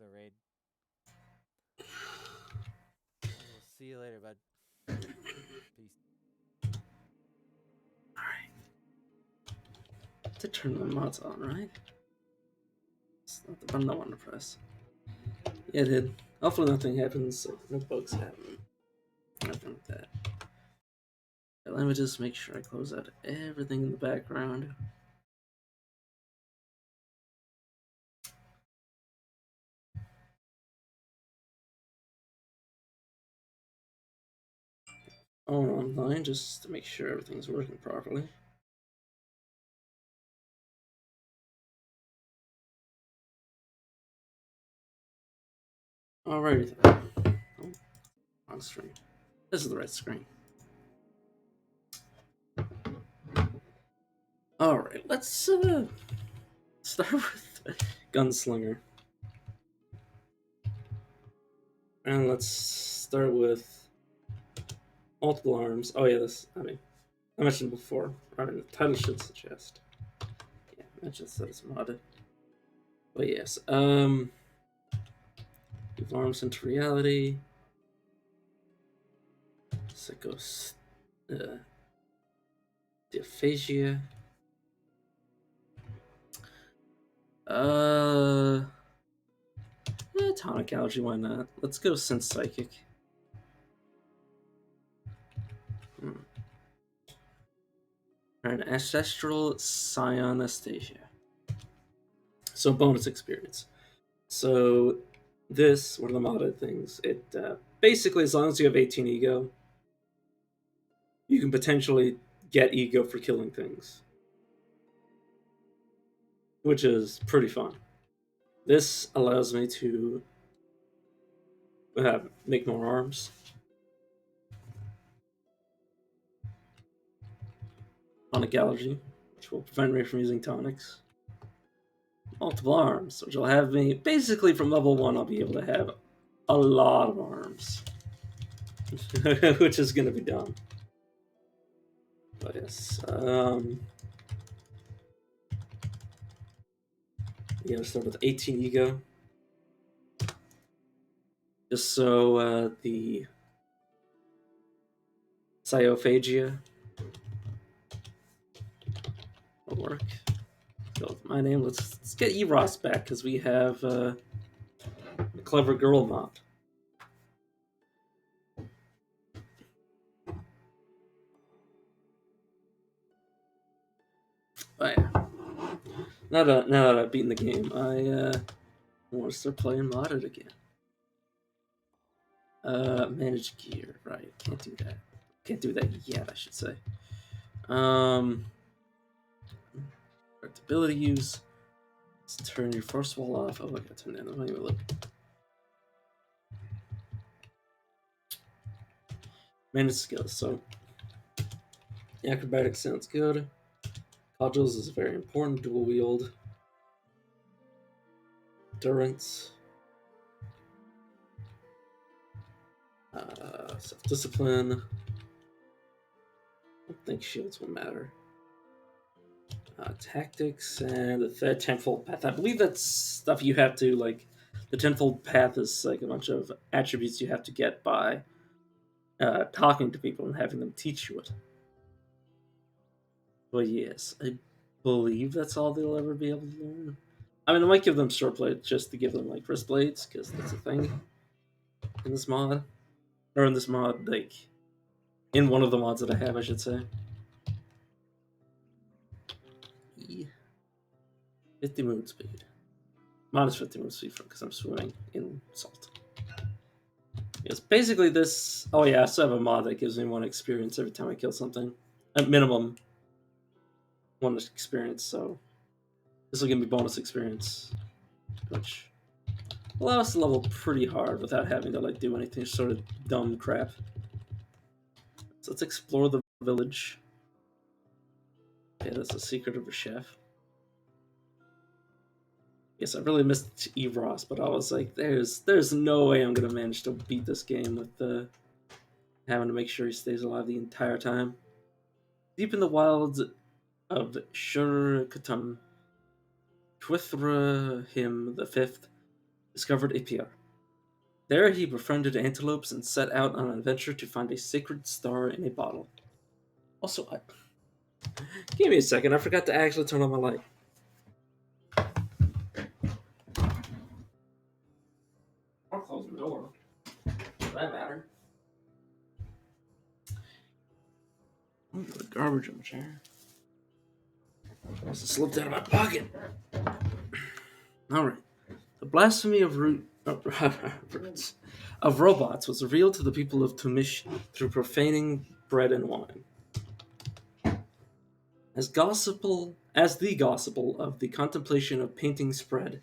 the raid. We'll see you later, bud. Peace. To turn the mods on, right? It's not the button I want to press. Yeah, it did. Hopefully nothing happens. Like, no bugs happen. Nothing like that. Okay, let me just make sure I close out everything in the background. Online just to make sure everything's working properly. Alrighty then. Oh, wrong screen. This is the right screen. Alright, let's start with Gunslinger. And let's start with multiple arms. Oh yeah, I mentioned before. The title should suggest. Yeah, I mentioned that it's modded. But yes, give arms into reality. Psychos, diaphasia. Tonic allergy, why not? Let's go Sense Psychic. An Ancestral Psionastasia. So bonus experience. So this, one of the modded things, it basically, as long as you have 18 ego, you can potentially get ego for killing things, which is pretty fun. This allows me to make more arms. Tonic allergy, which will prevent me from using tonics. Multiple arms, which will have me basically from level 1. I'll be able to have a lot of arms, which is going to be dumb. But yes, you gotta start with 18 ego, just so the Cyophagia will work. Go with my name. Let's get Eros back because we have a clever girl mod. But yeah. Now that I've beaten the game, I want to start playing modded again. Manage gear, right? Can't do that. Can't do that yet, I should say. Ability use. Let's turn your first wall off. Oh, I gotta turn that. Let me look. Manage skills. So, acrobatics sounds good. Cudgels is very important. Dual wield. Endurance. Self discipline. I don't think shields will matter. Tactics and the tenfold path. I believe that's stuff you have to like. The tenfold path is like a bunch of attributes you have to get by talking to people and having them teach you it. But yes, I believe that's all they'll ever be able to learn. I mean, I might give them short blades just to give them like wrist blades because that's a thing in this mod, or in this mod, like in one of the mods that I have, I should say. 50 movement speed. Minus 50 movement speed because I'm swimming in salt. Yes, basically this. Oh yeah, I still have a mod that gives me 1 experience every time I kill something. At minimum, 1 experience. So this will give me bonus experience, which allow us to level pretty hard without having to like do anything sort of dumb crap. So let's explore the village. Okay, that's the secret of a chef. Yes, I really missed Evros, but I was like, there's no way I'm gonna manage to beat this game with having to make sure he stays alive the entire time. Deep in the wilds of Shur Kutum, Twithra him the Fifth discovered APR. There he befriended antelopes and set out on an adventure to find a sacred star in a bottle. Also, give me a second, I forgot to actually turn on my light. I'll close the door. For that matter. Ooh, the garbage in the chair. Must have slipped out of my pocket. Alright. The blasphemy of of robots was revealed to the people of Tumish through profaning bread and wine. As the gospel of the contemplation of painting spread,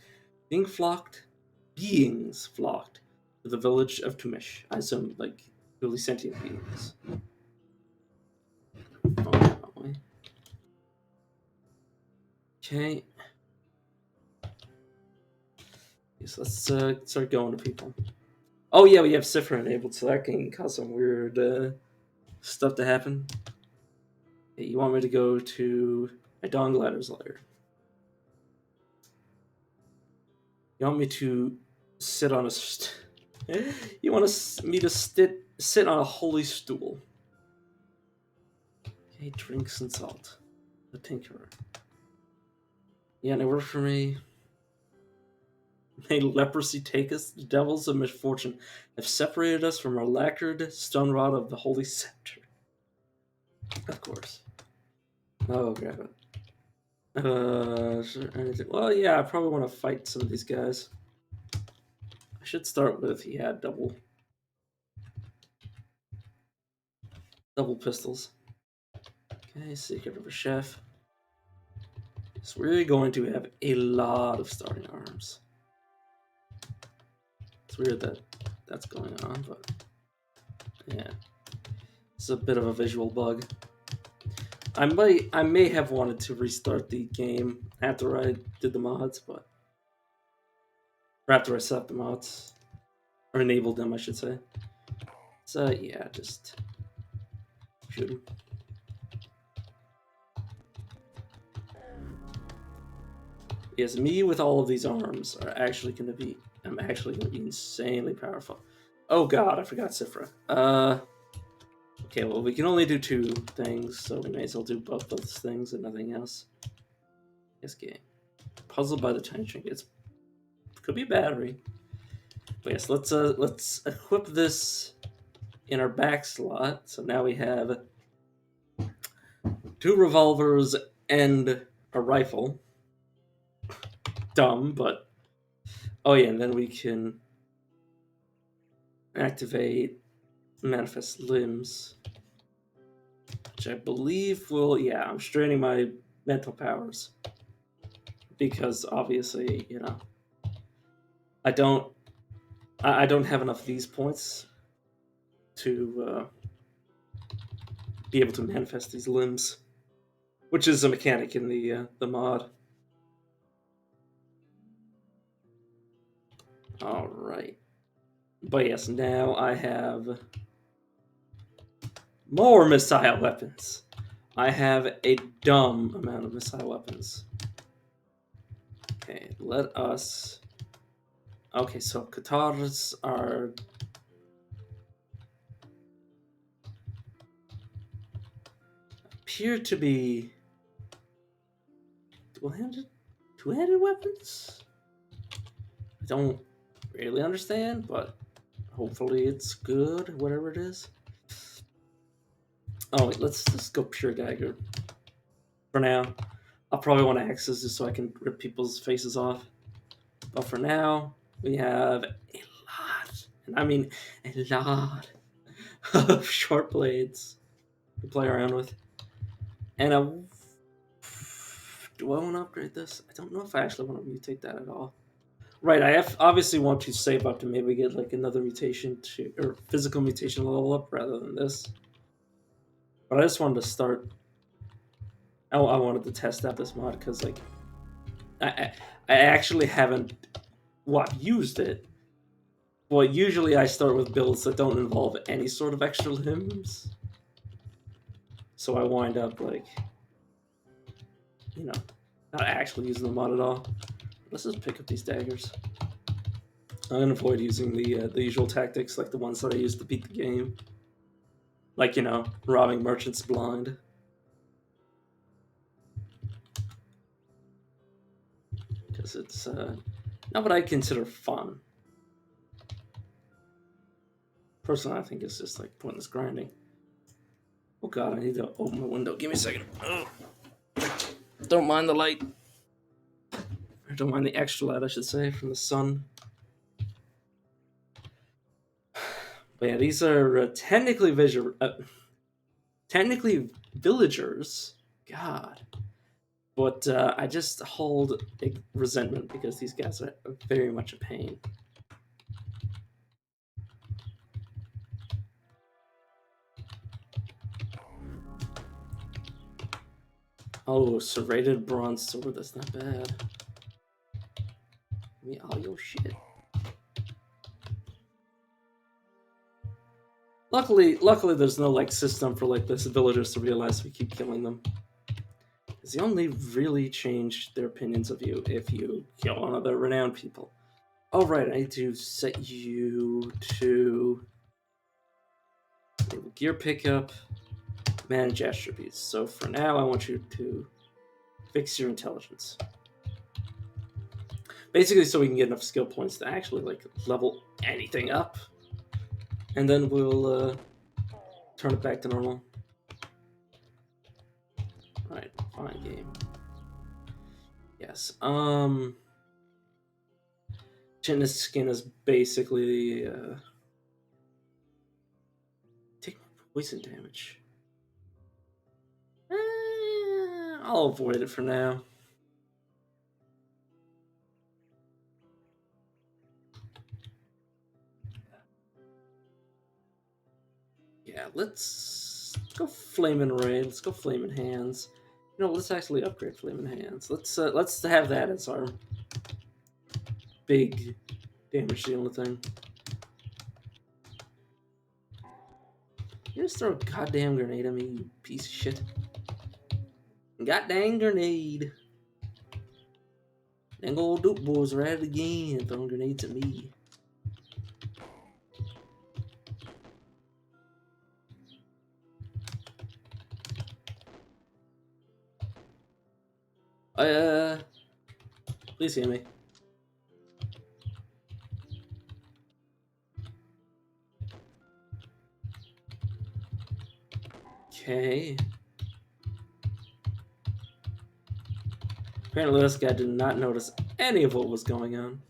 beings flocked to the village of Tumish. I assume, like, really sentient beings. Okay. Yes, let's start going to people. Oh yeah, we have Cypher enabled, so that can cause some weird stuff to happen. Okay, you want me to go to a Dongladder's lair? You want me to sit on a... You want me to sit on a holy stool? Okay, drinks and salt. The tinkerer. Yeah, and it worked for me. May leprosy take us. The devils of misfortune have separated us from our lacquered stone rod of the holy scepter. Of course. Oh, grab it. Is there anything? Well, yeah, I probably want to fight some of these guys. I should start with, yeah, double pistols. Okay, Secret of a Chef. So we're going to have a lot of starting arms. It's weird that that's going on, but yeah. It's a bit of a visual bug. I may have wanted to restart the game after I did the mods, or after I set up the mods. Or enabled them, I should say. So yeah, just shoot him. Yes, me with all of these arms are actually going to be... I'm actually going to be insanely powerful. Oh god, I forgot Sifra. Okay, well, we can only do 2 things, so we may as well do both those things and nothing else. Yes, game. Puzzled by the tiny trinkets. Could be a battery. But yes, let's equip this in our back slot. So now we have 2 revolvers and a rifle. Dumb, but... Oh yeah, and then we can activate Manifest Limbs. Which I believe will... Yeah, I'm straining my mental powers. Because obviously, you know... I don't have enough of these points to be able to manifest these limbs. Which is a mechanic in the mod. Alright. But yes, now I have more missile weapons. I have a dumb amount of missile weapons. Okay, let us... Okay, so Katars are... appear to be... Two-handed weapons? I don't really understand, but hopefully it's good, whatever it is. Oh, wait, let's just go pure dagger. For now. I'll probably want axes just so I can rip people's faces off. But for now, we have a lot, and I mean a lot, of short blades to play around with. And do I want to upgrade this? I don't know if I actually want to mutate that at all. Right, I obviously want to save up to maybe get like another mutation or physical mutation level up rather than this. But I just wanted to start. I wanted to test out this mod because like I actually haven't used it. Well, usually I start with builds that don't involve any sort of extra limbs. So I wind up like, you know, not actually using the mod at all. Let's just pick up these daggers. I'm gonna avoid using the usual tactics like the ones that I used to beat the game, like robbing merchants blind. Because it's not what I consider fun. Personally, I think it's just like pointless grinding. Oh god, I need to open my window. Give me a second. Oh. Don't mind the light. Or don't mind the extra light, I should say, from the sun. But yeah, these are technically villagers. God. But I just hold a resentment because these guys are very much a pain. Oh, serrated bronze sword. That's not bad. Give me all your shit. Luckily, there's no like system for like this villagers to realize we keep killing them. Because they only really change their opinions of you if you kill one of the renowned people. All right, I need to set you to gear pickup, manage attributes. So for now, I want you to fix your intelligence. Basically, so we can get enough skill points to actually like level anything up, and then we'll turn it back to normal. Right, fine game. Yes. Chitinous skin is basically take poison damage. I'll avoid it for now. Yeah, let's go Flamin' Ray. Let's go Flamin' Hands. Let's actually upgrade Flamin' Hands. Let's have that as our big damage dealing thing. You just throw a goddamn grenade at me, you piece of shit. Goddamn grenade. Dang old dope boys are at it again, throwing grenades at me. Please hear me. Okay. Apparently this guy did not notice any of what was going on.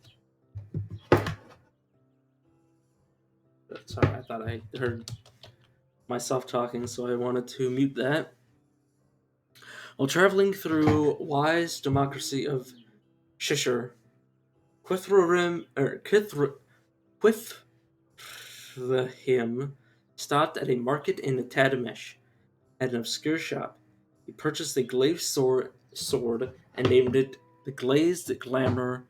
Sorry, I thought I heard myself talking, so I wanted to mute that. While traveling through wise democracy of Shishir, Quithrim stopped at a market in Tadamesh. At an obscure shop, he purchased a glazed sword and named it the Glazed Glamour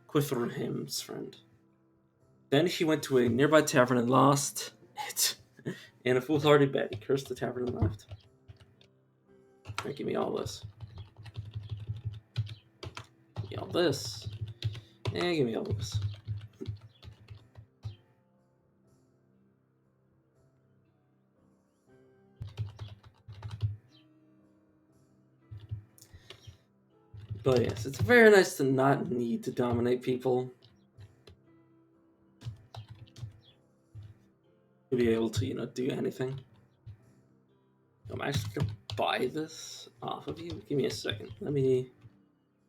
Quithrim's friend. Then he went to a nearby tavern and lost it. In a foolhardy bet, he cursed the tavern and left. Right, give me all this. Give me all this. And give me all this. But yes, it's very nice to not need to dominate people. To be able to, do anything. I'm actually going to buy this off of you. Give me a second. Let me...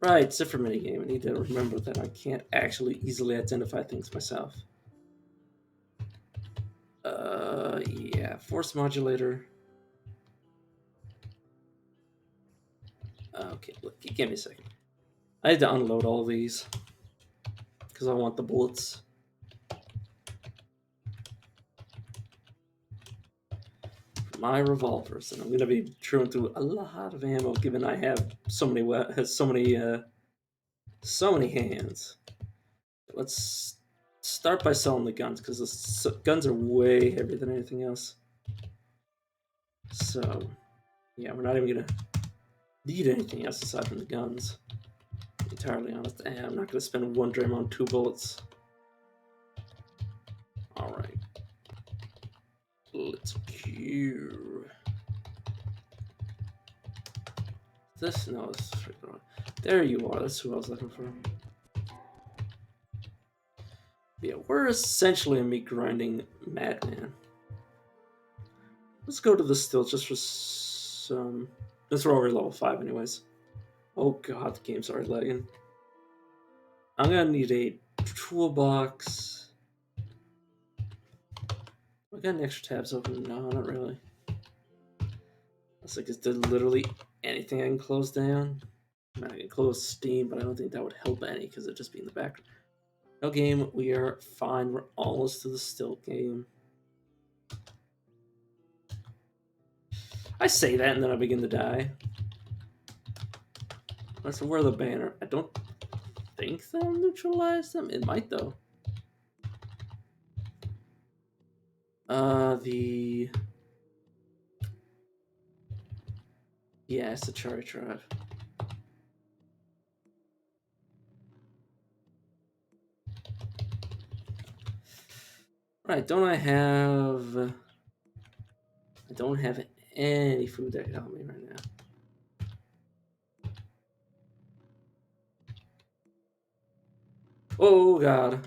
Right, it's a for minigame. I need to remember that I can't actually easily identify things myself. Yeah, force modulator. Okay, look, give me a second. I had to unload all these because I want the bullets. My revolvers, and I'm gonna be chewing through a lot of ammo, given I have so many hands. Let's start by selling the guns because the guns are way heavier than anything else. So, yeah, we're not even gonna need anything else aside from the guns. To be entirely honest, I'm not gonna spend one Dream on 2 bullets. Alright. Let's queue. This? No, this is freaking wrong. There you are. That's who I was looking for. Yeah, we're essentially a meat grinding madman. Let's go to the still just for some. Since we're already level 5, anyways. Oh god, the game's already lagging. I'm gonna need a toolbox. I got any extra tabs open? No, not really. It's like, is there literally anything I can close down? I mean, I can close Steam, but I don't think that would help any because it'd just be in the background. No game, we are fine. We're almost to the still game. I say that and then I begin to die. Let's wear the banner. I don't think they'll neutralize them. It might though. Yeah, it's the Chari tribe. Right, don't I have... I don't have any food that can help me right now. Oh god.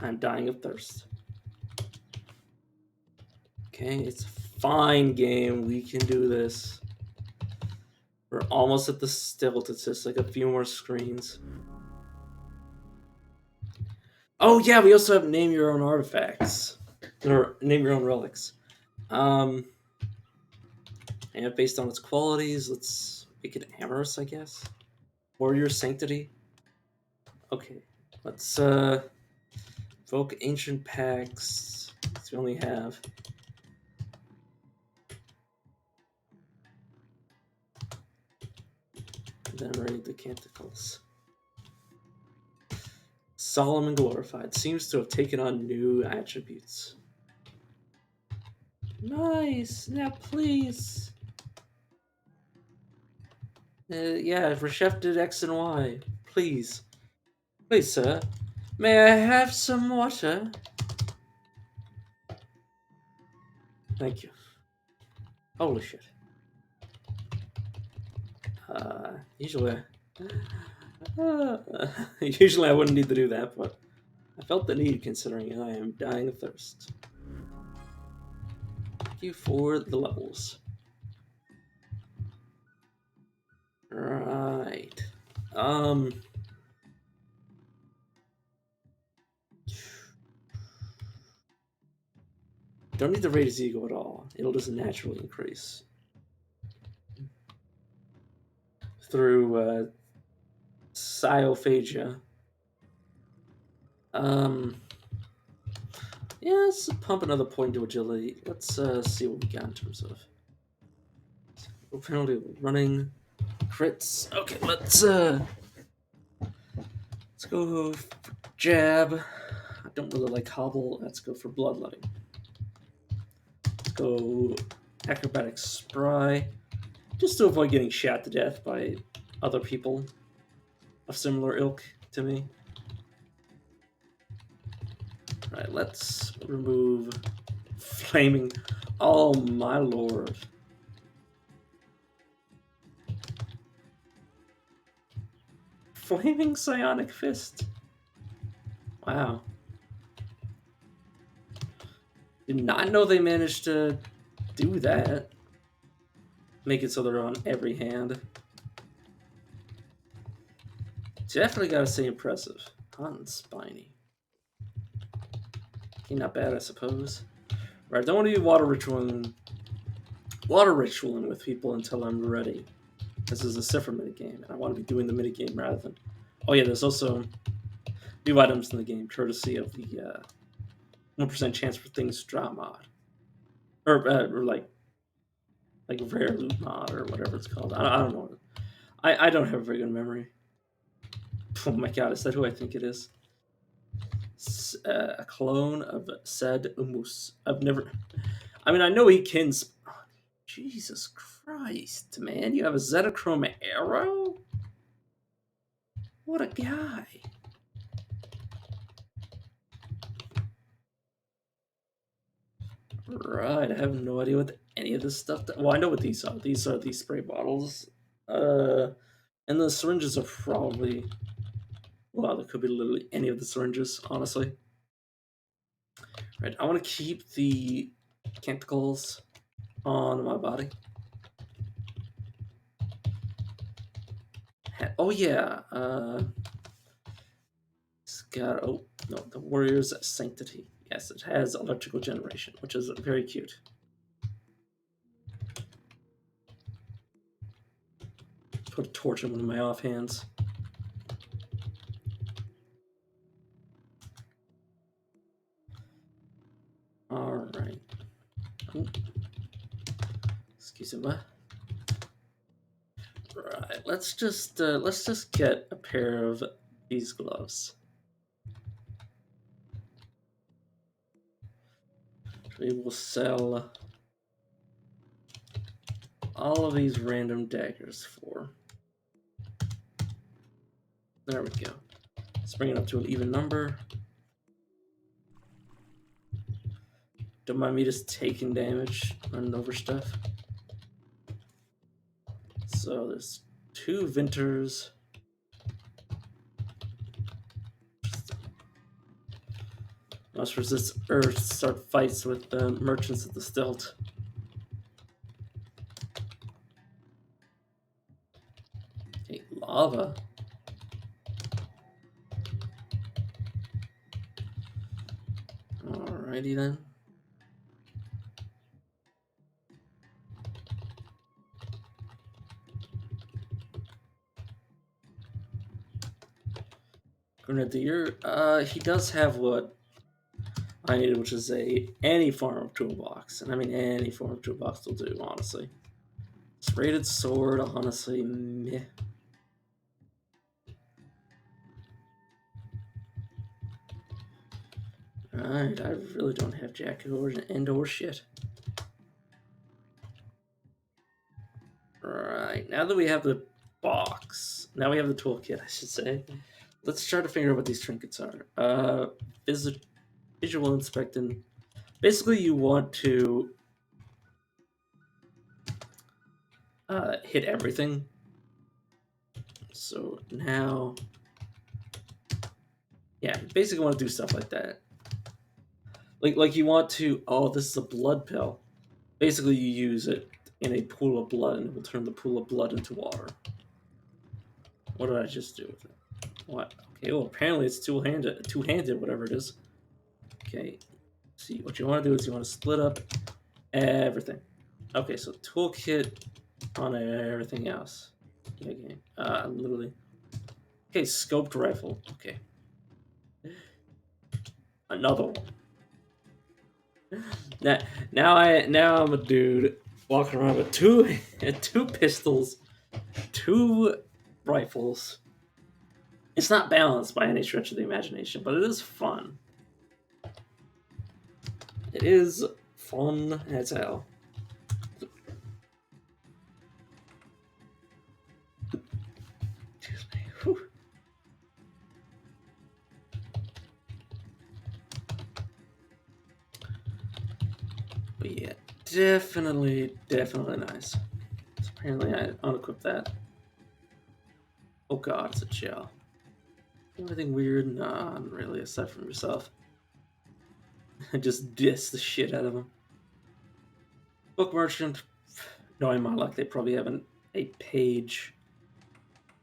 I'm dying of thirst. Okay, it's a fine game. We can do this. We're almost at the stilt. It's just like a few more screens. Oh yeah, we also have name your own artifacts. Or name your own relics. And based on its qualities, let's make it amorous, I guess. Warrior Sanctity. Okay, let's evoke ancient packs. We only have. And then raid the canticles. Solomon Glorified seems to have taken on new attributes. Nice. Now, please. Yeah, reshefted X and Y. Please. Please, sir. May I have some water? Thank you. Holy shit. Usually I wouldn't need to do that, but I felt the need considering I am dying of thirst. Thank you for the levels. Right. Don't need to raid his ego at all. It'll just naturally increase. Through Cyophagia. Yeah, let's pump another point to agility. Let's see what we got in terms of penalty running crits. Okay, let's go for jab. I don't really like hobble. Let's go for bloodletting. Let's go acrobatic spry, just to avoid getting shot to death by other people of similar ilk to me. Right, let's remove flaming. Oh my lord. Flaming Psionic Fist. Wow. Did not know they managed to do that. Make it so they're on every hand. Definitely gotta say impressive. Hot and spiny. Okay, not bad, I suppose. Right, don't want to be water ritualing with people until I'm ready. This is a Cipher minigame, and I want to be doing the minigame rather than... Oh yeah, there's also new items in the game, courtesy of the 1% chance for things to drop mod. Or like rare loot mod, or whatever it's called. I don't know. I don't have a very good memory. Oh my god, is that who I think it is? A clone of Sed Umus. I've never... I mean, I know he can... Jesus Christ, man. You have a Zetachrome arrow? What a guy. Right, I have no idea what any of this stuff. Well, I know what these are. These are the spray bottles. And the syringes are probably. Well, there could be literally any of the syringes, honestly. Right, I want to keep the canticles on my body. Oh yeah, it's got oh no, the Warrior's Sanctity. Yes, it has electrical generation, which is very cute. Put a torch in one of my offhands. All right. Oh. Excuse me. Right. Let's just get a pair of these gloves. We will sell all of these random daggers for. There we go. Let's bring it up to an even number. Don't mind me just taking damage, running over stuff. So there's 2 Vinters. Must resist Earth, start fights with the merchants of the Stilt. Okay, lava. Alrighty then. Grenadier, he does have what I needed, which is any form of toolbox. And I mean any form of toolbox will do, honestly. Serrated sword, honestly, meh. Alright, I really don't have jack or shit. Right, now that we have the box, now we have the toolkit, I should say. Let's try to figure out what these trinkets are. Visual inspecting. Basically, you want to hit everything. So now, yeah, you basically want to do stuff like that. Like you want to. Oh, this is a blood pill. Basically, you use it in a pool of blood, and it will turn the pool of blood into water. What did I just do with it? What? Okay. Well, apparently it's two-handed, whatever it is. Okay. See, what you want to do is you want to split up everything. Okay, so toolkit on everything else. Yeah, game. Literally. Okay, scoped rifle. Okay. Another one. Now I'm a dude walking around with two pistols, 2 rifles. It's not balanced by any stretch of the imagination, but it is fun. It is fun as hell. Excuse me. Whew. But yeah, definitely nice. So apparently I unequipped that. Oh god, it's a gel. Anything weird? Nah, not really, aside from yourself. I just diss the shit out of him. Book merchant. Knowing my luck, they probably have a page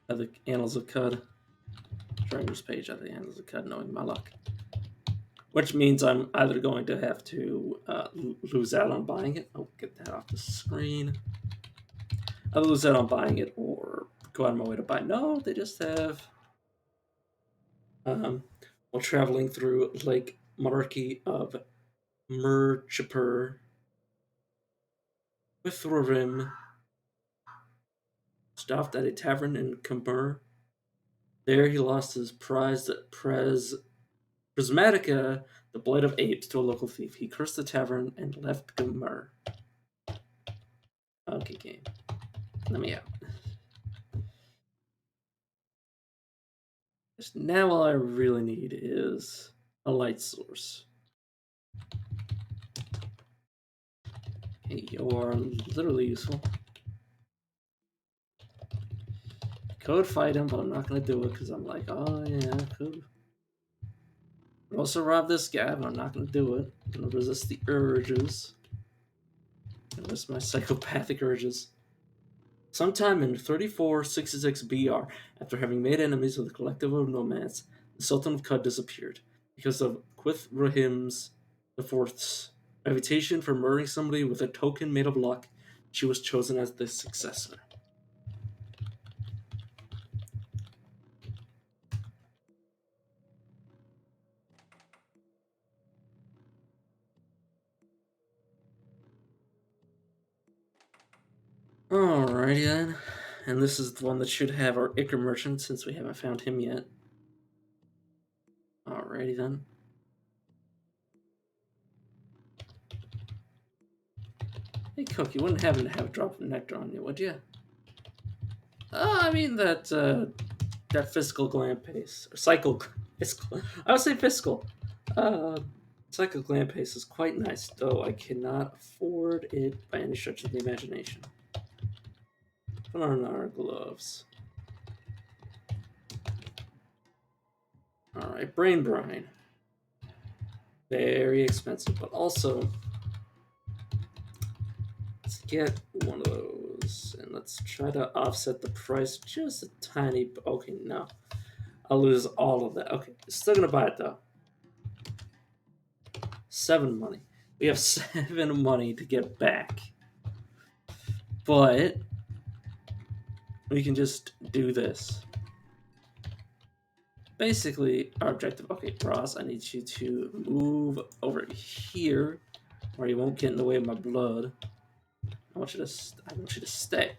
of the Annals of Cud. Stranger's page of the Annals of Cud, knowing my luck. Which means I'm either going to have to lose out on buying it. Oh, get that off the screen. I'll lose out on buying it or go out of my way to buy. No, they just have. While traveling through Lake Monarchy of Merchipur with Rorim, stopped at a tavern in Camber. There he lost his prized Prismatica, the Blight of Apes, to a local thief. He cursed the tavern and left Camber. Okay, game. Let me out. Now all I really need is a light source. Hey, you are literally useful. Could fight him, but I'm not gonna do it because I'm like, oh yeah, I could. I'd also rob this guy, but I'm not gonna do it. I'm gonna resist the urges. Resist my psychopathic urges. Sometime in 3466 BR, after having made enemies with a collective of nomads, the Sultan of Qud disappeared. Because of Quithrahim's IV's reputation for murdering somebody with a token made of luck, she was chosen as the successor. Alrighty then. And this is the one that should have our Ichor merchant since we haven't found him yet. Alrighty then. Hey Cook, you wouldn't happen to have a drop of nectar on you, would you? I mean that fiscal glam pace. Or fiscal. I would say fiscal. Cycle glam pace is quite nice, though I cannot afford it by any stretch of the imagination. Put on our gloves. Alright, brain brine. Very expensive, but also let's get one of those and let's try to offset the price just a tiny. Okay, no, I'll lose all of that. Okay, still gonna buy it though. 7 money. We have 7 money to get back, but we can just do this. Basically, our objective. Okay, Ross, I need you to move over here, where you won't get in the way of my blood. I want you to stay.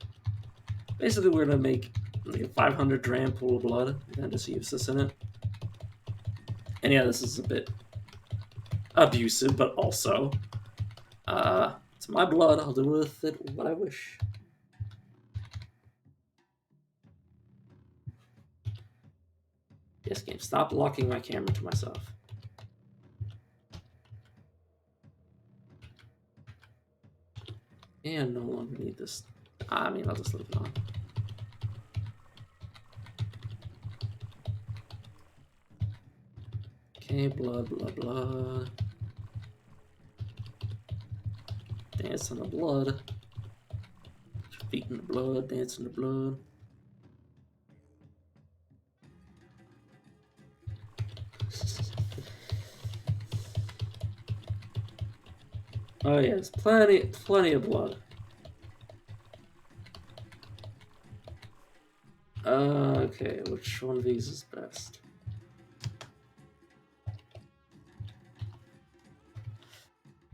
Basically, we're gonna make like a 500 dram pool of blood and just use this in it. And yeah, this is a bit abusive, but also, it's my blood. I'll do with it what I wish. Yes, game. Stop locking my camera to myself. And no longer need this. I mean, I'll just leave it on. Okay, blood. Dance on the blood. Feet in the blood, dance in the blood. Oh yes, plenty of blood. Okay, which one of these is best?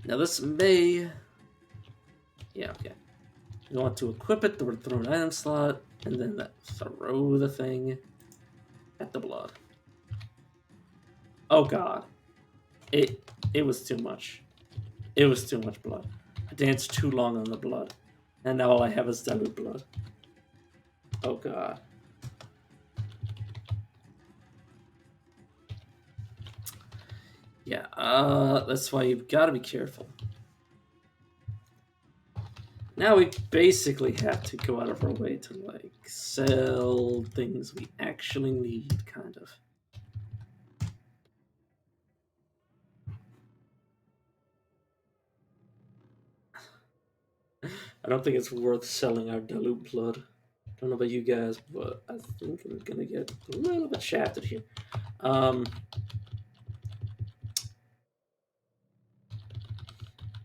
Now this may... Yeah, okay. You want to equip it, throw an item slot, and then throw the thing at the blood. Oh god. It was too much. It was too much blood. I danced too long on the blood. And now all I have is dilute blood. Oh god. Yeah, that's why you've got to be careful. Now we basically have to go out of our way to, like, sell things we actually need, kind of. I don't think it's worth selling our dilute blood. Don't know about you guys, but I think I'm gonna get a little bit shafted here.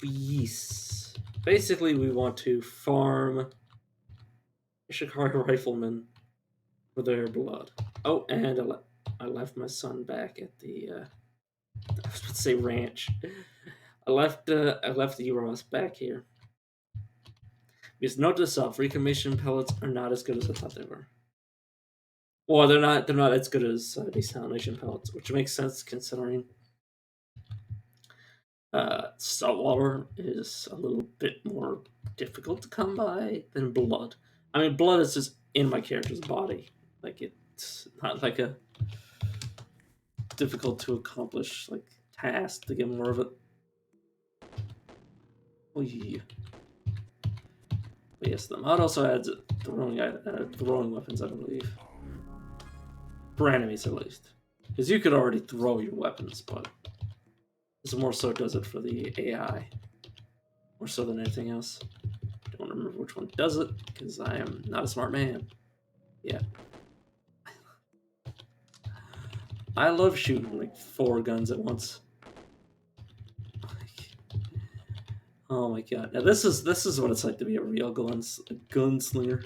Yes. Basically, we want to farm Ishikari riflemen for their blood. Oh, and I left my son back at the. I was about to say ranch. I left Euros back here. Because note to self, reclamation pellets are not as good as I thought they were. Well, they're not as good as desalination pellets, which makes sense considering saltwater is a little bit more difficult to come by than blood. I mean, blood is just in my character's body. Like, it's not like a difficult to accomplish like task to get more of it. Oh yeah. But yes, the mod also adds throwing weapons, I believe. For enemies, at least. Because you could already throw your weapons, but this more so does it for the AI. More so than anything else. Don't remember which one does it, because I am not a smart man. Yeah. I love shooting like 4 guns at once. Oh my god! Now this is what it's like to be a real gunslinger.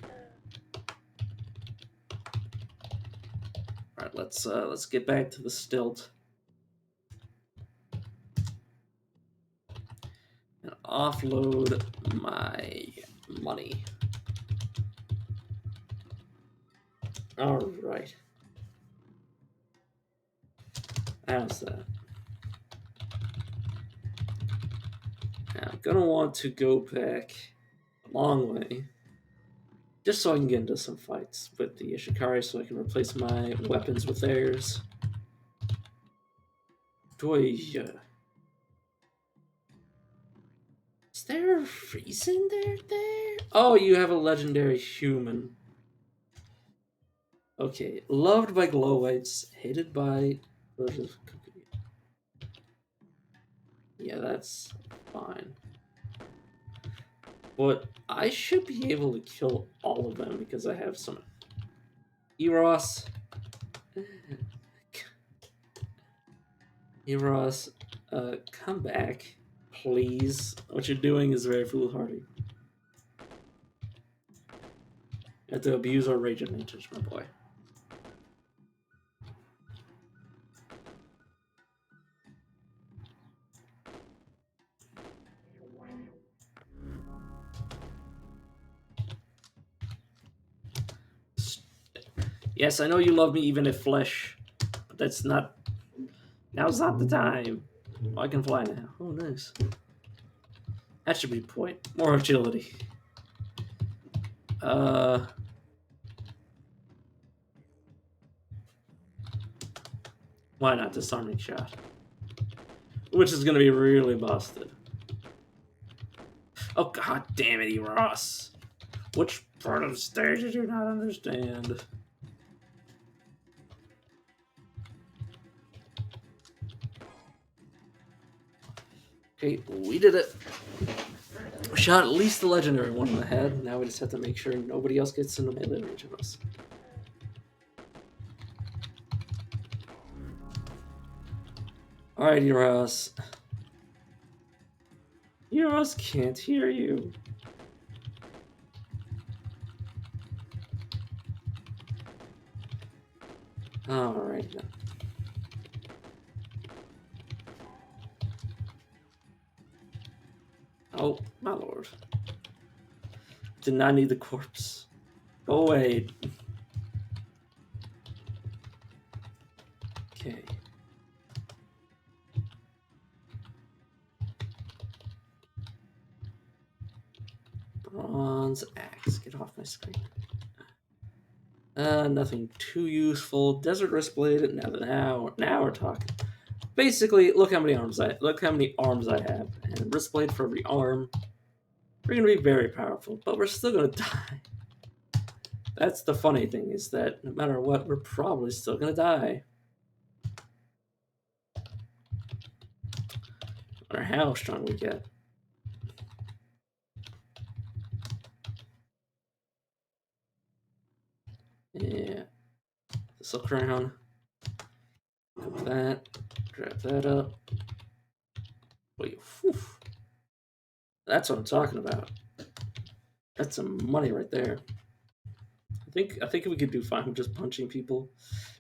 All right, let's get back to the stilt and offload my money. All right. How's that? Now, I'm gonna want to go back a long way, just so I can get into some fights with the Ishikari, so I can replace my weapons with theirs. Is there a reason they're there? Oh, you have a legendary human. Okay, loved by Glowites, hated by... Yeah, that's fine. But I should be able to kill all of them because I have some... Eros... Eros, come back, please. What you're doing is very foolhardy. You have to abuse our rage advantage, my boy. Yes, I know you love me even if flesh, but that's not... Now's not the time. Oh, I can fly now. Oh, nice. That should be the point. More agility. Why not disarming shot? Which is gonna be really busted. Oh god damn it, Ross. Which part of the stage did you not understand? Okay, we did it. We shot at least the legendary one in the head. Now we just have to make sure nobody else gets into melee range of us. Alright, Eros. Eros can't hear you. Alright then. Oh, my lord. Did not need the corpse. Go away. Okay. Bronze axe. Get off my screen. Nothing too useful. Desert wrist blade. Now we're talking. Basically, look how many arms I have, and wrist blade for every arm. We're gonna be very powerful, but we're still gonna die. That's the funny thing, is that no matter what, we're probably still gonna die. No matter how strong we get. Yeah. Silk crown. Grab that. Grab that up. Wait, whew. That's what I'm talking about. That's some money right there. I think we could do fine with just punching people,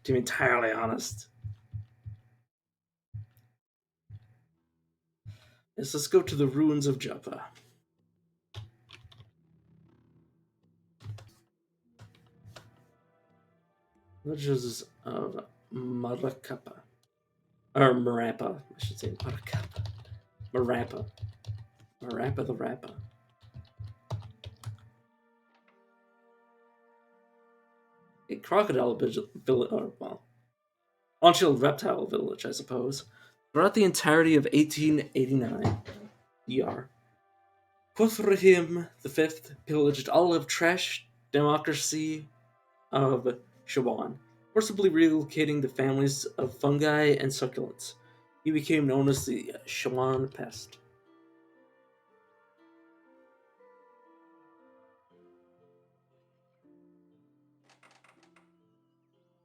to be entirely honest. Yes, let's go to the ruins of Joppa. Legends of Maracapa. Or Marappa, I should say Maracapa. Marappa. Marappa the Rappa. A crocodile village, well, on-shield reptile village, I suppose. Throughout the entirety of 1889, ER. Quothrahim V pillaged all of trash democracy of Shawan, forcibly relocating the families of fungi and succulents. He became known as the Shawan Pest.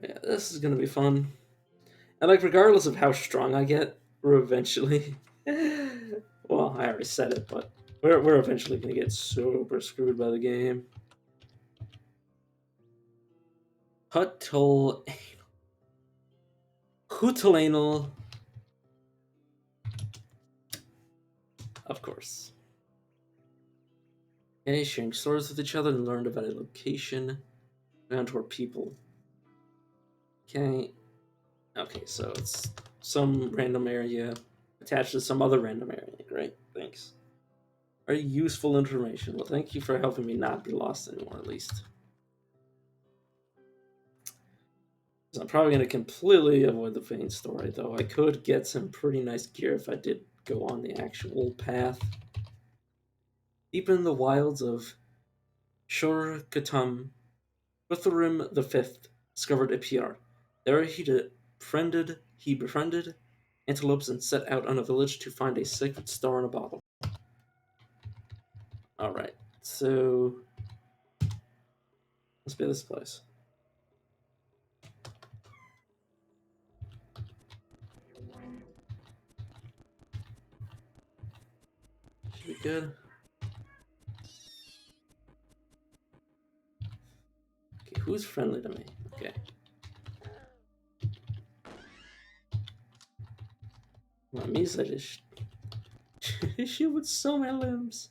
Yeah, this is gonna be fun. And like, regardless of how strong I get, we're eventually. Well, I already said it, but we're eventually gonna get super screwed by the game. Hutul. Hutulanal. Of course. Okay, sharing stories with each other and learned about a location. Found to our people. Okay. Okay, so it's some random area attached to some other random area. Great, thanks. Very useful information. Well, thank you for helping me not be lost anymore, at least. So I'm probably going to completely avoid the Vane story, though. I could get some pretty nice gear if I did go on the actual path. Deep in the wilds of Shor Katum, Guthrum V discovered a PR. There he befriended antelopes and set out on a village to find a sacred star in a bottle. Alright, so let's be this place. Should be good. Okay, who's friendly to me? Okay. My Misa just she with so many limbs.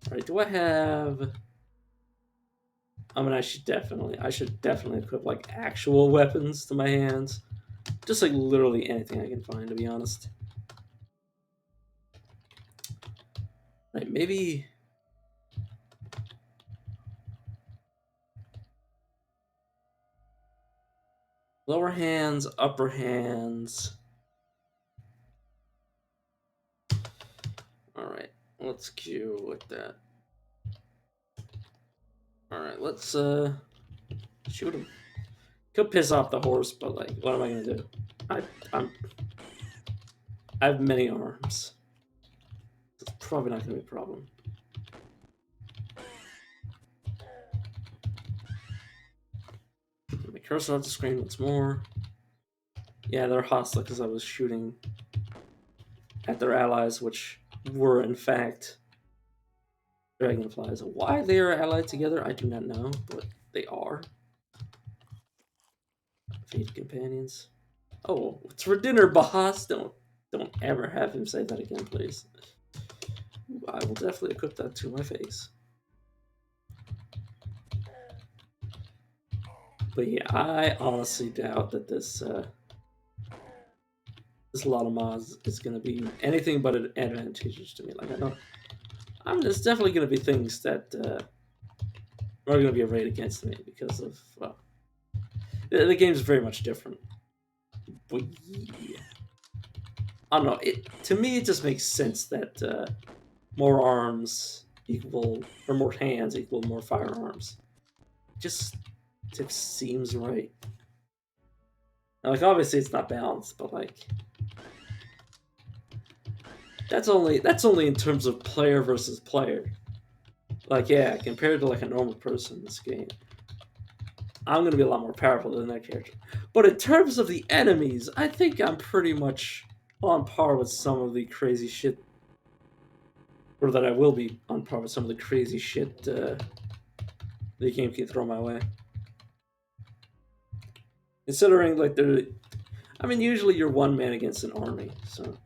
Alright, do I have I mean I should definitely equip like actual weapons to my hands. Just like literally anything I can find, to be honest. Right, maybe lower hands, upper hands. Alright, let's queue with that. Alright, let's shoot him. Could piss off the horse, but like, what am I gonna do? I have many arms. It's probably not gonna be a problem. My cursor off the screen once more. Yeah, they're hostile because I was shooting at their allies, which were in fact dragonflies. Why they are allied together, I do not know, but they are. Fate companions. Oh, what's for dinner, boss? Don't ever have him say that again, please. Ooh, I will definitely equip that to my face. But yeah, I honestly doubt that this lot of mods is going to be anything but advantageous to me. Like there's definitely going to be things that are going to be arrayed against me because of well, the game's very much different. But yeah, I don't know. To me, it just makes sense that more arms equal or more hands equal more firearms. Just seems right. Now, like obviously it's not balanced, but like that's only in terms of player versus player. Like yeah, compared to like a normal person in this game, I'm gonna be a lot more powerful than that character. But in terms of the enemies, I think I'm pretty much on par with some of the crazy shit, or that I will be on par with some of the crazy shit the game can throw my way. Considering like I mean, usually you're one man against an army, so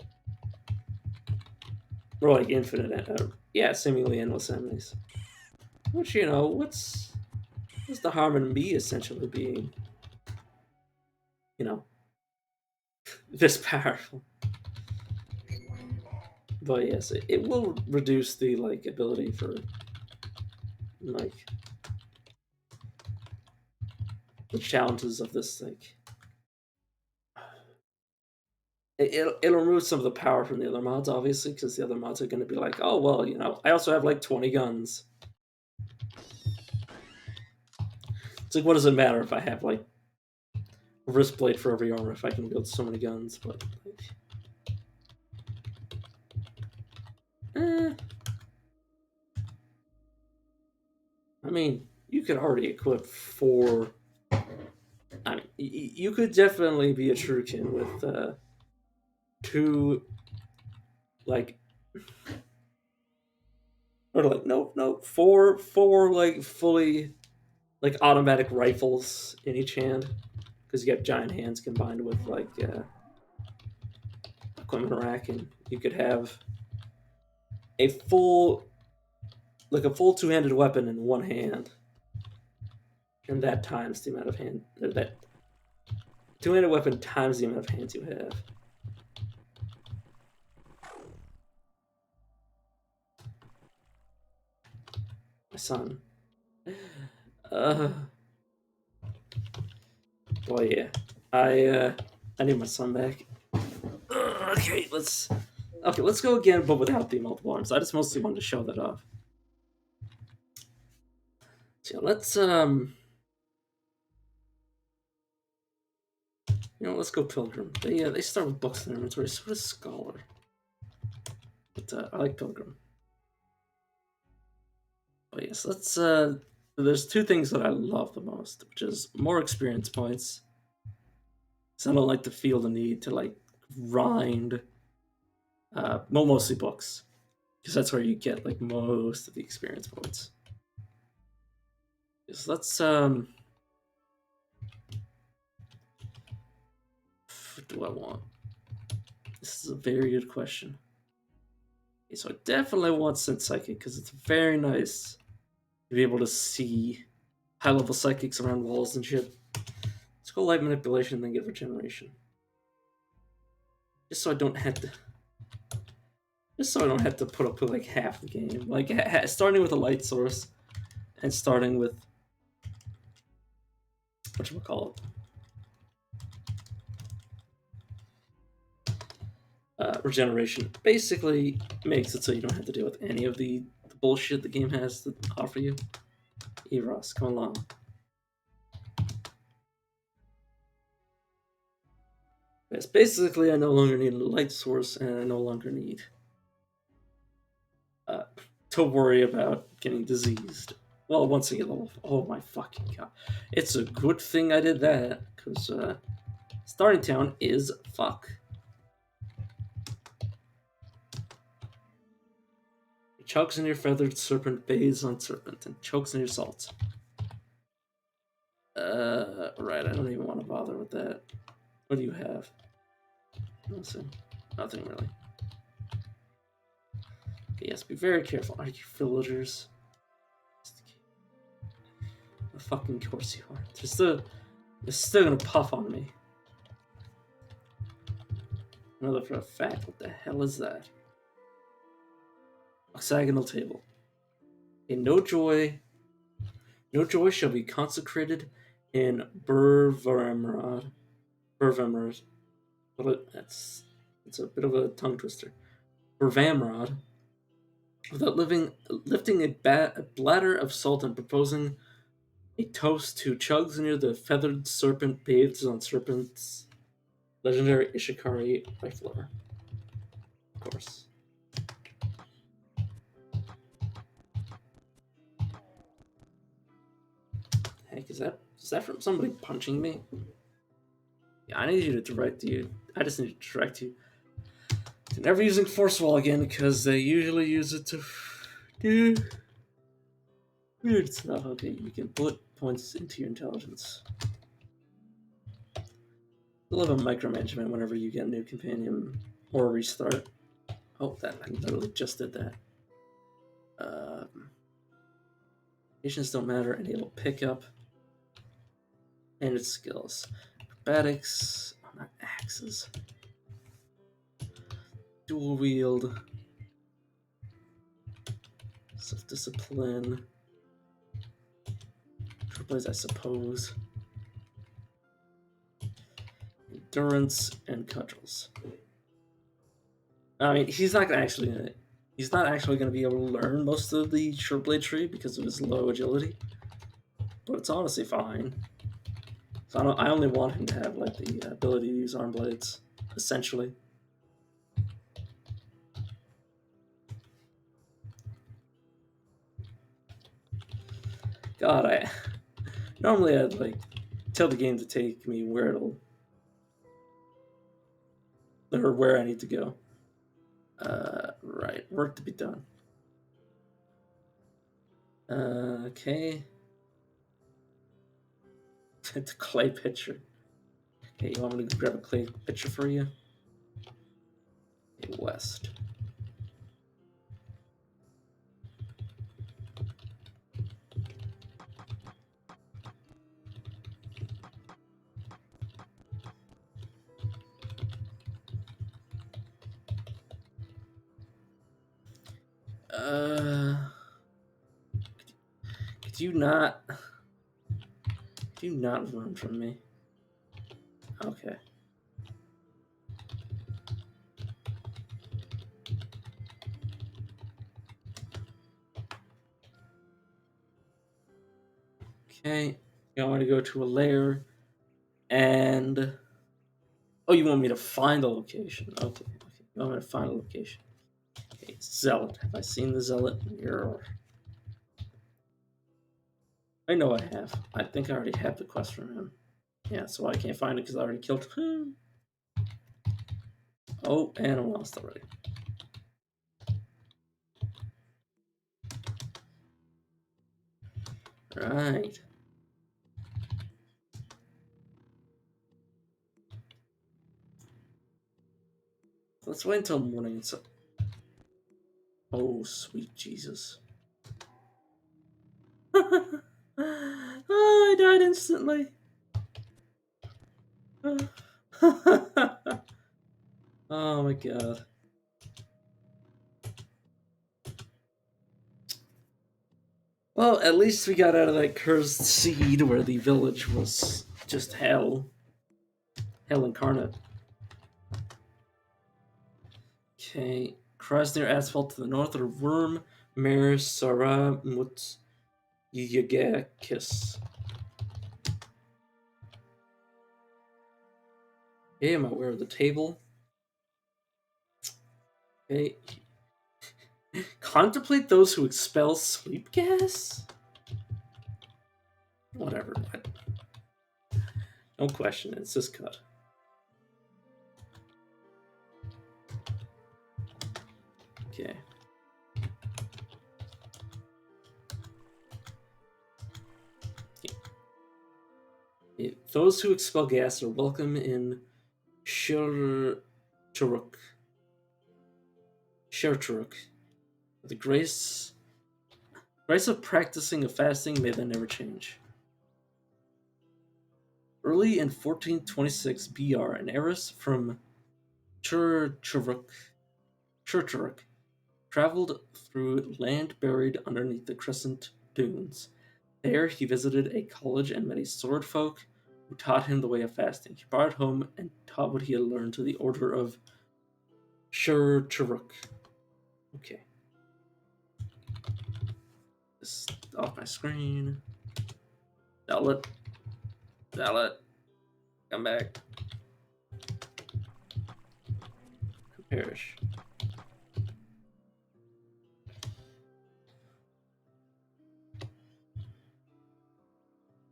or like infinite, yeah, seemingly endless enemies. Which what's the harm in me essentially being, this powerful? But yes, it will reduce the like ability for like the challenges of this like it'll remove some of the power from the other mods, obviously, because the other mods are going to be like, oh well, I also have like 20 guns. It's like, what does it matter if I have like a wrist plate for every armor if I can build so many guns? But like, I mean, you could already equip 4. I mean, you could definitely be a Shuriken with 2, like, or like no 4 like fully like automatic rifles in each hand, because you have giant hands combined with like equipment rack, and you could have a full 2-handed weapon in one hand, and that times the amount of that 2-handed weapon times the amount of hands you have. My son. Boy, yeah. I need my son back. Okay, let's go again, but without the multiple arms. I just mostly wanted to show that off. So let's let's go Pilgrim. They start with books in their inventory. So does Scholar. But I like Pilgrim. But yes, let's there's 2 things that I love the most, which is more experience points. So I don't like to feel the need to like grind mostly books, because that's where you get like most of the experience points. So let's what do I want? This is a very good question. Okay, so I definitely want Synth Psychic, because it's very nice to be able to see high-level psychics around walls and shit. Let's go Light Manipulation and then get Regeneration. Just so I don't have to put up with like half the game. Like starting with a light source and starting with whatchamacallit, regeneration basically makes it so you don't have to deal with any of the bullshit the game has to offer you. Eros, come along. Yes, basically I no longer need a light source, and I no longer need to worry about getting diseased. Well, once I get level, oh my fucking god. It's a good thing I did that, because Starting Town is fuck. Chokes in your feathered serpent, bathes on serpent, and chokes in your salt. Right, I don't even want to bother with that. What do you have? Nothing. Nothing really. Okay, yes, be very careful. Are you villagers? Of fucking course you are. They're still gonna puff on me. Another for a fact. What the hell is that? Octagonal table. Okay, no joy shall be consecrated in Burvamerad. But it's a bit of a tongue twister. Burvamrod, without lifting a bladder of salt and proposing a toast to Chugs near the feathered serpent bathes on serpents. Legendary Ishikari Rifler. Of course. Heck, is that from somebody punching me? Yeah, I need you to direct you. I just need to direct you to never using Force Wall again, because they usually use it to do weird stuff. Okay, you can put points into your intelligence. A little bit of micromanagement whenever you get a new companion or a restart. Oh, that I literally just did that. Patients don't matter. Enable pickup and its skills. Acrobatics, not axes. Dual wield. Self-discipline. Triples, I suppose. endurance, and cudgels. I mean, he's not actually gonna be able to learn most of the short blade tree because of his low agility, but it's honestly fine. So I only want him to have like the ability to use arm blades, essentially. God, normally I'd like tell the game to take me where I need to go. Right, work to be done. Okay. The clay pitcher. Okay, you want me to grab a clay pitcher for you? Okay, west. Could you not run from me? Okay. Okay. You want me to go to a lair and oh, you want me to find a location? Okay. You want me to find a location? Okay, Zealot. Have I seen the Zealot? I know I have. I think I already have the quest from him. Yeah, so I can't find it because I already killed him. Oh, and I'm lost already. Right. Let's wait until morning. So, oh, sweet Jesus. Oh, I died instantly. Oh my god. Well, at least we got out of that cursed seed where the village was just hell. Hell incarnate. Okay. Krasnir Asphalt to the north are Worm, Mer, Sara, Mut, Yagakis. Okay, I'm aware of the table. Okay. Contemplate those who expel sleep gas? Whatever. Don't question it. It's just cut. Okay. Those who expel gas are welcome in Sherturuk. The grace of practicing a fasting may then never change. Early in 1426 BR, an heiress from Churchuruk traveled through land buried underneath the Crescent Dunes. There, he visited a college and met a sword folk who taught him the way of fasting. He brought it home and taught what he had learned to the order of Churchuruk. Okay. This off my screen. Zealot. Come back. Perish.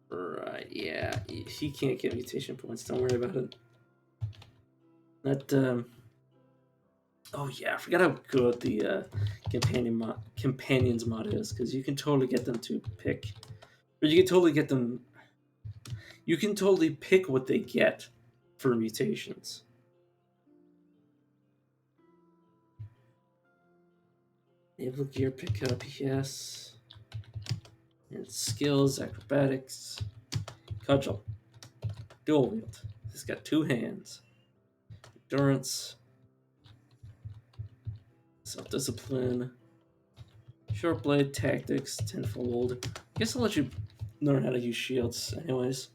Right, yeah. He can't get mutation points. Don't worry about it. Oh yeah, I forgot how good the companions mod is, because you can totally get them to pick, or you can totally get them. You can totally pick what they get for mutations. Naval gear pickup, yes. And skills, acrobatics, cudgel, dual wield. He's got 2 hands. Endurance, self-discipline, short blade, tactics, tenfold. I guess I'll let you learn how to use shields, anyways.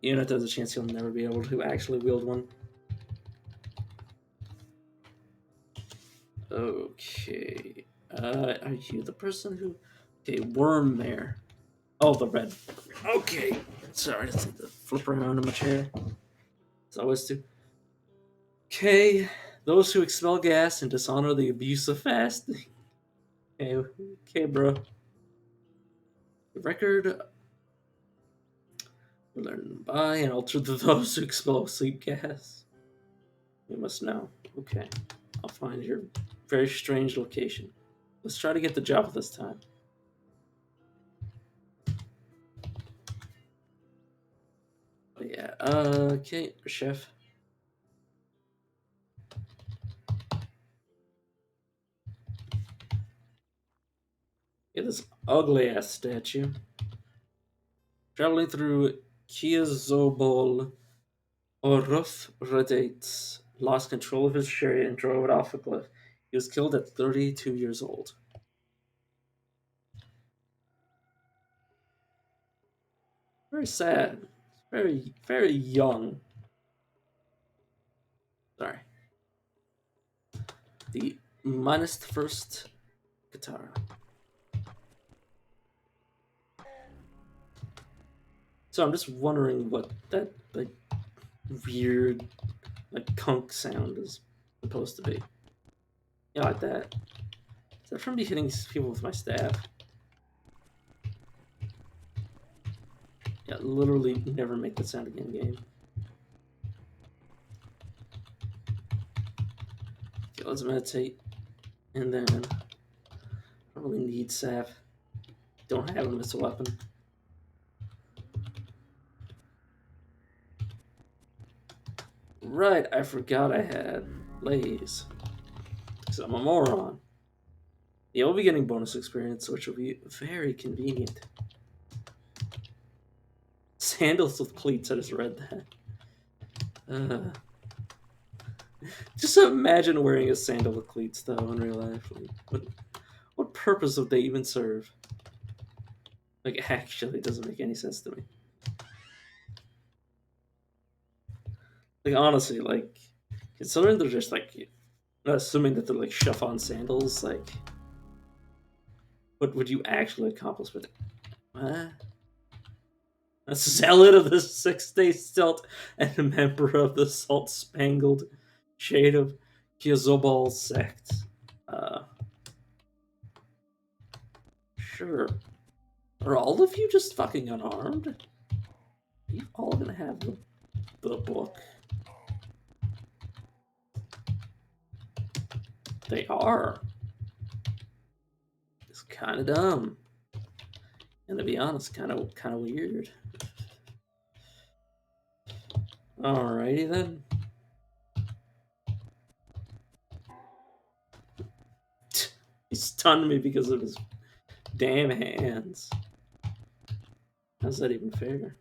Even if there's a chance he'll never be able to actually wield one. Okay. Are you the person who... Okay, Worm there. Oh, the red. Okay. Sorry, I just need to flip around in my chair. As I always do. Okay. Those who expel gas and dishonor the abuse of fasting. Okay, bro. The record... Learn by and alter those who expel sleep gas. You must know. Okay. I'll find your very strange location. Let's try to get the job this time. Oh, yeah. Okay, chef. Yeah, this ugly ass statue. Traveling through Kiazobol, Oruf Redates lost control of his chariot and drove it off a cliff. He was killed at 32 years old. Very sad. Very, very young. Sorry. The minus first guitar. So I'm just wondering what that like weird like conk sound is supposed to be. Yeah, like that. Is that from me hitting people with my staff? Yeah, literally never make that sound again, game. Okay, let's meditate. And then I don't really need sap. Don't have him as a weapon. Right, I forgot I had Lays. Because I'm a moron. Yeah, we'll be getting bonus experience, which will be very convenient. Sandals with cleats, I just read that. Just imagine wearing a sandal with cleats, though, in real life. Like, what purpose would they even serve? Like, actually, it doesn't make any sense to me. Like, honestly, like, considering they're just, like, assuming that they're, like, chiffon sandals, like, what would you actually accomplish with it? A zealot of the Six-Day Celt and a member of the Salt-Spangled Shade of Kiazobal sect. Sure. Are all of you just fucking unarmed? Are you all gonna have the book? They are. It's kind of dumb. And to be honest, kind of weird. Alrighty then. He stunned me because of his damn hands. How's that even fair?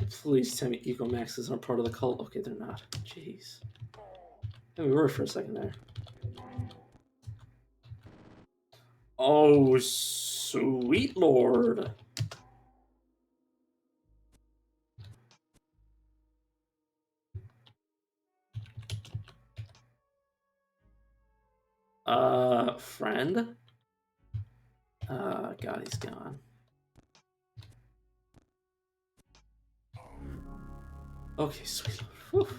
Please tell me Ecomaxes aren't part of the cult. Okay, they're not. Jeez. Yeah, we were for a second there. Oh, sweet lord. Friend? God, he's gone. Okay, sweet lord. Whew.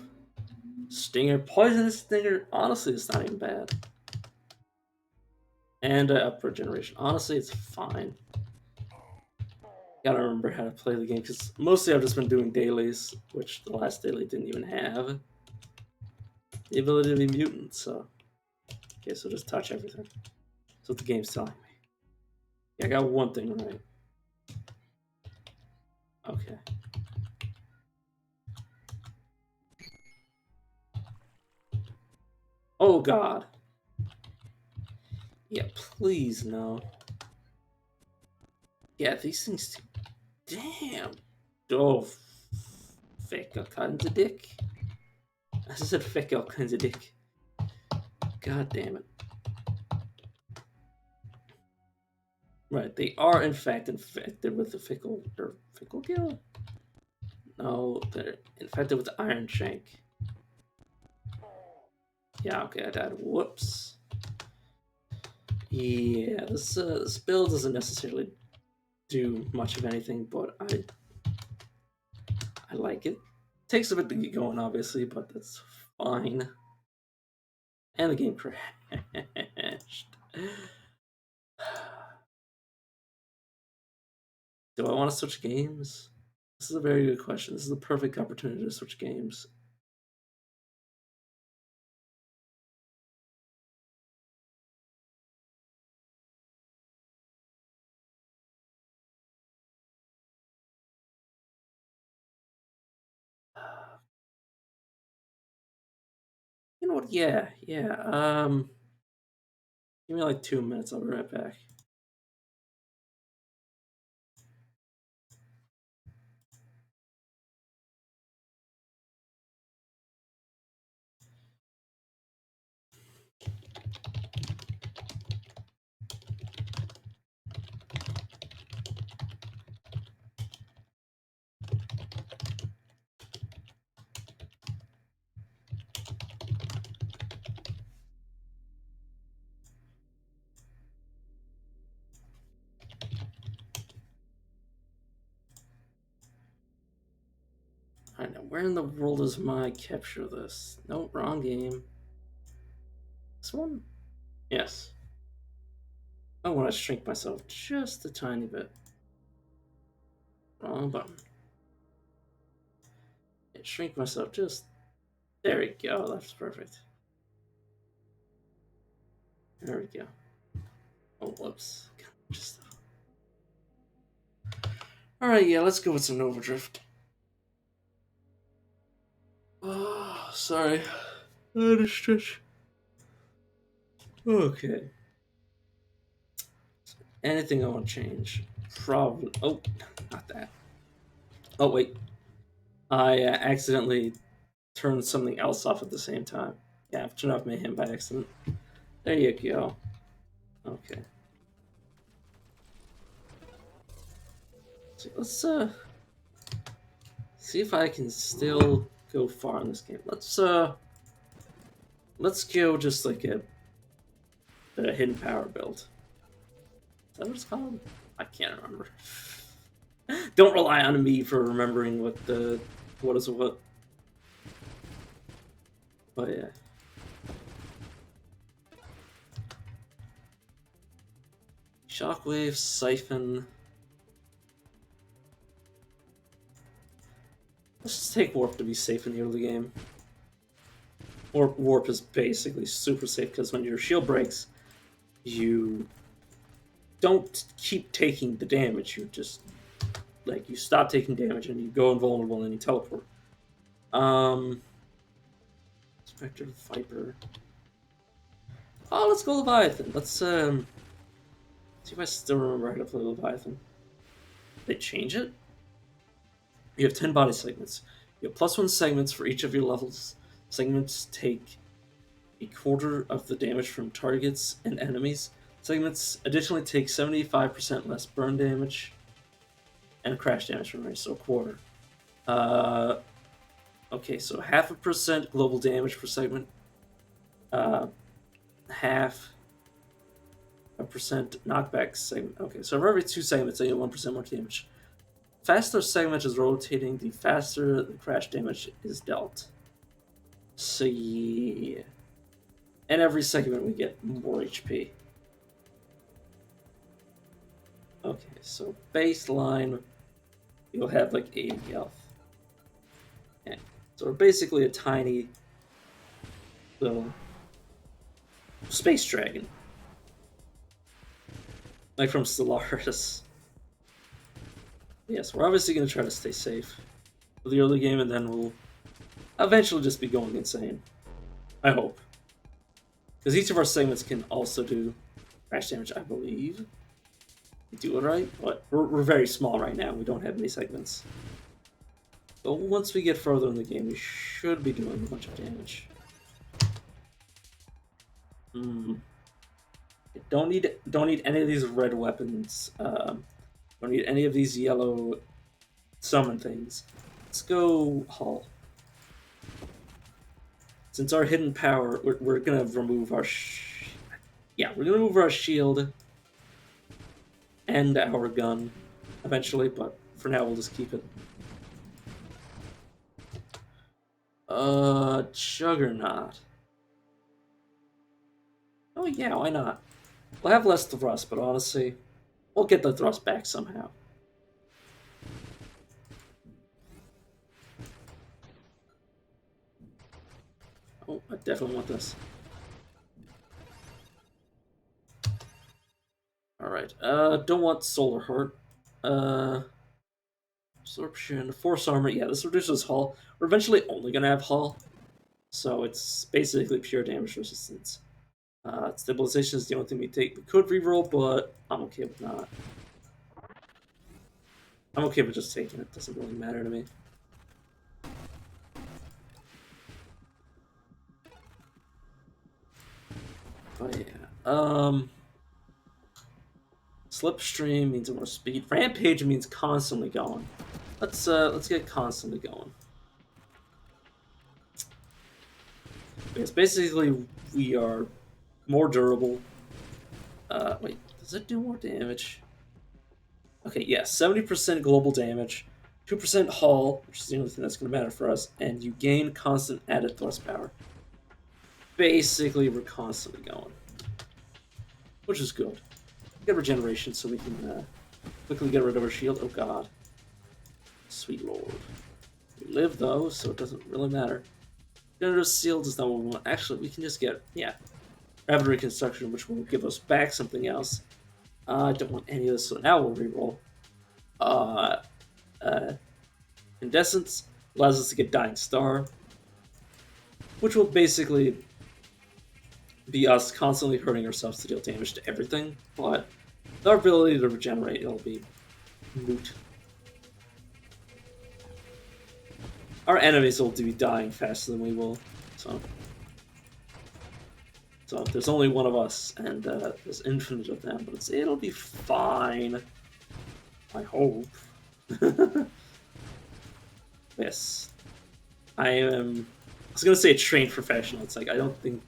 Stinger, poisonous stinger. Honestly, it's not even bad. And upward generation. Honestly, it's fine. Gotta remember how to play the game because mostly I've just been doing dailies, which the last daily didn't even have the ability to be mutant. So, okay, so just touch everything. That's what the game's telling me. Yeah, I got one thing right. Okay. Oh God. Yeah, please no. Yeah, these things. Damn. Oh, fake all kinds of dick. I said fake all kinds of dick. God damn it. Right, they are in fact infected with the fickle gill. No, they're infected with the iron shank. Yeah, okay, I died. Whoops. Yeah, this build doesn't necessarily do much of anything, but I like it. Takes a bit to get going, obviously, but that's fine. And the game crashed. Do I want to switch games? This is a very good question. This is the perfect opportunity to switch games. You know what? Yeah, yeah. Give me like 2 minutes. I'll be right back. I know. Where in the world is my capture this? No, wrong game. This one? Yes. I want to shrink myself just a tiny bit. Wrong button. Yeah, shrink myself just. There we go. That's perfect. There we go. Oh, whoops. Just. All right, yeah. Let's go with some Nova Drift. Oh, sorry. I had to stretch. Okay. Anything I want to change? Probably. Oh, not that. Oh wait. I accidentally turned something else off at the same time. Yeah, I've turned off Mayhem by accident. There you go. Okay. So let's see if I can still go far in this game. Let's go just like a hidden power build. Is that what it's called? I can't remember. Don't rely on me for remembering what is what. But yeah. Shockwave, Siphon. Let's just take Warp to be safe in the early game. Warp is basically super safe because when your shield breaks, you don't keep taking the damage. You just you stop taking damage and you go invulnerable and you teleport. Spectre, Viper. Oh, let's go Leviathan. Let's see if I still remember how to play Leviathan. They change it? You have 10 body segments. You have +1 segments for each of your levels. Segments take a quarter of the damage from targets and enemies. Segments additionally take 75% less burn damage and crash damage from enemies, so a quarter. Okay, so 0.5% global damage per segment. 0.5% knockback segment. Okay, so for every 2 segments, I get 1% more damage. Faster segment is rotating, the faster the crash damage is dealt. So yeah. And every segment we get more HP. Okay, so baseline, you'll have like 80 health. Yeah. So we're basically a tiny little space dragon. Like from Stellaris. Yes, we're obviously going to try to stay safe for the early game, and then we'll eventually just be going insane. I hope. Because each of our segments can also do crash damage, I believe. We do it right, but we're very small right now. We don't have any segments. But once we get further in the game, we should be doing a bunch of damage. Don't need any of these red weapons. Don't need any of these yellow summon things. Let's go Hull. Since our hidden power, we're gonna remove our we're gonna remove our shield and our gun eventually, but for now we'll just keep it. Juggernaut. Oh yeah, why not? We'll have less thrust, but honestly, we'll get the thrust back somehow. Oh, I definitely want this. Alright, don't want Solar Heart. Absorption, Force Armor, yeah, this reduces Hull. We're eventually only gonna have Hull, so it's basically pure damage resistance. Stabilization is the only thing we take. We could reroll, but I'm okay with not. I'm okay with just taking it, doesn't really matter to me. But yeah, Slipstream means more speed. Rampage means constantly going. Let's get constantly going. Because basically we are more durable. Wait, does it do more damage? Okay, yeah, 70% global damage, 2% hull, which is the only thing that's going to matter for us, and you gain constant added thrust power. Basically, we're constantly going, which is good. Get regeneration so we can quickly get rid of our shield. Oh god. Sweet lord. We live though, so it doesn't really matter. Generative seal does not what we want. Actually, we can just get, rapid reconstruction, which will give us back something else. I don't want any of this, so now we'll reroll. Incandescence allows us to get Dying Star, which will basically be us constantly hurting ourselves to deal damage to everything, but with our ability to regenerate, it'll be moot. Our enemies will be dying faster than we will, so there's only one of us, and there's infinite of them, but it'll be fine. I hope. Yes. I was gonna say trained professional. It's like I don't think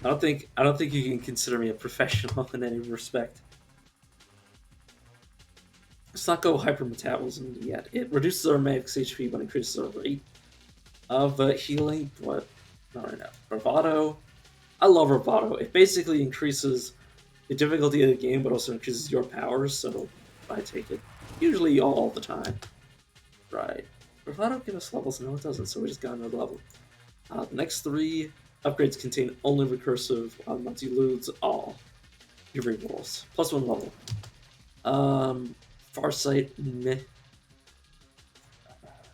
you can consider me a professional in any respect. Let's not go hypermetabolism yet. It reduces our max HP but increases our rate of healing, but not right now. Bravado. I love Bravado. It basically increases the difficulty of the game, but also increases your powers, so I take it. Usually all the time. Right. Bravado give us levels? No, it doesn't, so we just got another level. The next 3 upgrades contain only recursive multi-loots all your rerolls. Plus 1 level. Farsight, meh.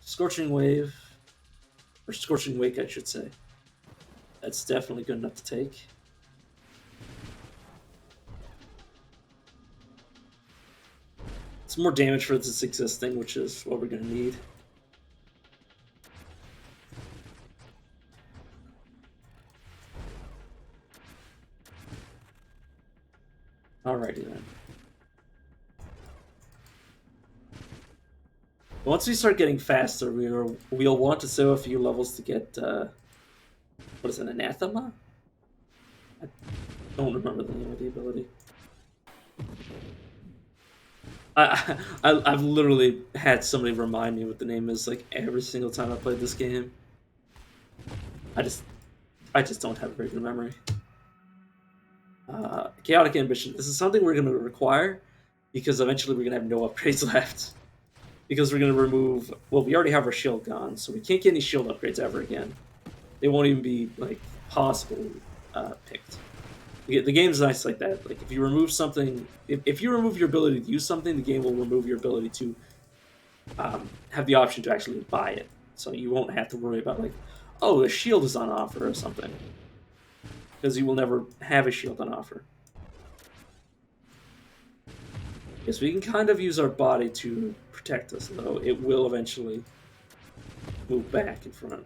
Scorching Wave. Or Scorching Wake, I should say. That's definitely good enough to take. It's more damage for this existing, which is what we're going to need. Alrighty then. Once we start getting faster, we'll want to save a few levels to get, what is it, Anathema? I don't remember the name of the ability. I've literally had somebody remind me what the name is like every single time I played this game. I just don't have a very good memory. Chaotic Ambition. This is something we're going to require because eventually we're going to have no upgrades left. Because we're going to remove... Well, we already have our shield gone, so we can't get any shield upgrades ever again. They won't even be, like, possibly picked. The game's nice like that. Like, if you remove something... If you remove your ability to use something, the game will remove your ability to have the option to actually buy it. So you won't have to worry about, like, oh, a shield is on offer or something. Because you will never have a shield on offer. Yes, we can kind of use our body to protect us, though. It will eventually move back in front.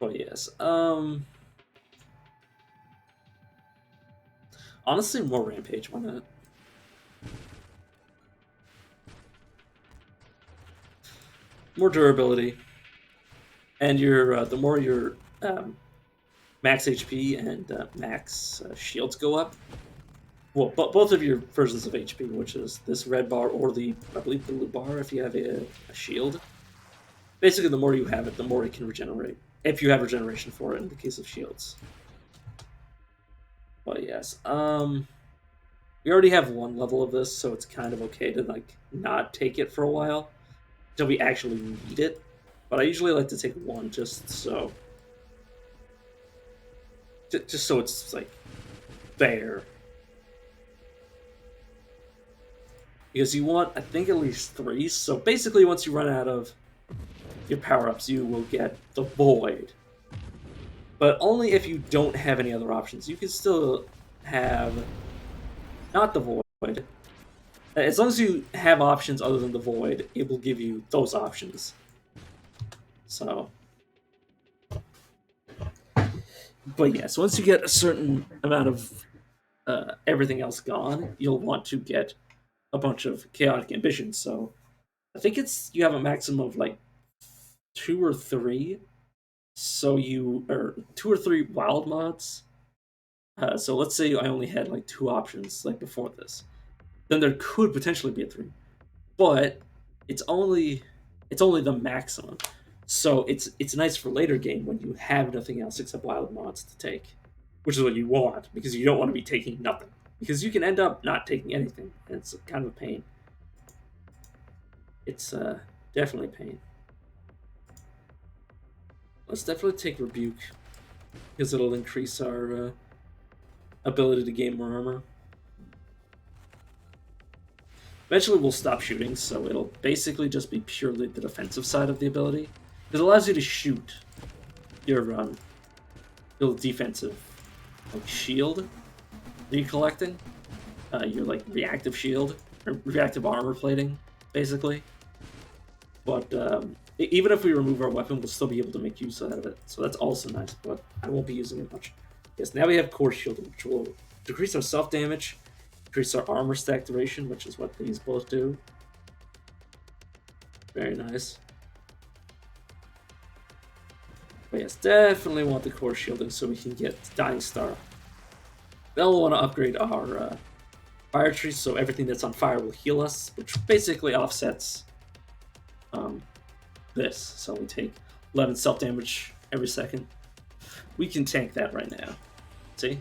Oh, yes. Honestly, more Rampage, why not? More durability. And your the more your max HP and max shields go up, well, both of your versions of HP, which is this red bar or the, I believe, the blue bar if you have a shield. Basically, the more you have it, the more it can regenerate. If you have regeneration for it in the case of shields. But yes, we already have one level of this, so it's kind of okay to like not take it for a while until we actually need it. But I usually like to take one just so it's like there. Because you want, I think, at least 3. So basically, once you run out of your power-ups, you will get the Void. But only if you don't have any other options. You can still have not the Void. As long as you have options other than the Void, it will give you those options. So... But yes, once you get a certain amount of everything else gone, you'll want to get a bunch of chaotic ambitions. So I think it's you have a maximum of like 2 or 3. So or 2 or 3 wild mods. So let's say I only had like 2 options like before this, then there could potentially be a 3, but it's only the maximum. So it's nice for later game when you have nothing else except wild mods to take, which is what you want because you don't want to be taking nothing because you can end up not taking anything and it's kind of a pain. It's definitely a pain. Let's definitely take Rebuke because it'll increase our ability to gain more armor. Eventually we'll stop shooting, so it'll basically just be purely the defensive side of the ability. It allows you to shoot your defensive like shield that you're collecting, your like reactive shield or reactive armor plating, basically. But even if we remove our weapon, we'll still be able to make use out of it. So that's also nice, but I won't be using it much. Yes, now we have core shielding, which will decrease our self damage, increase our armor stack duration, which is what these both do. Very nice. But yes, definitely want the core shielding so we can get Dying Star. Then we'll want to upgrade our fire tree so everything that's on fire will heal us, which basically offsets this. So we take 11 self damage every second. We can tank that right now. See?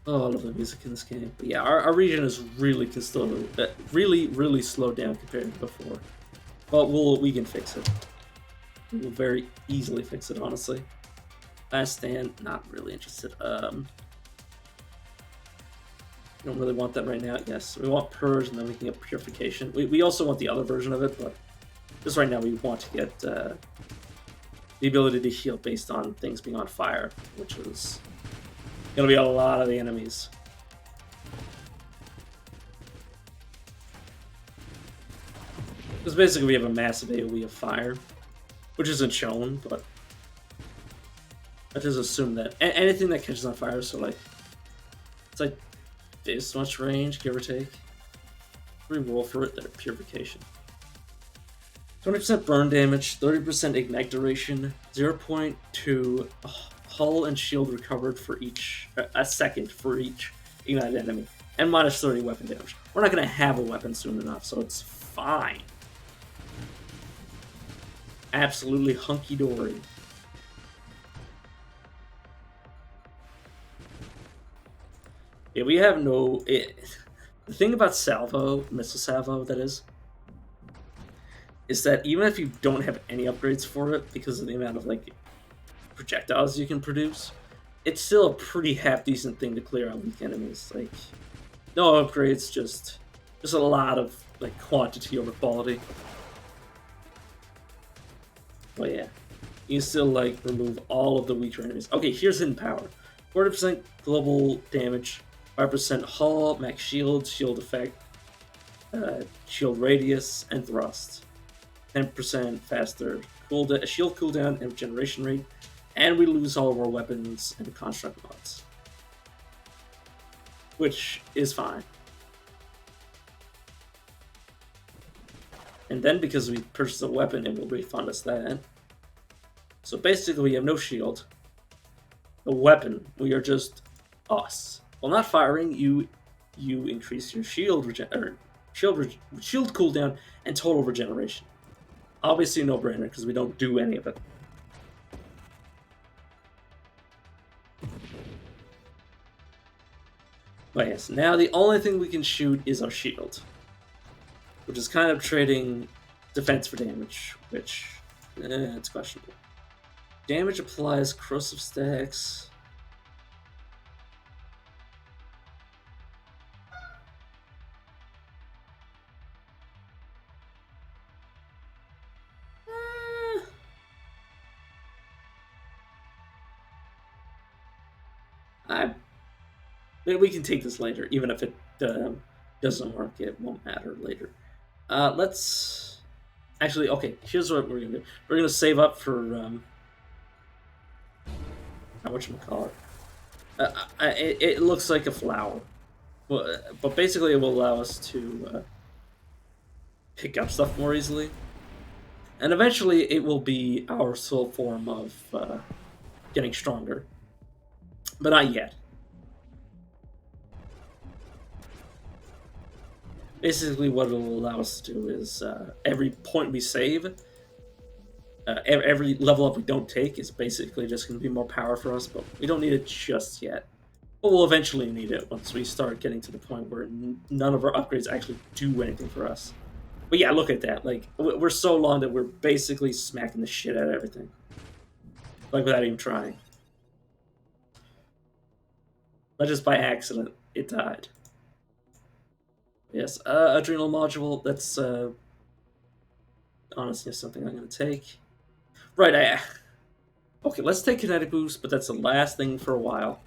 Oh, I love the music in this game. But yeah, our region is really really slowed down compared to before. But we can fix it. We will very easily fix it, honestly. Last stand, not really interested. Don't really want that right now. Yes, we want purge, and then we can get purification. We also want the other version of it, but just right now we want to get the ability to heal based on things being on fire, which is gonna be a lot of the enemies. Because basically we have a massive AoE of fire, which isn't shown, but I just assume that anything that catches on fire, so like it's like this much range, give or take. Reroll for it, their purification. 20% burn damage, 30% ignite duration, 0.2 hull and shield recovered for each a second for each ignited enemy, and minus 30 weapon damage. We're not gonna have a weapon soon enough, so it's fine. Absolutely hunky-dory. Yeah, we have no... the thing about salvo, missile salvo, that is that even if you don't have any upgrades for it, because of the amount of, like, projectiles you can produce, it's still a pretty half-decent thing to clear out weak enemies. Like, no upgrades, just a lot of, like, quantity over quality. But yeah, you can still, like, remove all of the weaker enemies. Okay, here's hidden power. 40% global damage, 5% hull, max shield, shield effect, shield radius, and thrust. 10% faster shield cooldown and generation rate, and we lose all of our weapons and construct mods, which is fine. And then because we purchased a weapon, it will refund us that. So basically, we have no shield, no weapon. We are just us. While not firing, you increase your shield cooldown and total regeneration. Obviously, no brainer because we don't do any of it. But yes, now the only thing we can shoot is our shield, which is kind of trading defense for damage, which it's questionable. Damage applies corrosive stacks. We can take this later, even if it doesn't work. It won't matter later. Let's actually. Okay, here's what we're gonna do. We're gonna save up for whatchamacallit. It looks like a flower, but basically it will allow us to pick up stuff more easily, and eventually it will be our sole form of getting stronger, but not yet. Basically, what it'll allow us to do is every point we save, every level up we don't take is basically just going to be more power for us, but we don't need it just yet. But we'll eventually need it once we start getting to the point where none of our upgrades actually do anything for us. But yeah, look at that. Like, we're so long that we're basically smacking the shit out of everything. Like, without even trying. Not just by accident, it died. Yes, adrenal module, that's honestly something I'm going to take. Right, okay, let's take kinetic boost, but that's the last thing for a while.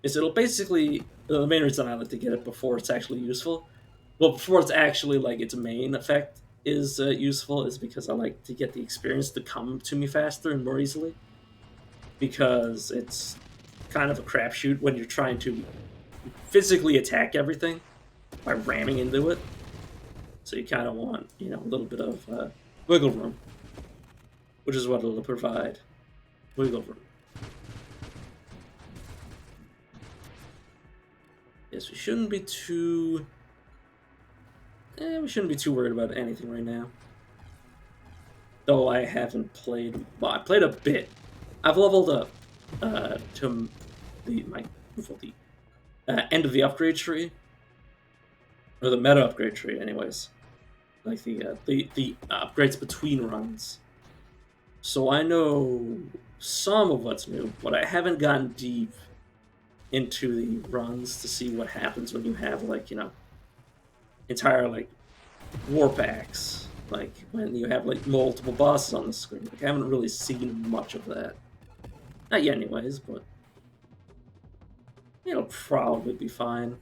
It'll basically, the main reason I like to get it before it's actually useful, well, before it's actually, like, its main effect is useful, is because I like to get the experience to come to me faster and more easily. Because it's kind of a crapshoot when you're trying to physically attack everything by ramming into it. So you kind of want, a little bit of wiggle room, which is what it'll provide. Wiggle room. Yes, we shouldn't be too worried about anything right now. Though I haven't played. Well, I played a bit. I've leveled up to the end of the upgrade tree, or the meta upgrade tree, anyways. Like the upgrades between runs. So I know some of what's new, but I haven't gotten deep into the runs to see what happens when you have, like, entire, like, war packs. Like, when you have, like, multiple bosses on the screen. Like, I haven't really seen much of that. Not yet, anyways, but it'll probably be fine.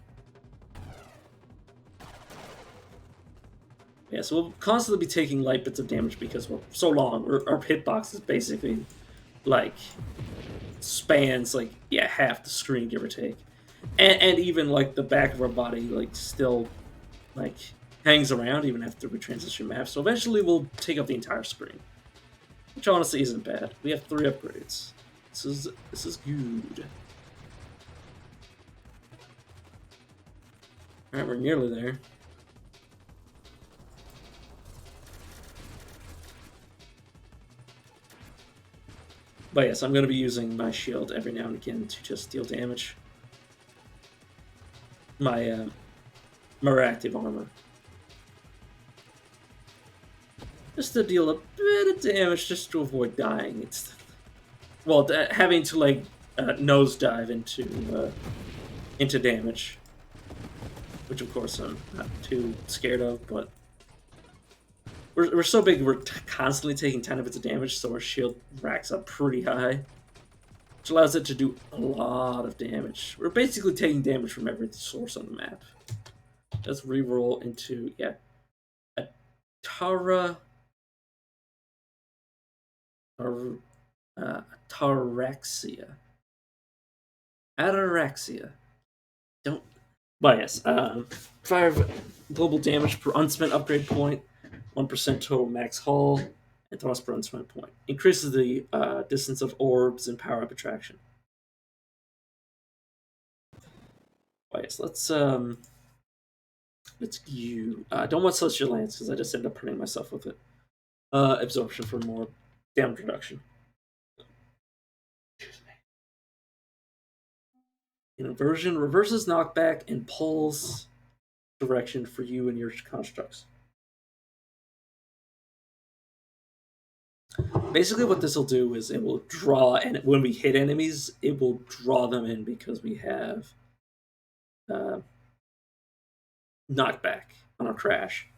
Yeah, so we'll constantly be taking light bits of damage because we're so long. Our hitbox is basically, like, spans, like, yeah, half the screen, give or take. And even, like, the back of our body, like, still, like, hangs around even after we transition maps. So eventually we'll take up the entire screen, which honestly isn't bad. We have 3 upgrades. This is good. Alright, we're nearly there. But yes, I'm going to be using my shield every now and again to just deal damage. My reactive armor. Just to deal a bit of damage, just to avoid dying. It's, well, having to, like, nosedive into damage. Which, of course, I'm not too scared of, but we're so big, we're constantly taking 10 of its damage, so our shield racks up pretty high, which allows it to do a lot of damage. We're basically taking damage from every source on the map. Let's reroll into, yeah, Ataraxia. Ataraxia. Don't. But yes, 5 global damage per unspent upgrade point, 1% total max hull, and thrust per unspent point. Increases the distance of orbs and power up attraction. But yes, let's you. Don't want Celestial Lance because I just end up hurting myself with it. Absorption for more damage reduction. Inversion reverses knockback and pulls direction for you and your constructs. Basically, what this will do is it will draw, and when we hit enemies, it will draw them in because we have knockback on our crash.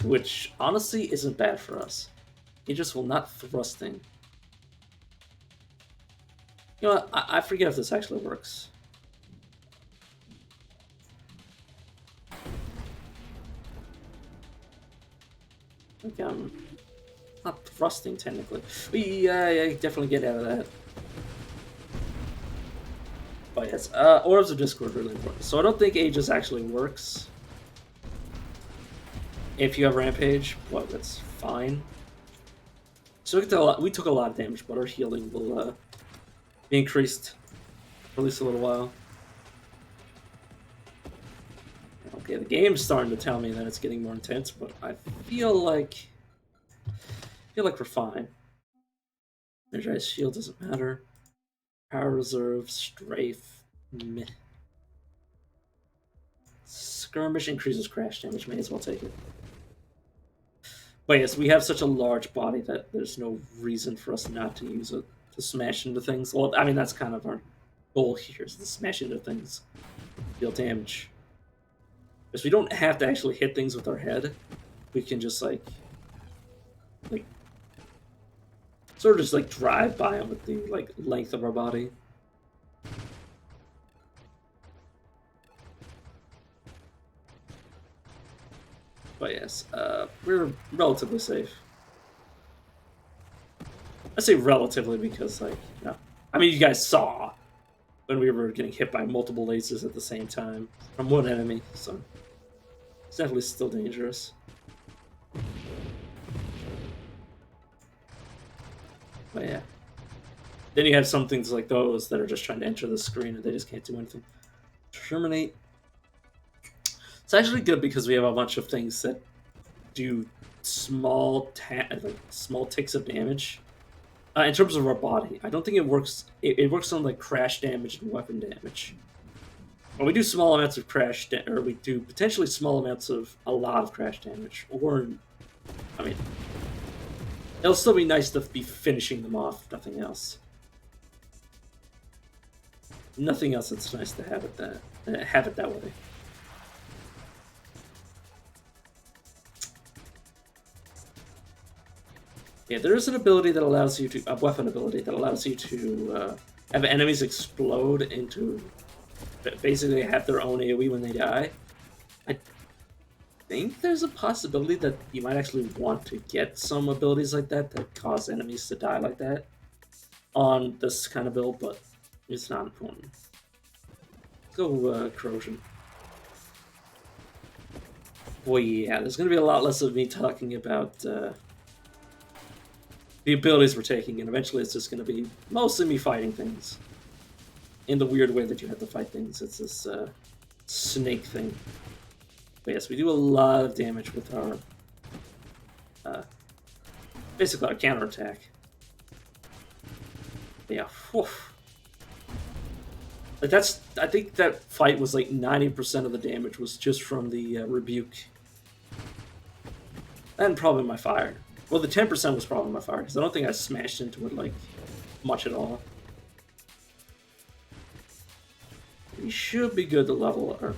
Which, honestly, isn't bad for us. Aegis will not thrusting. You know what? I forget if this actually works. Like, not thrusting, technically. Yeah, definitely get out of that. But yes, Orbs of Discord are really important. So I don't think Aegis actually works. If you have Rampage, well, that's fine. So we took a lot of damage, but our healing will be increased for at least a little while. Okay, the game's starting to tell me that it's getting more intense, but I feel like we're fine. Energized shield doesn't matter. Power reserve, strafe, meh. Skirmish increases crash damage. May as well take it. But yes, we have such a large body that there's no reason for us not to use it to smash into things. Well, I mean that's kind of our goal here, is to smash into things, deal damage. Because we don't have to actually hit things with our head. We can just like sort of just like drive by them with the like length of our body. But yes, we're relatively safe. I say relatively because, like, you know, I mean, you guys saw when we were getting hit by multiple lasers at the same time from one enemy, so it's definitely still dangerous. But yeah. Then you have some things like those that are just trying to enter the screen and they just can't do anything. Terminate. It's actually good because we have a bunch of things that do small ticks of damage. In terms of our body, I don't think it works. It works on like crash damage and weapon damage. Well, we do small amounts of or we do potentially small amounts of a lot of crash damage. Or, I mean, it'll still be nice to be finishing them off. If nothing else. Nothing else. It's nice to have it that way. Yeah, there is an ability that allows you to, a weapon ability that allows you to have enemies explode into, basically have their own AoE when they die. I think there's a possibility that you might actually want to get some abilities like that cause enemies to die like that on this kind of build, but it's not important. Let's go Corrosion. Boy, yeah, there's going to be a lot less of me talking about the abilities we're taking, and eventually it's just going to be mostly me fighting things. In the weird way that you have to fight things. It's this snake thing. But yes, we do a lot of damage with our basically our counterattack. Yeah, whew. Like I think that fight was like 90% of the damage was just from the rebuke. And probably my fire. Well, the 10% was probably my fire, because I don't think I smashed into it, like, much at all. We should be good to level, or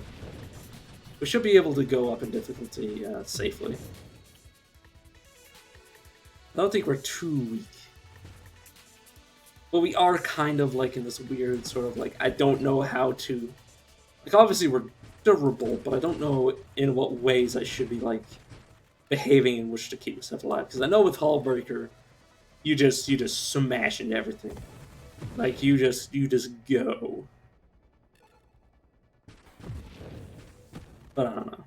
we should be able to go up in difficulty safely. I don't think we're too weak. But we are kind of, like, in this weird sort of, like, I don't know how to... Like, obviously we're durable, but I don't know in what ways I should be like behaving in which to keep myself alive. Because I know with Hullbreaker, you just smash into everything. Like you just go. But I don't know.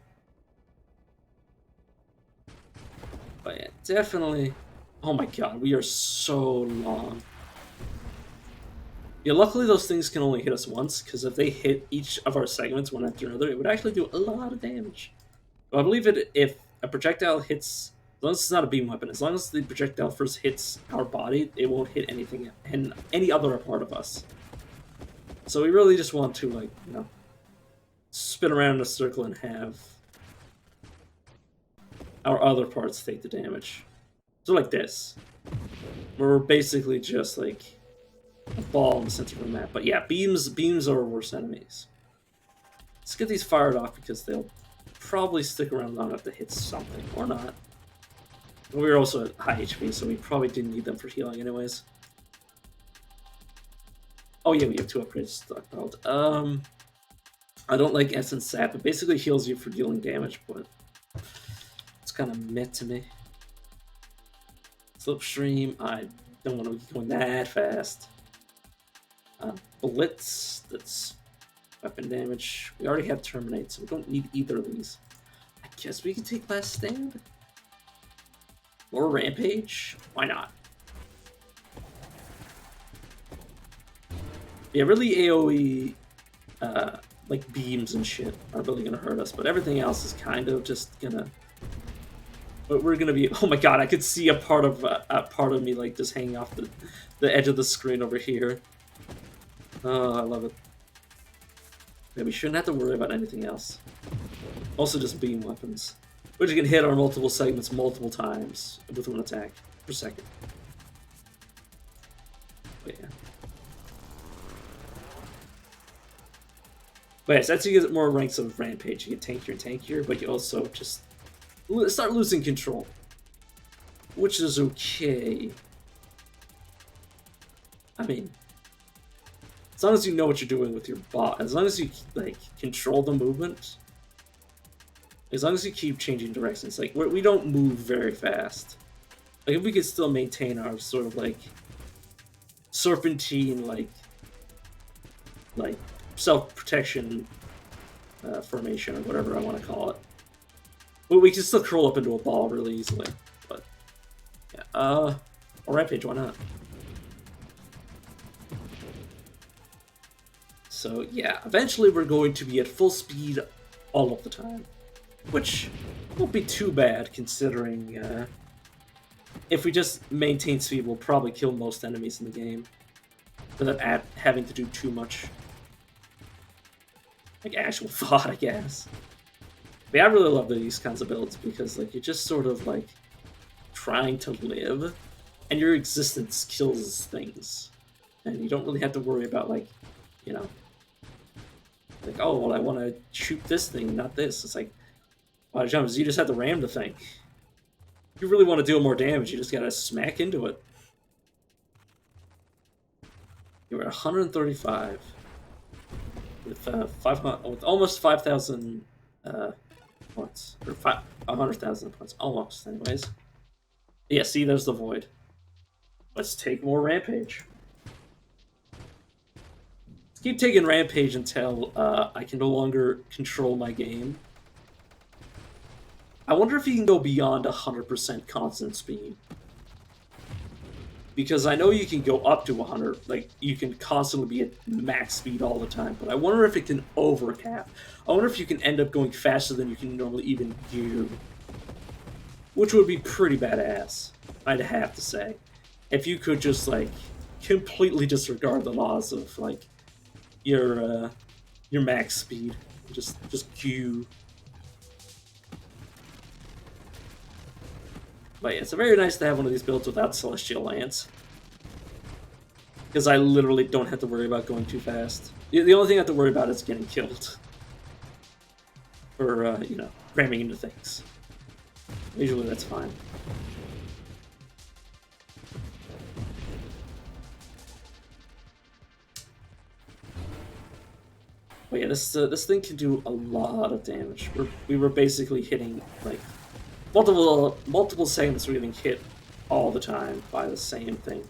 But yeah, definitely. Oh my god, we are so long. Yeah, luckily those things can only hit us once, because if they hit each of our segments one after another, it would actually do a lot of damage. But I believe if a projectile hits, as long as it's not a beam weapon, as long as the projectile first hits our body, it won't hit anything and any other part of us. So we really just want to, like, you know, spin around in a circle and have our other parts take the damage. So like this, where we're basically just like a ball in the center of the map. But yeah, beams are our worst enemies. Let's get these fired off because they'll probably stick around long enough to hit something, or not. We're also at high HP, so we probably didn't need them for healing anyways. Oh yeah, we have 2 upgrades stockpiled. I don't like Essence Sap. It basically heals you for dealing damage, but it's kind of meh to me. Slipstream, I don't want to be going that fast. Blitz, that's weapon damage. We already have Terminate, so we don't need either of these. I guess we can take Last Stand? Or Rampage? Why not? Yeah, really AoE, like beams and shit are really gonna hurt us, but everything else is kind of just gonna... But we're gonna be... Oh my god, I could see a part of me like just hanging off the edge of the screen over here. Oh, I love it. Yeah, we shouldn't have to worry about anything else. Also just beam weapons, which can hit our multiple segments multiple times with 1 attack per second. But yeah. But yes, as you get more ranks of Rampage, you get tankier and tankier, but you also just start losing control, which is okay. I mean, as long as you know what you're doing with your bot, as long as you like control the movement, as long as you keep changing directions, like we don't move very fast. Like if we could still maintain our sort of like serpentine, like self-protection formation or whatever I want to call it. But we can still curl up into a ball really easily. But yeah, or Rampage, why not? So yeah, eventually we're going to be at full speed all of the time, which won't be too bad considering if we just maintain speed, we'll probably kill most enemies in the game without having to do too much like actual thought, I guess. But yeah, I really love these kinds of builds because like you're just sort of like trying to live, and your existence kills things, and you don't really have to worry about like, you know, like, oh well, I want to shoot this thing, not this. It's like, wow, jumps, you just have to ram the thing. If you really want to deal more damage, you just gotta smack into it. You're at 135 with 500, with almost 5,000 points, or 100,000 points, almost. Anyways, yeah. See, there's the void. Let's take more Rampage. Let's keep taking Rampage until I can no longer control my game. I wonder if you can go beyond 100% constant speed. Because I know you can go up to 100, like, you can constantly be at max speed all the time, but I wonder if it can overcap. I wonder if you can end up going faster than you can normally even do. Which would be pretty badass, I'd have to say. If you could just, like, completely disregard the laws of, like, your max speed. Just queue. But yeah, it's very nice to have one of these builds without Celestial Lance. Because I literally don't have to worry about going too fast. The only thing I have to worry about is getting killed. Or, you know, ramming into things. Usually that's fine. But But yeah, this thing can do a lot of damage. We were basically hitting like multiple segments were getting hit all the time by the same thing.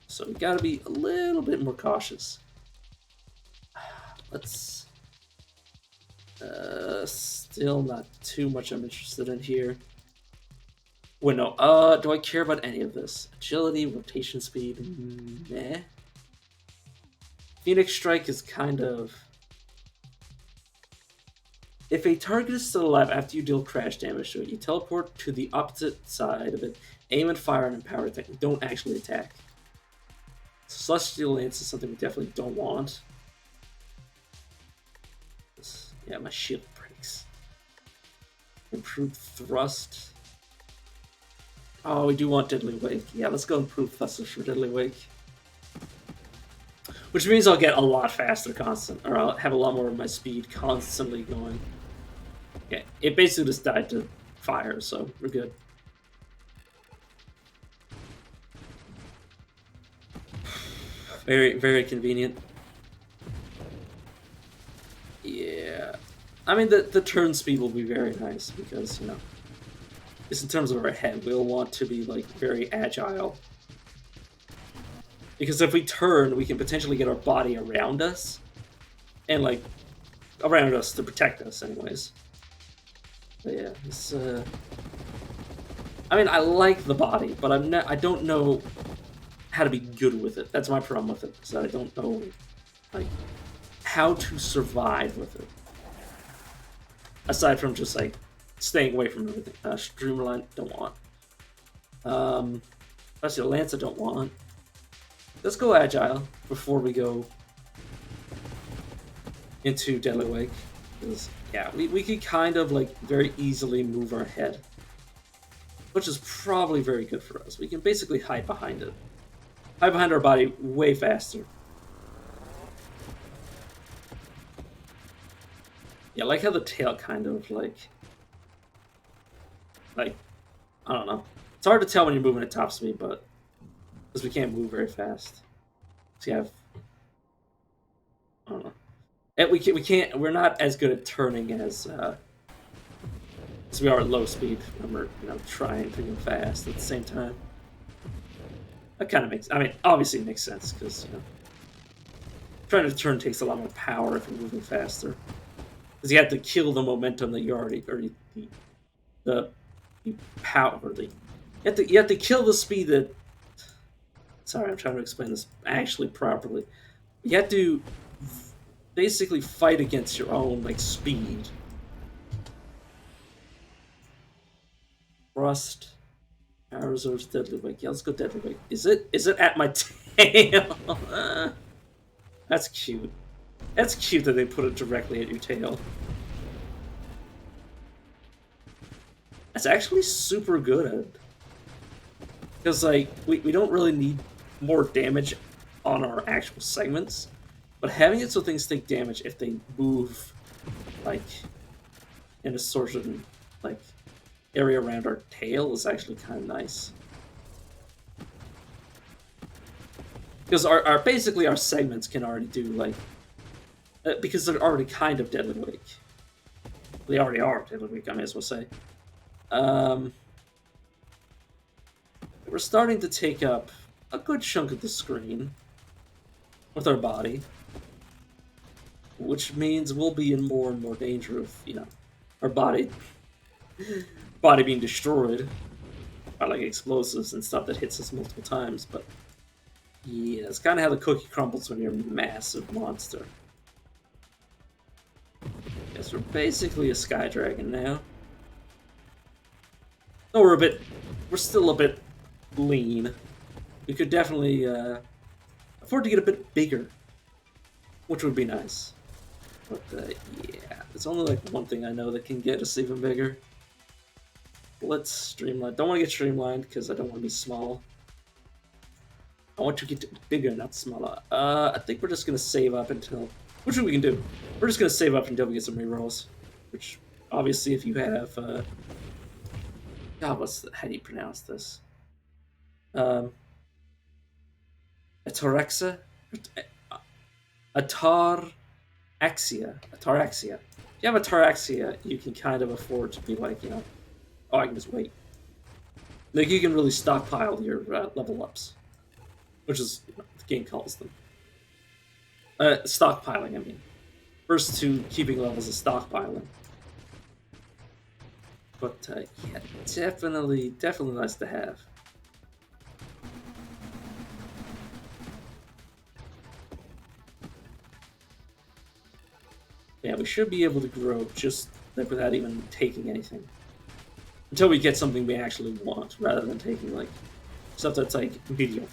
So we gotta be a little bit more cautious. Let's still not too much I'm interested in here. Wait, no. Do I care about any of this? Agility, rotation speed, meh. Phoenix Strike is kind of... If a target is still alive after you deal crash damage to it, you teleport to the opposite side of it, aim and fire an empowered attack. You don't actually attack. Celestial Lance is something we definitely don't want. Yeah, my shield breaks. Improved thrust. Oh, we do want Deadly Wake. Yeah, let's go improve thrust for Deadly Wake. Which means I'll get a lot faster or I'll have a lot more of my speed constantly going. Yeah, it basically just died to fire, so we're good. Very, very convenient. Yeah. I mean, the turn speed will be very nice because, you know, just in terms of our head, we'll want to be, like, very agile. Because if we turn, we can potentially get our body around us. And, like, around us to protect us, anyways. But yeah, it's, I mean, I like the body, but I don't know how to be good with it. That's my problem with it, is that I don't know, like, how to survive with it. Aside from just, like, staying away from everything. Streamline, don't want. Actually, Lance, I don't want. Let's go Agile before we go into Deadly Wake. Because, yeah, we can kind of, like, very easily move our head. Which is probably very good for us. We can basically hide behind it. Hide behind our body way faster. Yeah, I like how the tail kind of, like, I don't know. It's hard to tell when you're moving at top speed, but because we can't move very fast. So you have, I don't know. And we can't. We're not as good at turning as we are at low speed when we're, you know, trying to go fast at the same time. That kind of makes. I mean, obviously it makes sense because, you know, trying to turn takes a lot more power if you're moving faster. Because you have to kill the momentum that you already, or the power, or you have to kill the speed that. Sorry, I'm trying to explain this actually properly. You have to basically fight against your own, like, speed. Rust. Power reserves, Deadly Wake. Yeah, let's go Deadly Wake. Is it at my tail? That's cute. That's cute that they put it directly at your tail. That's actually super good. Because, like, we don't really need more damage on our actual segments. But having it so things take damage if they move, like, in a sort of, like, area around our tail is actually kind of nice. Because our basically our segments can already do, like, because they're already kind of Deadly Wake. They already are Deadly Wake, I may as well say. We're starting to take up a good chunk of the screen with our body, which means we'll be in more and more danger of, you know, our body being destroyed by, like, explosives and stuff that hits us multiple times. But yeah, it's kind of how the cookie crumbles when you're a massive monster. Guess we're basically a Sky Dragon now. Oh, we're still a bit lean. We could definitely afford to get a bit bigger, which would be nice. But yeah, it's only like one thing I know that can get us even bigger. Let's streamline. Don't want to get streamlined because I don't want to be small. I want to get bigger, not smaller. I think we're just gonna save up until, which we can do. We're just gonna save up until we get some rerolls. Which, obviously, if you have, God, how do you pronounce this? Atorexa? Ataraxia. Ataraxia. If you have ataraxia, you can kind of afford to be like, oh, I can just wait. Like, you can really stockpile your level ups, which is what the game calls them. Stockpiling, I mean. First to keeping levels is stockpiling. But, yeah, definitely nice to have. Yeah, we should be able to grow just like without even taking anything. Until we get something we actually want, rather than taking, like, stuff that's, like, mediocre.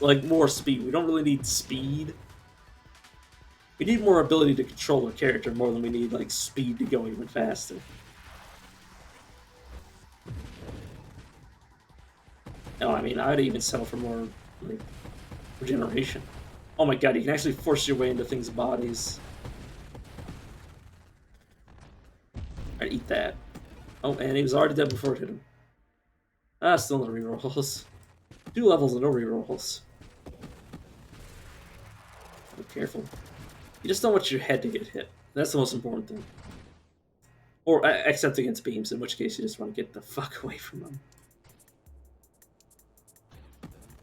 Like more speed. We don't really need speed. We need more ability to control our character more than we need, like, speed to go even faster. No, I mean, I'd even settle for more, like, regeneration. Oh my god, you can actually force your way into things' bodies. Alright, eat that. Oh, and he was already dead before it hit him. Ah, still no rerolls. 2 levels and no rerolls. Be careful. You just don't want your head to get hit. That's the most important thing. Or, except against beams, in which case you just want to get the fuck away from them.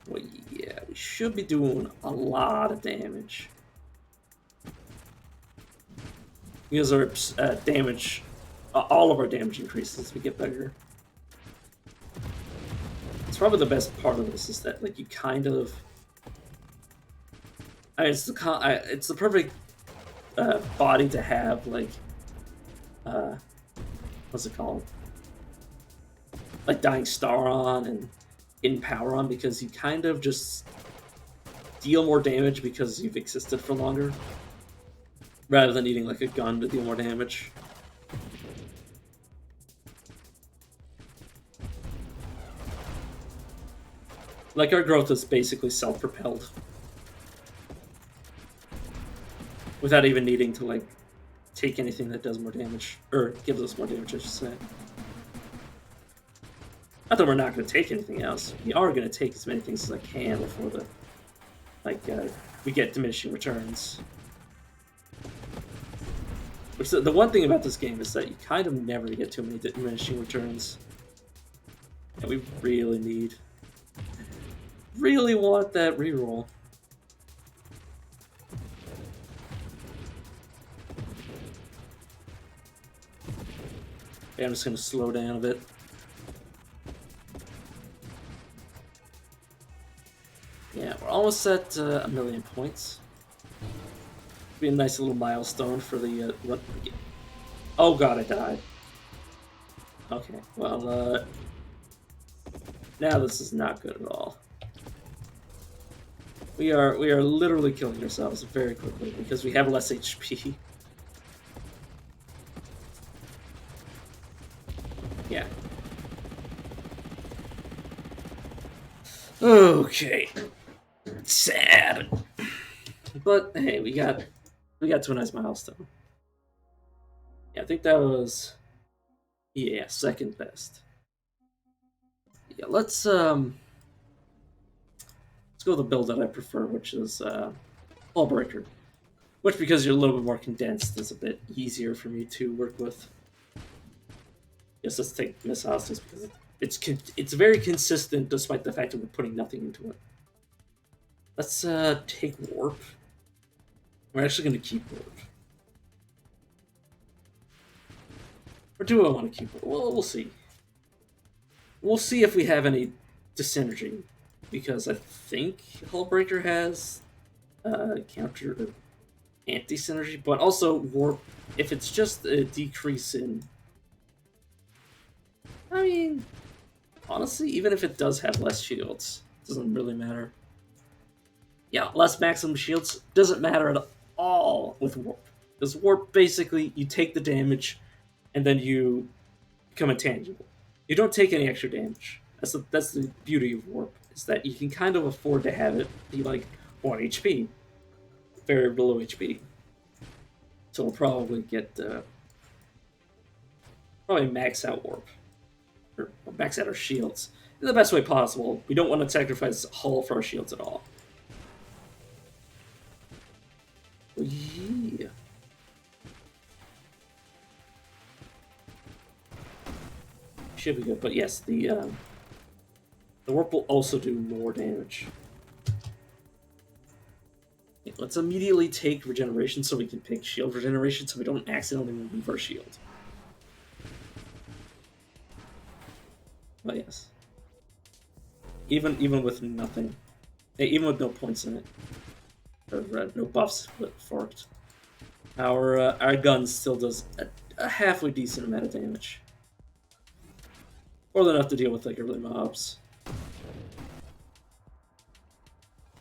Well, yeah, we should be doing a lot of damage. Because our damage, all of our damage increases as we get bigger. It's probably the best part of this is that, like, you kind of... it's the perfect body to have, like, what's it called? Like Dying Star on and In Power on, because you kind of just deal more damage because you've existed for longer, rather than needing, like, a gun to deal more damage. Like, our growth is basically self-propelled. Without even needing to, like, take anything that does more damage. Or gives us more damage, I should say. Not that we're not going to take anything else. We are going to take as many things as I can before the... Like, we get diminishing returns. Which, the one thing about this game is that you kind of never get too many diminishing returns. And we really need... Really want that reroll. Okay, I'm just going to slow down a bit. Yeah, we're almost at 1,000,000 points. Be a nice little milestone for the run. Oh god, I died. Okay, well, now this is not good at all. We are literally killing ourselves very quickly because we have less HP. Yeah. Okay. Sad. But hey, we got to a nice milestone. Yeah, I think that was second best. Yeah, let's go with the build that I prefer, which is Hullbreaker. Which, because you're a little bit more condensed, is a bit easier for me to work with. Yes, let's take Miss Hostas because it's very consistent despite the fact that we're putting nothing into it. Let's take Warp. We're actually going to keep Warp. Or do I want to keep Warp? Well, we'll see. We'll see if we have any Dyssynergy. Because I think Hullbreaker has counter anti-synergy, but also Warp, if it's just a decrease in... I mean, honestly, even if it does have less shields, it doesn't really matter. Yeah, less maximum shields doesn't matter at all with Warp. Because Warp, basically, you take the damage, and then you become intangible. You don't take any extra damage. That's the beauty of Warp, is that you can kind of afford to have it be like 1 HP. Very low HP. So we'll probably get... probably max out Warp. Or max out our shields. in the best way possible. We don't want to sacrifice hull for our shields at all. Yeah. Should be good, but yes, the warp will also do more damage. Yeah, let's immediately take regeneration so we can pick shield regeneration so we don't accidentally remove our shield. But yes. Even with nothing. Even with no points in it. Or no buffs for it. Our gun still does a halfway decent amount of damage. More than enough to deal with like early mobs.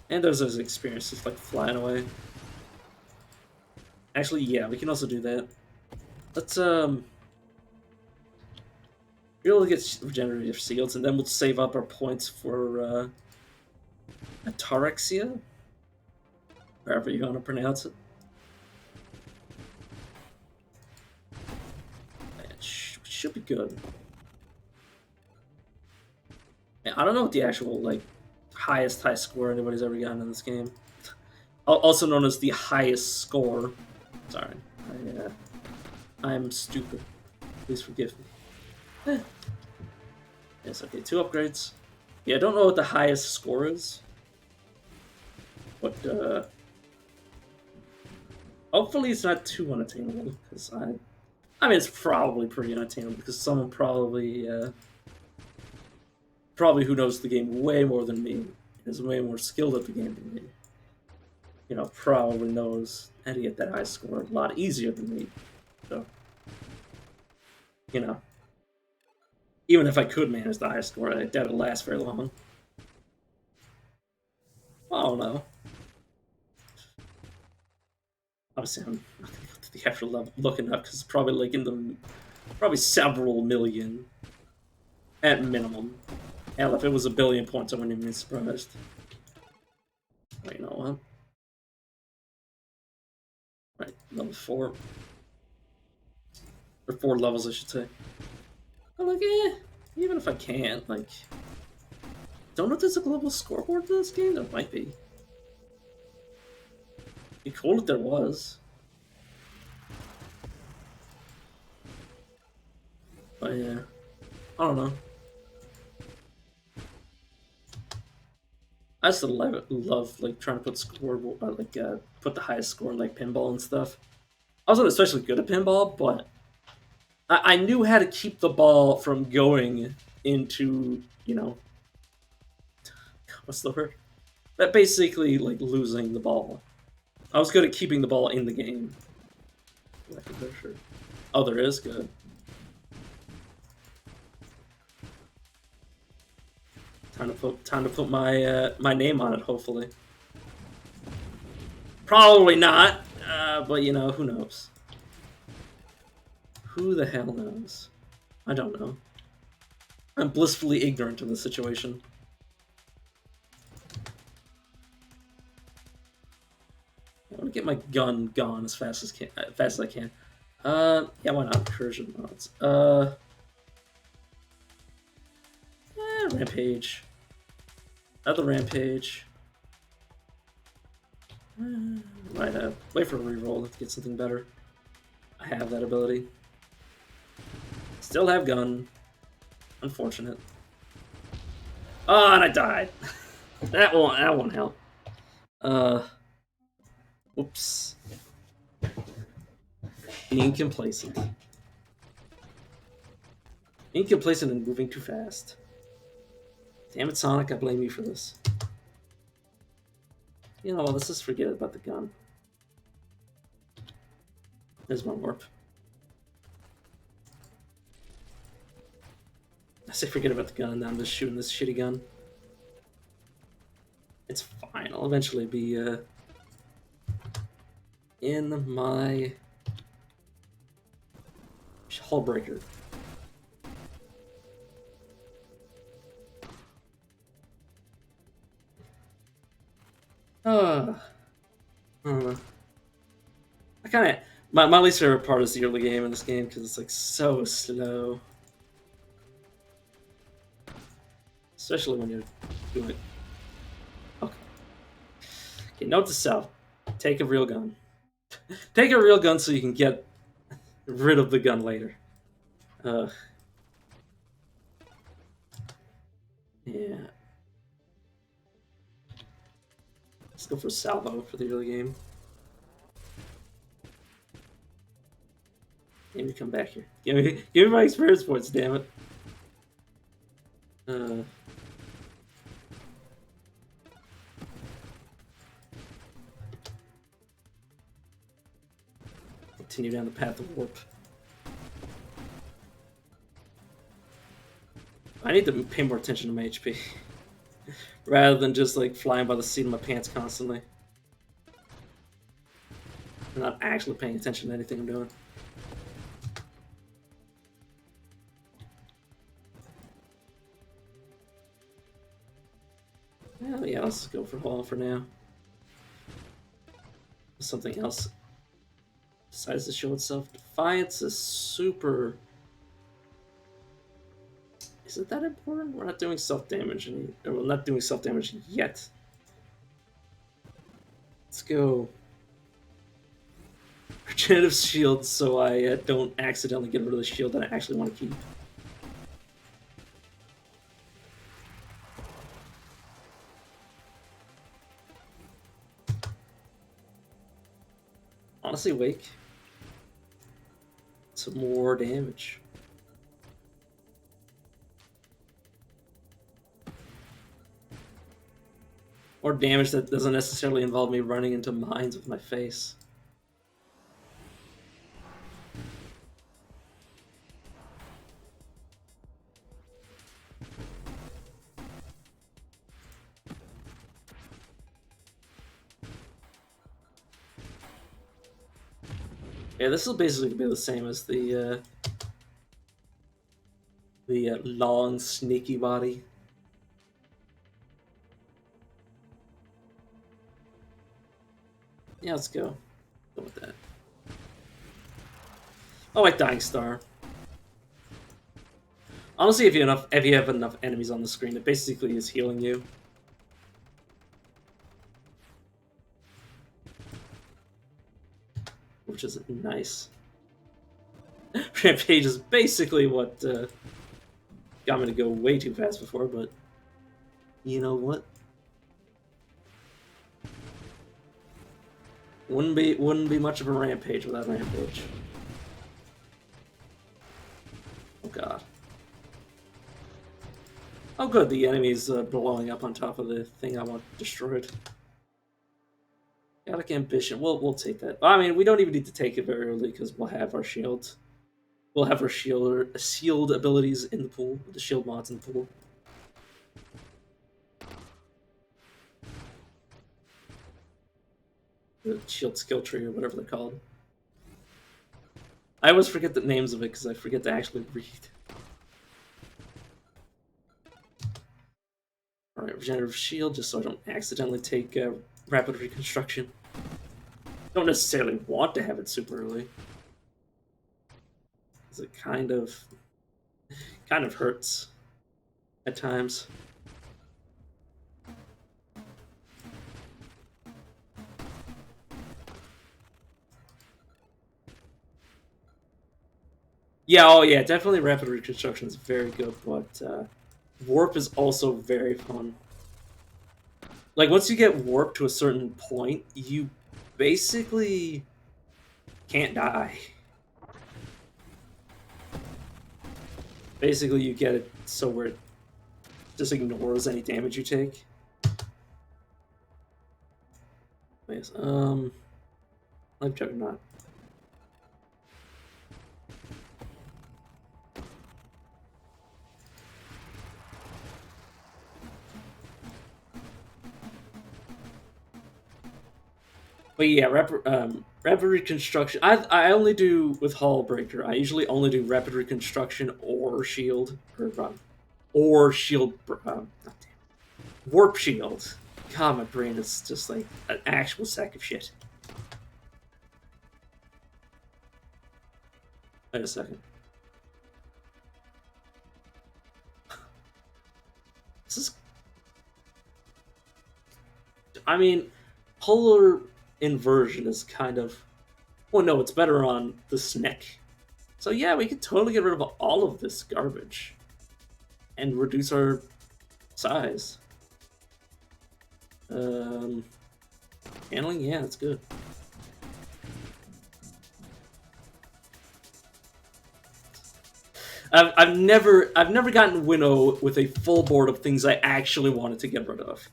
And there's those experiences like flying away. Actually, yeah, we can also do that. Let's really get regenerative shields, and then we'll save up our points for Atarexia, however you want to pronounce it. It should be good. Yeah, I don't know what the actual like highest high score anybody's ever gotten in this game. Also known as the highest score. Sorry, I'm stupid. Please forgive me. Yes, okay, 2 upgrades. Yeah, I don't know what the highest score is. But, hopefully it's not too unattainable, because I mean, it's probably pretty unattainable, because someone probably who knows the game way more than me, is way more skilled at the game than me, you know, probably knows how to get that high score a lot easier than me. So, you know, even if I could manage the high score, I doubt it'll last very long. I don't know. Obviously, I'm not going to go to the actual level looking up, because it's probably like in the probably several million at minimum. Hell, if it was a billion points, I wouldn't even be surprised. But you know what? Right, level 4. Or 4 levels, I should say. I'm like, even if I can't, like... Don't know if there's a global scoreboard in this game? There might be. It'd be cool if there was. But yeah, I don't know. I still love like trying to put scoreboard, put the highest score in like pinball and stuff. I wasn't especially good at pinball, but I knew how to keep the ball from going into, you know, what's the word? That basically like losing the ball. I was good at keeping the ball in the game. Oh, there is good. Time to put my my name on it. Hopefully, probably not. But you know, who knows? Who the hell knows? I don't know. I'm blissfully ignorant of the situation. I want to get my gun gone as fast as I can. Yeah, why not? Incursion mods. Rampage. Another rampage. Might wait for a reroll to get something better. I have that ability. Still have gun. Unfortunate. Oh, and I died. that won't help. Oops. Being complacent. Being complacent and moving too fast. Damn it, Sonic, I blame you for this. You know what, let's just forget about the gun. There's my warp. I say forget about the gun, now I'm just shooting this shitty gun. It's fine, I'll eventually be, in my hull breaker. I don't know. I kind of my least favorite part is the early game in this game because it's like so slow. especially when you're doing it. Okay. Okay, note to self: take a real gun. Take a real gun so you can get rid of the gun later. Yeah. Let's go for salvo for the early game. Maybe come back here. Give me my experience points, damn it. Continue down the path of warp. I need to pay more attention to my HP. Rather than just like flying by the seat of my pants constantly. I'm not actually paying attention to anything I'm doing. Yeah, let's go for Hall for now. Something else decides to show itself. Defiance is super... Is it that important? We're not doing self-damage, or we're not doing self-damage yet. Let's go Regenerative Shield so I don't accidentally get rid of the shield that I actually want to keep. Honestly, Wake. Some more damage. Or damage that doesn't necessarily involve me running into mines with my face. Yeah, this will basically be the same as the long, sneaky body. Yeah, let's go. Go with that. Oh, like Dying Star. Honestly, if you have enough enemies on the screen, it basically is healing you. Which is nice. Rampage is basically what got me to go way too fast before, but you know what? Wouldn't be much of a rampage without Rampage. Oh god. Oh good, the enemy's blowing up on top of the thing I want destroyed. Chaotic Ambition, we'll take that. I mean, we don't even need to take it very early because we'll have our shield. We'll have our shield abilities in the pool, the shield mods in the pool. The shield skill tree or whatever they're called. I always forget the names of it because I forget to actually read. Alright, Regenerative Shield, just so I don't accidentally take Rapid Reconstruction. Don't necessarily want to have it super early. Because it kind of hurts at times. Yeah, oh yeah, definitely Rapid Reconstruction is very good, but Warp is also very fun. Like, once you get Warp to a certain point, you basically can't die. Basically, you get it so where it just ignores any damage you take. Yes, Life Juggernaut. But yeah, Rapid Reconstruction. I only do with Hull Breaker. I usually only do Rapid Reconstruction or Shield or Shield. Warp Shield. God, my brain is just like an actual sack of shit. Wait a second. This is I mean, polar inversion is kind of... Well, no, it's better on the SNEC. So yeah, we could totally get rid of all of this garbage. And reduce our size. Handling, yeah, that's good. I've never gotten Winnow with a full board of things I actually wanted to get rid of.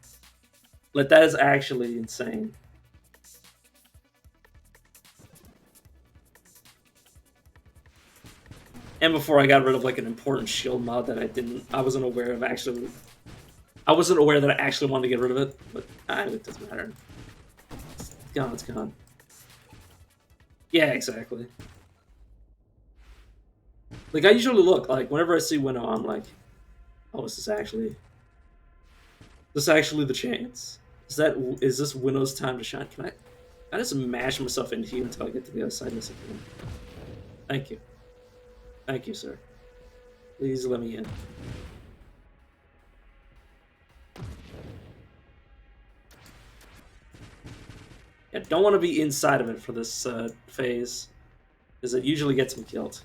Like, that is actually insane. And before I got rid of like an important shield mod that I wasn't aware of actually. I wasn't aware that I actually wanted to get rid of it, but it doesn't matter. It's gone, it's gone. Yeah, exactly. Like, I usually look, like, whenever I see Winnow, I'm like, oh, is this actually the chance? Is this Winnow's time to shine? Can I just mash myself into here until I get to the other side of this again? Thank you. Thank you, sir. Please let me in. Yeah, don't want to be inside of it for this phase, because it usually gets me killed.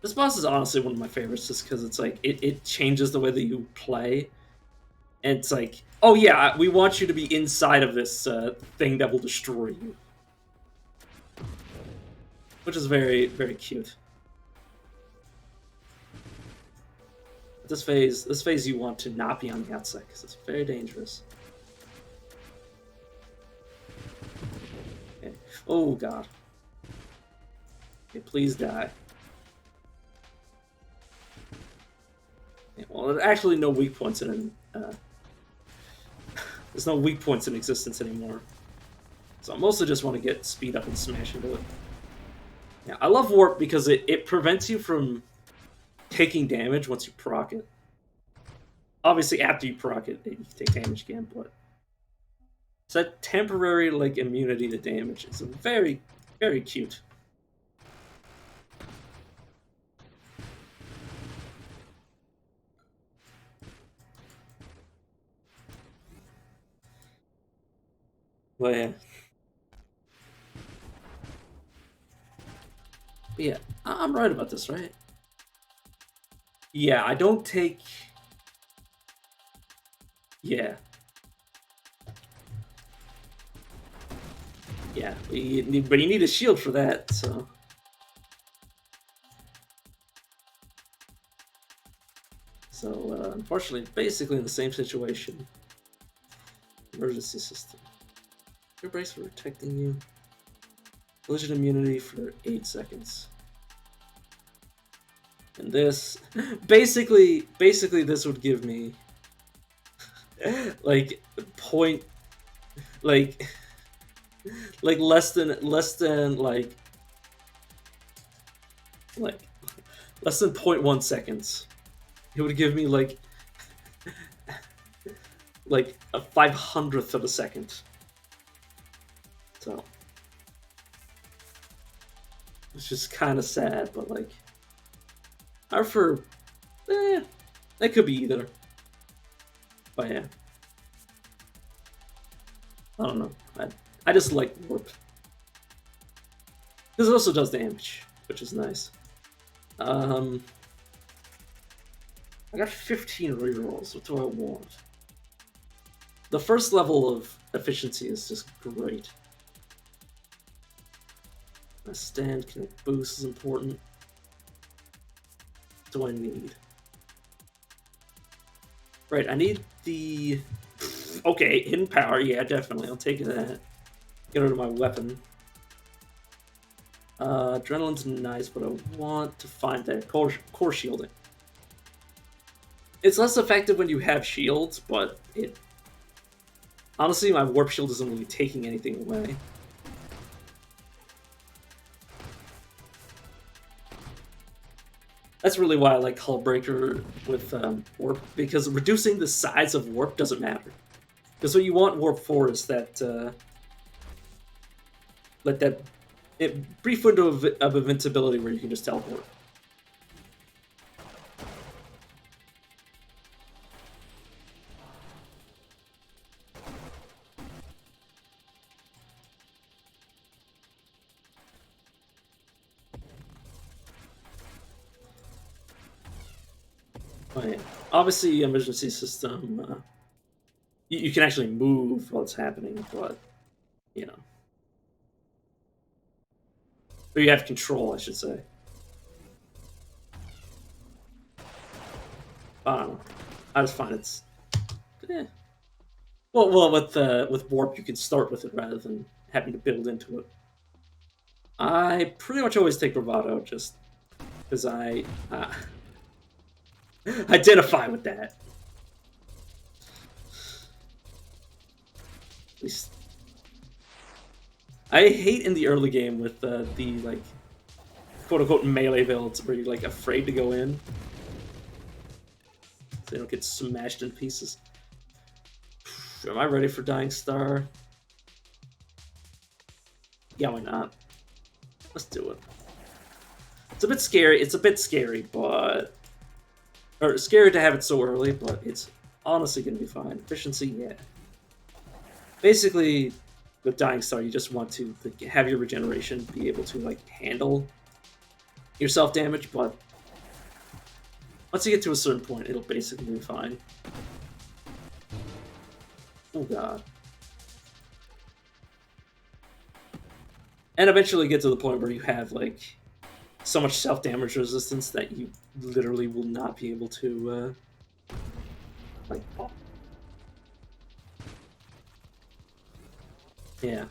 This boss is honestly one of my favorites, just because it's like it changes the way that you play, and it's like, oh yeah, we want you to be inside of this thing that will destroy you, which is very, very cute. This phase you want to not be on the outside because it's very dangerous. Okay. Oh god. Okay, please die. Okay, well, there's actually no weak points in there's no weak points in existence anymore. So I mostly just want to get speed up and smash into it. Yeah, I love Warp because it prevents you from taking damage once you proc it. Obviously, after you proc it, you take damage again, but it's that temporary like immunity to damage. It's very, very cute. Well, yeah. But yeah, I'm right about this, right? Yeah, I don't take... Yeah. Yeah, but you need a shield for that, so... So, unfortunately, basically in the same situation. Emergency system. Your brace for protecting you. Collision immunity for 8 seconds. And this, basically this would give me like less than 0.1 seconds. It would give me like a 500th of a second. So it's just kind of sad, but like. I prefer... that could be either. But yeah. I don't know. I just like Warp. Because it also does damage, which is nice. I got 15 rerolls. What do I want? The first level of efficiency is just great. My stand connect boost is important. What do I need? Right, I need the... Okay, hidden power, yeah, definitely. I'll take that. Get rid of my weapon. Adrenaline's nice, but I want to find that core shielding. It's less effective when you have shields, but it... Honestly, my warp shield isn't really taking anything away. That's really why I like Hullbreaker with Warp, because reducing the size of Warp doesn't matter. Because what you want Warp for is that, that a brief window of invincibility where you can just teleport. Oh, yeah. Obviously, emergency system. You can actually move while it's happening, but you know, or you have control, I should say. I don't know. I just find it's. Eh. Well, with warp, you can start with it rather than having to build into it. I pretty much always take bravado just because I identify with that. At least I hate in the early game with the like quote unquote melee builds where you're like afraid to go in so they don't get smashed in pieces. Am I ready for Dying Star? Yeah, why not? Let's do it. It's a bit scary. It's a bit scary, but or scary to have it so early, but it's honestly gonna be fine. Efficiency, yeah. Basically, with Dying Star, you just want to have your regeneration be able to like handle your self damage, but once you get to a certain point, it'll basically be fine. Oh god. And eventually get to the point where you have like so much self damage resistance that you literally will not be able to like. Oh. Yeah.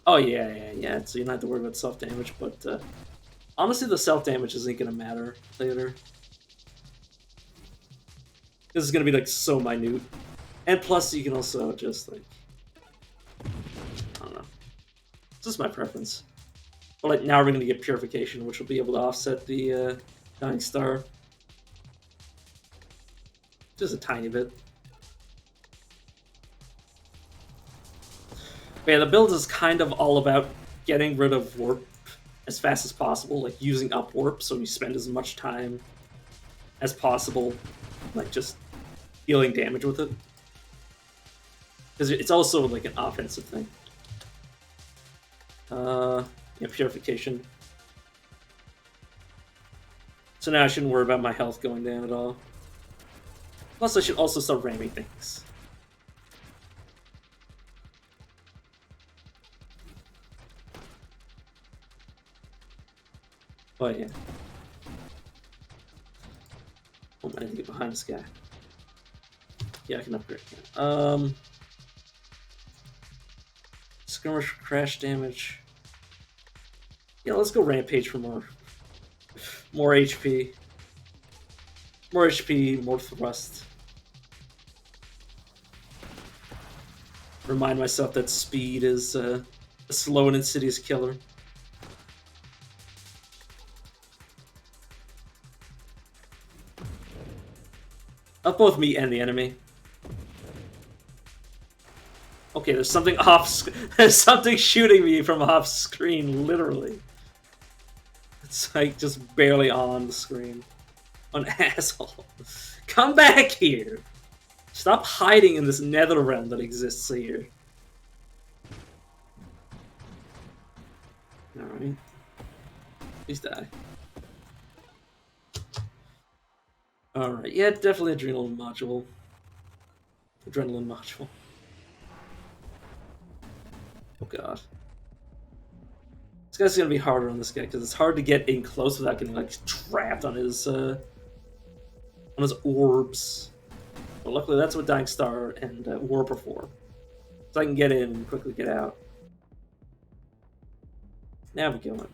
Oh yeah. So you don't have to worry about self damage, but honestly, the self damage isn't gonna matter later. This is gonna be like so minute, and plus you can also just like I don't know. It's just my preference. But like now we're gonna get purification, which will be able to offset the Dying Star just a tiny bit. But yeah, the build is kind of all about getting rid of warp as fast as possible, like using up warp, so you spend as much time as possible, like just dealing damage with it. Because it's also like an offensive thing. Yeah, purification. So now I shouldn't worry about my health going down at all. Plus, I should also start ramming things. Oh yeah. Oh, I need to get behind this guy. Yeah, I can upgrade. Skirmish crash damage. Yeah, let's go rampage for more HP. More HP, more thrust. Remind myself that speed is a slow and insidious killer. Of both me and the enemy. Okay, there's something off. There's something shooting me from off screen, literally. It's like just barely on the screen. An asshole. Come back here. Stop hiding in this nether realm that exists here. Alright. Please die. Alright, yeah, definitely adrenaline module. Adrenaline module. Oh god. This guy's gonna be harder on this guy because it's hard to get in close without getting like trapped on his orbs. But luckily that's what Dying Star and Warp are for. So I can get in and quickly get out. Now we're going.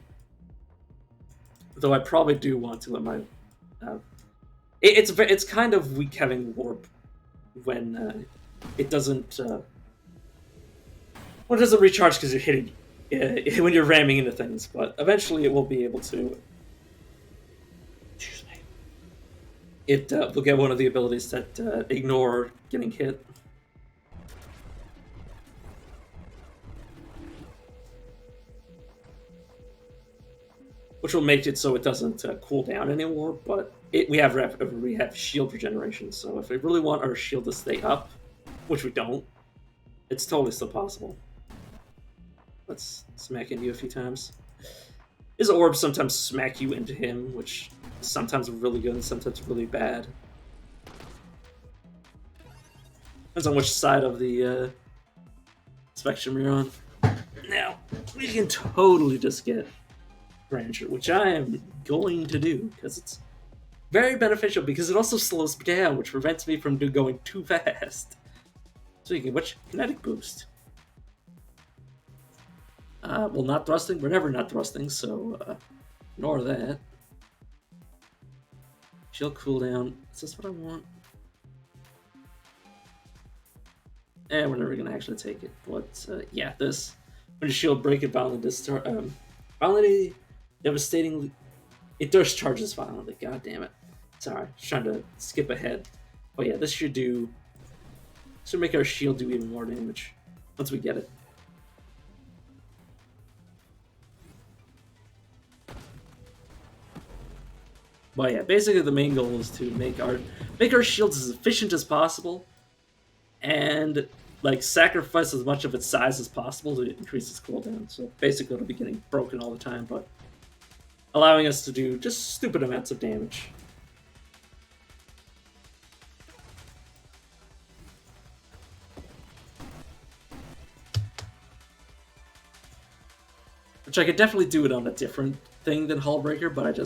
Though I probably do want to let my it's kind of weak having warp when it doesn't recharge because you're hitting when you're ramming into things, but eventually it will be able to. Excuse me. It will get one of the abilities that ignore getting hit. which will make it so it doesn't cool down anymore. But we have shield regeneration, so if we really want our shield to stay up, which we don't, it's totally still possible. Let's smack into you a few times. His orbs sometimes smack you into him, which is sometimes really good and sometimes really bad. Depends on which side of the spectrum you're on. Now, we can totally just get Grandeur, which I am going to do, because it's very beneficial, because it also slows me down, which prevents me from going too fast. Speaking of which, kinetic boost. Well, not thrusting. We're never not thrusting, so ignore that. Shield cooldown. Is this what I want? And we're never gonna actually take it. But yeah, this. When you shield break it, violently devastatingly. It discharges violently. God damn it. Sorry, just trying to skip ahead. But yeah, this should make our shield do even more damage once we get it. But yeah, basically the main goal is to make our shields as efficient as possible, and like sacrifice as much of its size as possible to increase its cooldown. So basically it'll be getting broken all the time, but allowing us to do just stupid amounts of damage. Which I could definitely do it on a different thing than Hullbreaker, but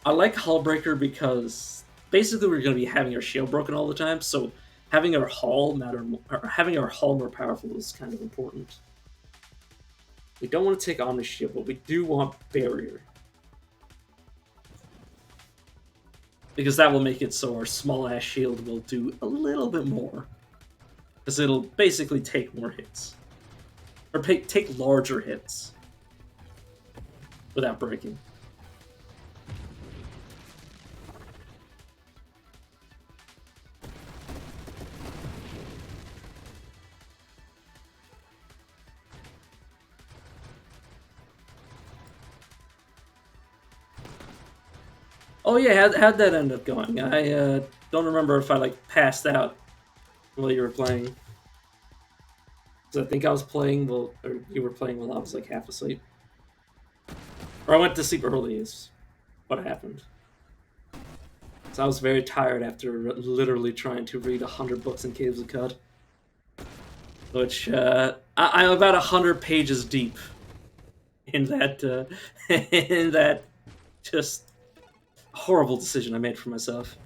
I like Hullbreaker because basically we're going to be having our shield broken all the time, so having our hull more powerful is kind of important. We don't want to take Omni Shield, but we do want Barrier. Because that will make it so our small ass shield will do a little bit more. Because it'll basically take more hits. Or take larger hits. Without breaking. Oh yeah, how'd that end up going? I don't remember if I like passed out while you were playing. Because I think I was playing or you were playing while I was like half asleep. Or I went to sleep early is what happened. So I was very tired after literally trying to read 100 books in Caves of Qud. Which, I'm about 100 pages deep in that, in that just horrible decision I made for myself.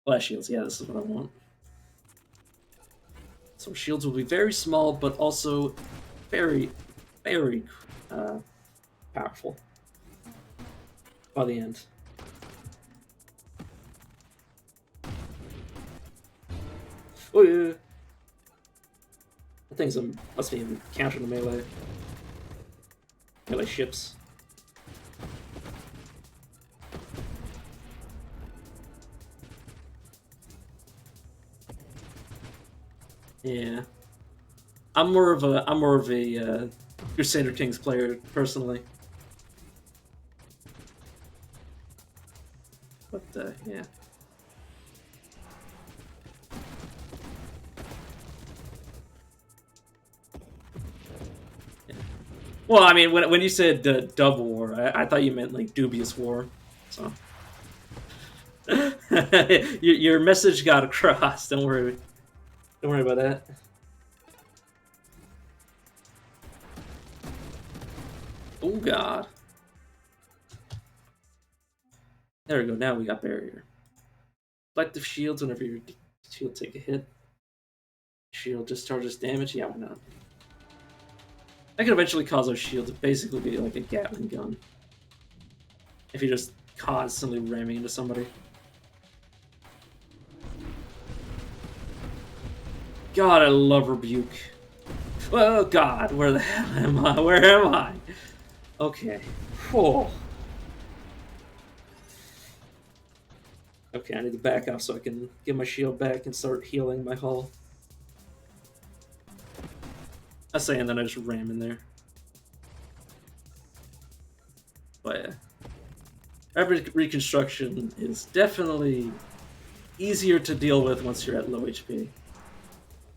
Flash shields, yeah, this is what I want. So shields will be very small, but also very, very powerful by the end. Oh yeah. That thing's must be counter to melee ships. Yeah, I'm more of a Crusader Kings player personally. But yeah. Well, I mean, when you said Dub War, I thought you meant like Dubious War. So your message got across. Don't worry. Don't worry about that. Oh god. There we go. Now we got barrier. Reflective shields whenever your shield take a hit. Shield discharges damage. Yeah, why not? That could eventually cause our shield to basically be like a Gatling gun. If you're just constantly ramming into somebody. God, I love Rebuke. Oh god, where the hell am I? Where am I? Okay. Whoa. Okay, I need to back up so I can get my shield back and start healing my hull. I say, and then I just ram in there. Rapid reconstruction is definitely easier to deal with once you're at low HP.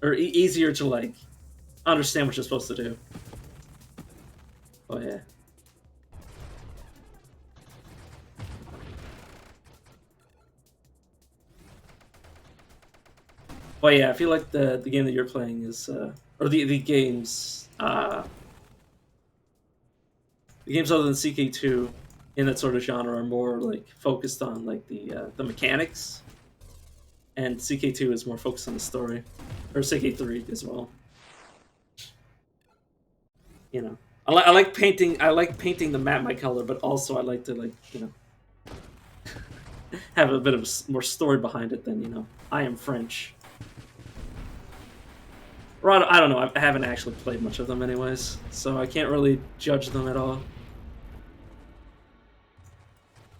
Or easier to, like, understand what you're supposed to do. Oh, yeah. But yeah, I feel like the game that you're playing is, or the games, the games other than CK2 in that sort of genre are more like focused on like the mechanics, and CK2 is more focused on the story, or CK3 as well. You know, I like painting. I like painting the map my color, but also I like to like have a bit of more story behind it than I am French. Or I don't know. I haven't actually played much of them anyways, so I can't really judge them at all.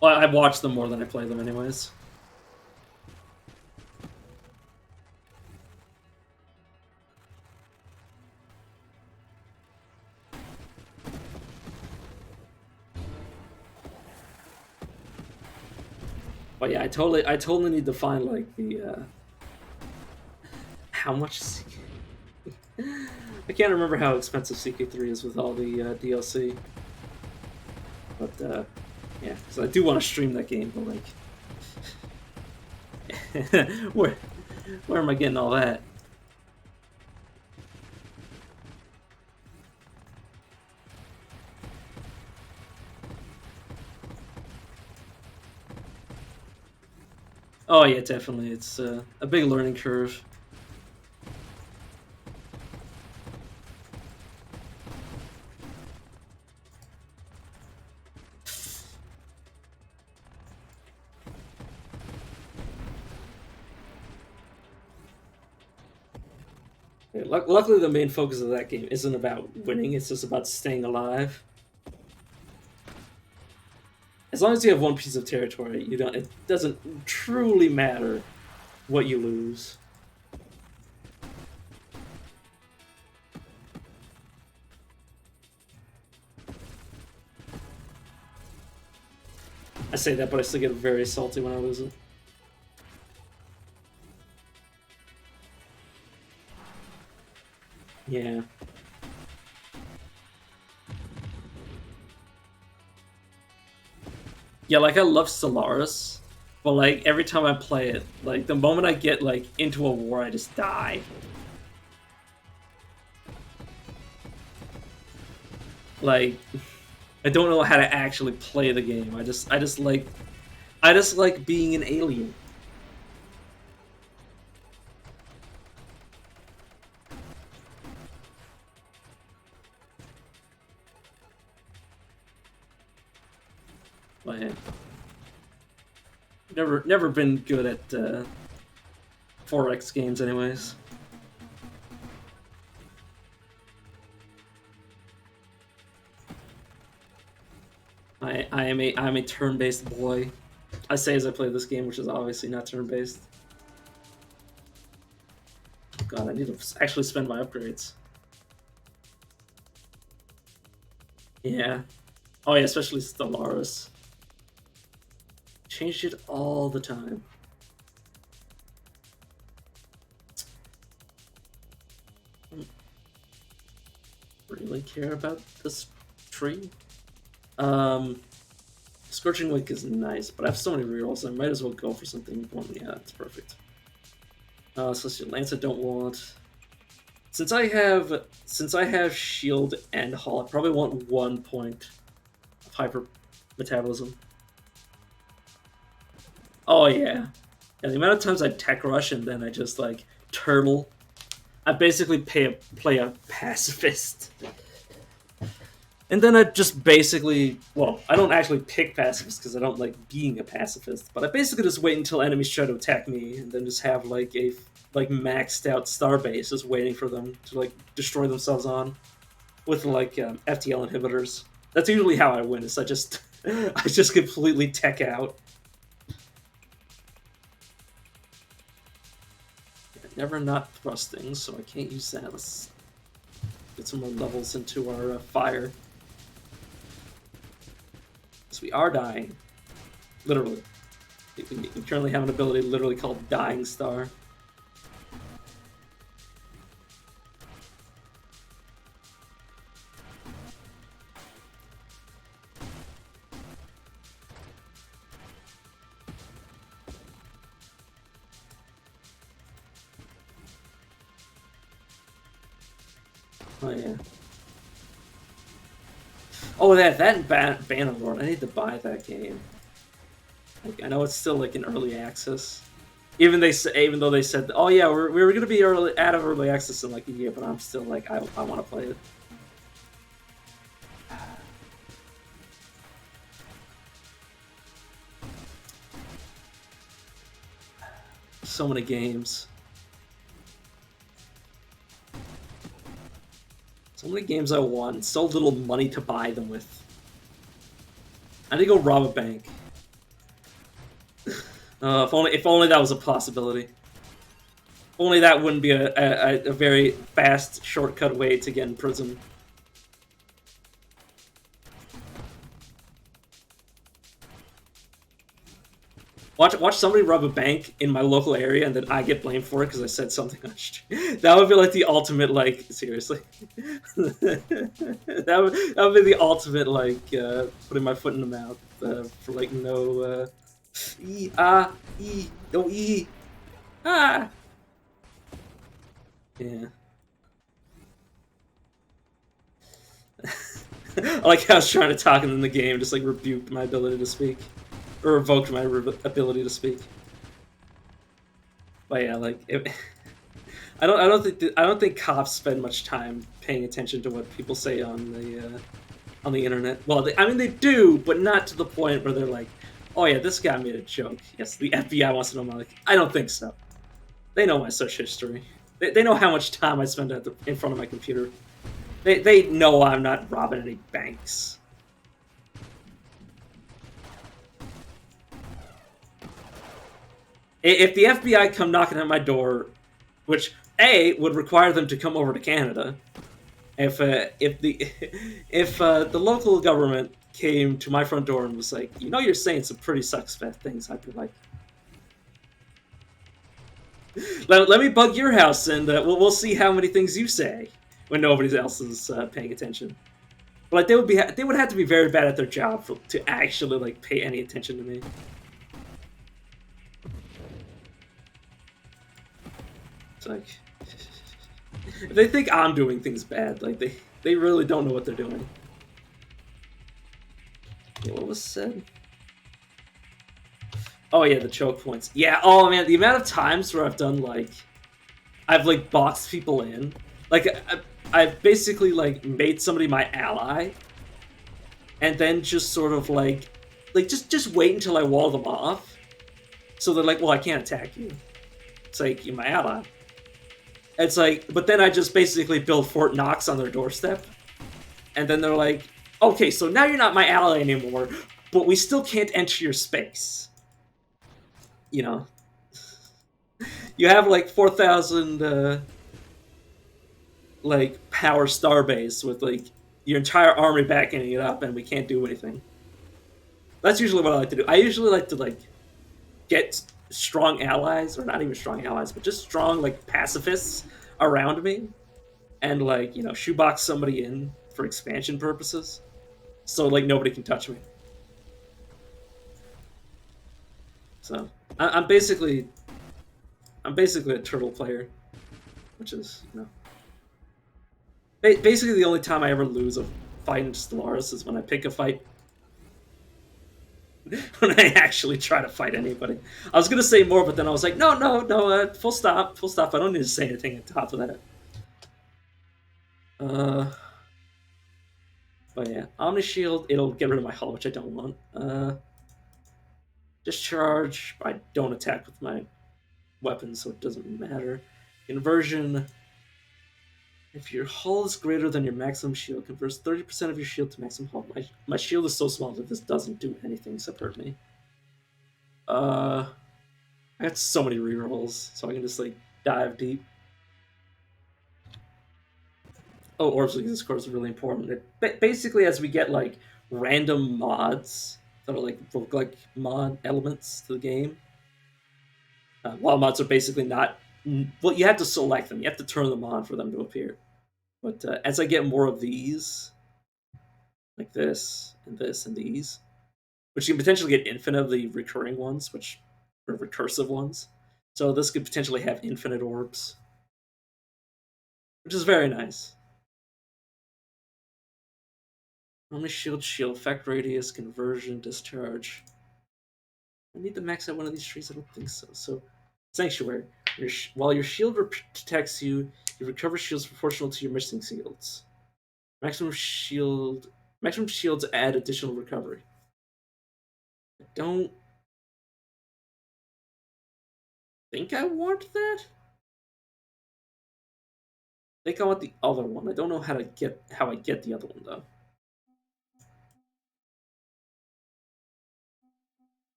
Well, I watch them more than I play them anyways. But yeah, I totally need to find like the how much I can't remember how expensive CK3 is with all the DLC. But yeah, because I do want to stream that game, but like, where am I getting all that? Oh yeah, definitely. It's a big learning curve. Yeah, luckily, the main focus of that game isn't about winning; it's just about staying alive. As long as you have one piece of territory, you don't. It doesn't truly matter what you lose. I say that, but I still get very salty when I lose it. Yeah. Yeah, like I love Stellaris, but like every time I play it, like the moment I get like into a war, I just die. Like I don't know how to actually play the game. I just like being an alien. But yeah. Never been good at 4X games anyways. I'm a turn-based boy. I say as I play this game, which is obviously not turn-based. God, I need to actually spend my upgrades. Yeah. Oh yeah, especially Stellaris. Changed it all the time. Really care about this tree? Scorching Wake is nice, but I have so many rerolls, I might as well go for something important. Yeah, that's perfect. Celestial Lance I don't want. Since I have shield and hull, I probably want 1 point of hyper metabolism. Oh yeah. Yeah, the amount of times I tech rush and then I just like turtle. I basically play a pacifist. And then I just basically, well, I don't actually pick pacifists because I don't like being a pacifist, but I basically just wait until enemies try to attack me and then just have like a maxed out starbase just waiting for them to like destroy themselves on with like FTL inhibitors. That's usually how I win. Is I just completely tech out. Never not thrusting, so I can't use that. Let's get some more levels into our fire. So we are dying. Literally. We currently have an ability literally called Dying Star. Oh yeah. Oh, that and Bannerlord. I need to buy that game. Like, I know it's still like in early access. Even though they said, oh yeah, we're gonna be out of early access in like a year, but I'm still like, I want to play it. So many games. So many games I want. So little money to buy them with. I need to go rob a bank. If only that was a possibility. If only that wouldn't be a very fast shortcut way to get in prison. Watch somebody rob a bank in my local area, and then I get blamed for it because I said something on stream. That would be like the ultimate, like, seriously. that would be the ultimate, like, putting my foot in the mouth for like no no yeah. I like how I was trying to talk in the game, just like rebuked my ability to speak. Or revoked my ability to speak. But yeah, like I don't think cops spend much time paying attention to what people say on the internet. Well, I mean they do, but not to the point where they're like, "Oh yeah, this guy made a joke." Yes, the FBI wants to know. I'm like, I don't think so. They know my search history. They know how much time I spend in front of my computer. They know I'm not robbing any banks. If the FBI come knocking at my door, which would require them to come over to Canada, if the local government came to my front door and was like, you know, you're saying some pretty suspect things, I'd be like, let me bug your house and we'll see how many things you say when nobody else is paying attention. But like they would have to be very bad at their job to actually like pay any attention to me. Like, if they think I'm doing things bad, like they really don't know what they're doing. Yeah, what was said? Oh yeah, the choke points. Yeah. Oh man, the amount of times where I've like boxed people in, like I've basically like made somebody my ally, and then just sort of like just wait until I wall them off, so they're like, well, I can't attack you. It's like, you're my ally. It's like, but then I just basically build Fort Knox on their doorstep, and then they're like, okay, so now you're not my ally anymore, but we still can't enter your space. You know, you have like 4,000 like power starbase with like your entire army backing it up, and we can't do anything. That's usually what I like to do. I usually like to like get strong allies, or not even strong allies, but just strong like pacifists around me, and like, you know, shoebox somebody in for expansion purposes, so like nobody can touch me. So I'm basically a turtle player, which is, you know, basically the only time I ever lose a fight in Stellaris is when I pick a fight. When I actually try to fight anybody. I was gonna say more, but then I was like, no, full stop. I don't need to say anything on top of that. But yeah, Omni Shield, it'll get rid of my hull, which I don't want. Discharge, I don't attack with my weapons, so it doesn't matter. Inversion, if your hull is greater than your maximum shield, converts 30% of your shield to maximum hull. My shield is so small that this doesn't do anything except hurt me. I got so many rerolls, so I can just like dive deep. Orbs of Discord is really important. Basically, as we get like random mods that are like roguelike mod elements to the game. While mods are basically not. Well, you have to select them. You have to turn them on for them to appear. But as I get more of these, like this and these, which you can potentially get infinite of the recurring ones, which are recursive ones. So this could potentially have infinite orbs, which is very nice. Only shield effect radius, conversion, discharge. I need to max out one of these trees. I don't think so. So, Sanctuary. While your shield protects you, you recover shields proportional to your missing shields. Maximum shields add additional recovery. I don't think I want that. I think I want the other one. I don't know how I get the other one though.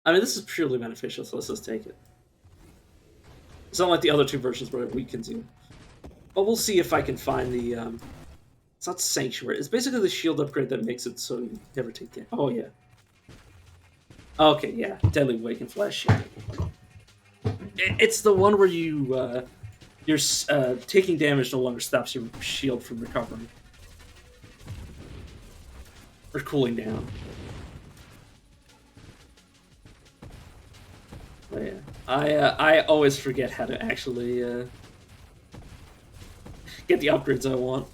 I mean, this is purely beneficial, so let's just take it. It's not like the other two versions where it weakens you. But we'll see if I can find the, it's not Sanctuary. It's basically the shield upgrade that makes it so you never take damage. Oh, yeah. Okay, yeah. Deadly Wake and Flash Shield. It's the one where you're taking damage no longer stops your shield from recovering. Or cooling down. Oh, yeah. I always forget how to actually get the upgrades I want.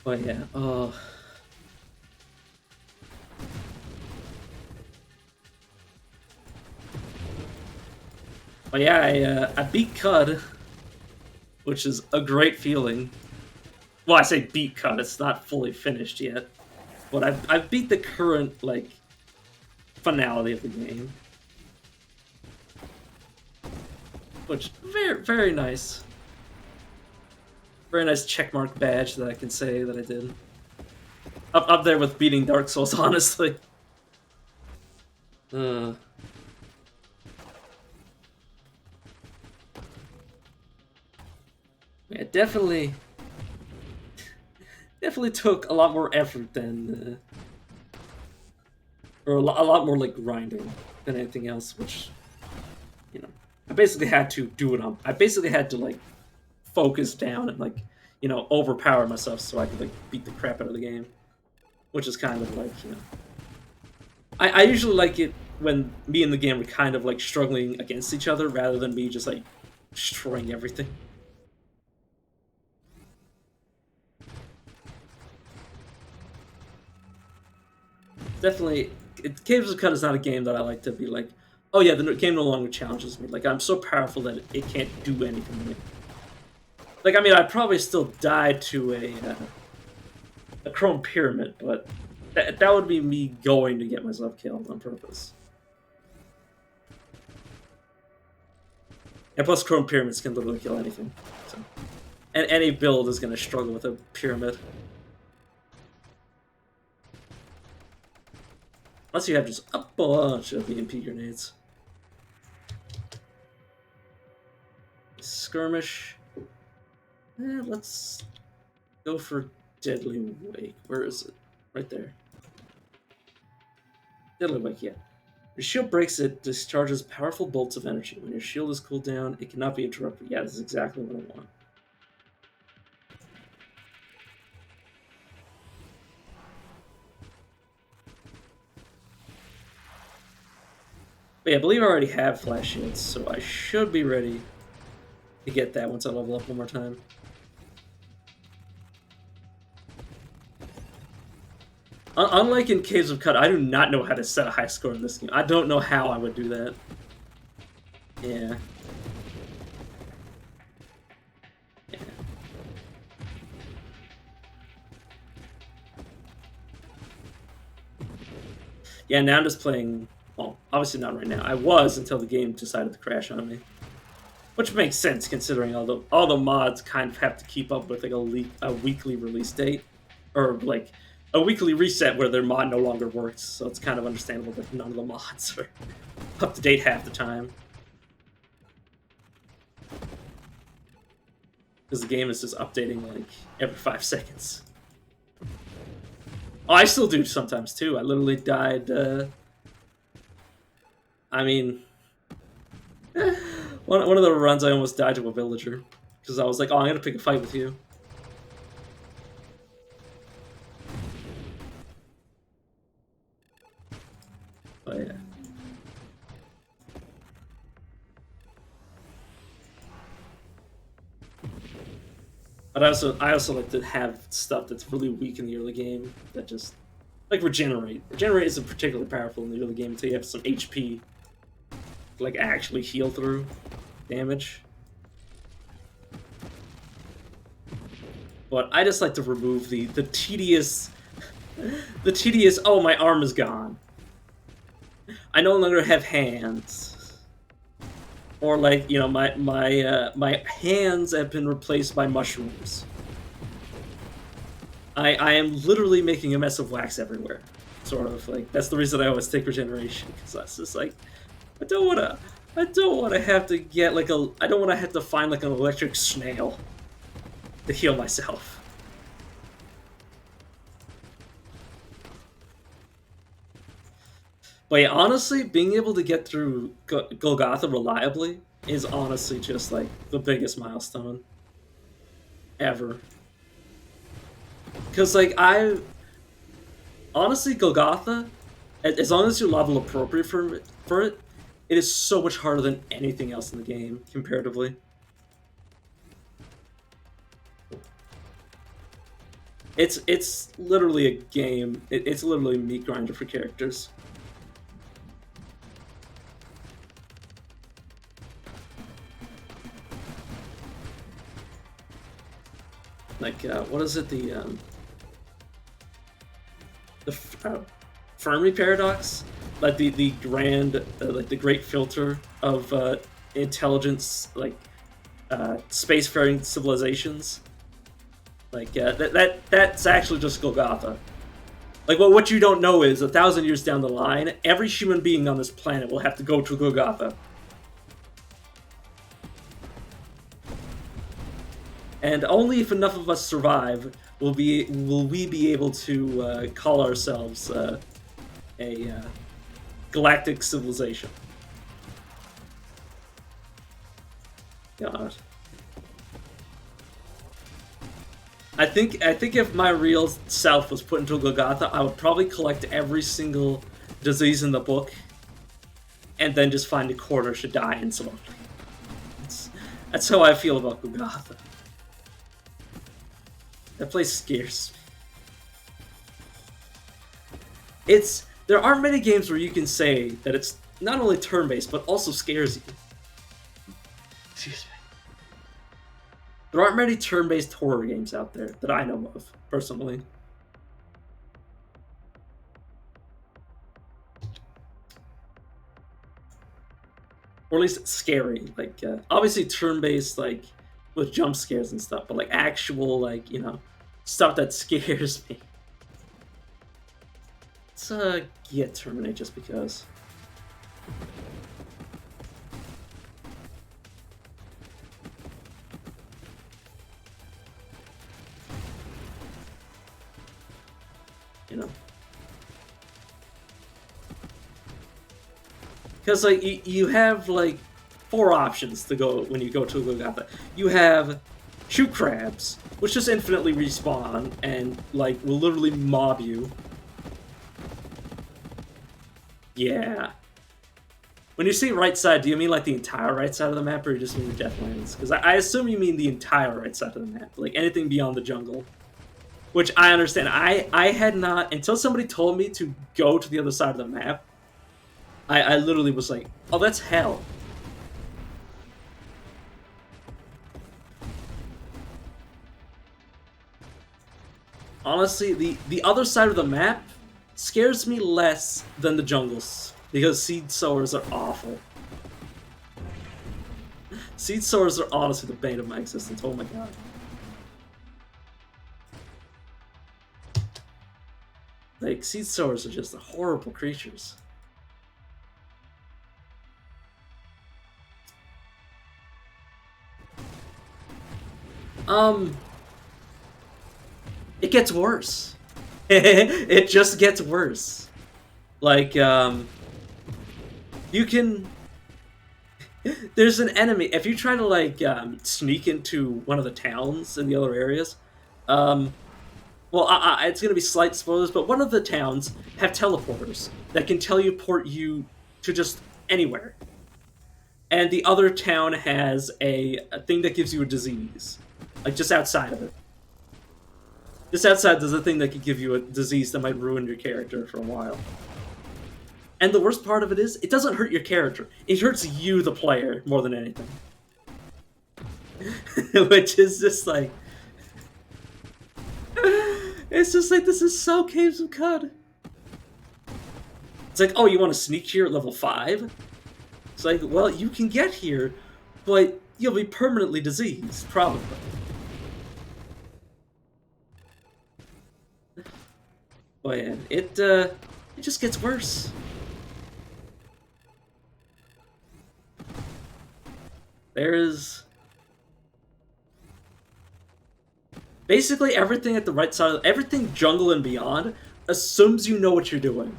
Oh yeah. Oh. But yeah, I beat Cud, which is a great feeling. Well, I say beat Cud, it's not fully finished yet. But I've beat the current, like, finality of the game. Which, very, very nice. Very nice checkmark badge that I can say that I did. Up there with beating Dark Souls, honestly. Yeah, definitely took a lot more effort than, or a lot more like grinding than anything else. Which, you know, I basically had to do it on. I basically had to like focus down and like, you know, overpower myself so I could like beat the crap out of the game. Which is kind of like, you know, I usually like it when me and the game are kind of like struggling against each other rather than me just like destroying everything. Definitely, Caves of Cut is not a game that I like to be like, oh yeah, the game no longer challenges me. Like, I'm so powerful that it can't do anything to me. Like, I mean, I'd probably still die to a Chrome Pyramid, but that would be me going to get myself killed on purpose. And plus, Chrome Pyramids can literally kill anything. So. And any build is going to struggle with a pyramid. Unless you have just a bunch of EMP grenades. Skirmish. Let's go for Deadly Wake. Where is it? Right there. Deadly Wake, yeah. Your shield breaks, it discharges powerful bolts of energy. When your shield is cooled down, it cannot be interrupted. Yeah, this is exactly what I want. But yeah, I believe I already have flash shields, so I should be ready to get that once I level up one more time. Unlike in Caves of Cut, I do not know how to set a high score in this game. I don't know how I would do that. Yeah. Yeah, now I'm just playing. Well, obviously not right now. I was until the game decided to crash on me, which makes sense considering all the mods kind of have to keep up with like a weekly release date, or like a weekly reset where their mod no longer works. So it's kind of understandable that none of the mods are up to date half the time. because the game is just updating like every 5 seconds. Oh, I still do sometimes too. I literally died. I mean, one of the runs I almost died to a villager because I was like, "Oh, I'm gonna pick a fight with you." But yeah. But I also like to have stuff that's really weak in the early game that just like regenerate. Regenerate isn't particularly powerful in the early game until you have some HP to like actually heal through damage. But I just like to remove the tedious oh, my arm is gone. I no longer have hands. Or like, you know, my hands have been replaced by mushrooms. I am literally making a mess of wax everywhere. Sort of like that's the reason I always take regeneration, because that's just like I don't wanna have to get like I don't wanna have to find like an electric snail to heal myself. But yeah, honestly, being able to get through Golgotha reliably is honestly just like the biggest milestone ever. Because like honestly, Golgotha, as long as you level appropriate for it, it is so much harder than anything else in the game comparatively. It's literally a game. It's literally a meat grinder for characters. Like what is it? The Fermi paradox, like the grand, like the great filter of intelligence, like spacefaring civilizations. Like that's actually just Golgotha. Like what you don't know is 1,000 years down the line, every human being on this planet will have to go to Golgotha. And only if enough of us survive will we be able to call ourselves a galactic civilization. God. I think if my real self was put into Golgotha, I would probably collect every single disease in the book, and then just find a quarter should die instantly. That's how I feel about Golgotha. That place scares me. There aren't many games where you can say that it's not only turn-based, but also scares you. Excuse me. There aren't many turn-based horror games out there that I know of, personally. Or at least it's scary. Like, obviously turn-based, like, with jump scares and stuff, but like actual, like, you know, stuff that scares me. Let's get Terminate just because. You know. Because like you have like 4 options to go when you go to a Golgotha. You have shoot crabs, which just infinitely respawn and like will literally mob you. Yeah. When you say right side, do you mean like the entire right side of the map, or you just mean the Deathlands? Because I assume you mean the entire right side of the map, like anything beyond the jungle. Which I understand. I had not, until somebody told me to go to the other side of the map, I literally was like, oh, that's hell. Honestly, the other side of the map scares me less than the jungles, because seed sowers are awful. Seed sowers are honestly the bane of my existence, oh my god. Like, seed sowers are just horrible creatures. It gets worse. It just gets worse. Like, you can... There's an enemy. If you try to, like, sneak into one of the towns in the other areas, well, it's going to be slight spoilers, but one of the towns have teleporters that can teleport you to just anywhere. And the other town has a thing that gives you a disease. Like, just outside of it. Just outside, there's a thing that could give you a disease that might ruin your character for a while. And the worst part of it is, it doesn't hurt your character. It hurts you, the player, more than anything. Which is just like... It's just like, this is so Caves of Qud. It's like, oh, you want to sneak here at level 5? It's like, well, you can get here, but you'll be permanently diseased, probably. But yeah, it just gets worse. There's basically everything at the right side, everything jungle and beyond assumes you know what you're doing.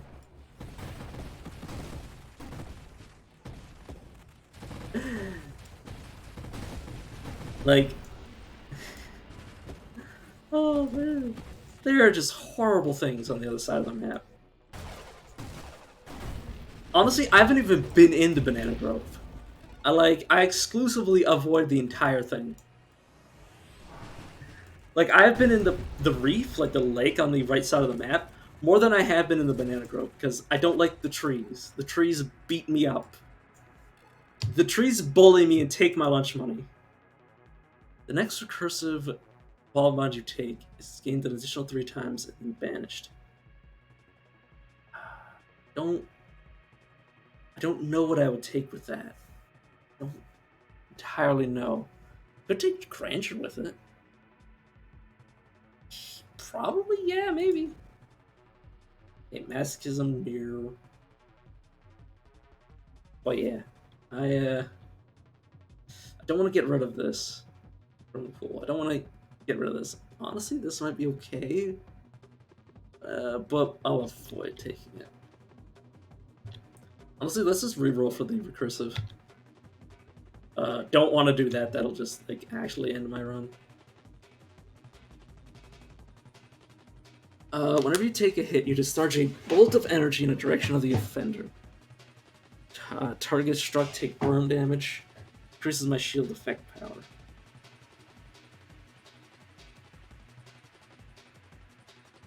Like, oh man, there are just horrible things on the other side of the map. Honestly, I haven't even been in the Banana Grove. I exclusively avoid the entire thing. Like, I've been in the reef, like the lake on the right side of the map, more than I have been in the Banana Grove, because I don't like the trees. The trees beat me up. The trees bully me and take my lunch money. The next recursive ball mod you take is gained an additional 3 times and banished. I don't know what I would take with that. I don't entirely know. Could take Crancher with it. Probably, yeah, maybe. Okay, Masochism near. But yeah, I don't want to get rid of this from the pool. I don't want to get rid of this. Honestly, this might be okay. But I'll avoid taking it. Honestly, let's just reroll for the recursive. Don't want to do that. That'll just like actually end my run. Whenever you take a hit, you discharge a bolt of energy in the direction of the offender. Target struck take burn damage. Increases my shield effect power.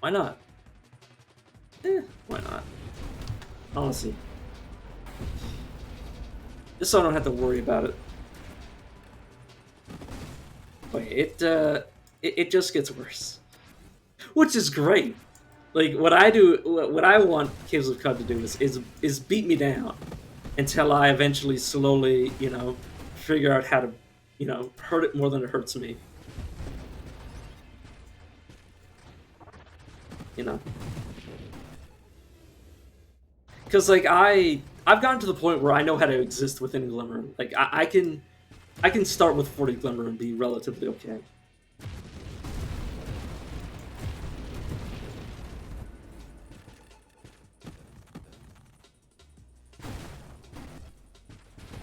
Why not? Why not? Honestly. Just so I don't have to worry about it. Wait, it just gets worse. Which is great. Like, what I want Caves of Qud to do is beat me down until I eventually slowly, you know, figure out how to, you know, hurt it more than it hurts me. You know? Because, like, I've gotten to the point where I know how to exist within Glimmer. Like, I can start with 40 Glimmer and be relatively okay.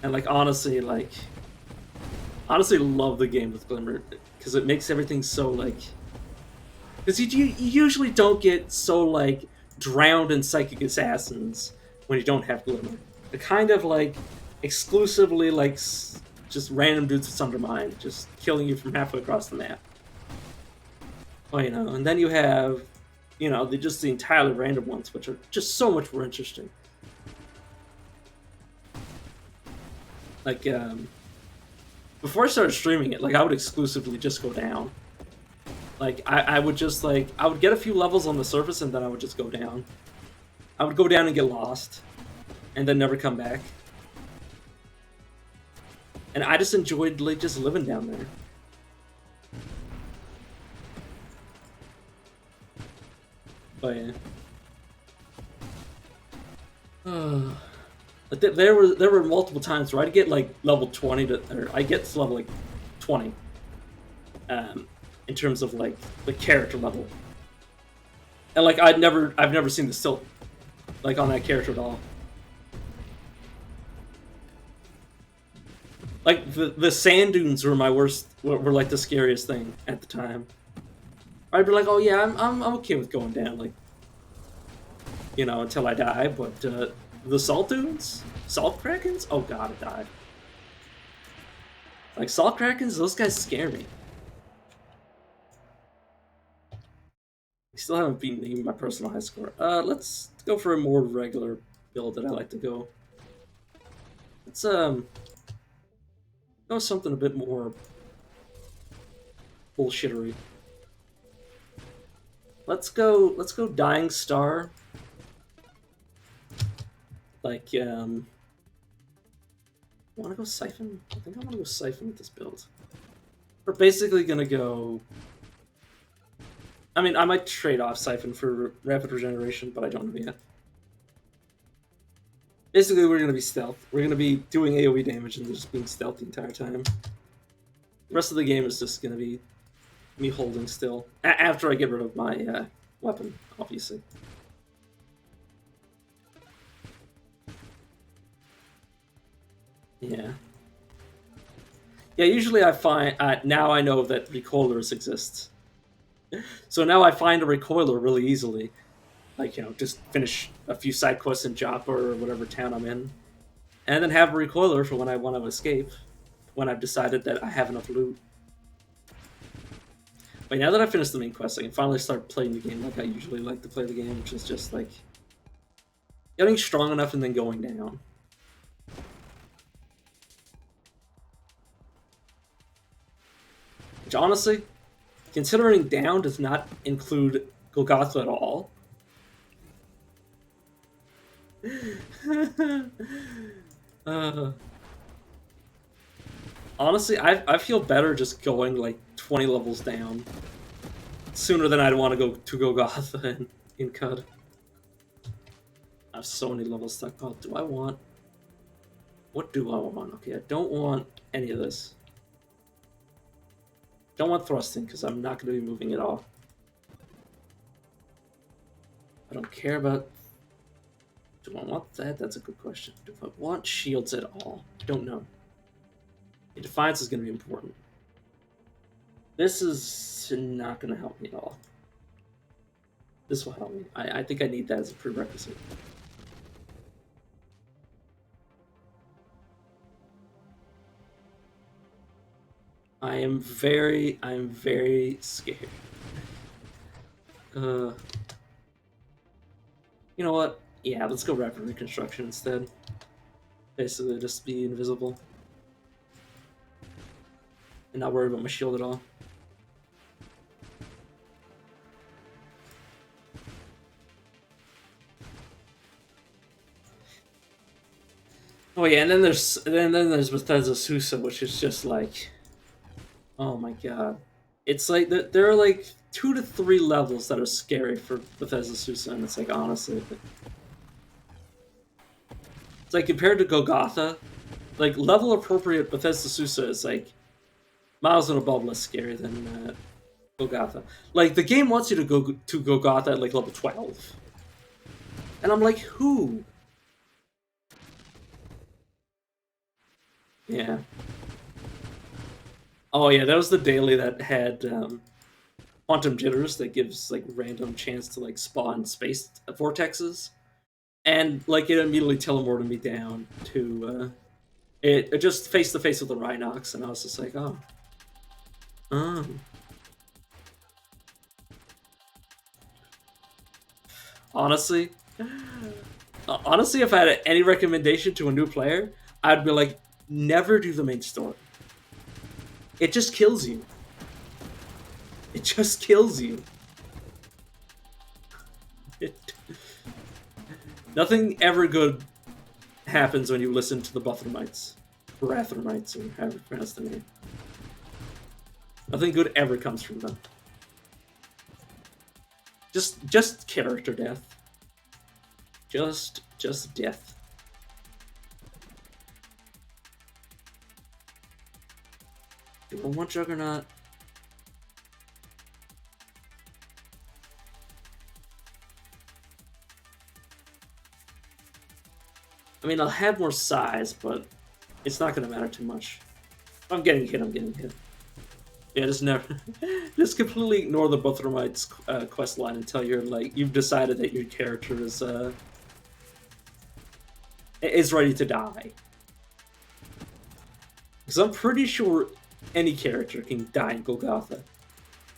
And like honestly love the game with Glimmer because it makes everything so like, because you usually don't get so like drowned in psychic assassins when you don't have Glimmer. They're kind of like exclusively like just random dudes with Undermine, just killing you from halfway across the map. Well, you know, and then you have, you know, just the entirely random ones, which are just so much more interesting. Like, before I started streaming it, like, I would exclusively just go down. Like, I would just, like, I would get a few levels on the surface and then I would just go down. I would go down and get lost. And then never come back. And I just enjoyed, like, just living down there. But, yeah. But there were multiple times where I'd get like level 20 to, or I get to level like 20, in terms of like the character level. And like I've never seen the stilt like on that character at all. Like the sand dunes were my worst, were like the scariest thing at the time. I'd be like, oh yeah, I'm okay with going down, like, you know, until I die. But the salt dunes, salt krakens, oh god, I died. Like salt krakens, those guys scare me. I still haven't beaten my personal high score. Let's go for a more regular build that I like to go. Let's go something a bit more bullshittery. Let's go Dying Star. Like wanna go Siphon? I think I wanna go Siphon with this build. We're basically gonna go, I mean, I might trade off Siphon for Rapid Regeneration, but I don't know yet. Basically, we're gonna be stealth. We're gonna be doing AoE damage and just being stealth the entire time. The rest of the game is just gonna be me holding still. After I get rid of my weapon, obviously. Yeah. Yeah, usually I find, now I know that recoilers exist. So now I find a recoiler really easily. Like, you know, just finish a few side quests in Joppa or whatever town I'm in. And then have a recoiler for when I want to escape. When I've decided that I have enough loot. But now that I've finished the main quest, I can finally start playing the game like I usually like to play the game, which is just like getting strong enough and then going down. Which honestly, considering down does not include Golgotha at all. Honestly, I feel better just going like 20 levels down sooner than I'd want to go to Golgotha in CUD. I have so many levels stuck. Oh, do I want? What do I want? Okay, I don't want any of this. Don't want thrusting because I'm not going to be moving at all. I don't care about. Do I want that? That's a good question. Do I want shields at all? I don't know. Defiance is going to be important. This is not going to help me at all. This will help me. I think I need that as a prerequisite. I am very scared. You know what? Yeah, let's go Rapid Reconstruction instead. Basically, just be invisible. And not worry about my shield at all. Oh yeah, and then there's Bethesda Susa, which is just like, oh my god, it's like there are like 2 to 3 levels that are scary for Bethesda Susa, and it's like honestly, it's like compared to Golgotha, like level appropriate Bethesda Susa is like miles and above less scary than Golgotha. Like the game wants you to go to Golgotha at like level 12, and I'm like, who? Yeah. Oh yeah, that was the daily that had quantum jitters that gives like random chance to like spawn space vortexes, and like it immediately teleported me down to it just face to face with the Rhinox, and I was just like, oh. Honestly, if I had any recommendation to a new player, I'd be like, never do the main story. It just kills you. It just kills you. Nothing ever good happens when you listen to the Buthramites. Brathramites, or however you pronounce the name. Nothing good ever comes from them. Just character death. Just death. Do I want Juggernaut? I mean, I'll have more size, but it's not going to matter too much. If I'm getting hit, I'm getting hit. Yeah, just never, just completely ignore the Bothromite's quest line until you're like you've decided that your character is ready to die. Because I'm pretty sure any character can die in Golgotha.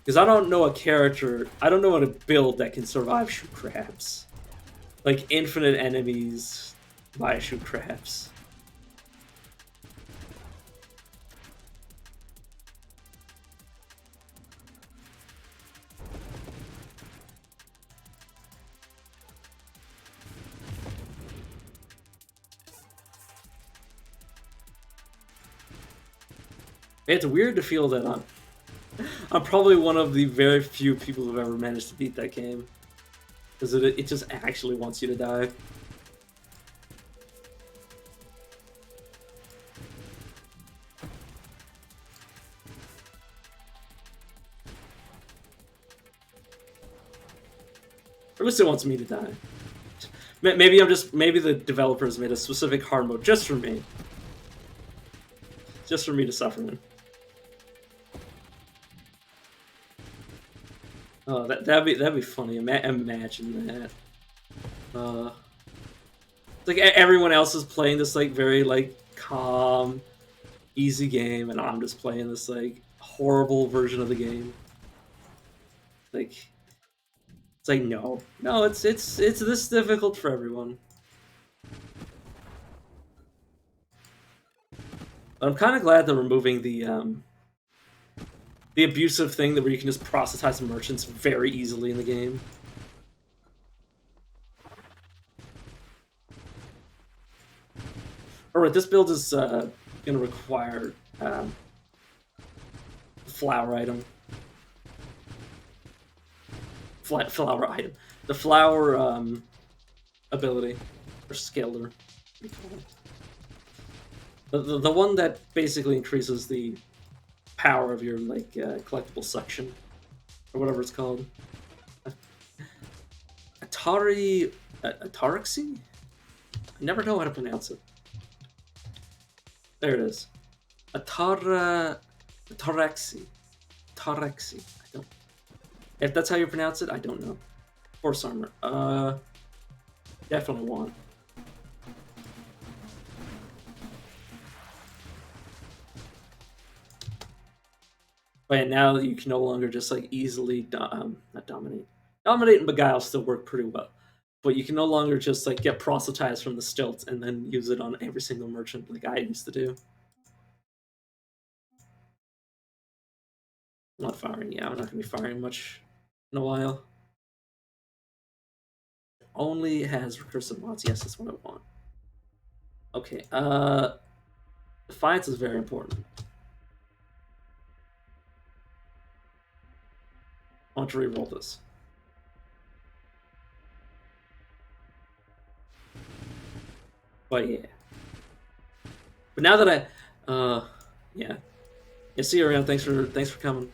Because I don't know a build that can survive shoot crabs. Like infinite enemies via shoot crabs. It's weird to feel that I'm probably one of the very few people who've ever managed to beat that game. Because it just actually wants you to die. Or at least it wants me to die. Maybe the developers made a specific hard mode just for me. Just for me to suffer in. Oh, that'd be funny. Imagine that. Like everyone else is playing this like very like calm, easy game, and I'm just playing this like horrible version of the game. Like, it's like no, it's this difficult for everyone. But I'm kind of glad they're removing the abusive thing that where you can just proselytize merchants very easily in the game. Alright, this build is going to require flower item. Flower item. The flower ability. Or scaler. The one that basically increases the power of your like collectible suction. Or whatever it's called. Ataraxy? I never know how to pronounce it. There it is. Ataraxy. Ataraxy. I don't. If that's how you pronounce it, I don't know. Horse armor. Definitely want. But yeah, now you can no longer just like easily not dominate. Dominate and beguile still work pretty well. But you can no longer just like get proselytized from the stilts and then use it on every single merchant like I used to do. I'm not firing, yeah, I'm not gonna be firing much in a while. Only has recursive mods, yes, that's what I want. Okay, Defiance is very important. I want to reroll this. But yeah. But now that yeah. Yeah, see you around. Thanks for coming.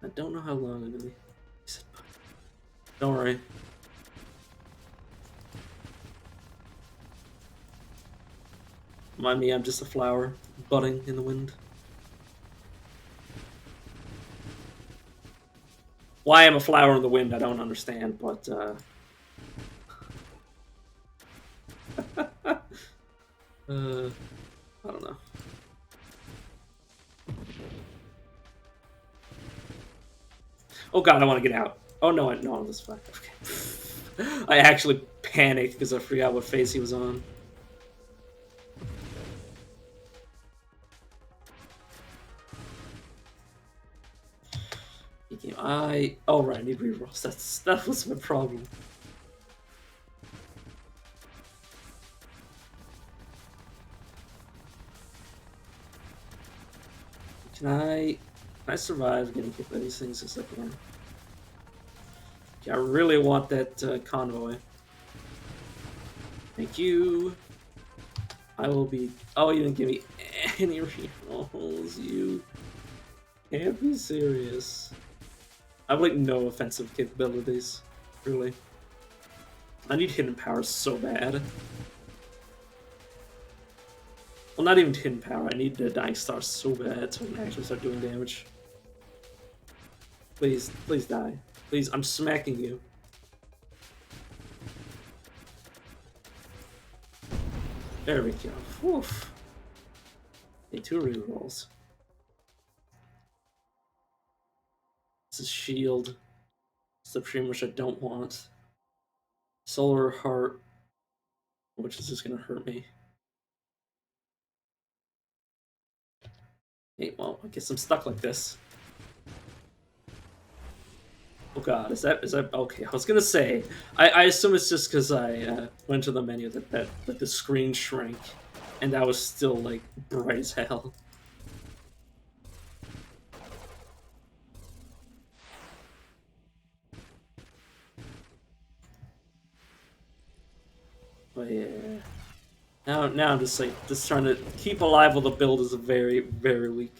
I don't know how long I'm gonna be. Don't worry. Mind me, I'm just a flower budding in the wind. Why I'm a flower in the wind, I don't understand, but I don't know. Oh god, I want to get out. Oh no, no, this is fine. Okay. I actually panicked because I forgot what phase he was on. Oh right, I need rerolls. That was my problem. Can I survive getting hit by these things as I can? Yeah, I really want that convoy. Thank you. I will be. Oh, you didn't give me. any rerolls. You can't be serious. I have like no offensive capabilities, really. I need hidden power so bad. Well, not even hidden power. I need the Dying Star so bad so I can actually start doing damage. Please, please die. Please, I'm smacking you. There we go. Woof. Okay, 2 rerolls. This is Shield. Supreme, which I don't want. Solar Heart, which is just gonna hurt me. Hey, well, I guess I'm stuck like this. Oh god, is that okay? I was gonna say, I assume it's just because I went to the menu that the screen shrank, and that was still like bright as hell. But yeah, now I'm just trying to keep alive while the build is very weak.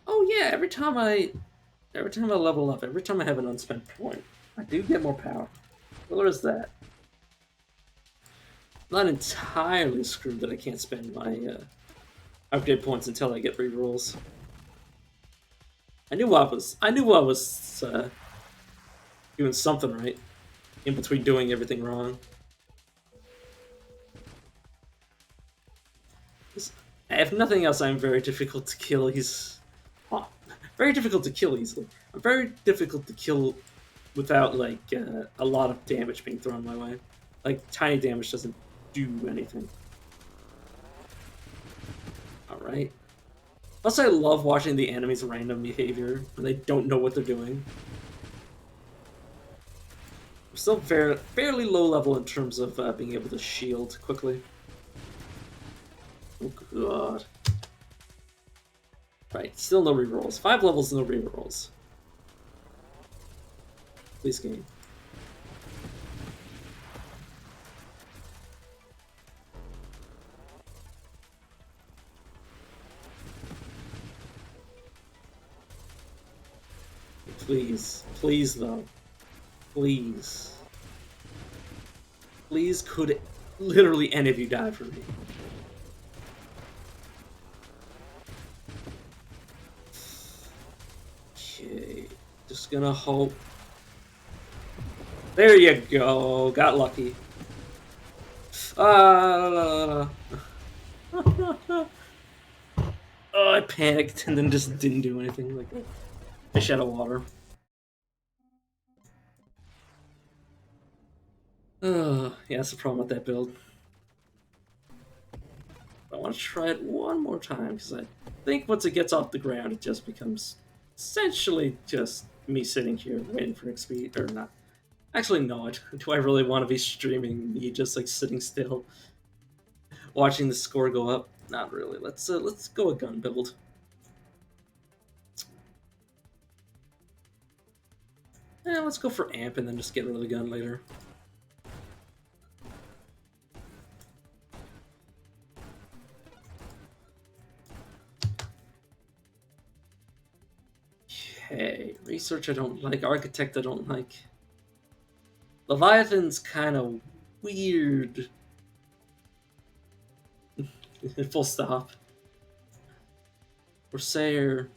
Oh yeah, every time I level up, every time I have an unspent point, I do get more power. Well, there is that. Not entirely screwed that I can't spend my upgrade points until I get rerolls. I knew I was doing something right in between doing everything wrong. If nothing else, I'm very difficult to kill. Very difficult to kill easily. I'm very difficult to kill without like a lot of damage being thrown my way. Like tiny damage doesn't do anything. All right. Plus, I love watching the enemy's random behavior when they don't know what they're doing. I'm still fairly low level in terms of being able to shield quickly. Oh god. Right, still no rerolls. 5 levels, no rerolls. Please game. Please. Please, though. Please. Please, could literally any of you die for me? Okay. Just gonna hope. There you go. Got lucky. Oh, I panicked and then just didn't do anything. Like fish out of water. Oh, yeah, that's the problem with that build. I want to try it one more time because I think once it gets off the ground, it just becomes essentially just me sitting here waiting for XP or not. Actually, no. Do I really want to be streaming me just like sitting still, watching the score go up? Not really. Let's go a gun build. Let's go for amp and then just get rid of the gun later. Okay, research I don't like, architect I don't like. Leviathan's kind of weird. Full stop. Corsair.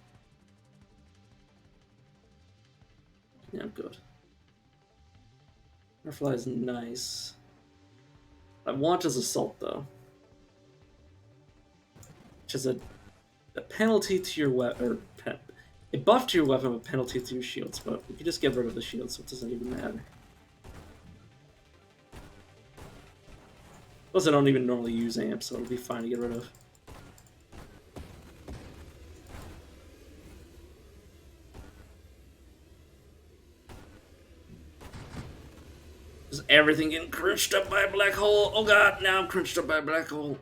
Yeah, I'm good. Butterfly is nice. I want his assault though, which is a penalty to your weapon, or a buff to your weapon, a penalty to your shields. But we can just get rid of the shield, so it doesn't even matter. Plus, I don't even normally use amp, so it'll be fine to get rid of. Is everything getting crunched up by a black hole? Oh god, now I'm crunched up by a black hole.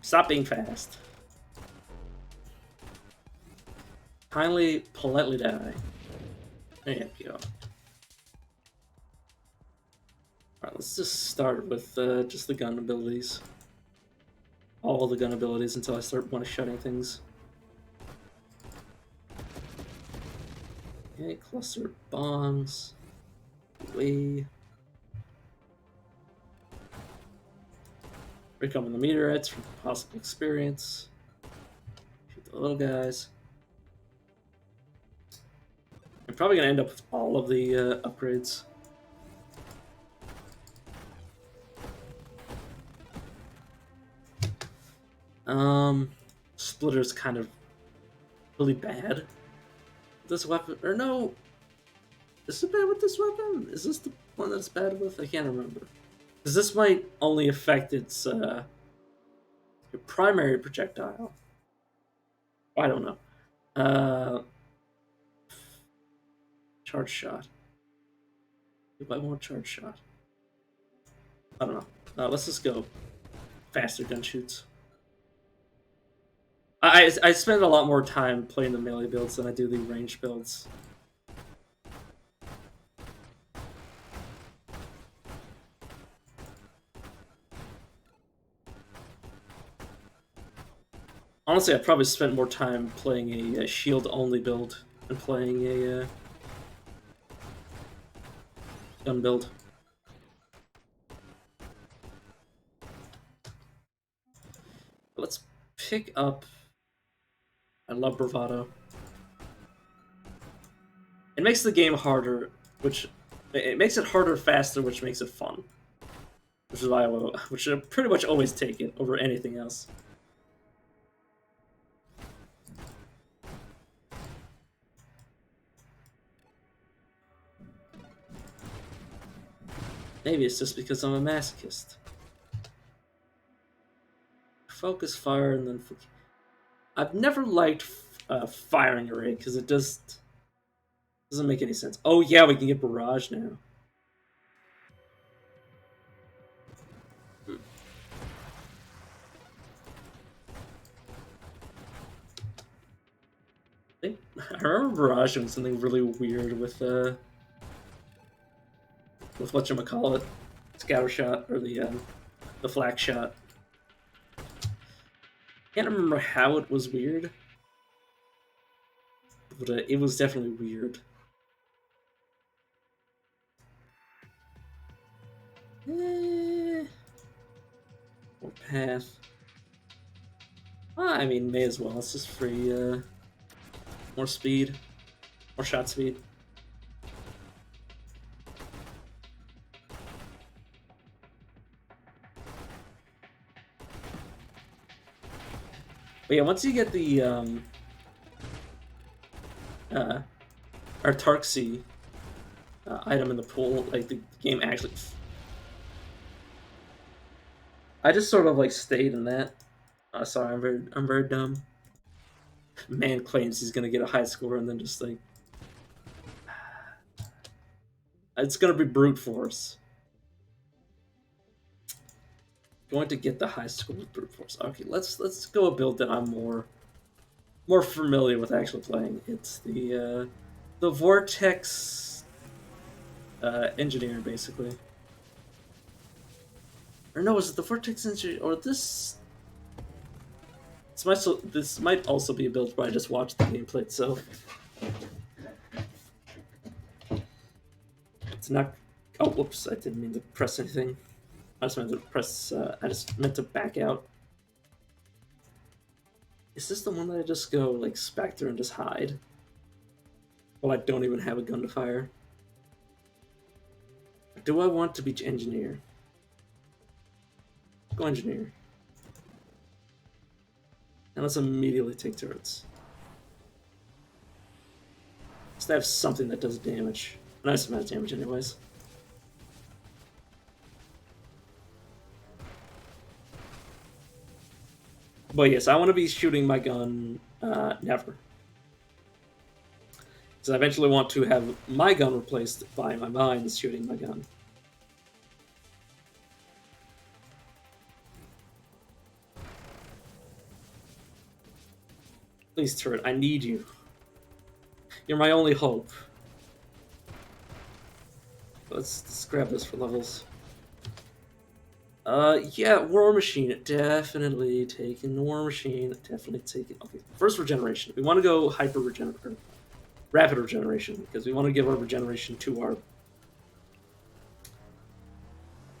Stop being fast. Kindly, politely die. There you go. Alright, let's just start with just the gun abilities. All the gun abilities until I start one-shotting things. Okay, cluster bombs. Away. Recovering the meteorites from possible experience. Shoot the little guys. I'm probably gonna end up with all of the upgrades. Splitter's kind of really bad. This weapon, or no, is it bad with this weapon? Is this the one that's bad with? I can't remember. Because this might only affect its your primary projectile. I don't know. Charge shot. If I want charge shot. I don't know. Let's just go faster gun shoots. I spend a lot more time playing the melee builds than I do the range builds. Honestly, I probably spent more time playing a shield-only build than playing a gun build. Let's pick up... I love Bravado. It makes the game harder, which... It makes it harder faster, which makes it fun. Which is why I pretty much always take it over anything else. Maybe it's just because I'm a masochist. Focus fire and then... I've never liked firing array because it just doesn't make any sense. Oh yeah, we can get barrage now. I remember barrage doing something really weird with whatchamacallit, scatter shot or the flak shot. Can't remember how it was weird, but it was definitely weird. More path. I mean, may as well. It's just free. More speed, more shot speed. But yeah, once you get the Artaxi item in the pool, like the game actually. I just sort of like stayed in that. Sorry, I'm very dumb. Man claims he's gonna get a high score and then just like it's gonna be brute force. Going to get the high score with brute force. Okay, let's go a build that I'm more familiar with actually playing. It's the Vortex engineer basically. Or no, is it the Vortex engineer or this? This might also be a build where I just watched the gameplay itself. It's not. Oh, whoops! I didn't mean to press anything. I just meant to press. I just meant to back out. Is this the one that I just go like Spectre and just hide? Well, I don't even have a gun to fire. Do I want to be engineer? Go engineer. And let's immediately take turrets. Just have something that does damage. A nice amount of damage anyways. But yes, I want to be shooting my gun never. Because I eventually want to have my gun replaced by my mines shooting my gun. Please, turret, I need you. You're my only hope. Let's grab this for levels. Yeah, War Machine. Definitely taking War Machine. Definitely taking. Okay, first regeneration. We want to go hyper regeneration, rapid regeneration, because we want to give our regeneration to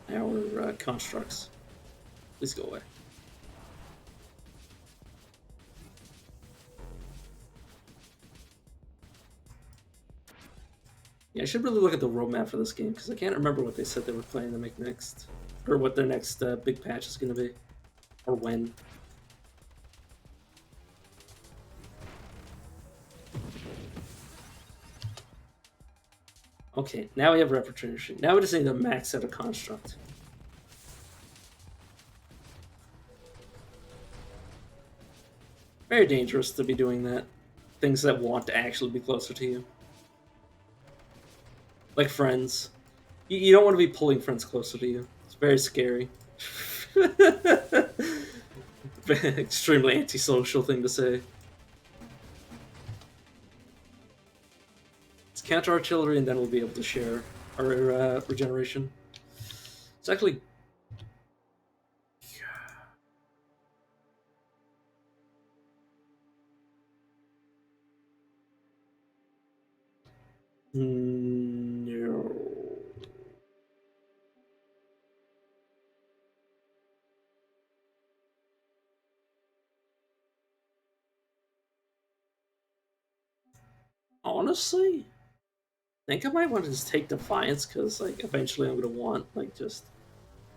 our constructs. Please go away. Yeah, I should really look at the roadmap for this game because I can't remember what they said they were planning to make next, or what their next big patch is going to be, or when. Okay, now we have representation. Now we just need to max out a construct. Very dangerous to be doing that. Things that want to actually be closer to you. Like friends. You don't want to be pulling friends closer to you. It's very scary. Extremely antisocial thing to say. Let's counter artillery and then we'll be able to share our regeneration. It's actually... No. Honestly, I think I might want to just take Defiance because, like, eventually I'm gonna want like just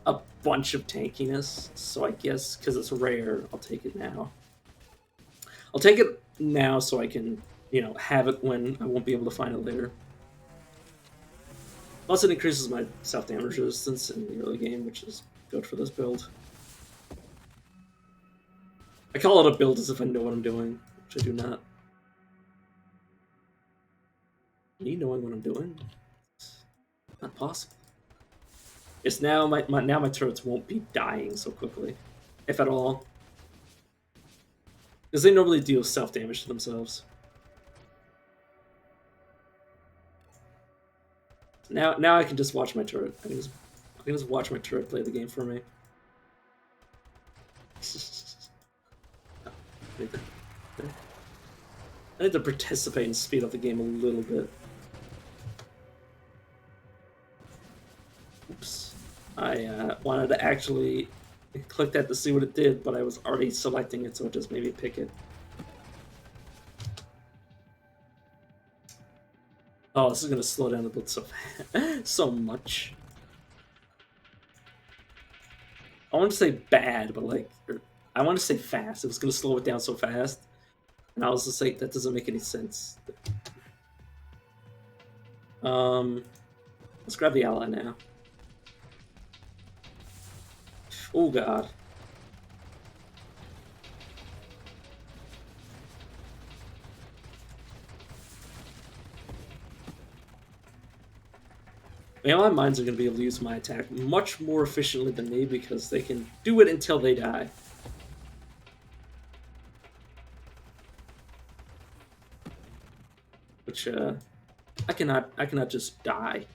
a bunch of tankiness. So I guess because it's rare, I'll take it now. I'll take it now so I can, you know, have it when I won't be able to find it later. Plus, it increases my self-damage resistance in the early game, which is good for this build. I call it a build as if I know what I'm doing, which I do not. Me knowing what I'm doing? It's not possible. It's now my turrets won't be dying so quickly, if at all. Because they normally deal self-damage to themselves. Now I can just watch my turret. I can just watch my turret play the game for me. I need to participate and speed up the game a little bit. Oops. I wanted to actually click that to see what it did, but I was already selecting it, so it just made me pick it. Oh, this is gonna slow down the build so much. I want to say bad, but like, I want to say fast. It was gonna slow it down so fast, and I was just like, that doesn't make any sense. Let's grab the ally now. Oh god. My mines are going to be able to use my attack much more efficiently than me because they can do it until they die. Which, I cannot just die.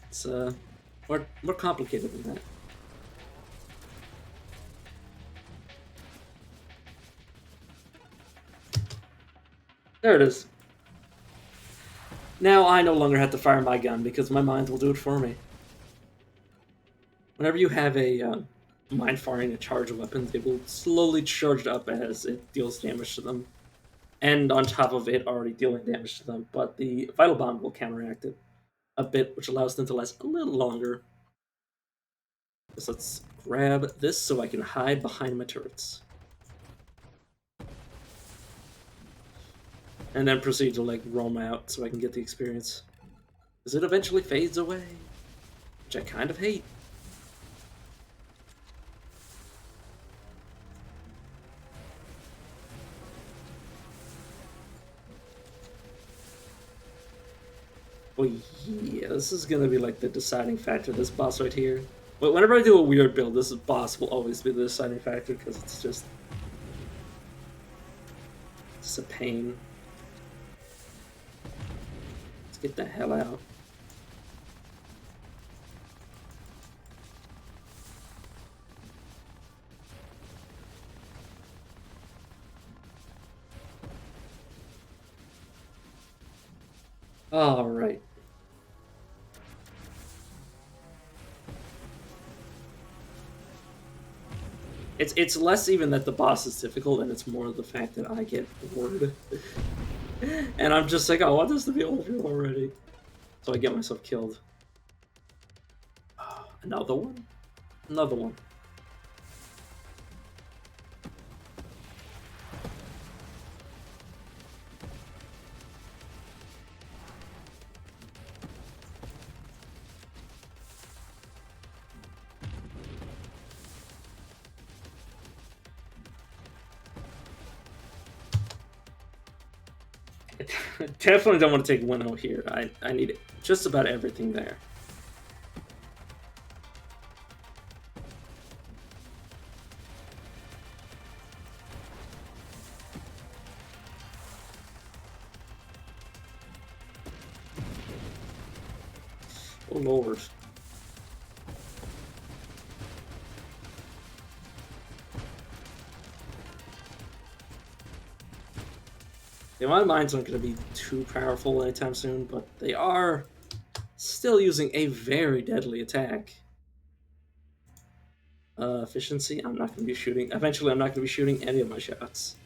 It's, more complicated than that. There it is. Now I no longer have to fire my gun because my mines will do it for me. Whenever you have a mine firing a charge weapon, they will slowly charge up as it deals damage to them. And on top of it already dealing damage to them, but the Vital Bomb will counteract it a bit, which allows them to last a little longer. So let's grab this so I can hide behind my turrets. And then proceed to like roam out so I can get the experience. Because it eventually fades away, which I kind of hate. Oh yeah, this is gonna be like the deciding factor, this boss right here. But whenever I do a weird build, this boss will always be the deciding factor because it's just... Just a pain. Let's get the hell out. All right. It's less even that the boss is difficult, and it's more the fact that I get bored. And I'm just like, oh, I want this to be over already. So I get myself killed. Another one? Another one. Definitely don't want to take Winnow here. I need just about everything there. Oh lord. Yeah, my mines aren't going to be too powerful anytime soon, but they are still using a very deadly attack. Efficiency, I'm not going to be shooting. Eventually, I'm not going to be shooting any of my shots.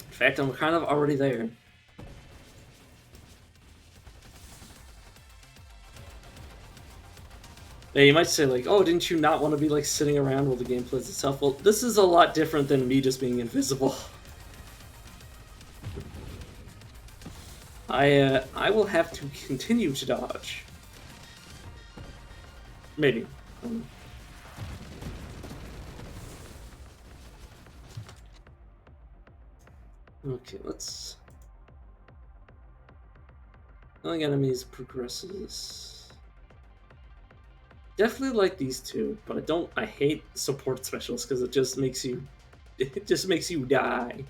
In fact, I'm kind of already there. Yeah, you might say like, oh, didn't you not want to be like sitting around while the game plays itself? Well, this is a lot different than me just being invisible. I will have to continue to dodge. Maybe. Okay, let's. Killing enemies progresses. Definitely like these two, but I hate support specialists because it just makes you die.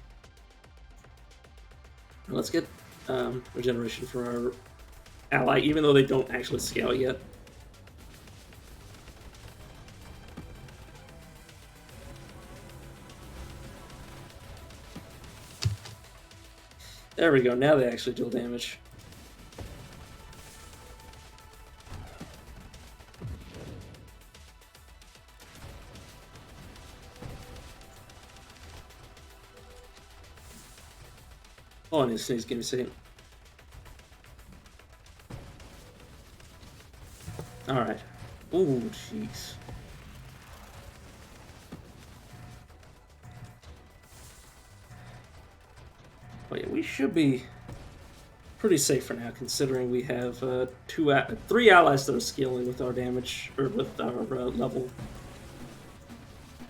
Let's get regeneration for our ally, even though they don't actually scale yet. There we go, now they actually deal damage. Oh, I need to sneeze, give me a second. Alright. Ooh, jeez. Oh yeah, we should be pretty safe for now, considering we have three allies that are scaling with our damage, or with our level.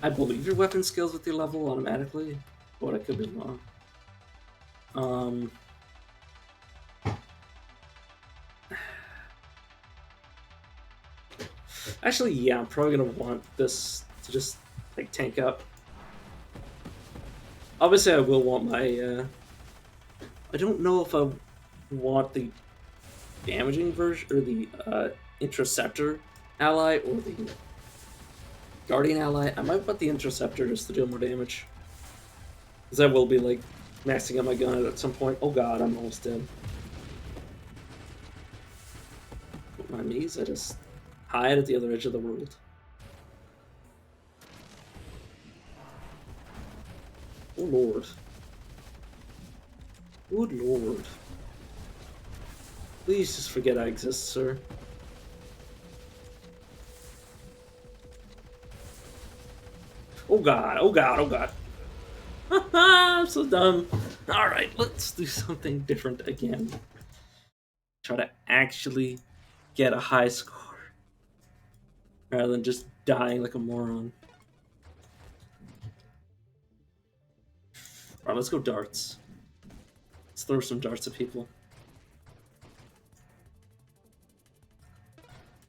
I believe your weapon scales with your level automatically, but I could be wrong. Actually, yeah, I'm probably gonna want this to just like tank up. Obviously, I will want my. I don't know if I want the damaging version or the interceptor ally or the guardian ally. I might want the interceptor just to deal more damage, because I will be like maxing out my gun at some point. Oh god, I'm almost dead. With my knees, I just hide at the other edge of the world. Oh lord. Good lord. Please just forget I exist, sir. Oh god, oh god, oh god. I'm so dumb. Alright, let's do something different again. Try to actually get a high score. Rather than just dying like a moron. Alright, let's go darts. Let's throw some darts at people.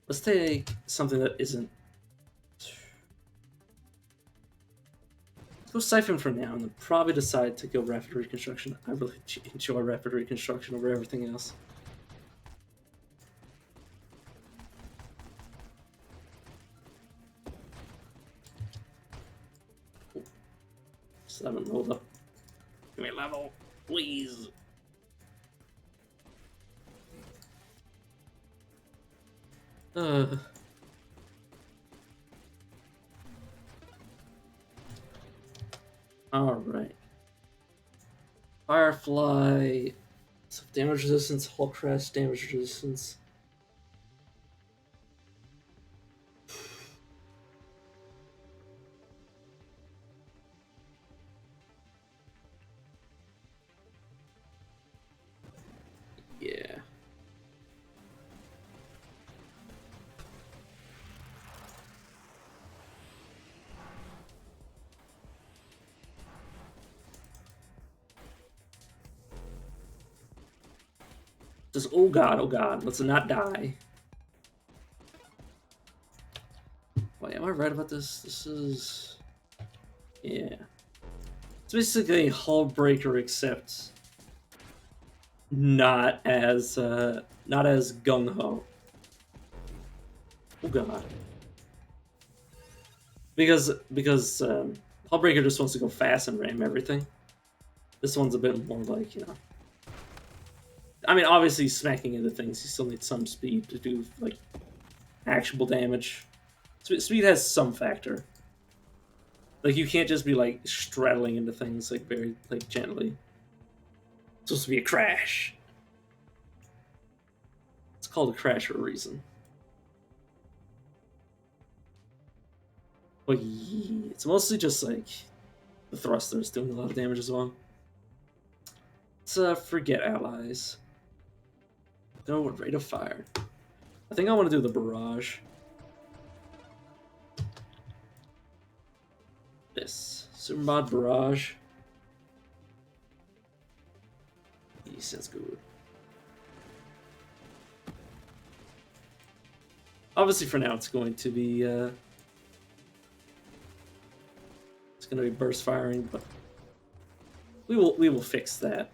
Let's take something that isn't. Let's go Siphon for now, and then probably decide to go Rapid Reconstruction. I really enjoy Rapid Reconstruction over everything else. Just haven't rolled up. Give me a level, please. Alright. Firefly. So damage resistance, hull crash, damage resistance. Yeah. Just, oh god, let's not die. Wait, am I right about this? This is... Yeah. It's basically Hull Breaker, except not as gung-ho. Oh god. Because Hullbreaker just wants to go fast and ram everything. This one's a bit more like, you know. I mean, obviously, smacking into things, you still need some speed to do, like, actionable damage. Speed has some factor. Like, you can't just be, like, straddling into things, like, very, like, gently. It's supposed to be a crash. It's called a crash for a reason. But yeah, it's mostly just, like, the thrusters doing a lot of damage as well. Let's forget allies. Go with rate of fire. I think I want to do the barrage. This super mod barrage. He sounds good. Obviously, for now, it's going to be burst firing, but we will fix that.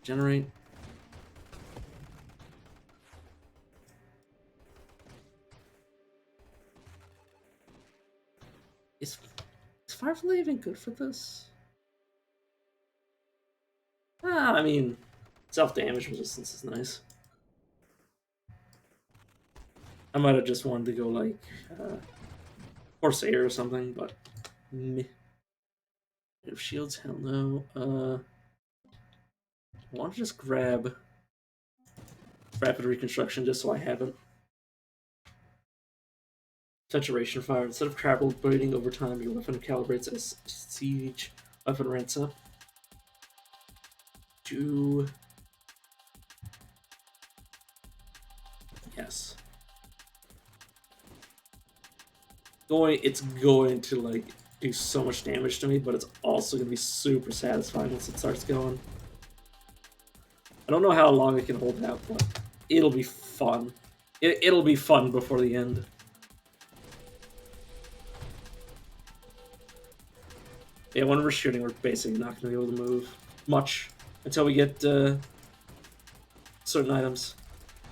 Generate. Is Firefly even good for this? I mean, self-damage resistance is nice. I might have just wanted to go like Corsair or something, but meh. If shields, hell no. I want to just grab Rapid Reconstruction just so I have it. Saturation fire. Instead of calibrating over time, your weapon calibrates as siege weapon ramps up. Yes. It's going to like do so much damage to me, but it's also going to be super satisfying once it starts going. I don't know how long it can hold out, but it'll be fun. It'll be fun before the end. Yeah, when we're shooting, we're basically not going to be able to move much until we get certain items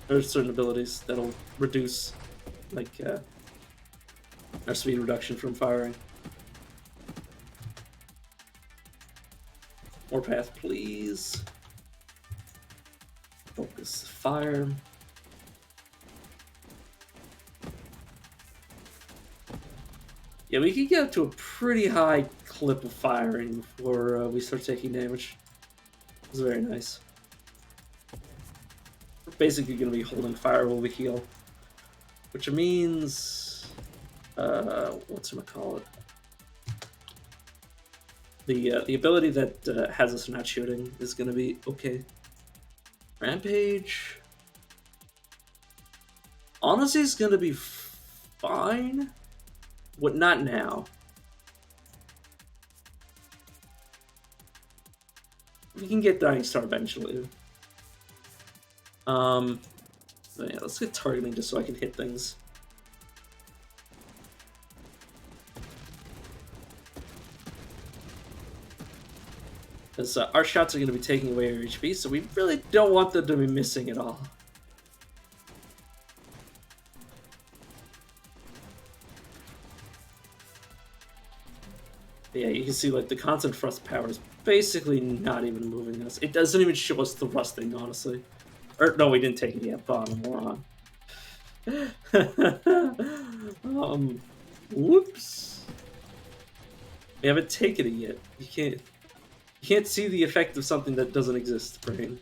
or certain abilities that'll reduce, like, our speed reduction from firing. More path, please. Focus fire. Yeah, we can get up to a pretty high clip of firing before we start taking damage. It's very nice. We're basically going to be holding fire while we heal, which means whatchamacallit? The ability that has us not shooting is going to be okay. Rampage, honestly, is going to be fine. What? Not now. We can get Dying Star eventually. But yeah, let's get targeting just so I can hit things. Because our shots are going to be taking away our HP, so we really don't want them to be missing at all. But yeah, you can see like the constant thrust power is basically not even moving us. It doesn't even show us the rusting, honestly. Or no, we didn't take it yet. Bottom, moron. Whoops. We haven't taken it yet. You can't see the effect of something that doesn't exist, brain.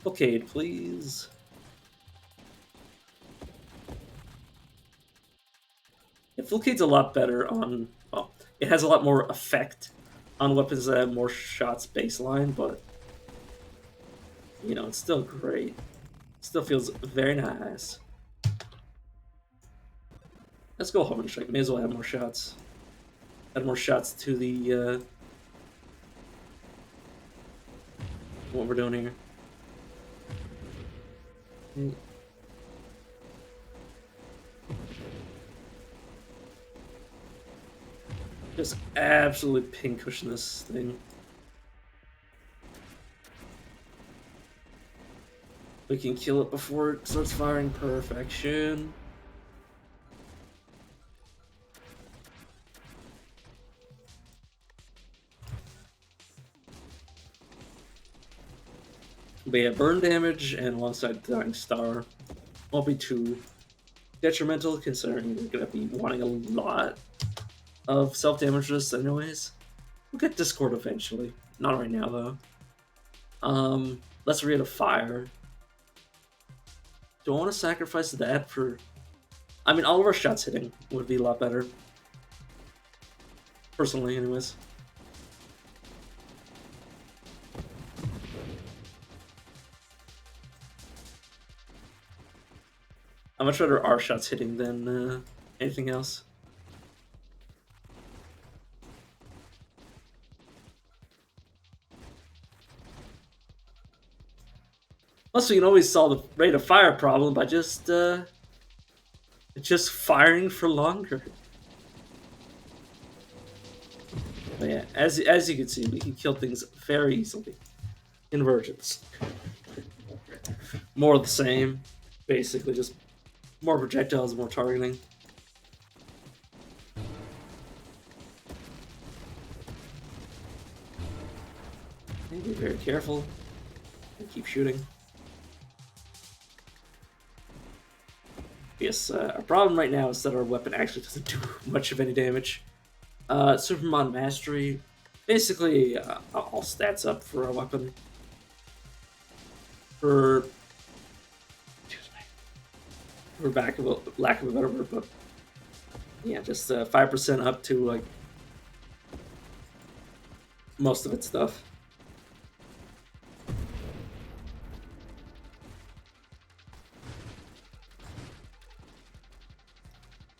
Okay, please. It Flucade's a lot better on... Well, it has a lot more effect on weapons that have more shots baseline, but... You know, it's still great. It still feels very nice. Let's go Homing Strike. May as well have more shots. Add more shots to the... what we're doing here. Just absolutely pincushion this thing. We can kill it before it starts firing. Perfection. But yeah, burn damage and alongside Dying Star won't be too detrimental considering we're going to be wanting a lot of self-damage resist anyways. We'll get Discord eventually. Not right now though. Let's read a fire. Do I want to sacrifice that for... I mean, all of our shots hitting would be a lot better. Personally, anyways. I'm much rather our shots hitting than anything else. Plus, we can always solve the rate of fire problem by just firing for longer. But yeah, as you can see, we can kill things very easily. Invergence. More of the same, basically, just more projectiles, more targeting. Be very careful and keep shooting. Yes, our problem right now is that our weapon actually doesn't do much of any damage. Supermon Mastery, basically all stats up for our weapon. For lack of a better word, but yeah, just 5% up to like most of its stuff.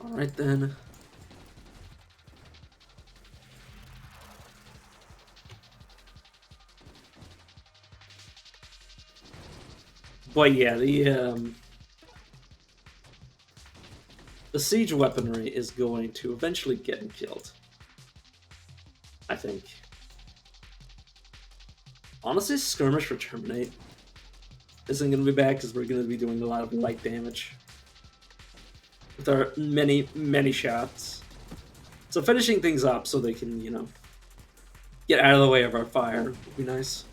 All right then. But yeah, the siege weaponry is going to eventually get him killed. I think. Honestly, Skirmish for Terminate isn't going to be bad because we're going to be doing a lot of light damage with our many shots. So finishing things up so they can, you know, get out of the way of our fire would be nice.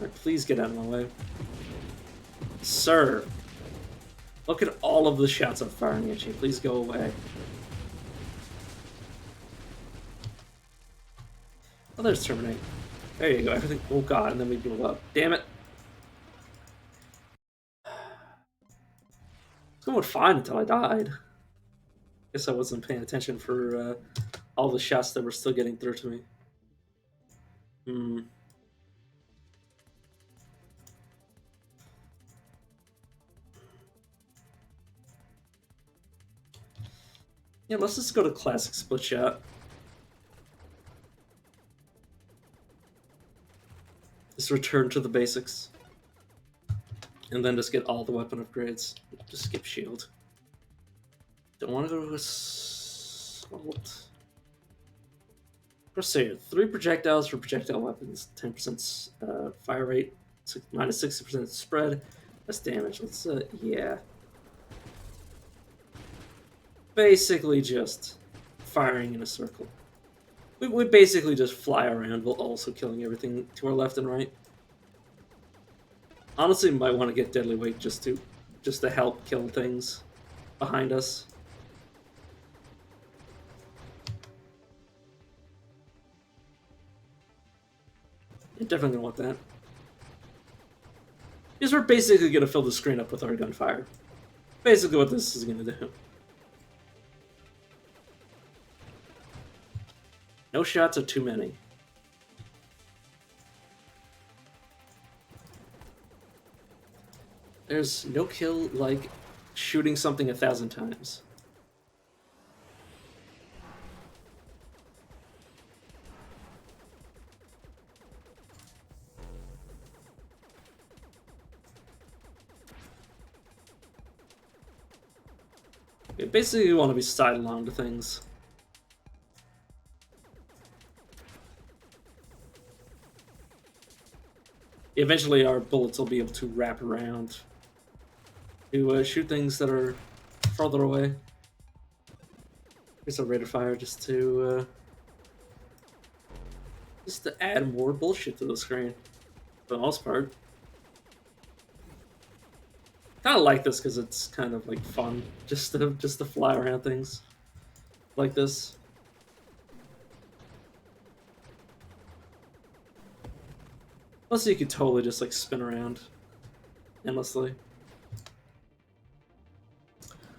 Alright, please get out of my way. Sir! Look at all of the shots I'm firing at you. Please go away. Oh, there's Terminate. There you go. Everything. Oh god, and then we blow up. Damn it. It's going fine until I died. Guess I wasn't paying attention for all the shots that were still getting through to me. Yeah, let's just go to classic split shot. Just return to the basics. And then just get all the weapon upgrades. Just skip shield. Don't want to go to assault. Crusader. 3 projectiles for projectile weapons. 10% fire rate. Minus 60% spread. Less damage. Let's, yeah. Basically just firing in a circle. We basically just fly around while also killing everything to our left and right. Honestly, we might want to get Deadly Weight just to help kill things behind us. You're definitely gonna want that. Because we're basically gonna fill the screen up with our gunfire. Basically what this is gonna do. No shots are too many. There's no kill like shooting something 1,000 times. Basically, you want to be sidelong to things. Eventually, our bullets will be able to wrap around to shoot things that are farther away. Here's a rate of fire just to add more bullshit to the screen. For the most part, kind of like this because it's kind of like fun just to fly around things like this. Also, you could totally just like spin around endlessly.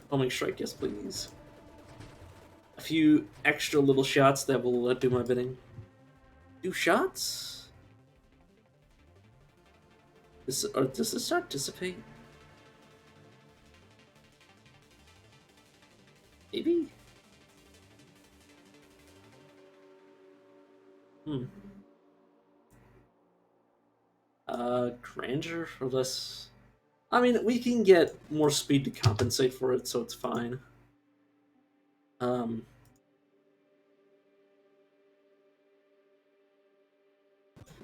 Homing strike, yes please. A few extra little shots that will do my bidding. 2 shots? Does this shot dissipate? Maybe? Grandeur or less? I mean, we can get more speed to compensate for it, so it's fine. Yeah,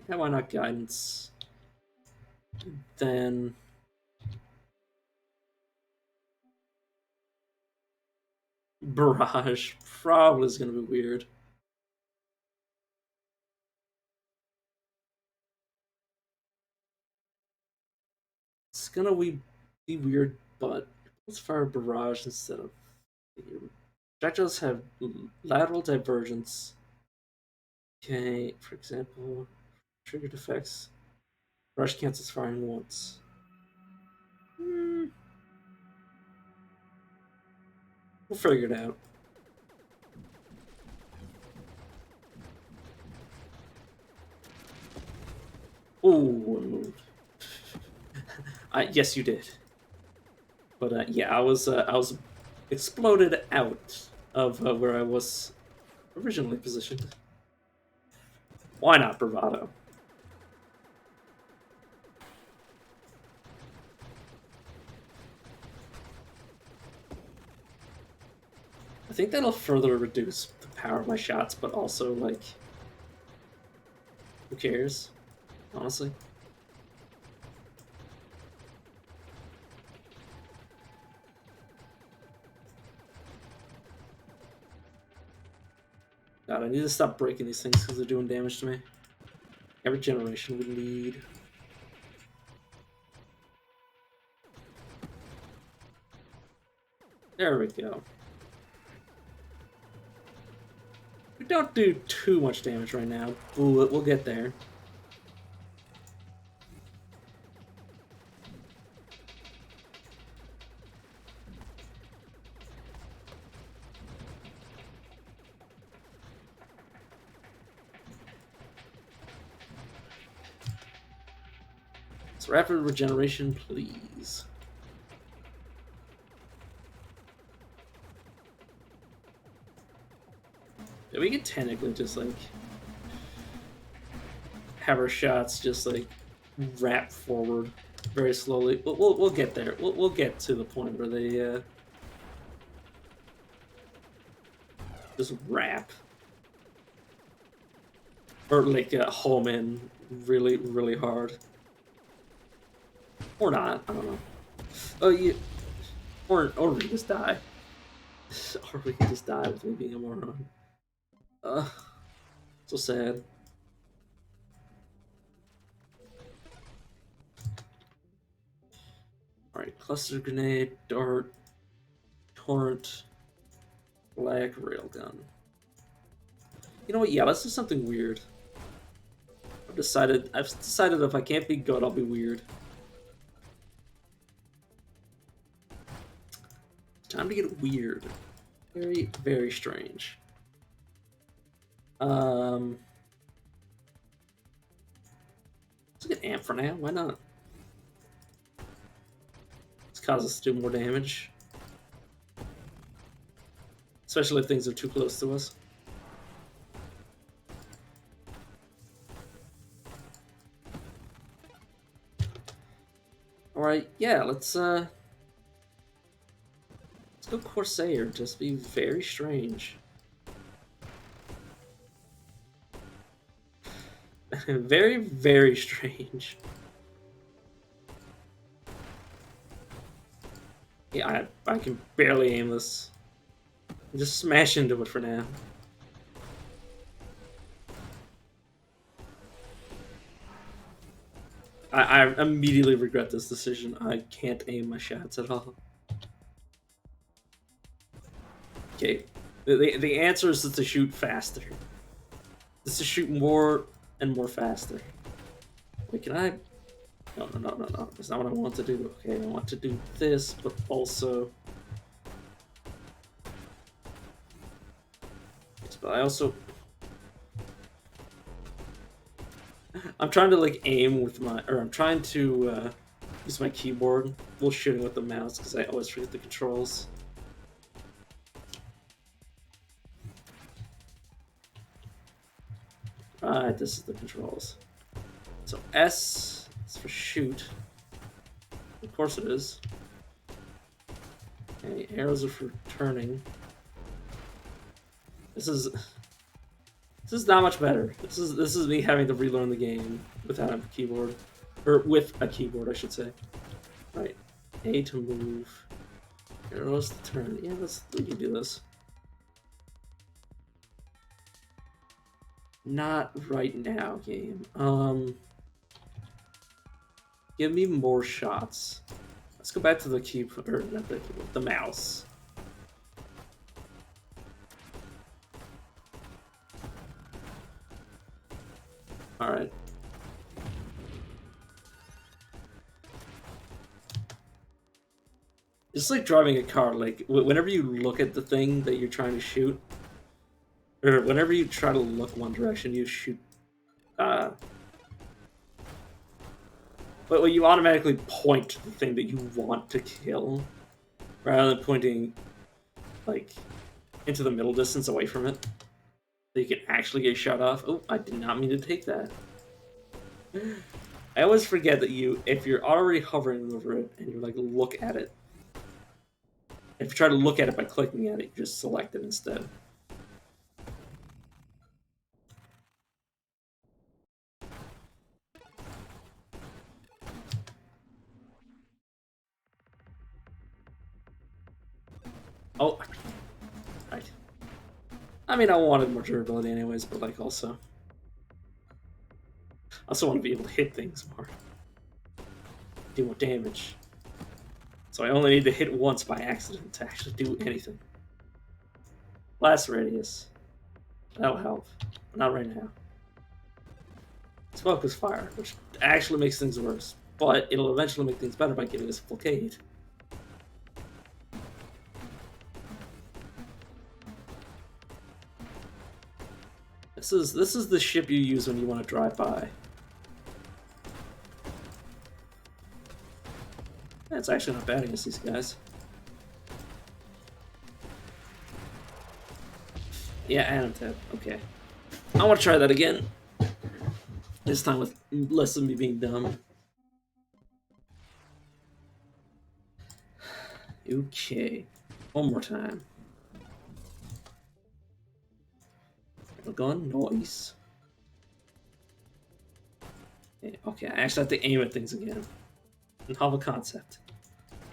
why not guidance? Then barrage probably is gonna be weird. It's gonna be weird, but let's fire barrage instead of. Projectiles have lateral divergence. Okay, for example, triggered effects. Barrage cancels firing once. We'll figure it out. Ooh, yes, you did. But yeah, I was exploded out of where I was originally positioned. Why not bravado? I think that'll further reduce the power of my shots, but also like, who cares? Honestly. God, I need to stop breaking these things because they're doing damage to me. Every generation would need. There we go. We don't do too much damage right now. We'll get there. So rapid regeneration, please. We can technically just like have our shots just like wrap forward very slowly. We'll get there. We'll get to the point where they just wrap or like home in really hard, or not. I don't know. Oh, yeah, or we just die, or we can just die with me being a moron. So sad. Alright, cluster grenade, dart, torrent, black railgun. You know what? Yeah, let's do something weird. I've decided if I can't be good, I'll be weird. Time to get weird. Very strange. Let's get amp for now. Why not? It's cause us to do more damage. Especially if things are too close to us. Alright, yeah, let's go Corsair. Just be very strange. Very strange. Yeah, I can barely aim this. Just smash into it for now. I immediately regret this decision. I can't aim my shots at all. Okay, the answer is to shoot faster. Just to shoot more and more faster. Wait, can I? No. That's not what I want to do. Okay, I want to do this, but also. But I also. I'm trying to like aim with my, or I'm trying to use my keyboard while shooting with the mouse because I always forget the controls. Alright, this is the controls. So S is for shoot. Of course it is. Okay, arrows are for turning. This is not much better. This is me having to relearn the game without a keyboard, or with a keyboard, I should say. Right, A to move, arrows to turn. Yeah, we can do this. Not right now, game. Give me more shots. Let's go back to the keyboard, or not the keyboard, the mouse. Alright. It's like driving a car, like, whenever you look at the thing that you're trying to shoot, or whenever you try to look one direction, you shoot, but you automatically point to the thing that you want to kill, rather than pointing, like, into the middle distance away from it. So you can actually get shot off. Oh, I did not mean to take that. I always forget that if you're already hovering over it and you like look at it, if you try to look at it by clicking at it, you just select it instead. Oh, right. I mean, I wanted more durability anyways, but like also want to be able to hit things more, do more damage. So I only need to hit once by accident to actually do anything. Blast radius. That'll help. But not right now. It's focus fire, which actually makes things worse. But it'll eventually make things better by giving us blockade. This is the ship you use when you want to drive by. That's actually not bad against these guys. Yeah, and tap. Okay. I want to try that again. This time with less of me being dumb. Okay. One more time. Gun noise. Okay, I actually have to aim at things again. Novel concept.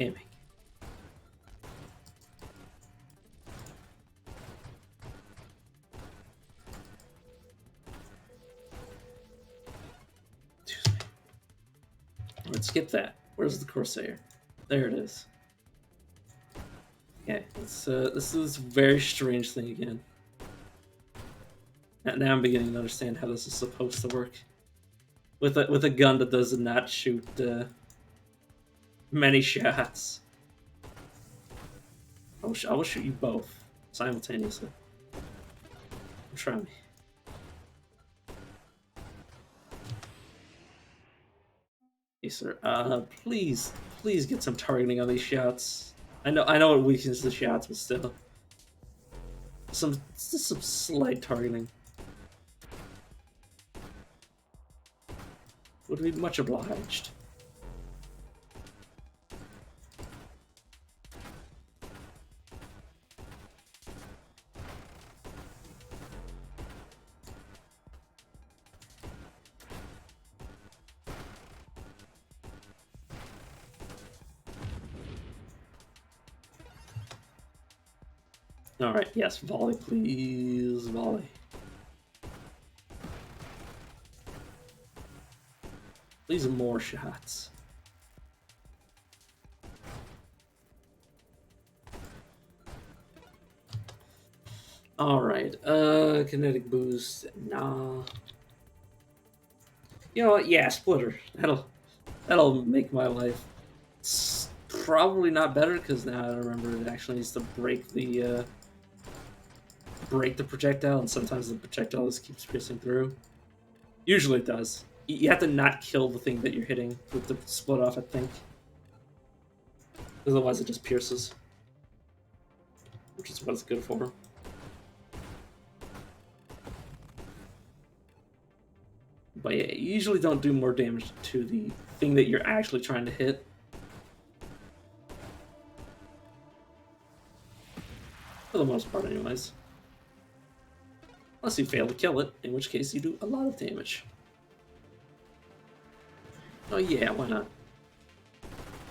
Aiming. Let's skip that. Where's the Corsair? There it is. Okay, this is a very strange thing again. Now I'm beginning to understand how this is supposed to work. With a gun that does not shoot many shots. I will shoot you both simultaneously. Try me. Hey, sir. Please get some targeting on these shots. I know it weakens the shots, but still, just some slight targeting would be much obliged. Alright, yes, volley, please, volley. Please, more shots. Alright, kinetic boost, nah. You know what, yeah, splitter. That'll make my life probably not better, because now I remember it actually needs to break the projectile, and sometimes the projectile just keeps piercing through. Usually it does. You have to not kill the thing that you're hitting with the split off, I think. Otherwise it just pierces. Which is what it's good for. But yeah, you usually don't do more damage to the thing that you're actually trying to hit. For the most part, anyways. Unless you fail to kill it, in which case you do a lot of damage. Oh yeah, why not?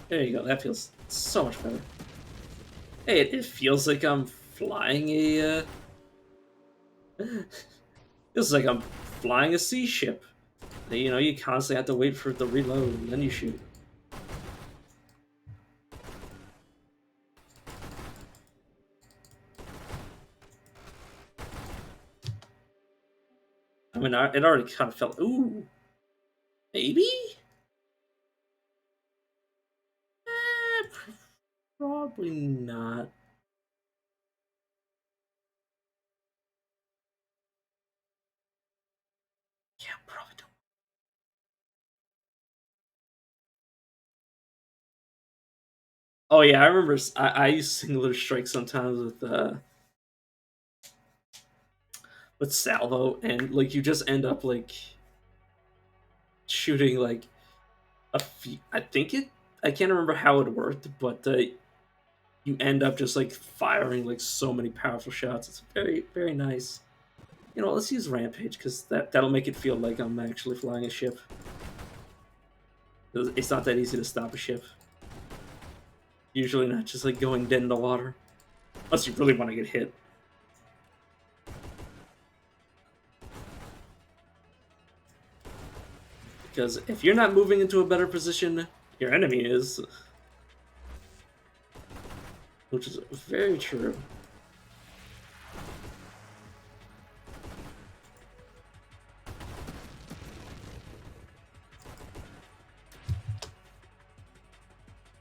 There you go, that feels so much better. Hey, it feels like I'm flying a... feels like I'm flying a sea ship. You know, you constantly have to wait for it to reload, and then you shoot. I mean, it already kind of felt... Ooh! Maybe? Probably not. Yeah, probably don't. Oh yeah, I remember. I use singular strike sometimes with salvo, and like you just end up like shooting like I think it. I can't remember how it worked, but you end up just like firing like so many powerful shots. It's very nice. You know, let's use Rampage because that'll make it feel like I'm actually flying a ship. It's not that easy to stop a ship. Usually not just like going dead in the water. Unless you really want to get hit. Because if you're not moving into a better position, your enemy is. Which is very true.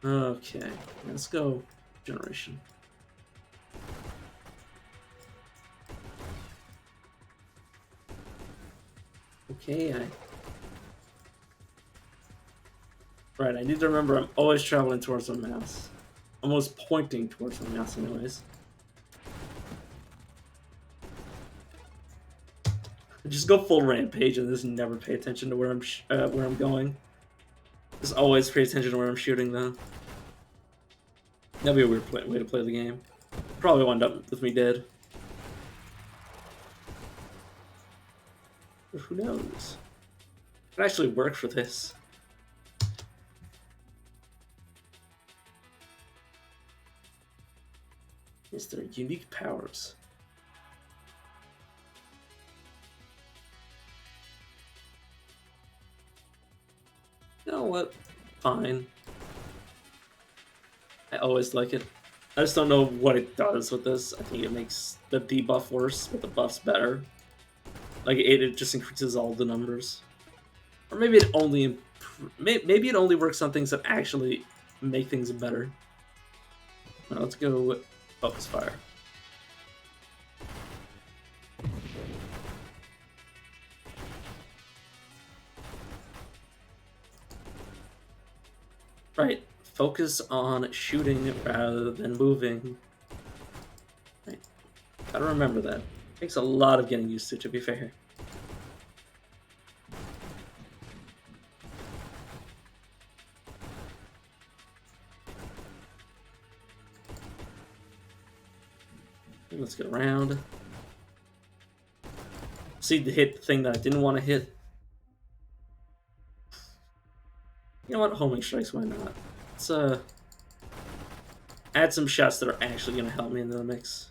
Okay, let's go generation. Okay, Right, I need to remember I'm always traveling towards my mouse. Almost pointing towards my mouse anyways. Just go full rampage and just never pay attention to where I'm going. Just always pay attention to where I'm shooting, though. That'd be a weird way to play the game. Probably wind up with me dead. But who knows? It actually work for this. Is there unique powers? You know what? Fine. I always like it. I just don't know what it does with this. I think it makes the debuff worse, but the buff's better. Like it just increases all the numbers, or maybe it only maybe it only works on things that actually make things better. Now let's go with focus fire. Right, focus on shooting rather than moving. Right, gotta remember that. Takes a lot of getting used to be fair. Let's get around. See the hit thing that I didn't want to hit. You know what? Homing strikes, why not? Let's add some shots that are actually gonna help me into the mix.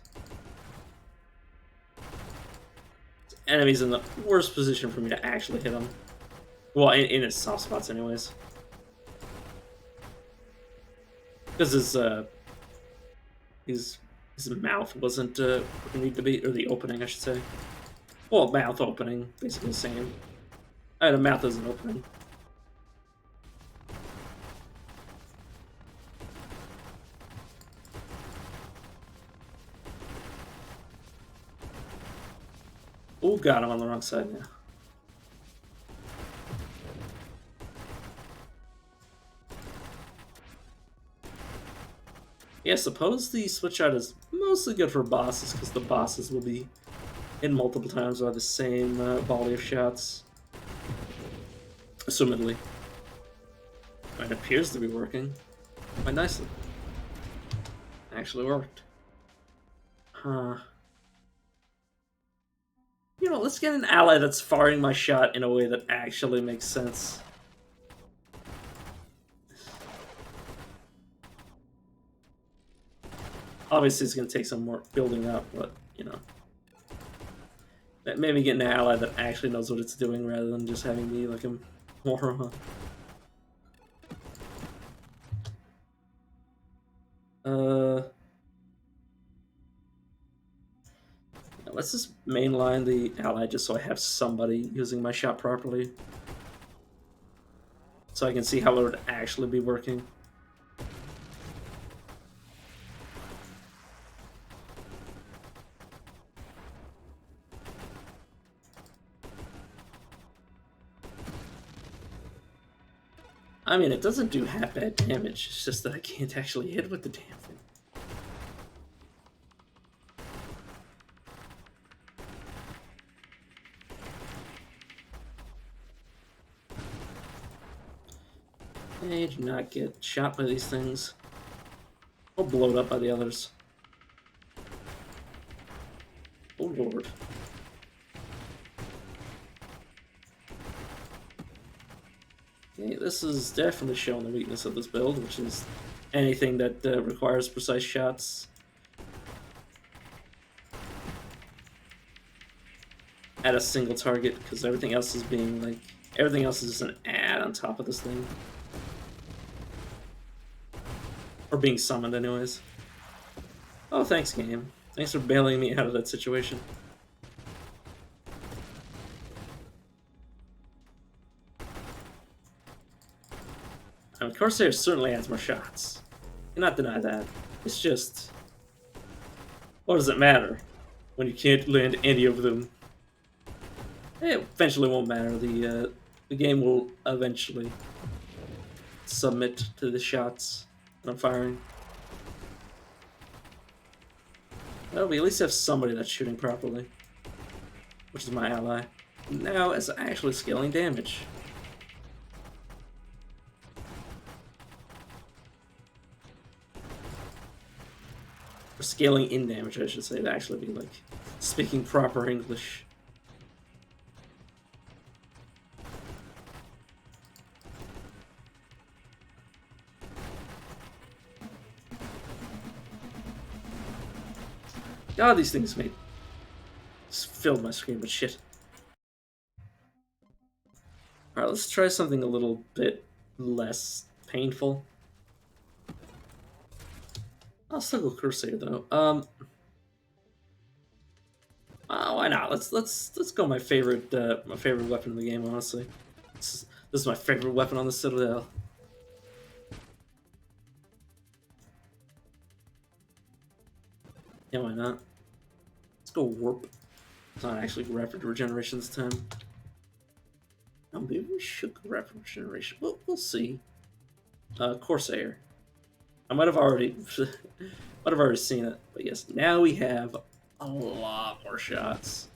Enemy's in the worst position for me to actually hit him. Well, in his soft spots, anyways. Because his mouth wasn't where it needed to be, or the opening, I should say. Well, mouth opening, basically the same. The mouth is an opening. Oh god, I'm on the wrong side now. Yeah, suppose the switch shot is mostly good for bosses, because the bosses will be hit multiple times by the same volley of shots. Assumedly. It appears to be working quite nicely. Actually worked. Huh. You know, let's get an ally that's firing my shot in a way that actually makes sense. Obviously, it's going to take some more building up, but, you know. Maybe getting an ally that actually knows what it's doing rather than just having me like a moron. Let's just mainline the ally just so I have somebody using my shot properly. So I can see how it would actually be working. I mean, it doesn't do half bad damage, it's just that I can't actually hit with the damn thing. I do not get shot by these things. Or blown up by the others. Oh lord. Okay, this is definitely showing the weakness of this build, which is anything that requires precise shots. At a single target, because everything else is being like... Everything else is just an ad on top of this thing. Or being summoned, anyways. Oh, thanks, game. Thanks for bailing me out of that situation. I mean, Corsair certainly adds more shots. Cannot deny that. It's just... What does it matter when you can't land any of them? It eventually won't matter. The game will eventually submit to the shots that I'm firing. Well, we at least have somebody that's shooting properly, which is my ally. now it's actually scaling damage. Or scaling in damage, I should say, to actually be like speaking proper English. God, these things just filled my screen with shit. Alright, let's try something a little bit less painful. I'll still go Crusader though. Why not? Let's go my favorite weapon in the game. Honestly, this is my favorite weapon on the Citadel. Yeah, why not? Let's go Warp. It's not actually Rapid Regeneration this time. No, maybe we should go Rapid Regeneration. We'll see. Corsair. I might have already seen it, but yes, now we have a lot more shots.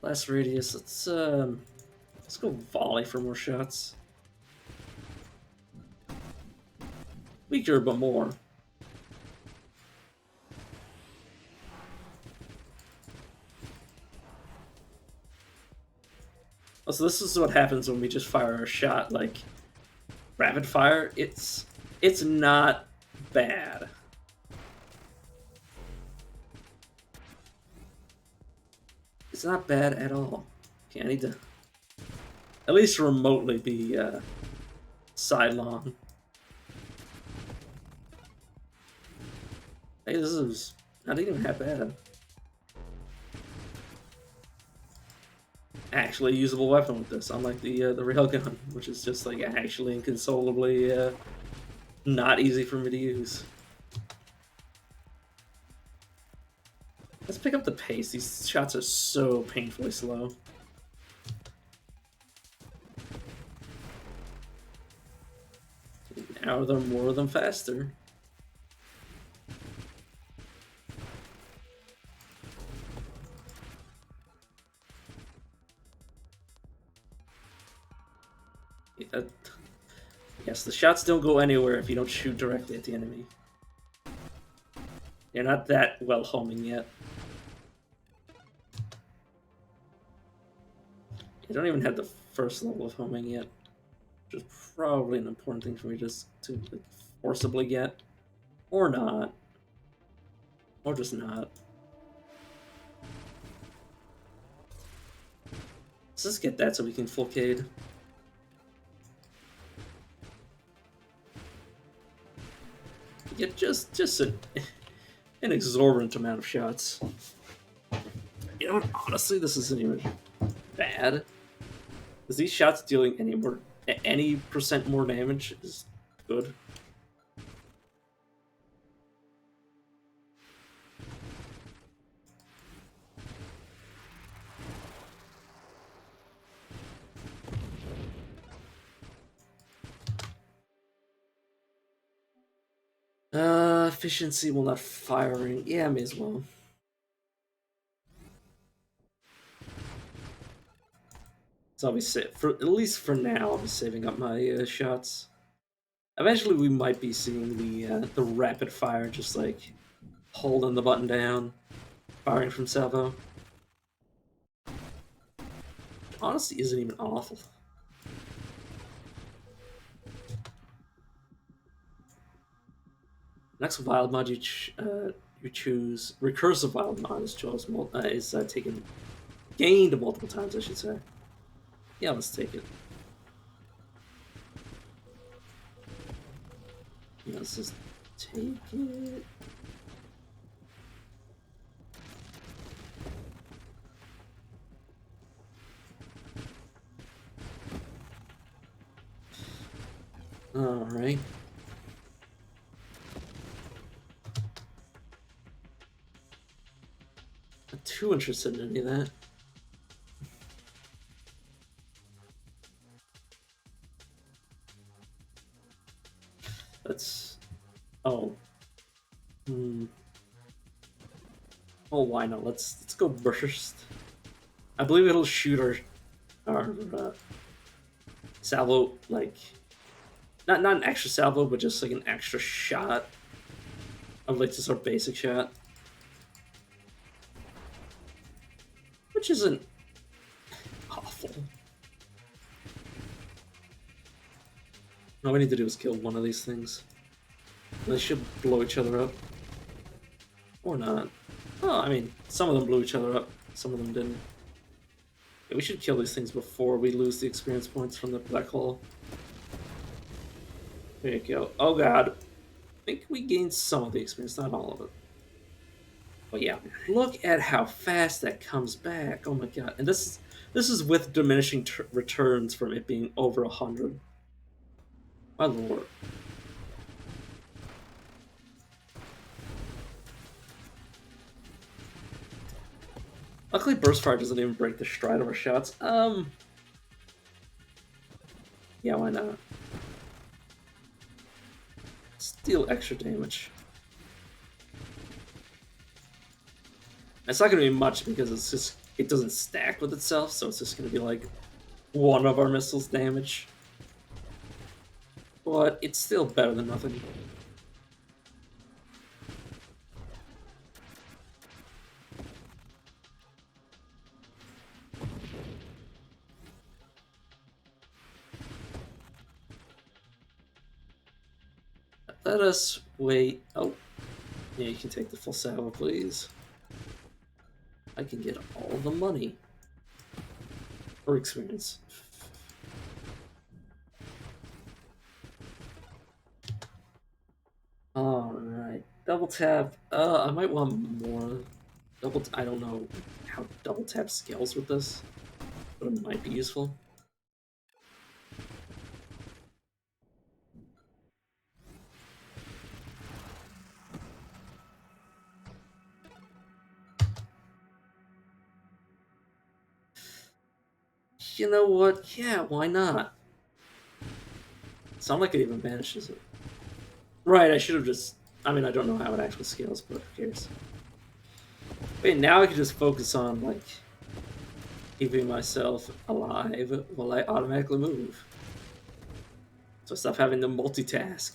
Last radius. Let's go volley for more shots. Weaker, but more. So this is what happens when we just fire a shot like rapid fire. It's not bad. It's not bad at all. Okay, I need to at least remotely be sidelong. Hey, this is not even that bad. Actually a usable weapon with this, unlike the railgun, which is just like actually inconsolably not easy for me to use. Let's pick up the pace. These shots are so painfully slow. Now they're more of them faster. Yes, the shots don't go anywhere if you don't shoot directly at the enemy. They're not that well homing yet. You don't even have the first level of homing yet, which is probably an important thing for me just to like, forcibly get. Or not. Or just not. Let's just get that so we can full Cade. Get just an exorbitant amount of shots. You know what? Honestly, this isn't even bad. Because these shots dealing any percent more damage is good. Efficiency while not firing. Yeah, may as well. So I'll be at least for now. I'll be saving up my shots. Eventually, we might be seeing the rapid fire, just like holding the button down, firing from salvo. Honestly, isn't even awful. Next wild mod you choose recursive wild mod is taken gained multiple times, I should say. Yeah, let's take it. Yeah, let's just take it. All right. Not too interested in any of that. Oh. Hmm. Oh, why not? Let's go burst. I believe it'll shoot our salvo, like not an extra salvo, but just like an extra shot of like just our basic shot, which isn't awful. All we need to do is kill one of these things. They should blow each other up, or not. Oh, I mean, some of them blew each other up, some of them didn't. Yeah, we should kill these things before we lose the experience points from the black hole. There you go. Oh god. I think we gained some of the experience, not all of it. But yeah, look at how fast that comes back. Oh my god. And this is with diminishing returns from it being over 100. My lord. Luckily, burst fire doesn't even break the stride of our shots. Yeah, why not? Deal extra damage. It's not going to be much because it doesn't stack with itself, so it's just going to be like one of our missiles damage. But it's still better than nothing. Let us wait. Oh, yeah, you can take the full salvo, please. I can get all the money. Or experience. Alright. Double tap. I might want more. I don't know how double tap scales with this, but it might be useful. You know what? Yeah, why not? Sound like it even banishes it. Right, I should have just... I mean, I don't know how it actually scales, but who cares? Wait, now I can just focus on, like, keeping myself alive while I automatically move. So I stop having to multitask.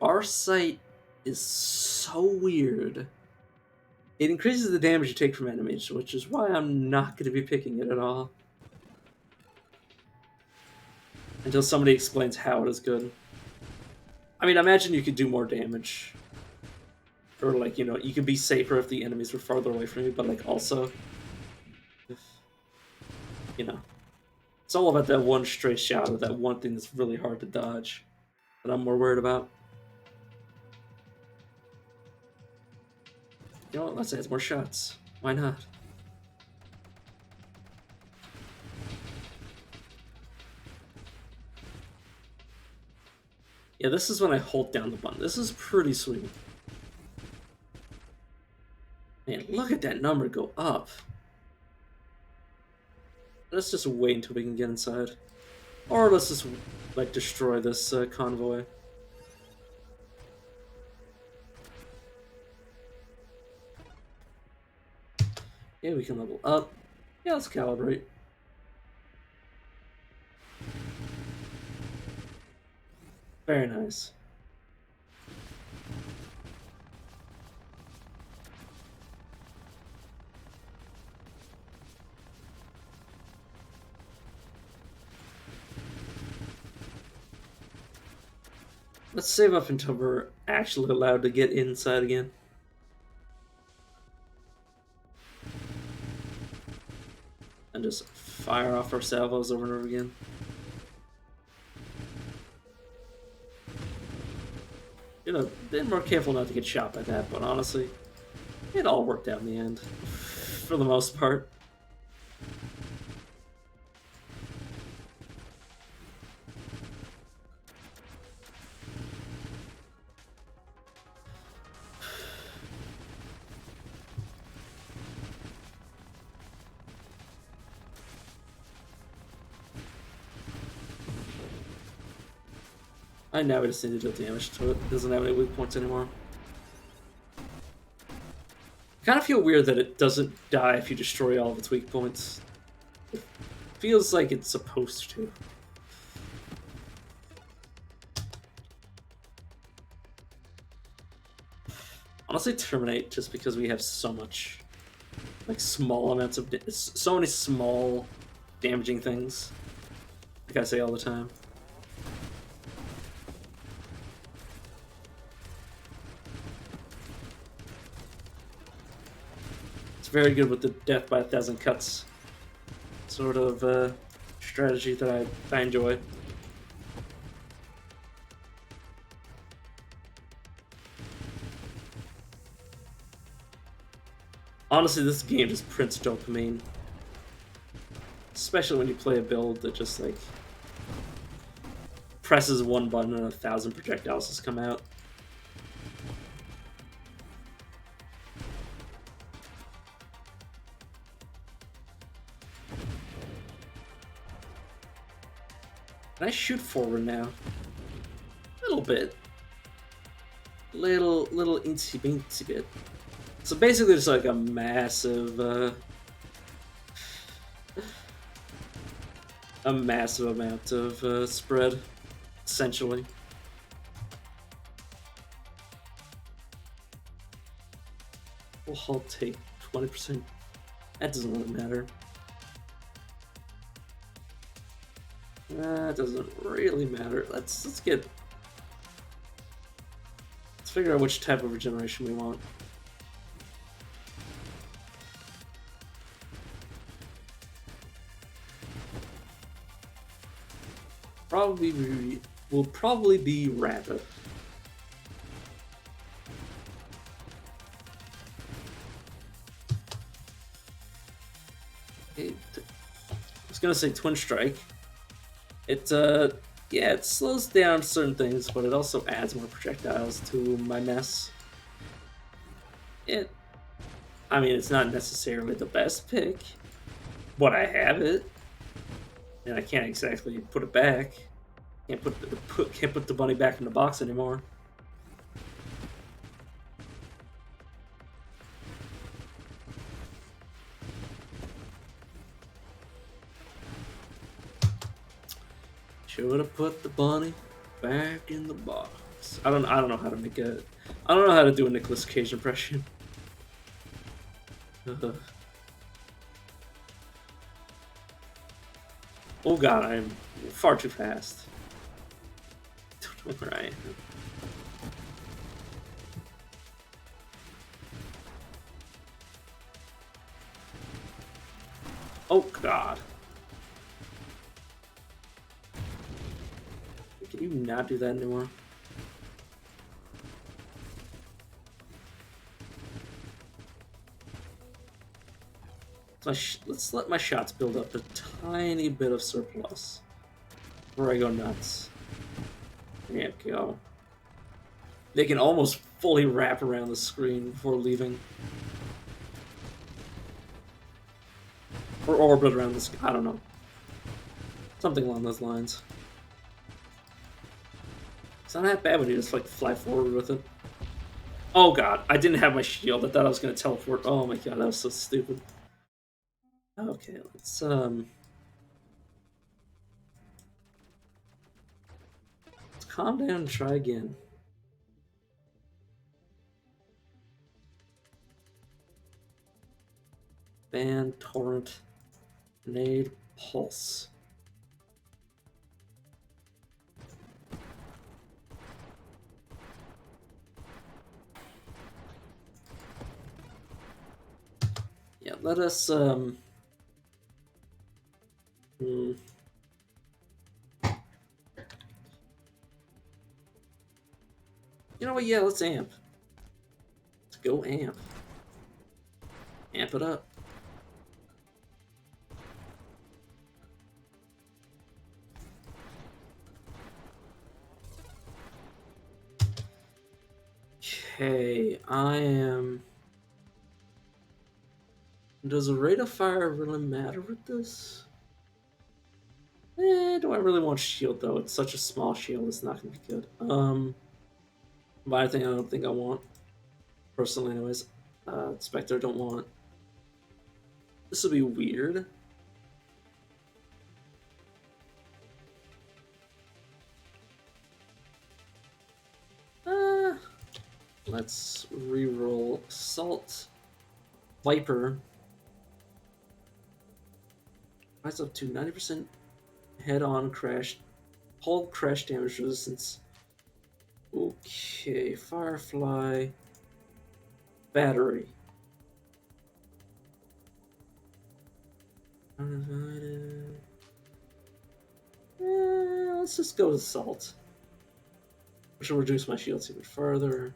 Farsight is so weird. It increases the damage you take from enemies, which is why I'm not going to be picking it at all. Until somebody explains how it is good. I mean, imagine you could do more damage. Or, like, you know, you could be safer if the enemies were farther away from you, but, like, also... if, you know... It's all about that one stray shot or that one thing that's really hard to dodge. That I'm more worried about. You know what, let's add more shots. Why not? Yeah, this is when I hold down the button. This is pretty sweet. Man, look at that number go up. Let's just wait until we can get inside. Or let's just, like, destroy this convoy. Yeah, we can level up. Yeah, let's calibrate. Very nice. Let's save up until we're actually allowed to get inside again. And just fire off our salvos over and over again. You know, been more careful not to get shot by that, but honestly, it all worked out in the end. For the most part. I now just need to deal damage to it. It doesn't have any weak points anymore. I kind of feel weird that it doesn't die if you destroy all of its weak points. It feels like it's supposed to. Honestly, Terminate, just because we have so much, like, small amounts of, so many small damaging things. Like I say all the time. It's very good with the death by 1,000 cuts sort of strategy that I enjoy. Honestly, this game just prints dopamine. Especially when you play a build that just, like, presses one button and 1,000 projectiles just come out. Can I shoot forward now? A little bit. Little incy bincy bit. So basically just like a massive amount of spread, essentially. Will hull take 20%? That doesn't really matter. That doesn't really matter. Let's figure out which type of regeneration we want. Will probably be rapid. I was gonna say Twin Strike. Yeah, it slows down certain things, but it also adds more projectiles to my mess. I mean, it's not necessarily the best pick, but I have it, and I can't exactly put it back. Can't put the bunny back in the box anymore. Should have put the bunny back in the box. I don't know how to make a. I don't know how to do a Nicolas Cage impression. Oh god, I am far too fast. Don't know where I am. Oh god. Can you not do that anymore? Let's let my shots build up a tiny bit of surplus before I go nuts. There you go. They can almost fully wrap around the screen before leaving. Or orbit around the screen. I don't know. Something along those lines. It's not that bad when you just like fly forward with it. Oh god, I didn't have my shield. I thought I was gonna teleport. Oh my god, that was so stupid. Okay, let's calm down and try again. Ban, torrent, grenade, pulse. Yeah, let us You know what? Yeah, let's amp. Let's go amp. Amp it up. Okay, I am. Does a rate of fire really matter with this? Do I really want shield though? It's such a small shield, it's not gonna be good. But I don't think I want. Personally, anyways. Spectre, don't want. This will be weird. Let's reroll Assault. Viper. Rise up to 90% head-on crash. Hull crash damage resistance. Okay, Firefly. Battery. Let's just go with Assault. Which will reduce my shields even further.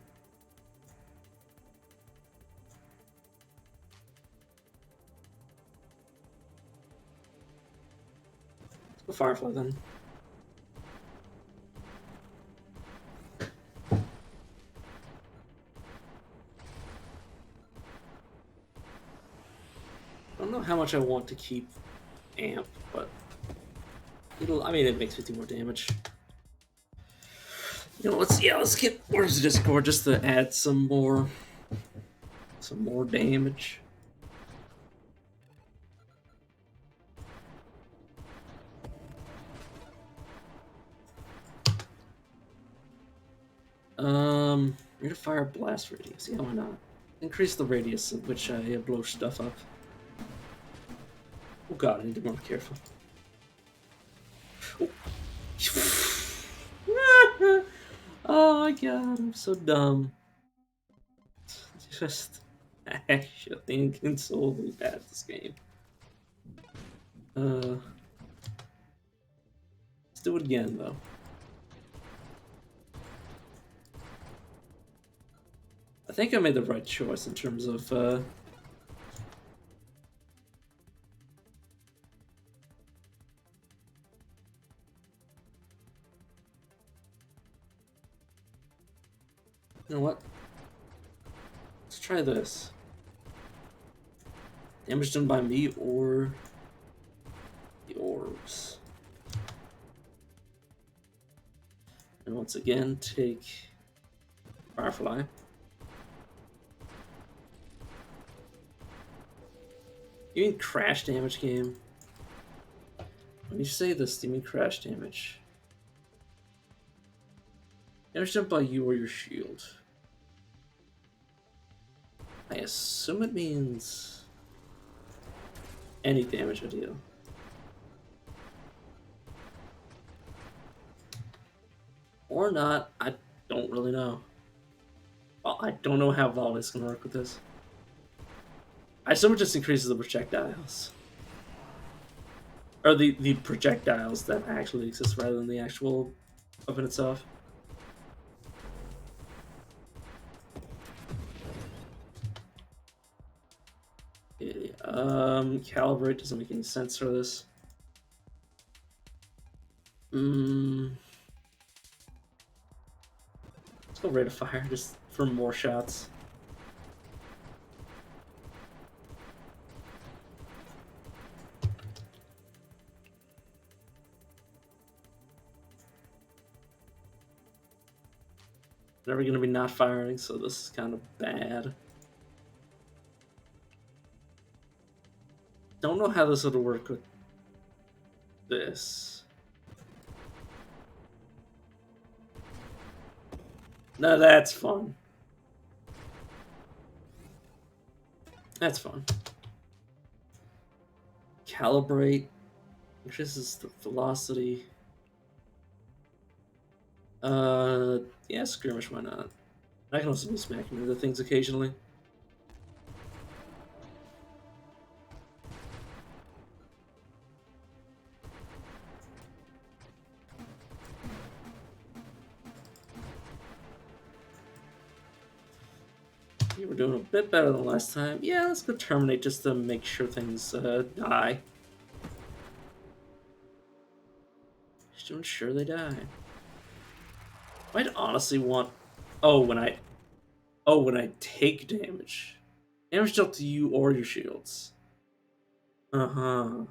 Let's go Firefly then. I don't know how much I want to keep Amp, but I mean, it makes me do more damage. You know, let's get Words of Discord just to add some more damage. Rate of fire blast radius. Yeah, why not? Increase the radius at which I blow stuff up. Oh god, I need to be more careful. Oh. Oh my god, I'm so dumb. Just actually inconsolably bad at this game. Let's do it again though. I think I made the right choice in terms of you know what? Let's try this. Damage done by me or the orbs. And once again, take Firefly. You mean crash damage, game? When you say this, do you mean crash damage? Damage done by you or your shield. I assume it means any damage I deal. Or not, I don't really know. Well, I don't know how Vault is going to work with this. I assume it just increases the projectiles. Or the projectiles that actually exist rather than the actual weapon itself. Okay, calibrate doesn't make any sense for this. Let's go rate of fire just for more shots. Never gonna be not firing, so this is kind of bad. Don't know how this would work with this. No, that's fun. That's fun. Calibrate. This is the velocity. Yeah, skirmish, why not? I can also be smacking into things occasionally. You were doing a bit better than last time. Yeah, let's go terminate just to make sure things die. Just to ensure they die. I'd honestly want. Oh, when I take damage. Damage dealt to you or your shields. Uh-huh.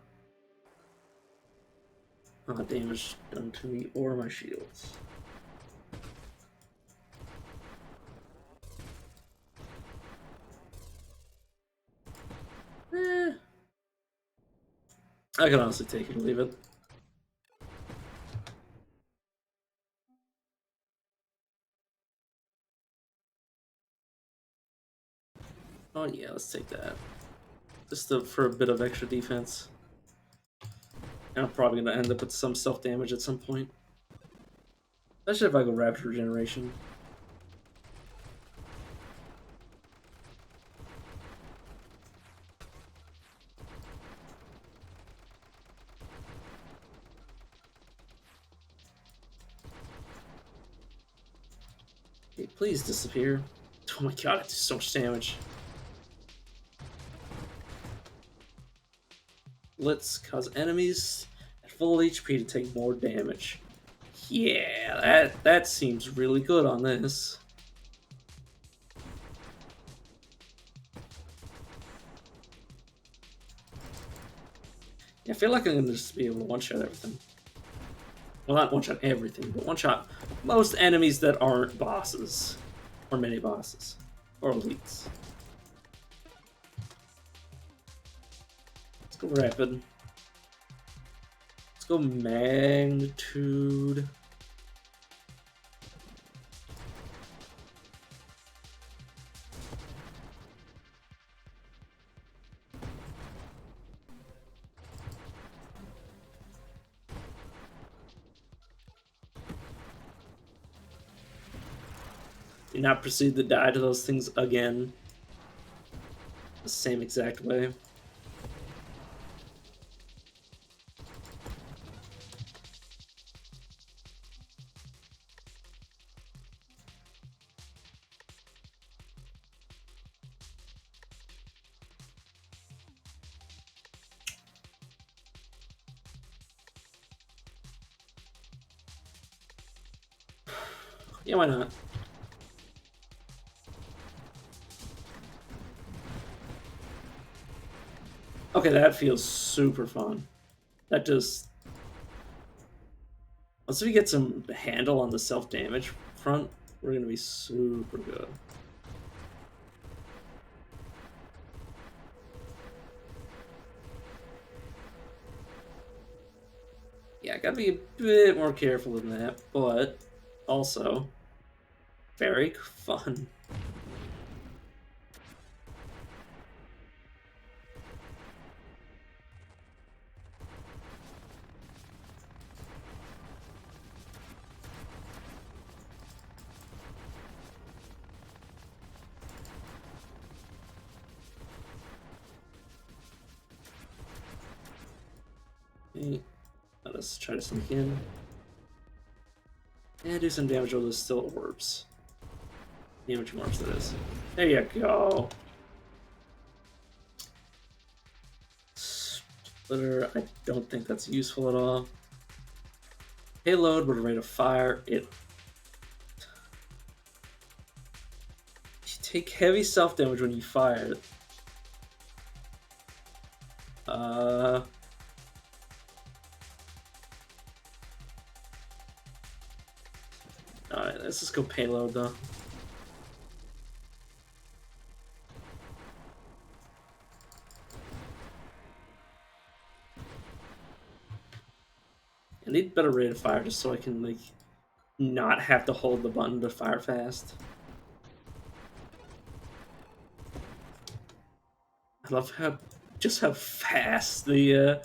damage done to me or my shields. I can honestly take it or leave it. Oh yeah, let's take that. Just for a bit of extra defense. And I'm probably going to end up with some self-damage at some point. Especially if I go Rapid Regeneration. Okay, please disappear. Oh my god, it does so much damage. Let's cause enemies at full HP to take more damage. Yeah, that seems really good on this. Yeah, I feel like I'm gonna just be able to one-shot everything. Well, not one-shot everything, but one-shot most enemies that aren't bosses. Or mini-bosses. Or elites. Let's go Rapid. Let's go Magnitude. Do not proceed to die to those things again. The same exact way. Yeah, why not? Okay, that feels super fun. That just... Once we get some handle on the self-damage front, we're gonna be super good. Yeah, gotta be a bit more careful than that, but also very fun. Okay, let us try to sneak in. And do some damage with those still orbs. Damage orbs, that is. There you go. Splitter, I don't think that's useful at all. Payload with a rate of fire, it... You take heavy self-damage when you fire it. Alright, let's just go payload though. I need better rate of fire just so I can, like, not have to hold the button to fire fast. I love how fast the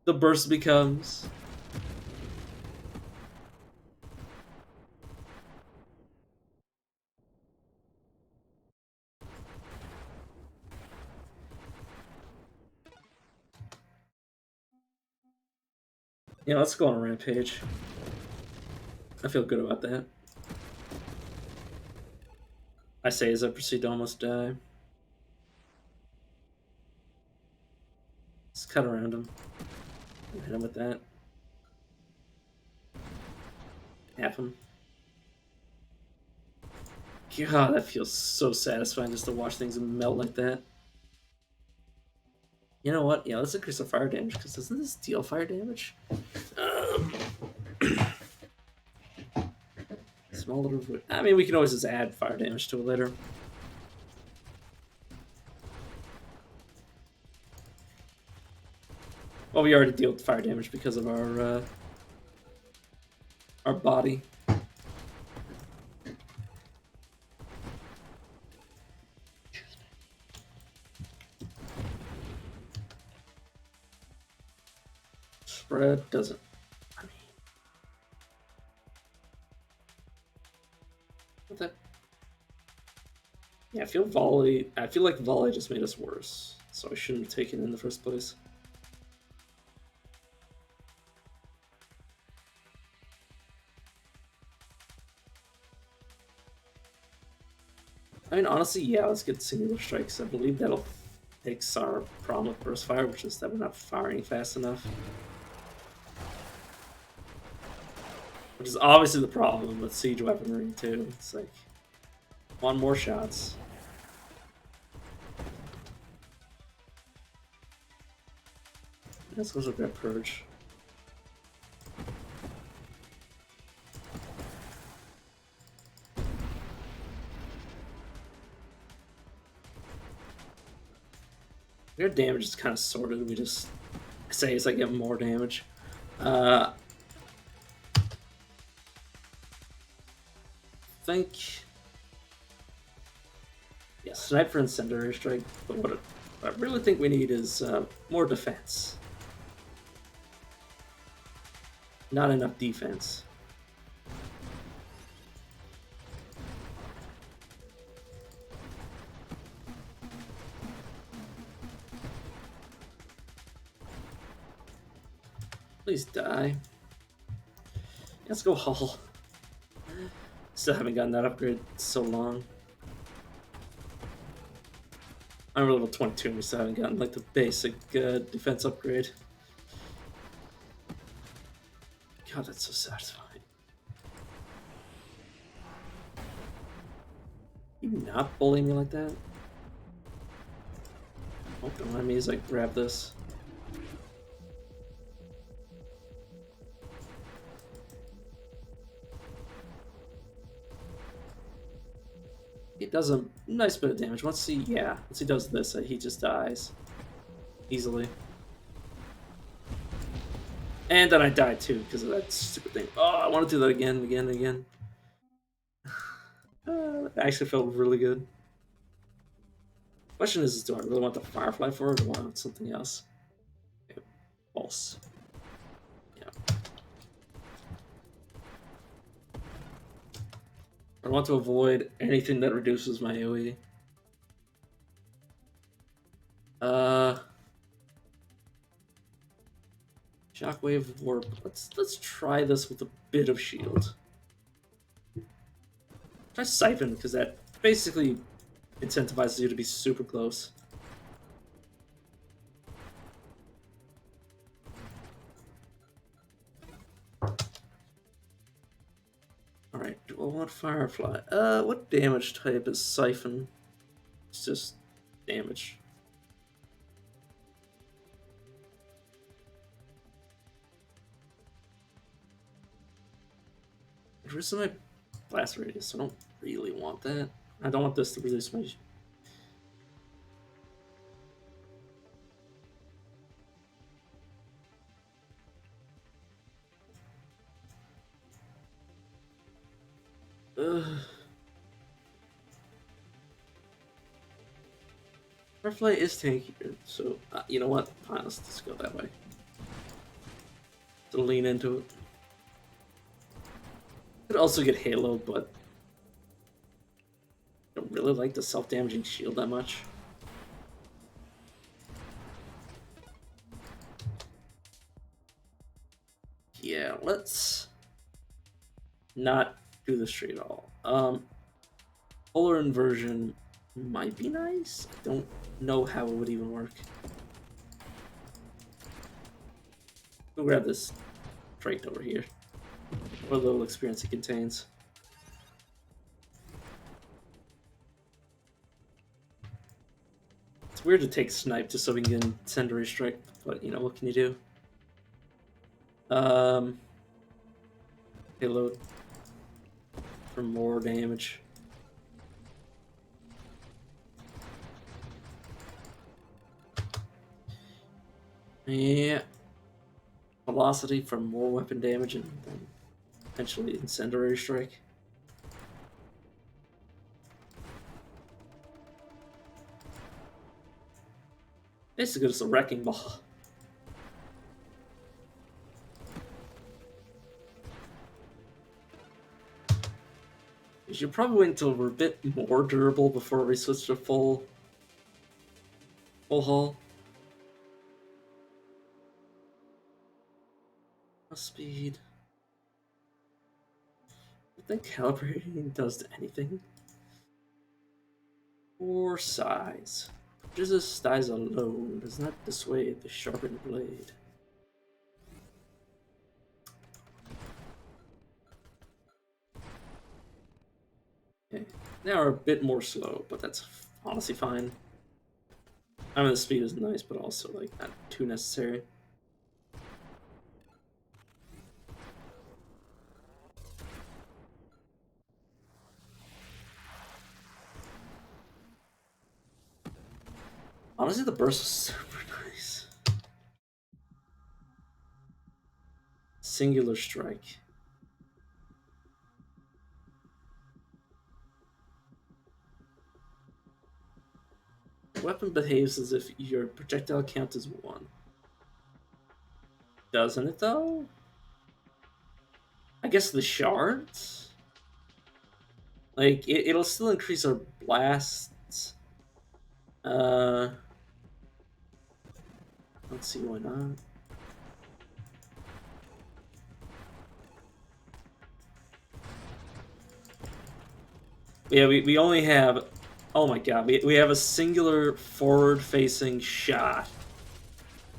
burst becomes. Yeah, let's go on a rampage. I feel good about that. I say as I proceed to almost die. Let's cut around him. Hit him with that. Half him. God, that feels so satisfying just to watch things melt like that. You know what? Yeah, let's increase the fire damage, because doesn't this deal fire damage? smaller. I mean, we can always just add fire damage to it later. Well, we already deal with fire damage because of our body. Spread doesn't. I mean, what the? Yeah, I feel volley. I feel like volley just made us worse, so I shouldn't have taken it in the first place. I mean, honestly, yeah, let's get singular strikes. I believe that'll fix our problem with burst fire, which is that we're not firing fast enough. Which is obviously the problem with siege weaponry, too. It's like, want more shots. Let's go with that purge. Their damage is kind of sorted. We just say as I get more damage. I think, yeah, snipe for incendiary strike. But what I really think we need is more defense. Not enough defense. Please die. Let's go Hull. Still haven't gotten that upgrade so long. I'm level 22 and we still haven't gotten like the basic defense upgrade. God, that's so satisfying. You not bully me like that? Oh, don't let me as I grab this. He does a nice bit of damage. Once he does this, he just dies. Easily. And then I die too, because of that stupid thing. Oh, I want to do that again. That actually felt really good. Question is, do I really want the Firefly for it, or do I want something else? Okay. False. Yeah. I want to avoid anything that reduces my AoE. Shockwave Warp. Let's try this with a bit of shield. Try Siphon, because that basically incentivizes you to be super close. Alright, do I want Firefly? What damage type is Siphon? It's just damage. Where's my blast radius? I don't really want that. I don't want this to reduce my... Firefly is tankier, so you know what? Fine, let's just go that way. To lean into it. Could also get Halo, but I don't really like the self-damaging shield that much. Yeah, let's not do this tree at all. Polar inversion might be nice. I don't know how it would even work. We'll grab this trait over here. What little experience it contains. It's weird to take snipe just so we can get incendiary strike, but you know, what can you do? Payload. for more damage. Yeah. Velocity for more weapon damage and then potentially incendiary strike. Basically just a wrecking ball. We should probably wait until we're a bit more durable before we switch to full hull. Speed. I think calibrating does anything. Or size. Just as size alone does not dissuade the sharpened blade. Okay, now we're a bit more slow, but that's honestly fine. I mean, the speed is nice, but also like not too necessary. Honestly, the burst was super nice. Singular strike. The weapon behaves as if your projectile count is 1. Doesn't it though? I guess the shards? Like, it'll still increase our blasts. Let's see, why not? Yeah, we only have... Oh my god, we have a singular forward-facing shot.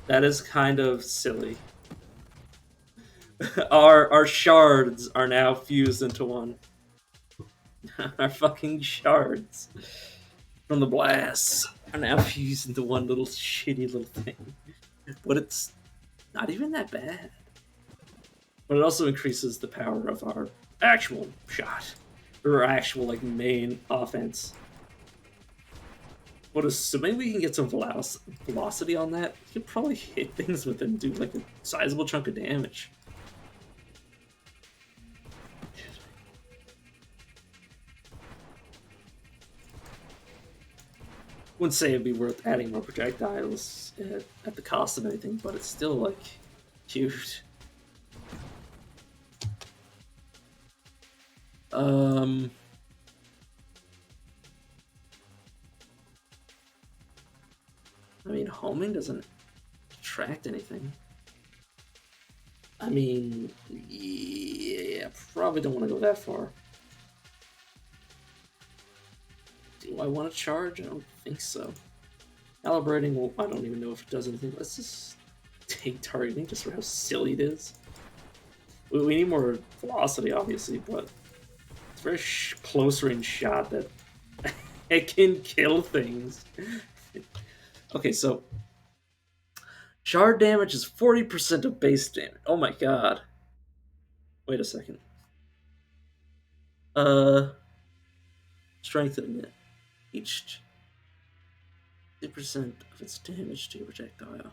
That is kind of silly. Our shards are now fused into one. Our fucking shards from the blasts are now fused into one little shitty little thing. But it's not even that bad. But it also increases the power of our actual shot. Or actual, like, main offense. But assuming we can get some velocity on that, we can probably hit things with it and do, like, a sizable chunk of damage. Wouldn't say it'd be worth adding more projectiles at the cost of anything, but it's still, like, huge. I mean, homing doesn't attract anything. I mean, yeah, probably don't want to go that far. Do I want to charge? I don't think so. Calibrating, well, I don't even know if it does anything. Let's just take targeting just for how silly it is. We need more velocity, obviously, but it's a very close range shot that it can kill things. Okay, so shard damage is 40% of base damage. Oh my god. Wait a second. Strengthening it. Each 2% of its damage to your projectile.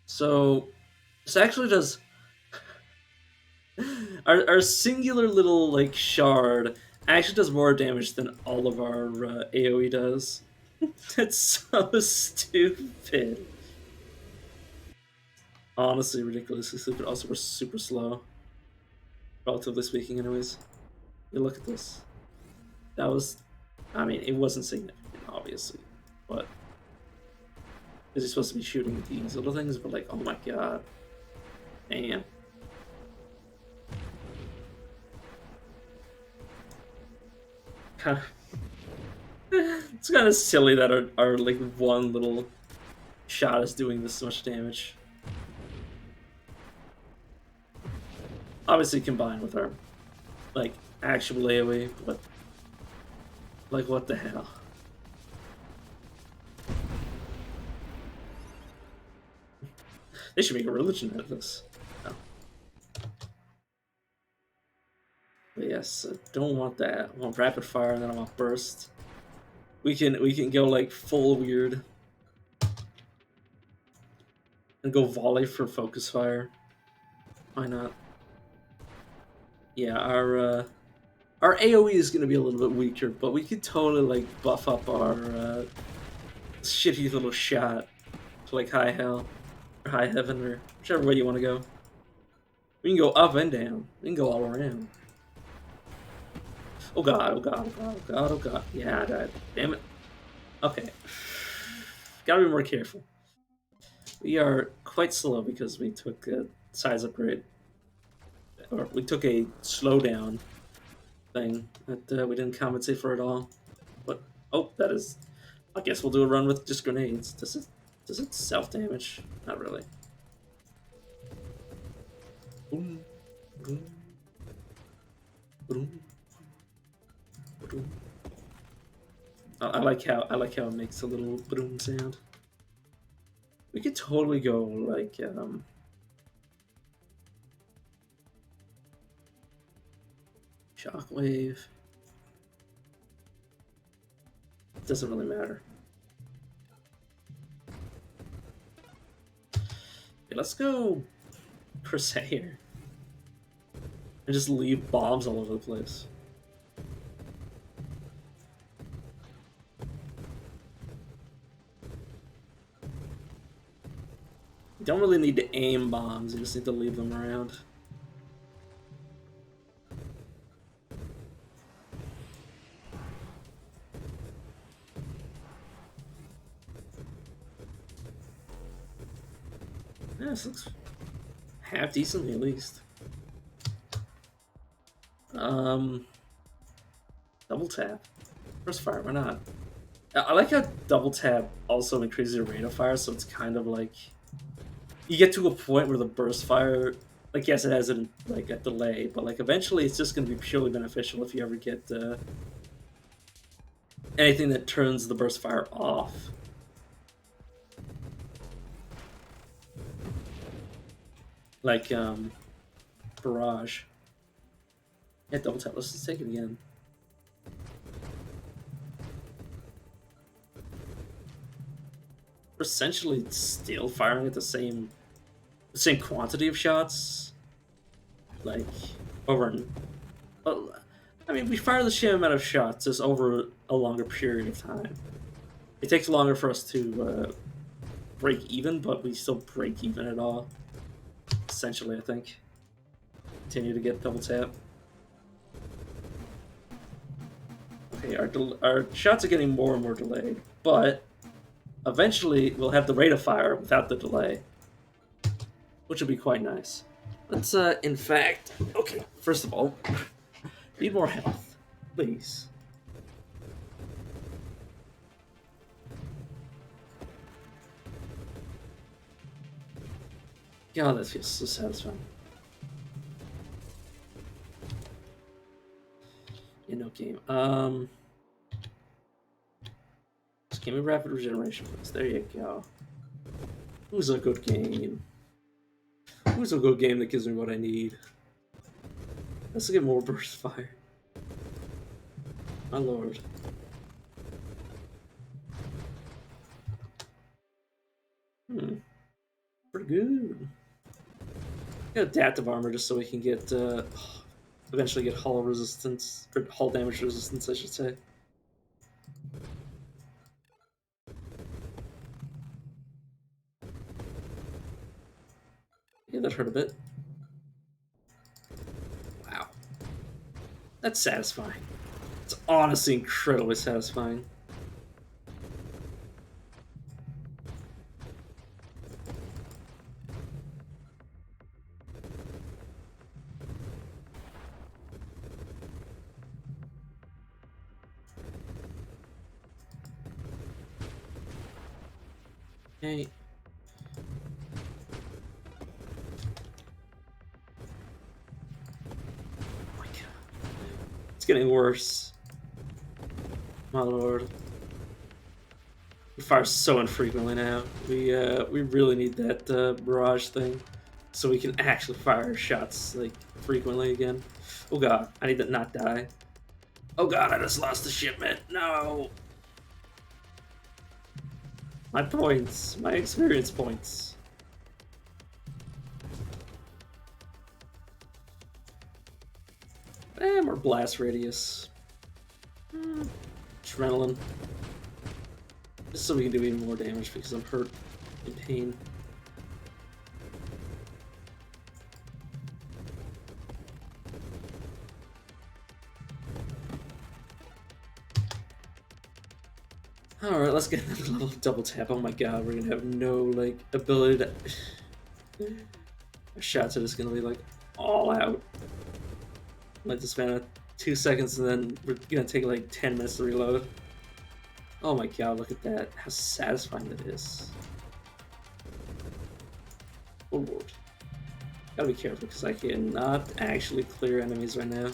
So this actually does our singular little like shard actually does more damage than all of our AoE does. That's so stupid. Honestly, ridiculously stupid. Also, we're super slow, relatively speaking. Anyways, you look at this. That was, I mean, it wasn't significant, obviously, but is he supposed to be shooting these little things? But like, oh my god, damn. It's kind of silly that our like one little shot is doing this much damage. Obviously combined with our like actual AoE, but like what the hell? They should make a religion out of this. No. But yes, I don't want that. I want rapid fire and then I want burst. We can go like full weird. And go volley for focus fire. Why not? Yeah, our AoE is gonna be a little bit weaker, but we could totally like buff up our shitty little shot to like high hell or high heaven or whichever way you want to go. We can go up and down. We can go all around. Oh god! Oh god! Oh god! Oh god! Oh god! Yeah, I died. Damn it. Okay. Gotta be more careful. We are quite slow because we took a size upgrade. Or we took a slowdown thing that we didn't compensate for at all. But oh, that is. I guess we'll do a run with just grenades. Does it self damage? Not really. Boom, boom, boom, boom. I like how it makes a little boom sound. We could totally go like shockwave. It doesn't really matter. Okay, let's go Crusader. And just leave bombs all over the place. You don't really need to aim bombs, you just need to leave them around. Yeah, this looks half decently at least. Double tap. Burst fire, why not? I like how double tap also increases your rate of fire, so it's kind of like you get to a point where the burst fire, like yes, it has like a delay, but like eventually it's just going to be purely beneficial if you ever get anything that turns the burst fire off. Like barrage. Yeah, double tap. Let's just take it again. We're essentially still firing at the same quantity of shots, like over. Well, I mean, we fire the same amount of shots just over a longer period of time. It takes longer for us to break even, but we still break even at all. Essentially, I think. Continue to get double tap. Okay, our shots are getting more and more delayed, but eventually we'll have the rate of fire without the delay, which will be quite nice. Let's, in fact, okay, first of all, need more health, please. God, that feels so satisfying. Yeah, no game. Just give me rapid regeneration, please. There you go. Who's a good game? Who's a good game that gives me what I need? Let's get more burst fire. My lord. Pretty good. Get adaptive armor just so we can get eventually get hull resistance or hull damage resistance, I should say. Yeah, that hurt a bit. Wow. That's satisfying. It's honestly incredibly satisfying. Okay. Oh my god. It's getting worse. My lord. We fire so infrequently now. We really need that barrage thing, so we can actually fire shots like frequently again. Oh god, I need to not die. Oh god, I just lost the shipment. No. My points, my experience points. More blast radius. Adrenaline. Just so we can do even more damage because I'm hurt in pain. Alright, let's get another little double tap. Oh my god, we're gonna have no, like, ability to... Our shots are just gonna be, like, all out. Like, the span of 2 seconds, and then we're gonna take, like, 10 minutes to reload. Oh my god, look at that. How satisfying that is. Oh lord. Gotta be careful, because I cannot actually clear enemies right now.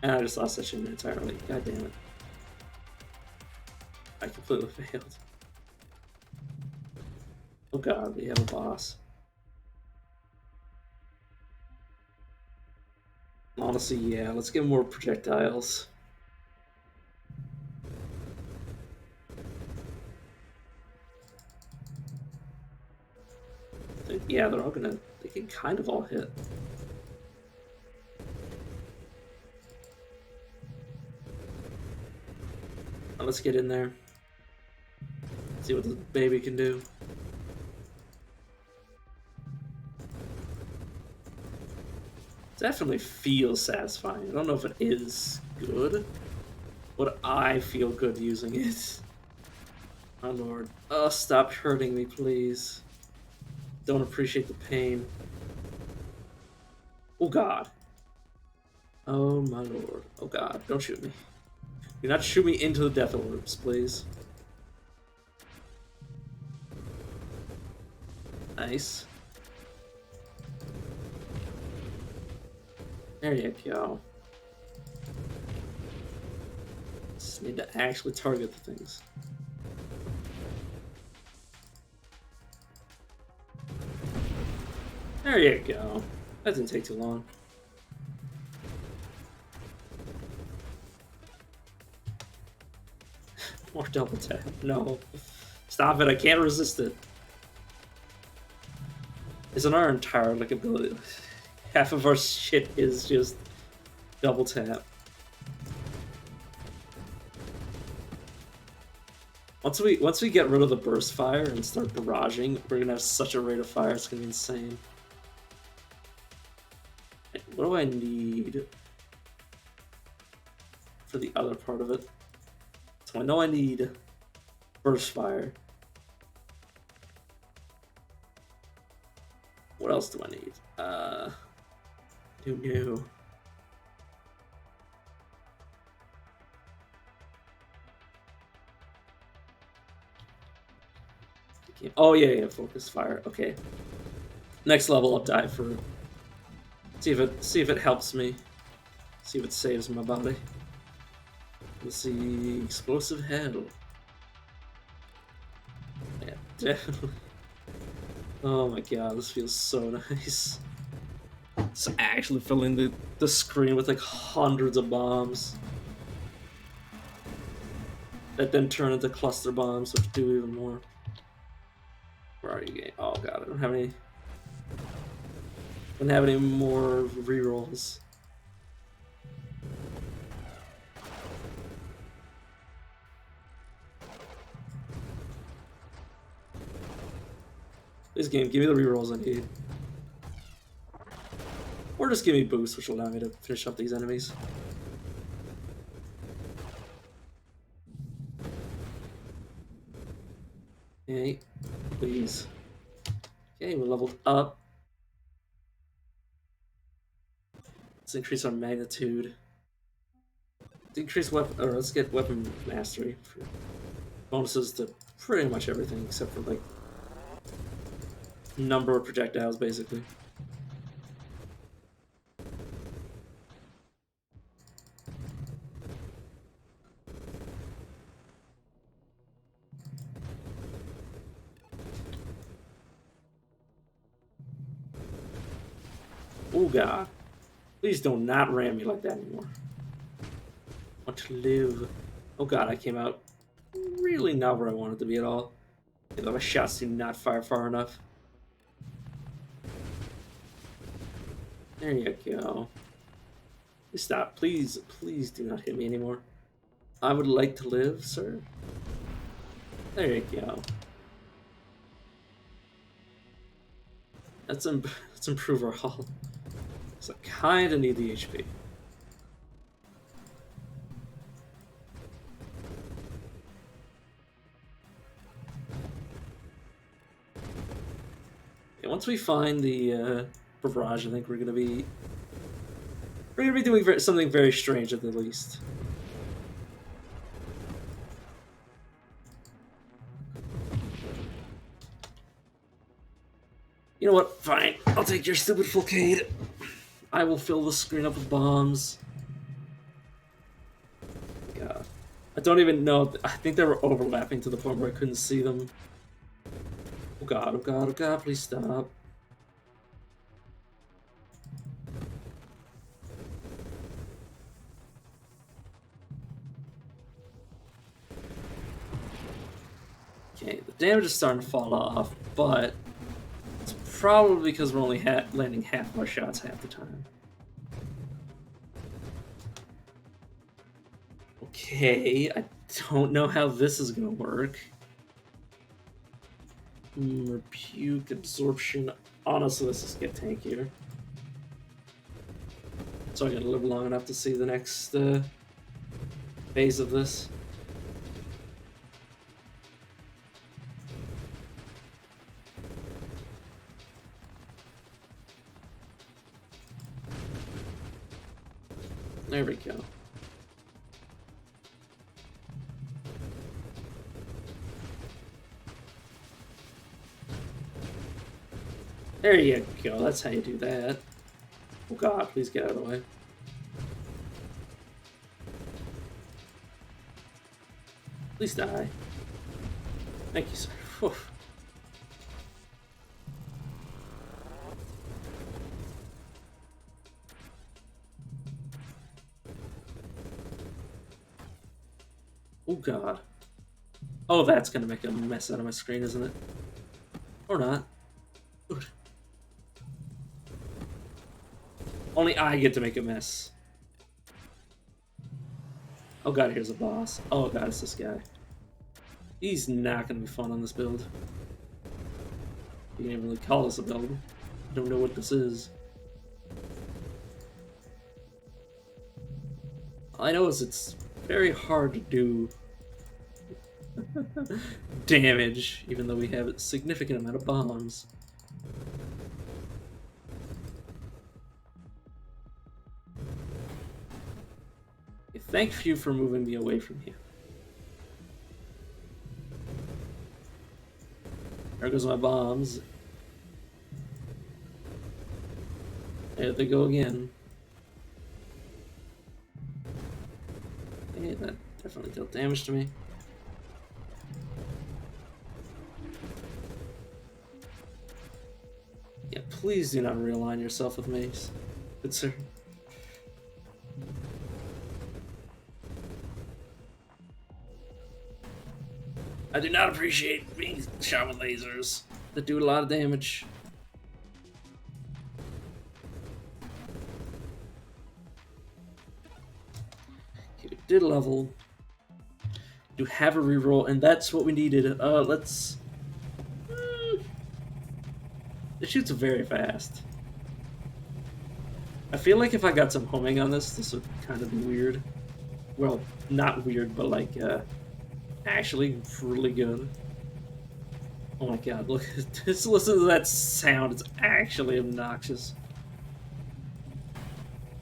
And I just lost that shit entirely. God damn it. I completely failed. Oh god, we have a boss. Honestly, yeah, let's get more projectiles. Yeah, they're all gonna... They can kind of all hit. Now let's get in there. See what the baby can do. Definitely feels satisfying. I don't know if it is good, but I feel good using it. My lord. Oh, stop hurting me, please. Don't appreciate the pain. Oh god. Oh my lord. Oh god, don't shoot me. Do not shoot me into the death orbs, please. Nice. There you go. Just need to actually target the things. There you go. That didn't take too long. More double tap. No. Stop it, I can't resist it. Isn't our entire like ability? Half of our shit is just double tap. Once we get rid of the burst fire and start barraging, we're gonna have such a rate of fire, it's gonna be insane. What do I need for the other part of it? So I know I need burst fire. What else do I need? New. Oh yeah, focus fire. Okay. Next level I'll dive for. See if it helps me. See if it saves my body. Let's see, explosive hell. Yeah, definitely. Oh my god, this feels so nice. It's actually filling the screen with like hundreds of bombs. That then turn into cluster bombs, which do even more. Where are you getting? Oh god, I don't have any. Don't have any more rerolls. This game, give me the rerolls I need. Or just give me boosts, which will allow me to finish up these enemies. Okay, please. Okay, we're leveled up. Let's increase our magnitude. Let's increase weapon, or let's get weapon mastery for bonuses to pretty much everything except for like number of projectiles, basically. Oh god. Please do not ram me like that anymore. I want to live. Oh god, I came out really not where I wanted to be at all. I thought my shots did not fire far enough. There you go. Please stop. Please, please do not hit me anymore. I would like to live, sir. There you go. Let's improve our hull. So I kinda need the HP. Yeah, once we find the barrage, I think we're gonna be doing something very strange at the least. You know what? Fine. I'll take your stupid Fulcade. I will fill the screen up with bombs. God. I don't even know. I think they were overlapping to the point where I couldn't see them. Oh god, oh god, oh god, please stop. Okay, the damage is starting to fall off, but it's probably because we're only landing half of our shots half the time. Okay, I don't know how this is gonna work. Rebuke, absorption. Honestly, let's just get tankier. So I gotta live long enough to see the next phase of this. There we go. There you go, that's how you do that. Oh god, please get out of the way. Please die. Thank you, sir. Whew. Oh god. Oh, that's gonna make a mess out of my screen, isn't it? Or not. Good. Only I get to make a mess. Oh god, here's a boss. Oh god, it's this guy. He's not gonna be fun on this build. You can't even really call this a build. I don't know what this is. All I know is it's very hard to do damage, even though we have a significant amount of bombs. Thank you for moving me away from here. There goes my bombs. There they go again. Hey, that definitely dealt damage to me. Yeah, please do not realign yourself with me, good sir. I do not appreciate being shot with lasers that do a lot of damage. Okay, we did level. Do have a reroll, and that's what we needed. Let's. It shoots very fast. I feel like if I got some homing on this would kind of be weird. Well, not weird, but like, actually really good. Oh my god, look, just listen to that sound, it's actually obnoxious.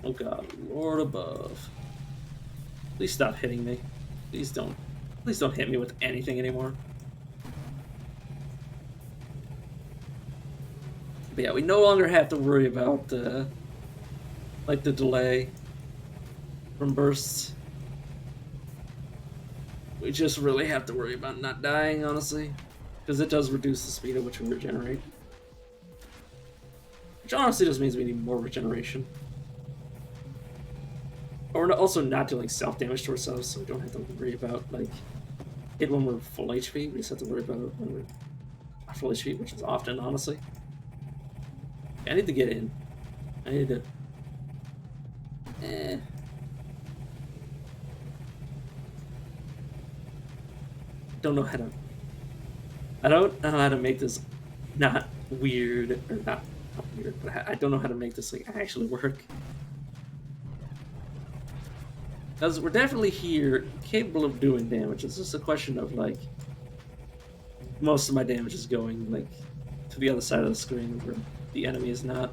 Oh god, Lord above. Please stop hitting me. Please don't hit me with anything anymore. But yeah, we no longer have to worry about, like the delay from bursts. We just really have to worry about not dying, honestly. Because it does reduce the speed at which we regenerate. Which honestly just means we need more regeneration. Or we're also not doing self-damage to ourselves, so we don't have to worry about, like, it when we're full HP. We just have to worry about it when we're not full HP, which is often, honestly. I need to get in. I need to... Don't know how to... I don't know how to make this not weird, or not weird, but I don't know how to make this, like, actually work. Because we're definitely here, capable of doing damage. It's just a question of, like, most of my damage is going, like, to the other side of the screen where the enemy is not.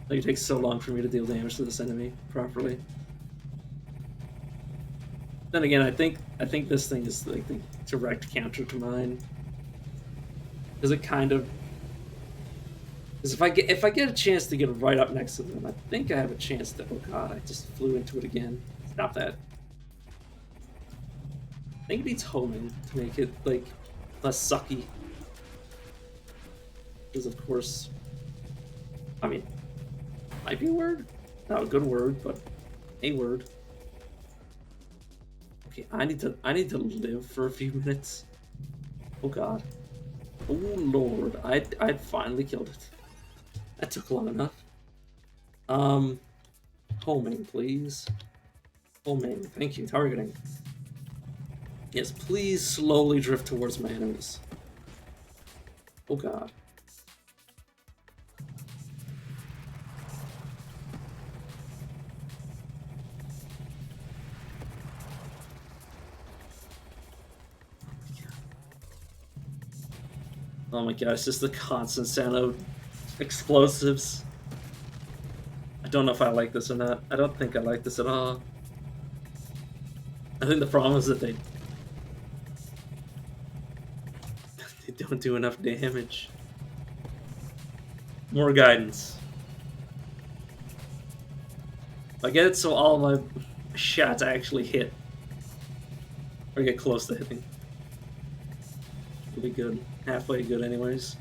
Like, it takes so long for me to deal damage to this enemy properly. Then again, I think this thing is, like, the direct counter to mine. Because it kind of... Because if I get a chance to get right up next to them, I think I have a chance to... Oh god, I just flew into it again. Stop that. I think it needs homing to make it, like, less sucky. Because, of course... I mean... Might be a word? Not a good word, but a word. Okay, I need to live for a few minutes. Oh god. Oh lord, I'd finally killed it. That took long enough. Homing, please. Homing, thank you, targeting. Yes, please slowly drift towards my enemies. Oh god. Oh my god, it's just the constant sound of explosives. I don't know if I like this or not. I don't think I like this at all. I think the problem is that they don't do enough damage. More guidance. If I get it so all my shots actually hit. Or get close to hitting. It'll be good. Halfway good anyways.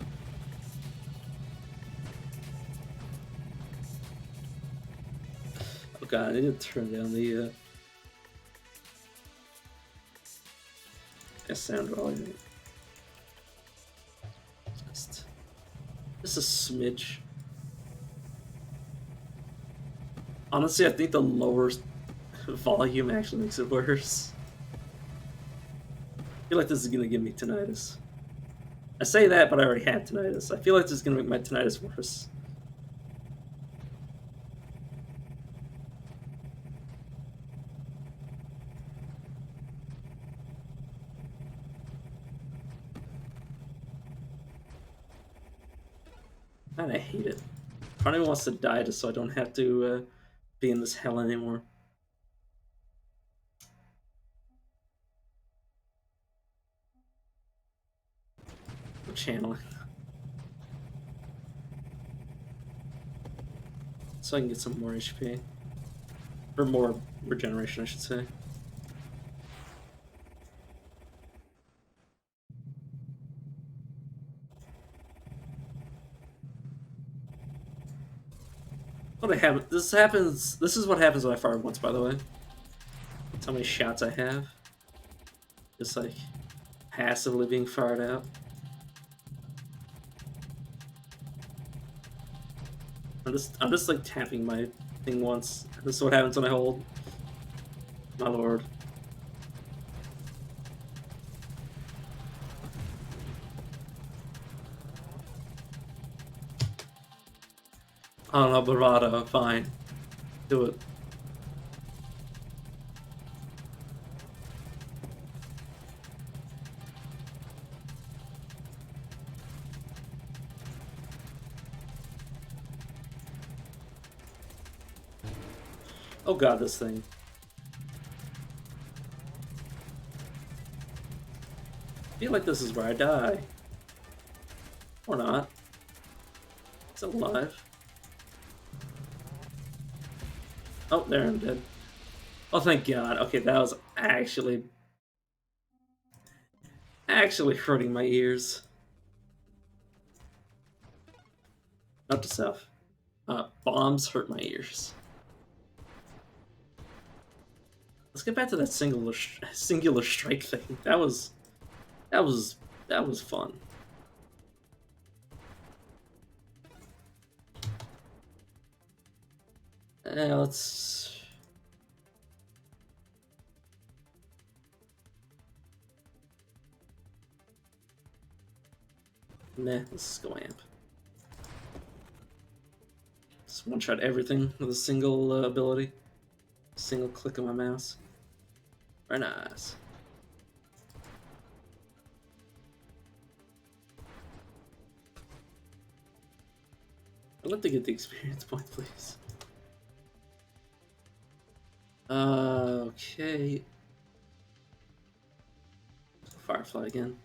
Oh god, I need to turn down the sound volume. Just a smidge. Honestly, I think the lower volume actually makes it worse. I feel like this is gonna give me tinnitus. I say that, but I already had tinnitus. I feel like this is gonna make my tinnitus worse. Man, I hate it. Part of me wants to die just so I don't have to be in this hell anymore. Channeling. So I can get some more HP. Or more regeneration, I should say. What I have. This happens. This is what happens when I fire once, by the way. That's how many shots I have. Just like passively being fired out. I'm just like tapping my thing once. This is what happens when I hold. My lord. I don't know, bravado, fine. Do it. Oh god, this thing. I feel like this is where I die. Or not. It's alive. Oh, there, I'm dead. Oh, thank god. Okay, that was actually actually hurting my ears. Not to self. Bombs hurt my ears. Let's get back to that singular strike thing. That was fun. Let's. Meh, let's go amp. Just one-shot everything with a single ability. Single click of my mouse. Very nice. I'd like to get the experience point, please. Okay. Firefly again.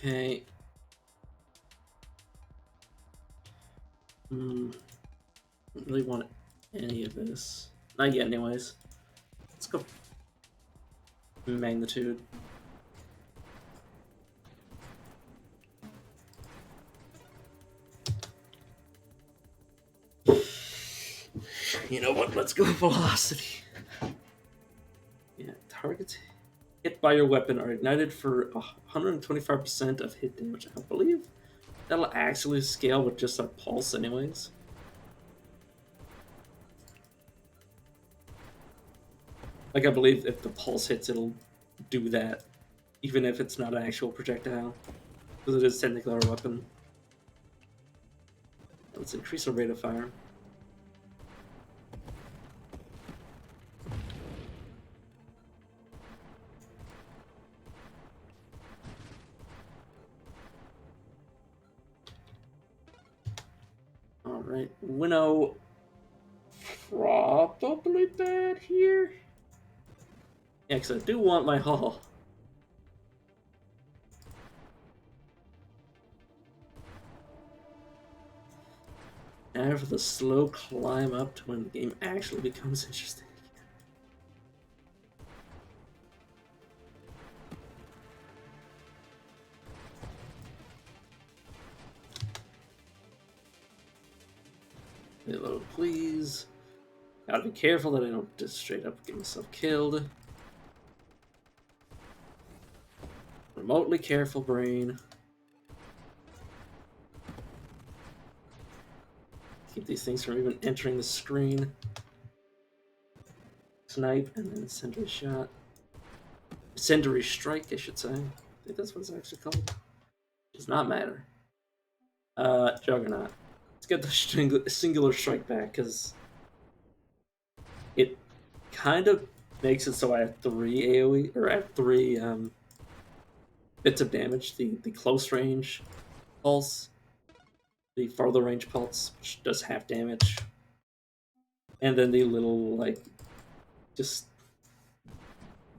Okay. Don't really want any of this. Not yet, anyways. Let's go. Magnitude. You know what? Let's go velocity. Yeah, targets hit by your weapon are ignited for 125% of hit damage. I believe that'll actually scale with just our pulse, anyways. Like, I believe if the pulse hits, it'll do that, even if it's not an actual projectile, because it is technically our weapon. Let's increase our rate of fire. Alright, Winnow probably bad here. Yeah, because I do want my haul. Now for the slow climb up to when the game actually becomes interesting. Reload, please. Gotta be careful that I don't just straight up get myself killed. Remotely careful, brain. Keep these things from even entering the screen. Snipe and then incendiary shot. Incendiary strike, I should say. I think that's what it's actually called. Does not matter. Juggernaut. Let's get the singular strike back, because it kind of makes it so I have 3 AoE, or I have 3 bits of damage. The close range pulse, the farther range pulse, which does half damage, and then the little, like, just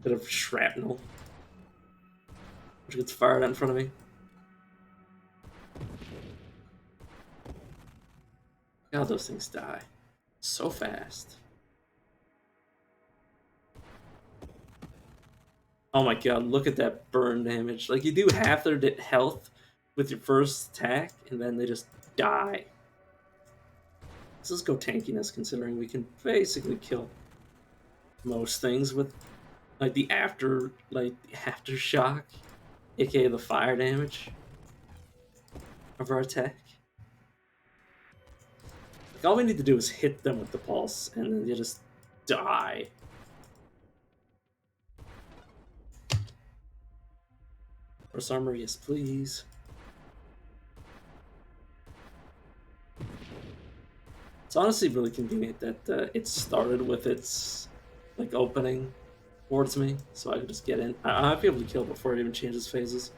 bit of shrapnel, which gets fired out in front of me. God, those things die so fast. Oh my god, look at that burn damage. Like, you do half their health with your first attack, and then they just die. Let's just go tankiness, considering we can basically kill most things with, like, the aftershock, aka the fire damage of our attack. Like, all we need to do is hit them with the pulse, and then they just die. Force armor, yes please. It's honestly really convenient that it started with its, like, opening towards me, so I could just get in. I might be able to kill before it even changes phases.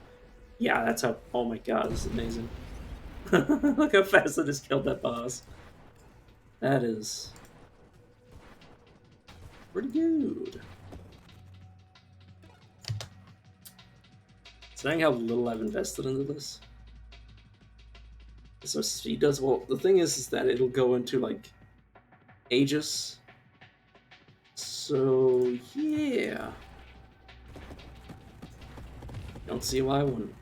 Yeah, that's how. Oh my god, this is amazing. Look how fast I just killed that boss. That is pretty good. Let's Considering how little I've invested into this. So speed does well. The thing is that it'll go into like Aegis. So yeah, don't see why I wouldn't.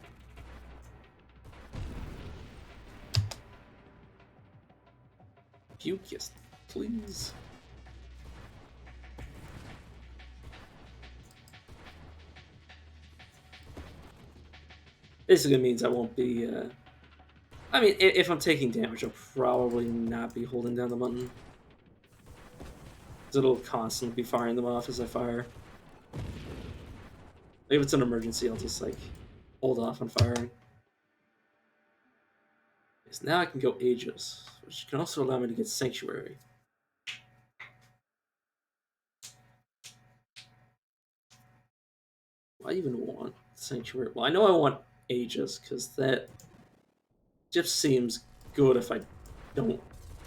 Puke, yes, please. Basically means I won't be. I mean, if I'm taking damage, I'll probably not be holding down the button. Because it'll constantly be firing them off as I fire. If it's an emergency, I'll just like hold off on firing. Because now I can go Aegis, which can also allow me to get Sanctuary. Do I even want Sanctuary? Well, I know I want Aegis, because that just seems good if I don't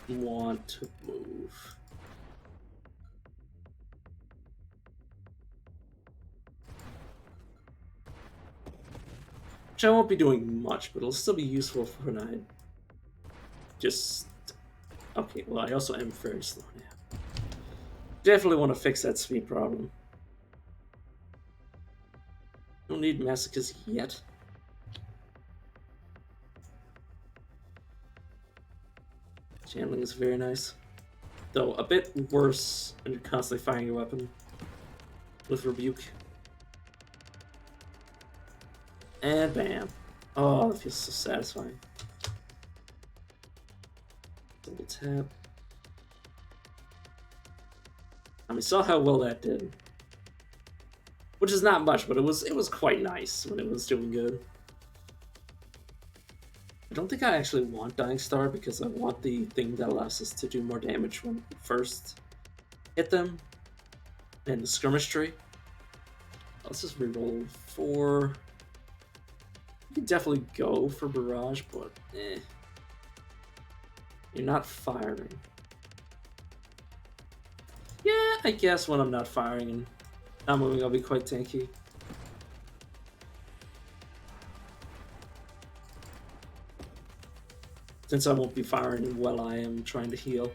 want to move. Which I won't be doing much, but it'll still be useful for when I just... Okay, well, I also am very slow now. Definitely want to fix that speed problem. Don't need massacres yet. Channeling is very nice. Though a bit worse when you're constantly firing your weapon with Rebuke. And bam. Oh, that feels so satisfying. Double tap. We saw how well that did. Which is not much, but it was quite nice when it was doing good. I don't think I actually want Dying Star because I want the thing that allows us to do more damage when we first hit them. And the skirmish tree. Let's just reroll 4. You can definitely go for Barrage, but eh. You're not firing. Yeah, I guess when I'm not firing and not moving, I'll be quite tanky. Since I won't be firing while I am trying to heal.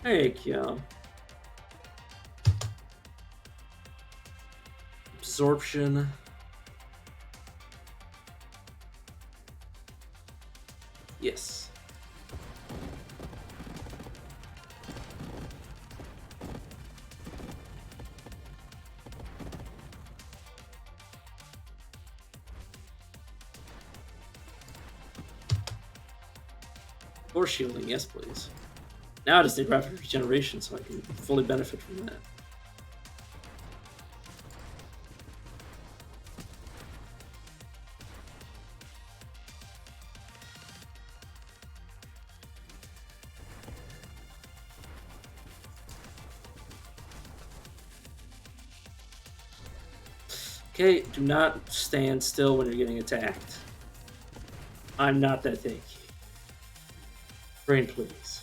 There you go. Absorption. Yes. Or shielding, yes please. Now I just need rapid regeneration so I can fully benefit from that. Okay, do not stand still when you're getting attacked. I'm not that tanky. Brain, please.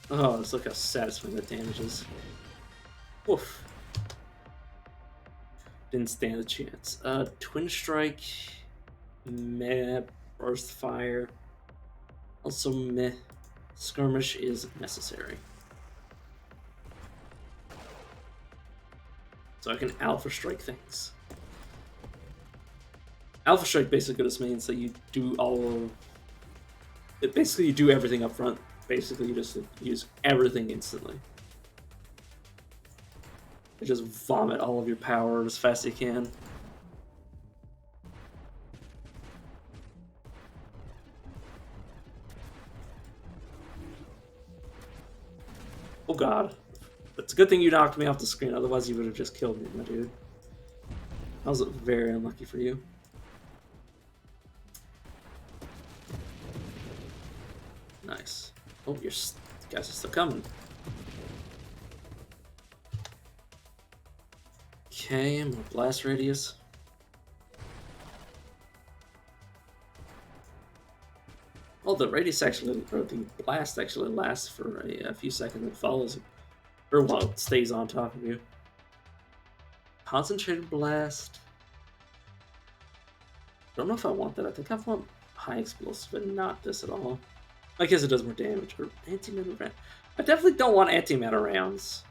Oh, let's look how satisfying that damage is. Woof. Didn't stand a chance. Twin Strike. Meh. Burst Fire. Also meh. Skirmish is necessary. So I can Alpha Strike things. Alpha Strike basically just means that you do all of... Basically you do everything up front. Basically you just use everything instantly. You just vomit all of your power as fast as you can. Oh god. It's a good thing you knocked me off the screen, otherwise you would have just killed me, my dude. That was very unlucky for you. Nice. Oh, you guys are still coming. Okay, more blast radius. Oh, the radius actually, or the blast actually lasts for a few seconds and follows, or while it stays on top of you. Concentrated blast. Don't know if I want that. I think I want high explosive, but not this at all. I guess it does more damage. Or antimatter round. I definitely don't want antimatter rounds.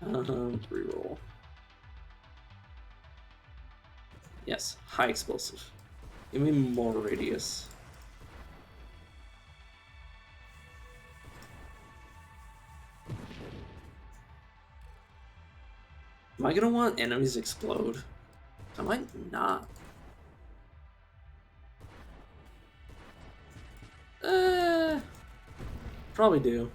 Reroll. Yes, high explosive. Give me more radius. Am I gonna want enemies explode? I might not. Probably do.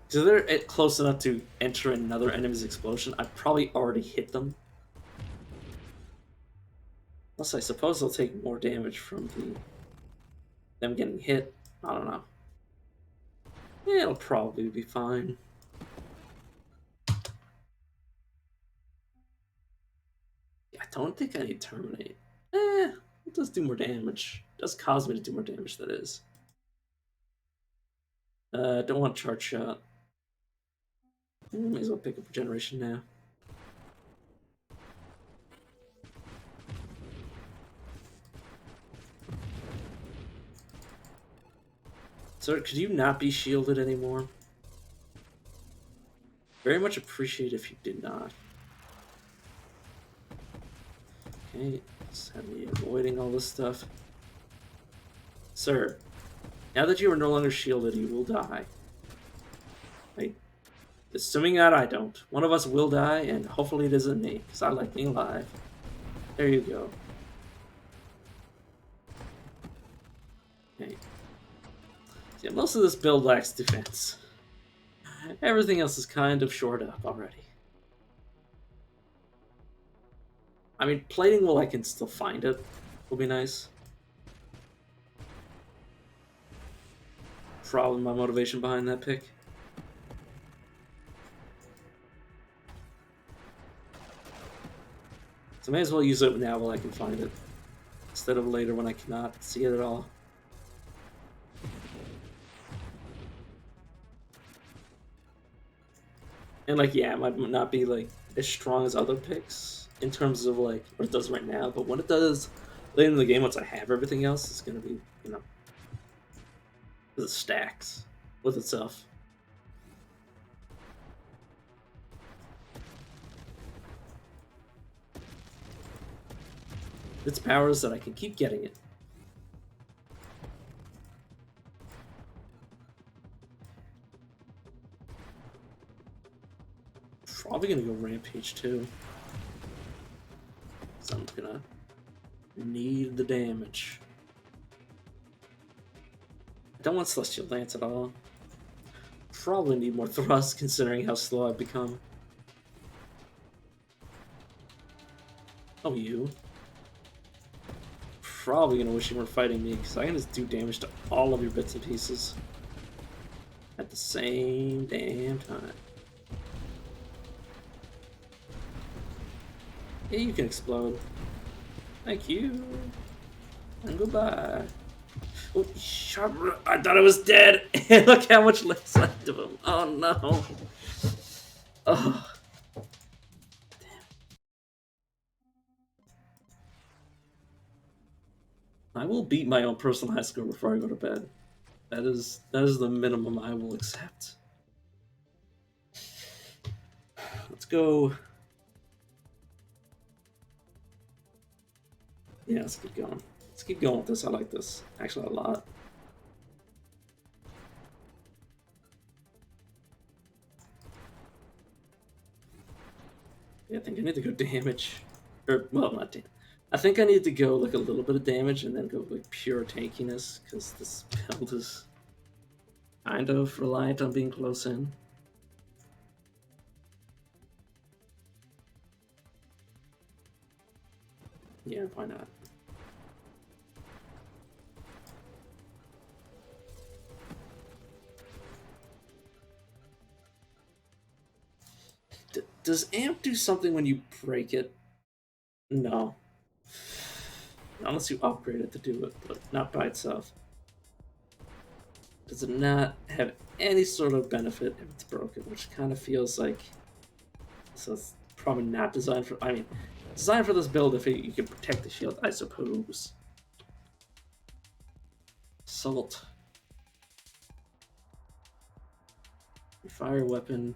So they're close enough to enter another enemy's explosion. I probably already hit them. Plus, I suppose they'll take more damage from them getting hit. I don't know. Yeah, it'll probably be fine. I don't think I need Terminate. It does do more damage. It does cause me to do more damage, that is. Don't want Charge Shot. May as well pick up Regeneration now. Sir, could you not be shielded anymore? Very much appreciate if you did not. Okay, just have me avoiding all this stuff. Sir, now that you are no longer shielded, you will die. Like, assuming that I don't. One of us will die, and hopefully it isn't me, because I like being alive. There you go. Okay. Yeah, most of this build lacks defense. Everything else is kind of shored up already. I mean, plating while I can still find it will be nice. Probably my motivation behind that pick. So I may as well use it now while I can find it, instead of later when I cannot see it at all. And like, yeah, it might not be like as strong as other picks in terms of like what it does right now, but when it does later in the game, once I have everything else, it's gonna be, you know, it stacks with itself. Its power is that I can keep getting it. Probably gonna go Rampage too. So I'm gonna need the damage. I don't want Celestial Lance at all. Probably need more thrust considering how slow I've become. Oh, you. Probably gonna wish you weren't fighting me, because I can just do damage to all of your bits and pieces at the same damn time. Yeah, you can explode. Thank you. And goodbye. Oh, I thought I was dead. Look how much less left of him. Oh no. Oh. I will beat my own personal high score before I go to bed. That is the minimum I will accept. Let's go. Yeah, let's keep going. Let's keep going with this. I like this actually a lot. Yeah, I think I need to go damage. Or, well, not damage. I think I need to go like a little bit of damage and then go like pure tankiness, because this build is kind of reliant on being close in. Yeah, why not? Does amp do something when you break it? No. Unless you upgrade it to do it, but not by itself. Does it not have any sort of benefit if it's broken, which kind of feels like... So it's probably not designed for... I mean, designed for this build if you can protect the shield, I suppose. Assault. Fire weapon.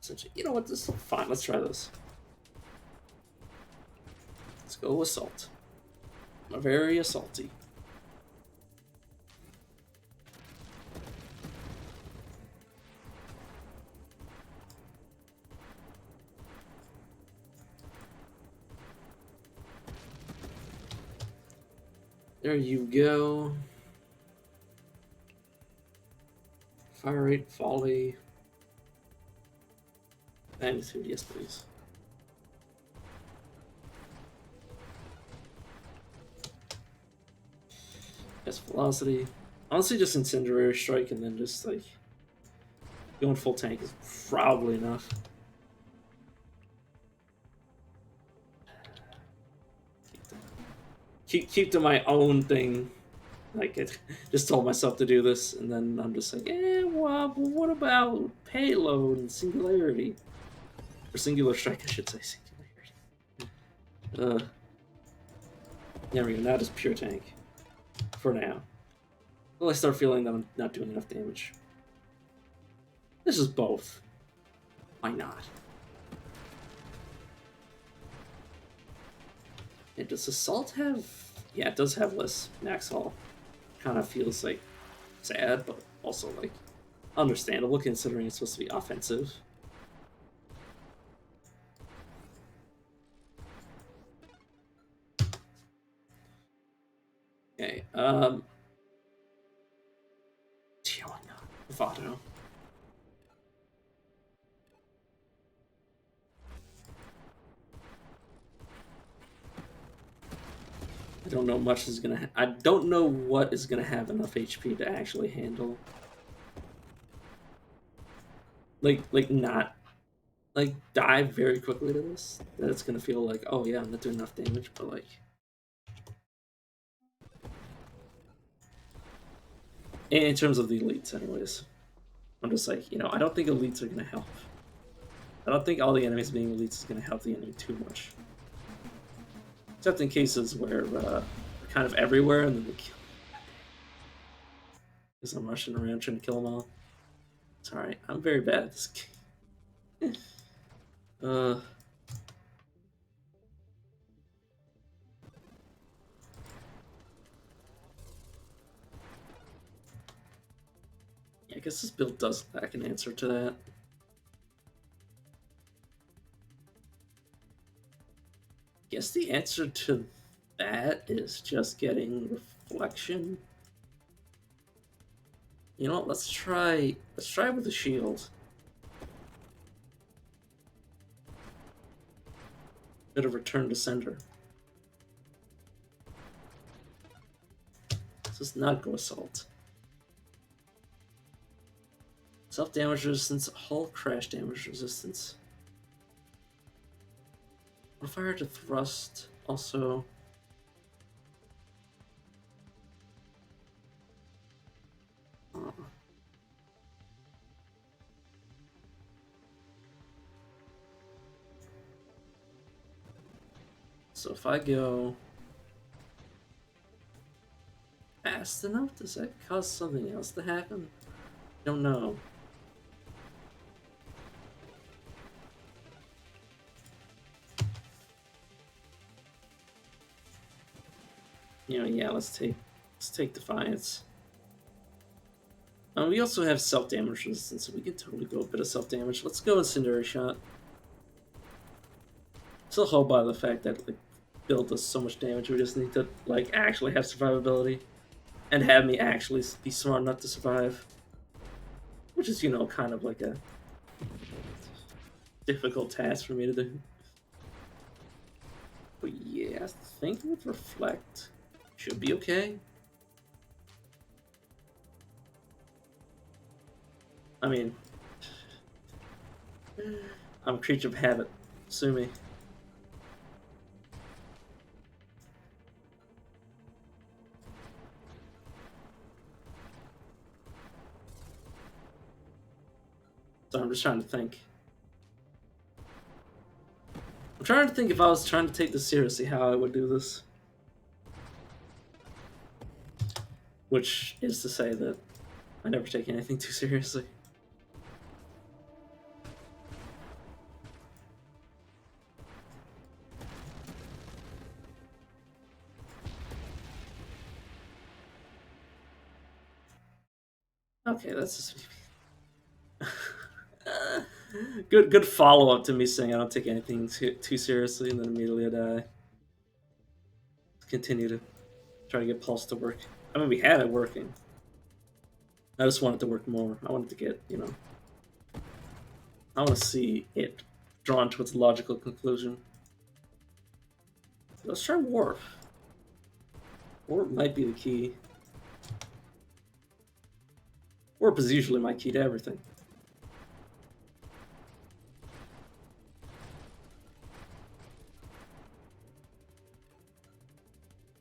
Essentially, you know what? This is fine. Let's try this. Let's go assault. I'm very assaulty. There you go. Fire rate, volley. Magnitude, yes please. Yes, velocity. Honestly, just incendiary strike and then just like going full tank is probably enough. Keep to my own thing. Like, I just told myself to do this, and then I'm just like, well, what about payload and singularity? Or singular strike, I should say singularity. There we go, now just pure tank. For now. Until I start feeling that I'm not doing enough damage. This is both. Why not? And does Assault have... Yeah, it does have less max haul. Kind of feels like sad, but also like understandable considering it's supposed to be offensive. Okay, Vado. I don't know much is gonna. I don't know what is gonna have enough HP to actually handle. Like not, like dive very quickly to this. That it's gonna feel like, oh yeah, I'm not doing enough damage, but like. In terms of the elites, anyways, I'm just like, you know, I don't think elites are gonna help. I don't think all the enemies being elites is gonna help the enemy too much. Except in cases where they're kind of everywhere and then they kill. Because I'm rushing around trying to kill them all. It's alright, I'm very bad at this game. I guess this build does lack an answer to that. I guess the answer to that is just getting reflection. You know what, let's try with the shield. Bit of return to sender. This does not go assault. Self-damage resistance, hull crash damage resistance. Modifier to thrust, also. So if I go fast enough, does that cause something else to happen? I don't know. You know, yeah, let's take Defiance. We also have self-damage resistance, so we can totally go a bit of self-damage. Let's go Incendiary Shot. Still hold by the fact that the build does so much damage, we just need to like actually have survivability. And have me actually be smart enough to survive. Which is, you know, kind of like a difficult task for me to do. But yeah, I think with Reflect should be okay. I mean, I'm a creature of habit. Sue me. So I'm just trying to think. I'm trying to think if I was trying to take this seriously, how I would do this. Which is to say that I never take anything too seriously. Okay, that's just good follow up to me saying I don't take anything too seriously, and then immediately I die. Continue to try to get Pulse to work. I mean, we had it working. I just want it to work more. I wanted to get, I want to see it drawn to its logical conclusion. Let's try Warp. Warp might be the key. Warp is usually my key to everything.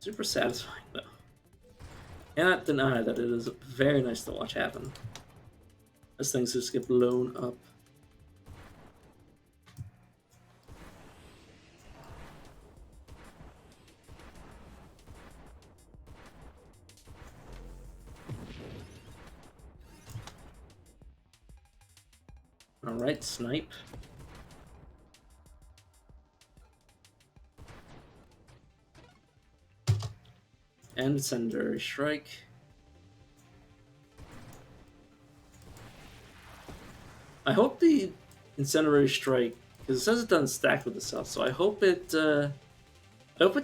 Super satisfying, though. Cannot deny that it is very nice to watch happen. As things just get blown up. Alright, snipe. And Incendiary Strike. I hope the Incendiary Strike, because it says it doesn't stack with itself, so I hope it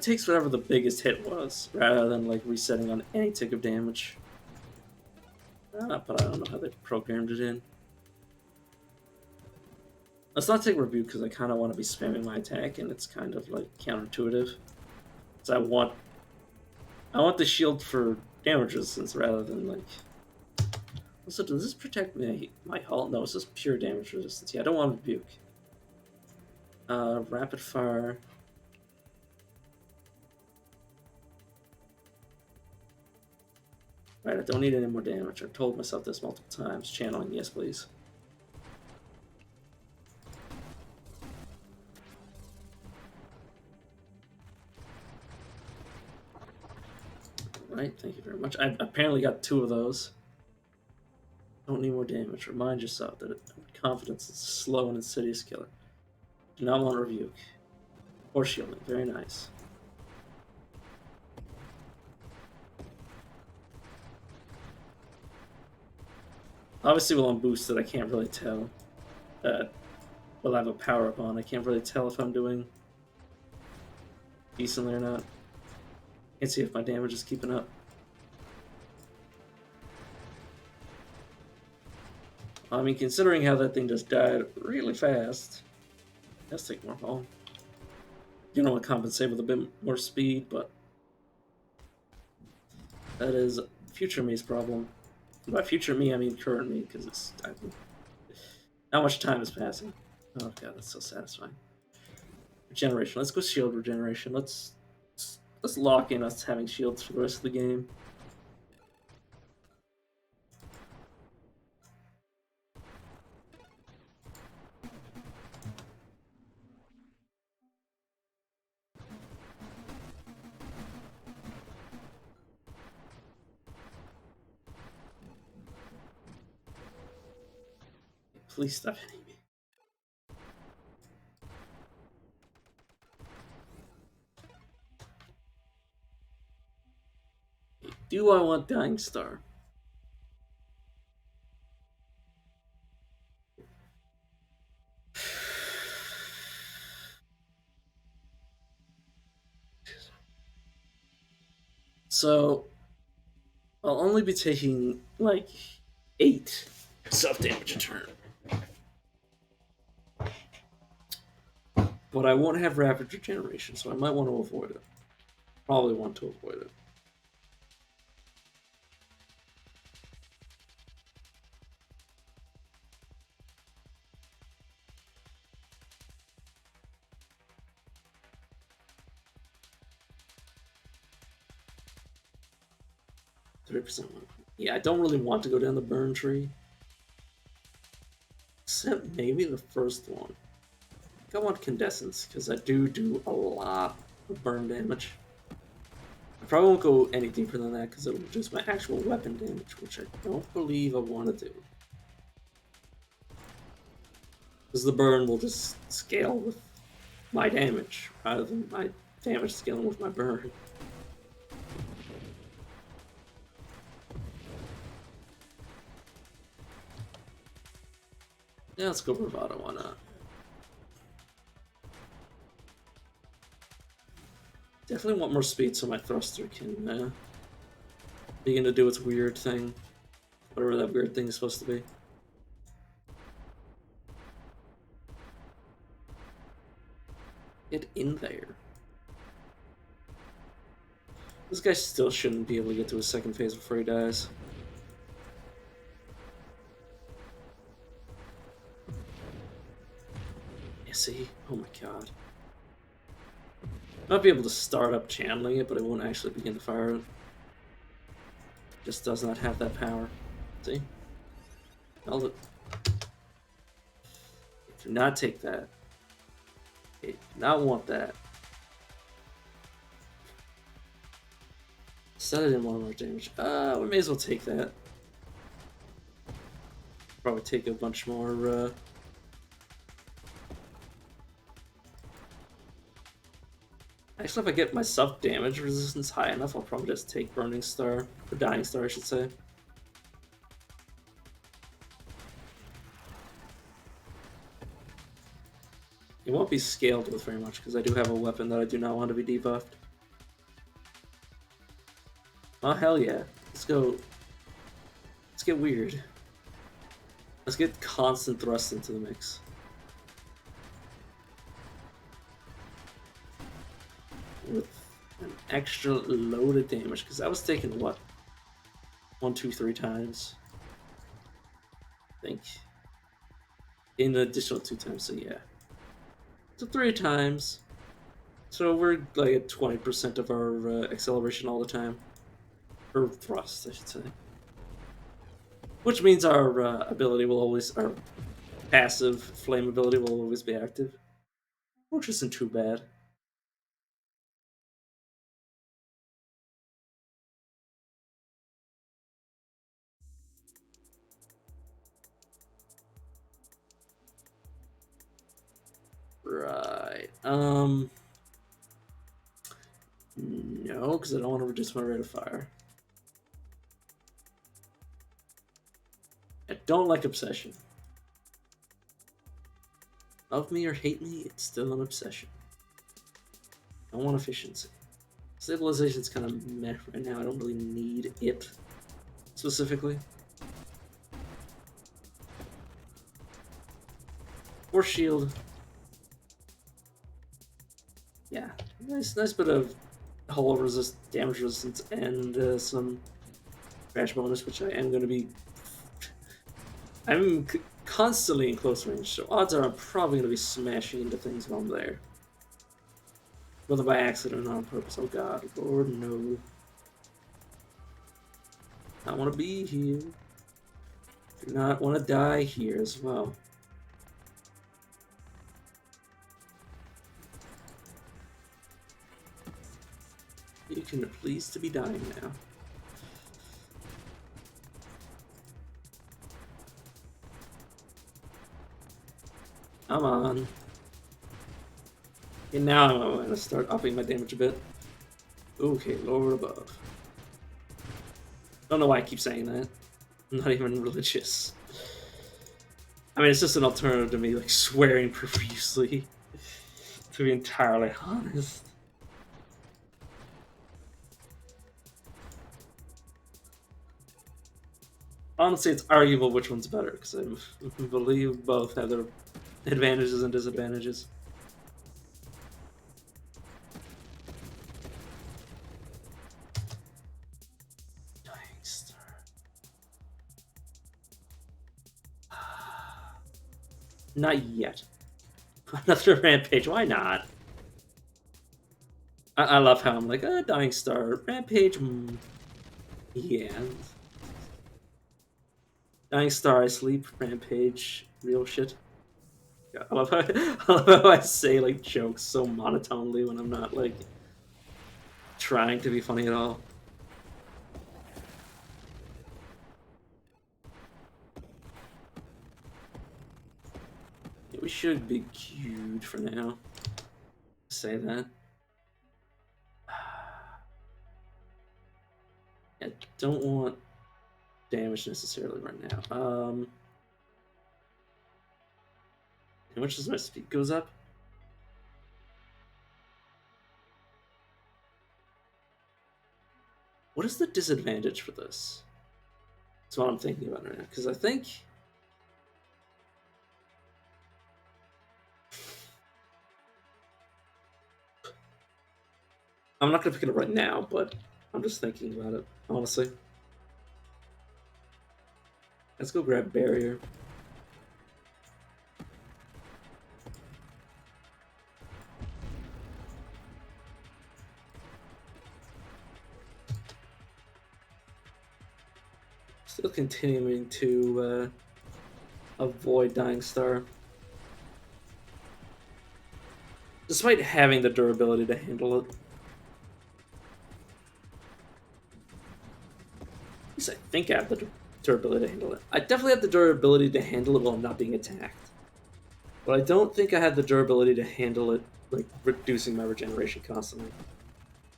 takes whatever the biggest hit was, rather than like resetting on any tick of damage. But I don't know how they programmed it in. Let's not take Rebuke because I kind of want to be spamming my attack, and it's kind of like counterintuitive. So I want the shield for damage resistance rather than like. Also, does this protect my hull? No, it's just pure damage resistance. Yeah, I don't want Rebuke. Rapid fire. Right, I don't need any more damage. I've told myself this multiple times. Channeling, yes, please. Right, thank you very much. I apparently got 2 of those. Don't need more damage. Remind yourself that confidence is a slow and insidious killer. Do not want Rebuke. Or shielding. Very nice. Obviously, while I'm boosted, I can't really tell. Well, I have a power up on. I can't really tell if I'm doing decently or not. Can't see if my damage is keeping up. I mean, considering how that thing just died really fast, let's take more hull. You know, to compensate with a bit more speed, but that is future me's problem. By future me, I mean current me, because it's not much time is passing. Oh god, that's so satisfying. Regeneration. Let's go shield regeneration. Let's lock in us having shields for the rest of the game. Please stop hitting me. Do I want Dying Star? So, I'll only be taking like 8 self-damage a turn. But I won't have rapid regeneration, so I might want to avoid it. Probably want to avoid it. 30%. Yeah, I don't really want to go down the burn tree. Except maybe the first one. I think I want Condescence, because I do a lot of burn damage. I probably won't go any deeper than that, because it'll reduce my actual weapon damage, which I don't believe I want to do. Because the burn will just scale with my damage, rather than my damage scaling with my burn. Yeah, let's go Bravado, why not? Definitely want more speed so my thruster can begin to do its weird thing. Whatever that weird thing is supposed to be. Get in there. This guy still shouldn't be able to get to his second phase before he dies. Yeah, see? Oh my god. Might be able to start up channeling it, but it won't actually begin to fire it. Just does not have that power. See? Held it. Do not take that. Okay, do not want that. Said I didn't want more damage. We may as well take that. Probably take a bunch more, Actually, if I get my self-damage resistance high enough, I'll probably just take Burning Star, or Dying Star, I should say. It won't be scaled with very much, because I do have a weapon that I do not want to be debuffed. Oh, hell yeah. Let's go. Let's get weird. Let's get constant thrust into the mix. With an extra load of damage, because I was taking, what? 1, 2, 3 times. I think. In an additional 2 times, so yeah. So 3 times. So we're like at 20% of our acceleration all the time. Or thrust, I should say. Which means our ability will always, our passive flame ability will always be active. Which isn't too bad. Right. No, because I don't want to reduce my rate of fire. I don't like obsession. Love me or hate me, it's still an obsession. I want efficiency. Stabilization's kind of meh right now. I don't really need it specifically. Force shield. Yeah, nice bit of hull resist, damage resistance, and some crash bonus, which I am going to be. I'm constantly in close range, so odds are I'm probably going to be smashing into things while I'm there. Whether by accident or on purpose. Oh god, Lord, no. I want to be here. Do not want to die here as well. You can please to be dying now. Come on. And now I'm going to start upping my damage a bit. Okay, Lord above. Don't know why I keep saying that. I'm not even religious. I mean, it's just an alternative to me, like, swearing profusely. To be entirely honest. Honestly, it's arguable which one's better, because I believe both have their advantages and disadvantages. Dying Star. Not yet. Another Rampage, why not? I love how I'm like, Dying Star, Rampage, Yeah. Dying Star, I Sleep, Rampage, real shit. Yeah, I love how I say like jokes so monotonely when I'm not like trying to be funny at all. Yeah, we should be queued for now. Say that. I don't want damage necessarily right now. How much does my speed goes up? What is the disadvantage for this? That's what I'm thinking about right now. Because I think I'm not gonna pick it up right now, but I'm just thinking about it, honestly. Let's go grab barrier. Still continuing to avoid Dying Star. Despite having the durability to handle it. At least I think I have the durability to handle it. I definitely have the durability to handle it while I'm not being attacked. But I don't think I have the durability to handle it, like, reducing my regeneration constantly. I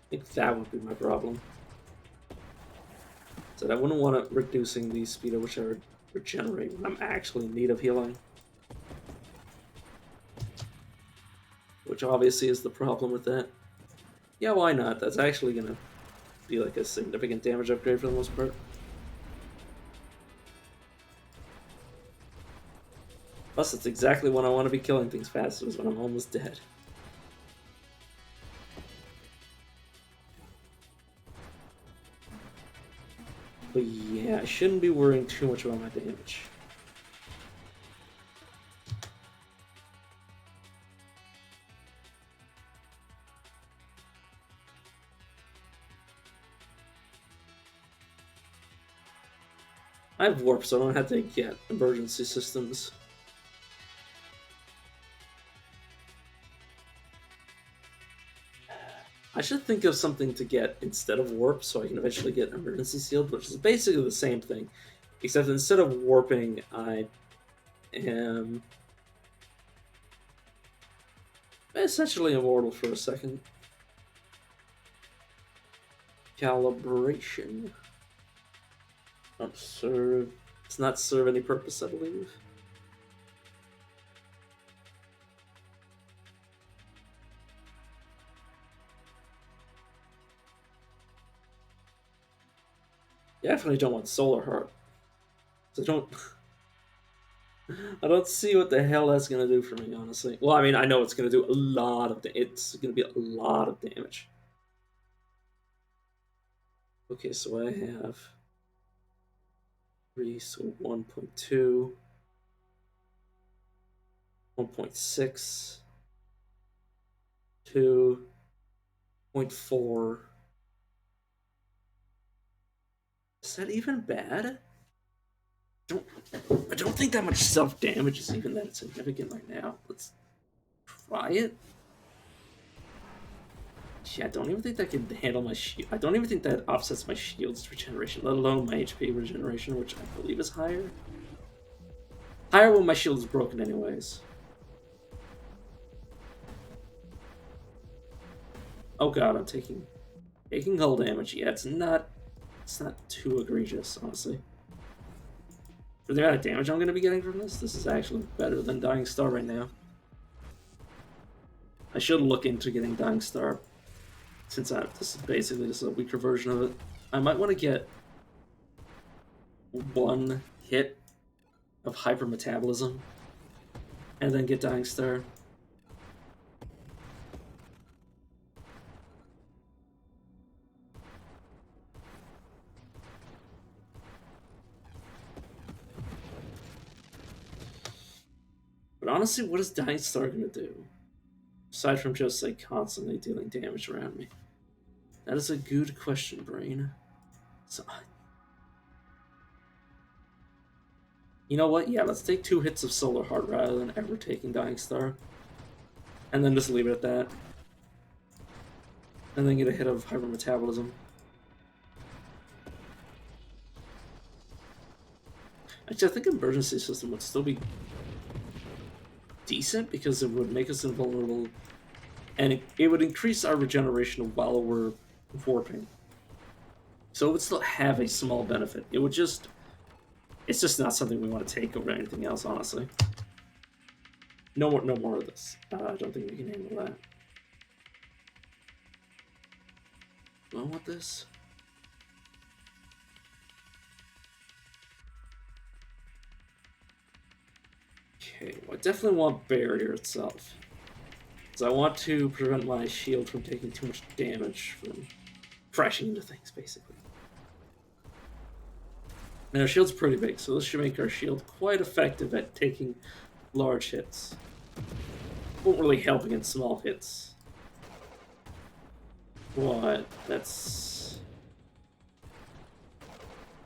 think that would be my problem. So I wouldn't want it reducing the speed at which I regenerate when I'm actually in need of healing. Which obviously is the problem with that. Yeah, why not? That's actually gonna be like a significant damage upgrade for the most part. Plus, it's exactly when I want to be killing things faster, is when I'm almost dead. But yeah, I shouldn't be worrying too much about my damage. I have warp, so I don't have to get emergency systems. I should think of something to get instead of warp, so I can eventually get emergency sealed, which is basically the same thing, except instead of warping, I am essentially immortal for a second. Calibration. Don't serve. Does not serve any purpose, I believe. Definitely don't want Solar Heart. So don't. I don't see what the hell that's gonna do for me, honestly. Well, I mean, I know it's gonna do a lot of. It's gonna be a lot of damage. Okay, so I have 3, so 1.2, 1.6, 2.4. Is that even bad? I don't think that much self damage is even that significant right now. Let's try it. Yeah, I don't even think that can handle my shield. I don't even think that offsets my shield's regeneration, let alone my HP regeneration, which I believe is higher. Higher when my shield is broken anyways. Oh god, I'm taking hull damage. Yeah, it's not too egregious, honestly. For the amount of damage I'm gonna be getting from this is actually better than Dying Star right now. I should look into getting Dying Star, since this is basically just a weaker version of it. I might want to get one hit of hypermetabolism and then get Dying Star. But honestly, what is Dying Star gonna do? Aside from just like constantly dealing damage around me. That is a good question, Brain. So, you know what? Yeah, let's take 2 hits of Solar Heart rather than ever taking Dying Star. And then just leave it at that. And then get a hit of Hyper Metabolism. Actually, I think Emergency System would still be decent because it would make us invulnerable. And it would increase our regeneration while we're warping. So it would still have a small benefit. It would just... It's just not something we want to take over anything else, honestly. No more of this. I don't think we can handle that. Do I want this? Okay, well, I definitely want Barrier itself. Because I want to prevent my shield from taking too much damage from crashing into things, basically. And our shield's pretty big, so this should make our shield quite effective at taking large hits. Won't really help against small hits. But that's...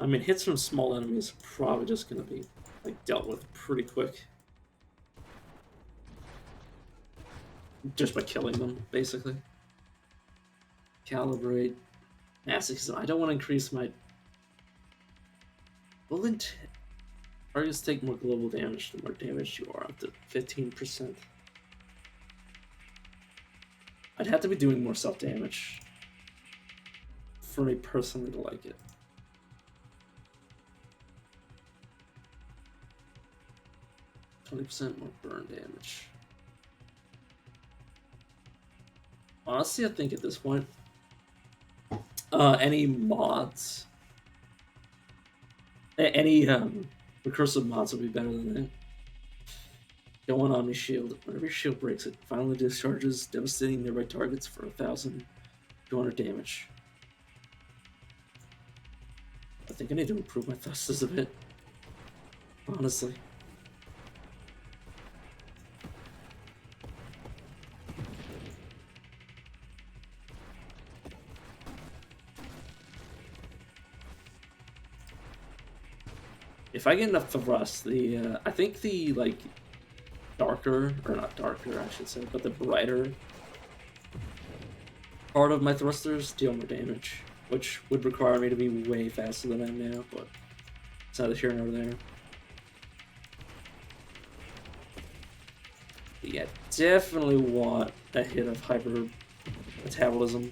I mean, hits from small enemies are probably just going to be like dealt with pretty quick. Just by killing them, basically. Calibrate. Masochism. I don't want to increase my... Well, targets take more global damage the more damage you are, up to 15%. I'd have to be doing more self-damage for me personally to like it. %20 more burn damage. Honestly, I think at this point, any mods, any recursive mods would be better than that. Go on Omni Shield. Whenever your shield breaks, it finally discharges, devastating nearby targets for 1,200 damage. I think I need to improve my thrusters a bit. Honestly. If I get enough thrust, I think the like darker, or not darker, I should say, but the brighter part of my thrusters deal more damage, which would require me to be way faster than I am now, but it's neither here nor there. But yeah, definitely want a hit of Hyper Metabolism.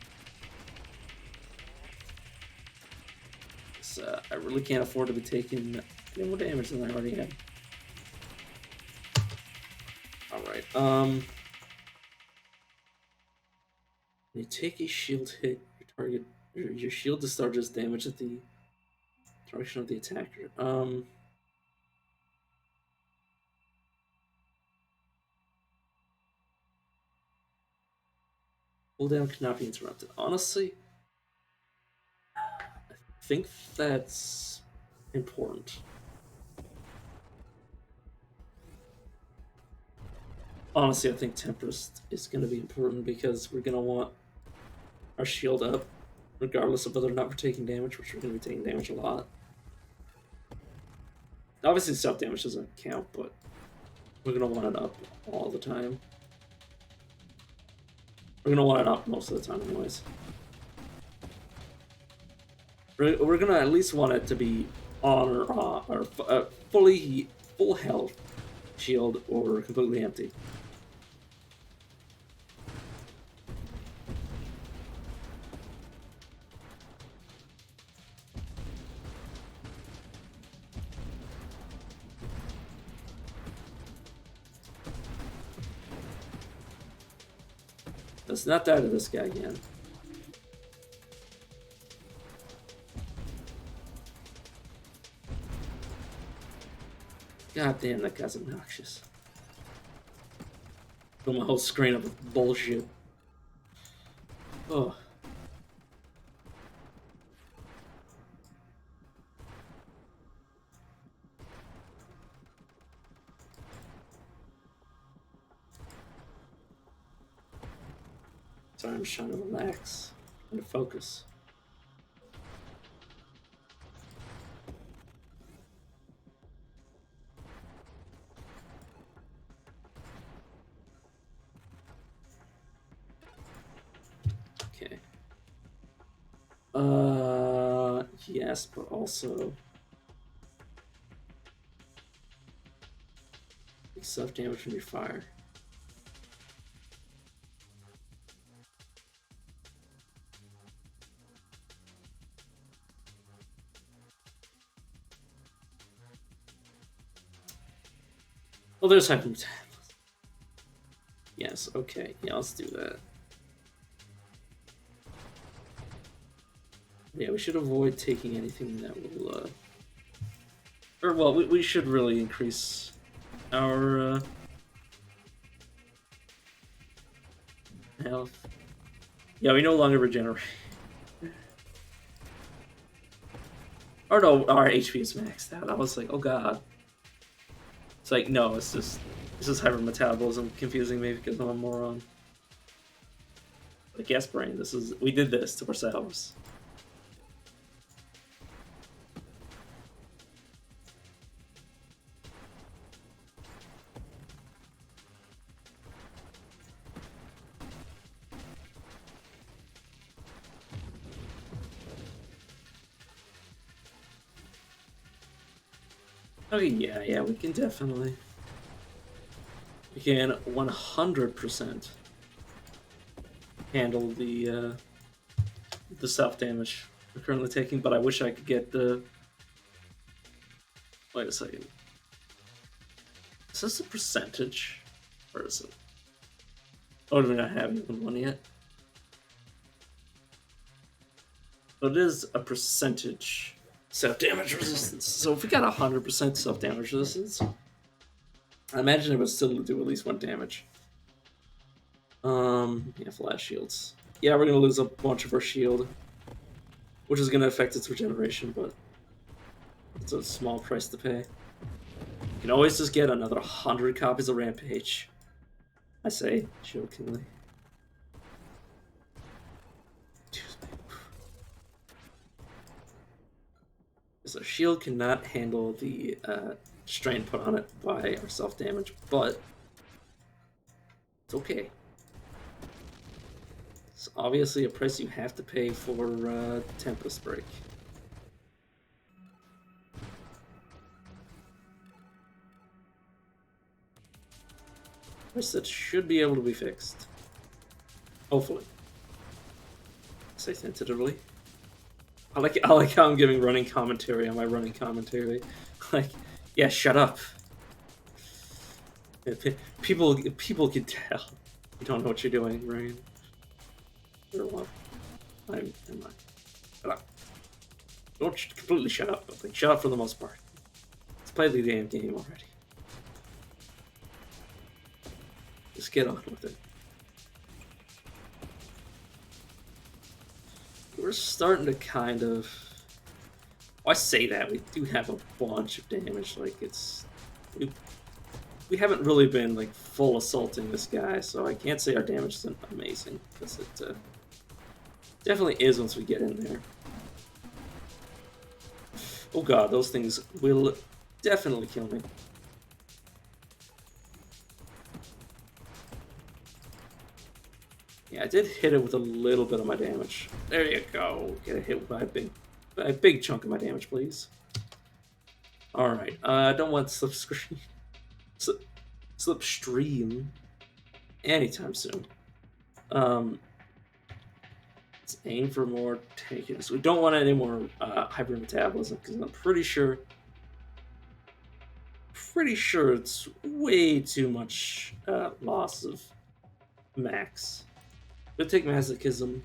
So, I really can't afford to be taking any more damage than I already had. Alright, you take a shield hit, your shield discharges damage at the direction of the attacker. Cooldown cannot be interrupted. Honestly, I think that's important. Honestly, I think Tempest is going to be important because we're going to want our shield up, regardless of whether or not we're taking damage, which we're going to be taking damage a lot. Obviously, self-damage doesn't count, but we're going to want it up all the time. We're going to want it up most of the time anyways. We're going to at least want it to be on or off, or full health shield or completely empty. Let's not die to this guy again. God damn, that guy's obnoxious. Fill my whole screen up with bullshit. Oh. Sorry, I'm just trying to relax. And focus. Okay. Yes, but also self-damage from your fire. Oh, there's hyper. Yes, okay. Yeah, let's do that. Yeah, we should avoid taking anything that will, or, well, we should really increase our, health. Yeah, we no longer regenerate. Or no, our HP is maxed out. I was like, oh god. It's like, no, it's just hypermetabolism confusing me because I'm a moron. Like, yes, brain, we did this to ourselves. Oh yeah, we can definitely. We can 100% handle the self damage we're currently taking, but I wish I could get the. Wait a second. Is this a percentage, or is it? Oh, do we not have even one yet? But it is a percentage self-damage resistance. So if we got 100% self-damage resistance, I imagine it would still do at least 1 damage. Yeah, flash shields. Yeah, we're gonna lose a bunch of our shield, which is gonna affect its regeneration, but it's a small price to pay. You can always just get another 100 copies of Rampage. I say, jokingly. So shield cannot handle the strain put on it by our self-damage, but it's okay. It's obviously a price you have to pay for Tempest Break. Price that should be able to be fixed. Hopefully. Say tentatively. I like how I'm giving running commentary on my running commentary. Like, yeah, shut up. People can tell you don't know what you're doing, Ryan. Or what? I'm not. Shut up. Don't completely shut up, but like, shut up for the most part. Let's play the damn game already. Just get on with it. We're starting to kind of. Well, I say that we do have a bunch of damage. Like it's, we haven't really been like full assaulting this guy, so I can't say our damage isn't amazing because it definitely is once we get in there. Oh god, those things will definitely kill me. Yeah, I did hit it with a little bit of my damage. There you go. Get a hit by a big chunk of my damage, please. Alright, I don't want slipstream anytime soon. Let's aim for more takers. We don't want any more hypermetabolism because I'm pretty sure it's way too much loss of max. We'll take masochism.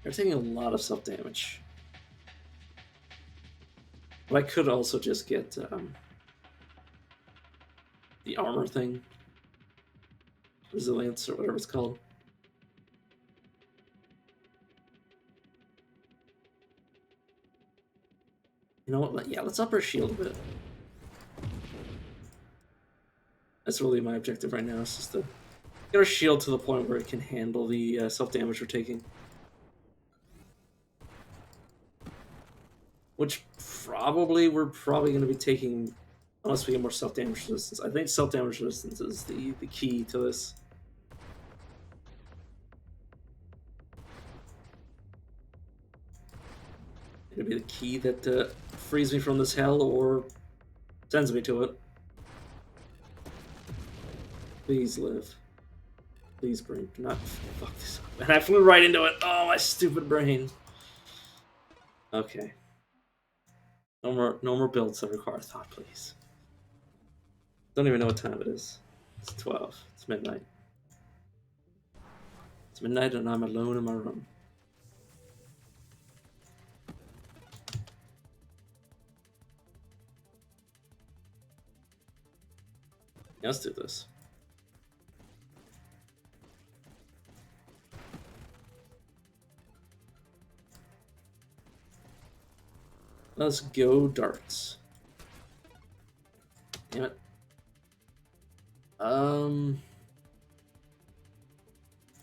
They're taking a lot of self-damage. But I could also just get the armor thing. Resilience or whatever it's called. You know what? Yeah, let's up our shield a bit. That's really my objective right now. It's just to Get our shield to the point where it can handle the self-damage we're taking. Which we're probably going to be taking, unless we get more self-damage resistance. I think self-damage resistance is the key to this. It'll be the key that frees me from this hell or sends me to it. Please live. Please, brain, do not fuck this up. And I flew right into it. Oh, my stupid brain. Okay. No more builds that require thought, please. Don't even know what time it is. It's 12. It's midnight. It's midnight and I'm alone in my room. Yeah, let's do this. Let's go darts. Damn it.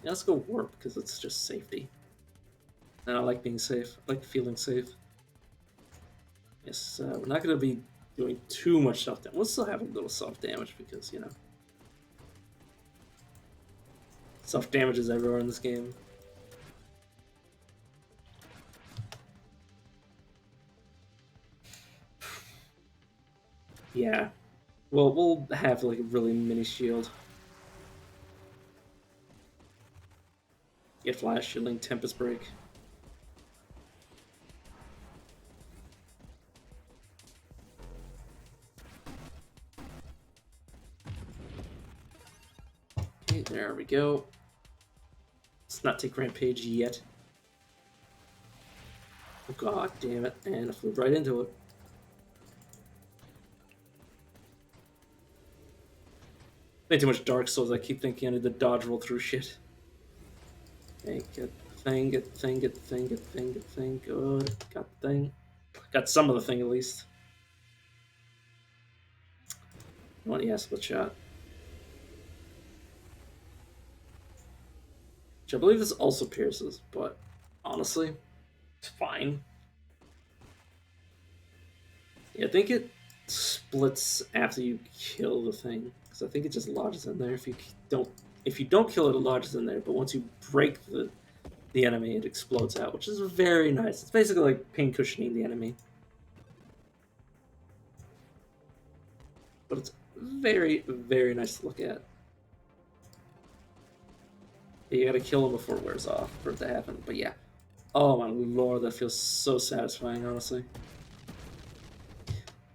Yeah, let's go warp because it's just safety. And I like being safe. I like feeling safe. Yes, we're not going to be doing too much self-damage. We'll still have a little self-damage because, you know, self-damage is everywhere in this game. Yeah. Well, we'll have like a really mini shield. Get flash shielding, Tempest Break. Okay, there we go. Let's not take Rampage yet. Oh, god damn it. And I flew right into it. Way too much Dark Souls. I keep thinking I need to dodge roll through shit. Okay, get the thing, get the thing, get the thing, get the thing, get the thing. Good. Got the thing. Got some of the thing at least. What? Yeah, split shot. Which I believe this also pierces, but honestly, it's fine. Yeah, I think it splits after you kill the thing, because I think it just lodges in there. If you don't kill it, it lodges in there. But once you break the enemy, it explodes out, which is very nice. It's basically like pain cushioning the enemy, but it's very, very nice to look at. You gotta kill him before it wears off for it to happen. But yeah, oh my lord, that feels so satisfying. Honestly,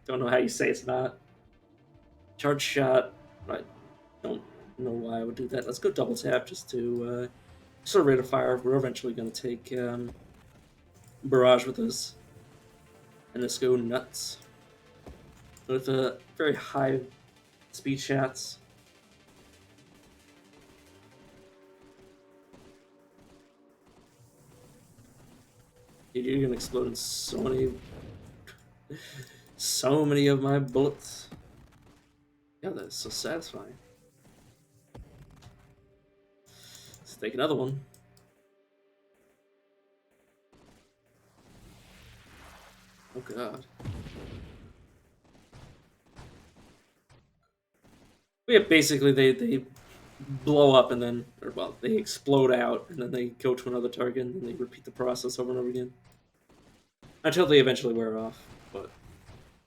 don't know how you say it's not. Charge shot. I don't know why I would do that. Let's go double tap just to sort of rate of fire. We're eventually going to take Barrage with us. And let's go nuts. With very high speed shots. Dude, you're going to explode in so many of my bullets. Yeah, that's so satisfying. Let's take another one. Oh god. Yeah, basically they blow up and then, or well, they explode out and then they go to another target and then they repeat the process over and over again. Until they eventually wear off, but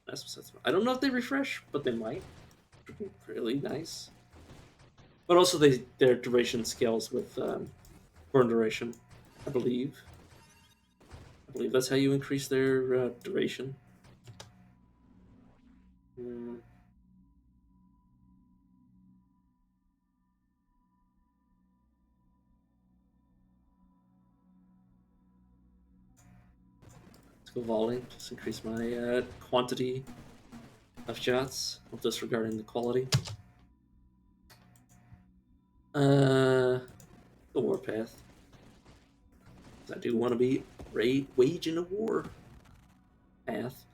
that's I don't know if they refresh, but they might. Would be really nice. But also their duration scales with burn duration, I believe. I believe that's how you increase their duration. Mm. Let's go volley. Just increase my quantity of shots, while disregarding the quality. The warpath. I do want to be waging a war path.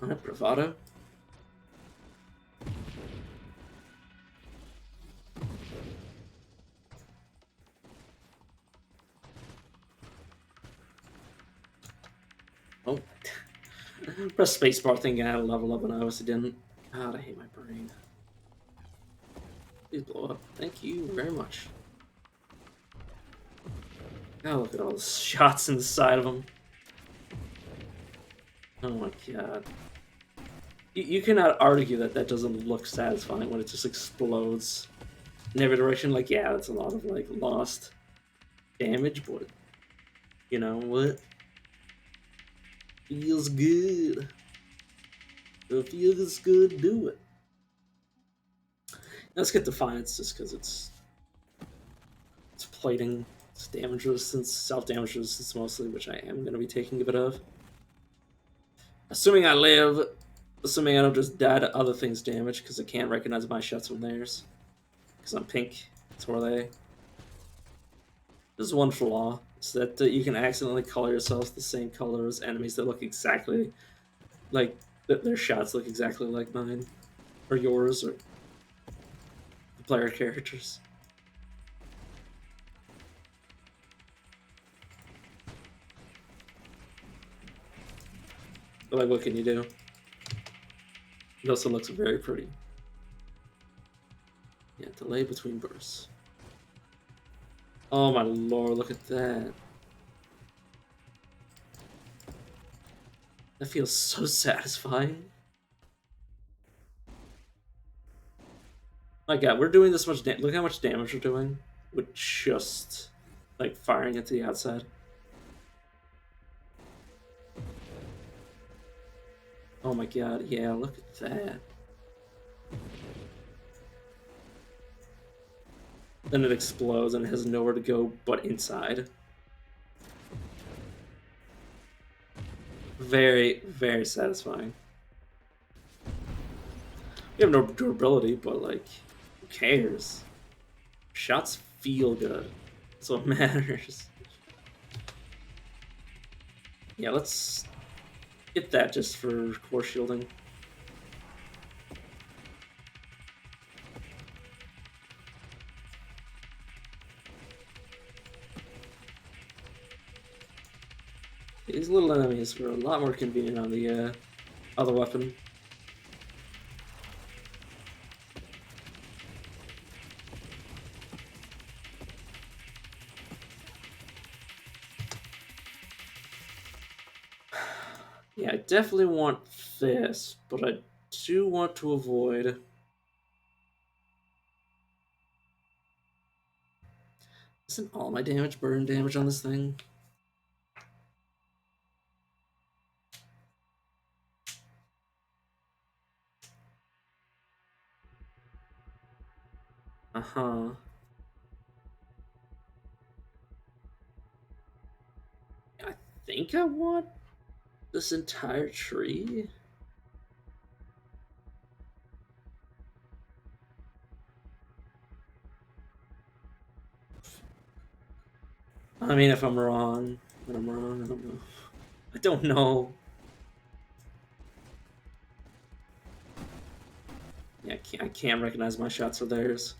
Alright, bravado. Oh. Press spacebar thinking I had a level up and I obviously didn't. God, I hate my brain. Please blow up. Thank you very much. Oh, look at all the shots in the side of them. Oh my god. You cannot argue that that doesn't look satisfying when it just explodes in every direction. Like, yeah, that's a lot of, like, lost damage, but you know what? Feels good. If it feels good, do it. Let's get Defiance just because it's plating, it's damage resistance, self-damage resistance mostly, which I am going to be taking a bit of. Assuming I live, assuming I don't just die to other things' damage, because I can't recognize my shots from theirs. Because I'm pink, it's where they. This is one flaw, is that you can accidentally color yourselves the same color as enemies that look exactly like, their shots look exactly like mine, or yours, or the player characters. But like, what can you do? It also looks very pretty. Yeah, delay between bursts. Oh my lord, look at that. That feels so satisfying. My god, we're doing this much damage. Look how much damage we're doing with just, like, firing it to the outside. Oh my god, yeah, look at that. Then it explodes and it has nowhere to go but inside. Very, very satisfying. We have no durability, but, like, who cares? Shots feel good. That's what matters. Yeah, let's get that just for core shielding. These little enemies were a lot more convenient on the other weapon. Yeah, I definitely want this, but I do want to avoid... Isn't all my damage burn damage on this thing? Uh-huh. I think I want this entire tree. I mean, if I'm wrong, then I'm wrong. I don't know. I don't know. Yeah, I can't recognize my shots for theirs.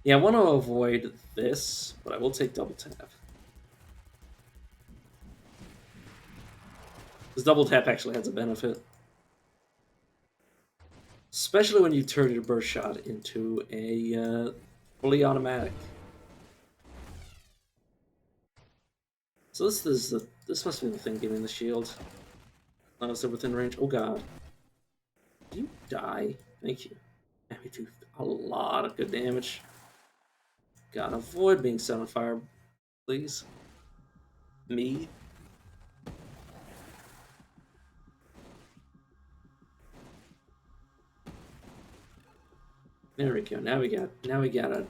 Yeah, I want to avoid this, but I will take double tap. Because double tap actually has a benefit. Especially when you turn your burst shot into a fully automatic. So this must be the thing giving the shield. Unless they're within range. Oh god. Did you die? Thank you. Yeah, we do a lot of good damage. Gotta avoid being set on fire, please. Me. There we go. Now we got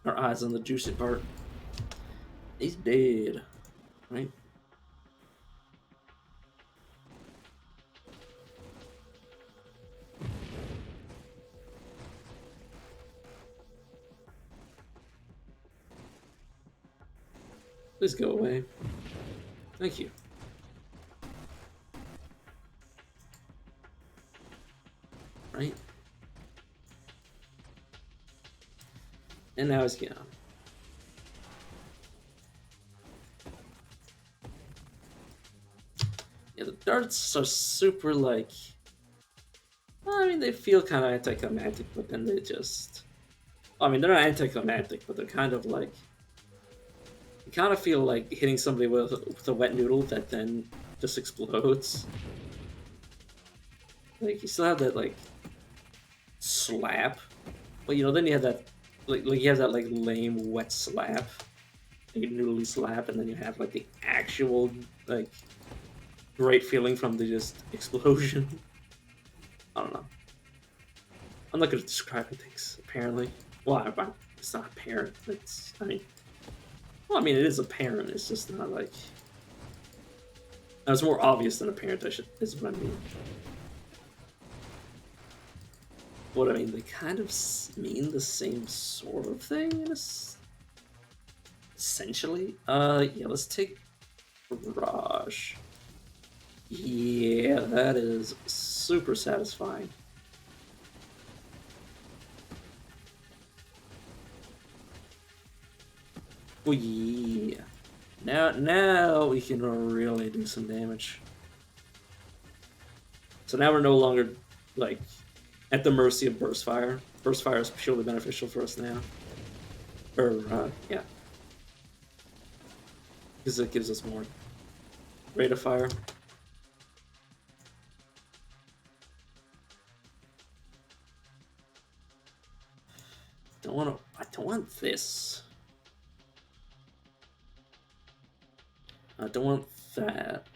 our eyes on the juicy part. He's dead, right? Please go away. Thank you. Right? And now he's gone. Yeah, the darts are super, like... I mean, they feel kind of anticlimactic, but then they just... I mean, they're not anticlimactic, but they're kind of like... You kind of feel like hitting somebody with a wet noodle that then just explodes. Like, you still have that, like, slap. But, you know, then you have that... Like you have that, like, lame wet slap. Like a noodly slap, and then you have, like, the actual, like... great feeling from the just explosion. I don't know. I'm not good at describing things, apparently. Well, it's not apparent. It's, I mean... Well, I mean, it is apparent. It's just not, like... It's more obvious than apparent, is what I mean. What I mean, they kind of mean the same sort of thing, essentially. Yeah, let's take Barrage. Yeah, that is super satisfying. Oh yeah. Now we can really do some damage. So now we're no longer, like, at the mercy of Burst Fire. Burst Fire is purely beneficial for us now. Yeah. Because it gives us more rate of fire. I don't want this. I don't want that.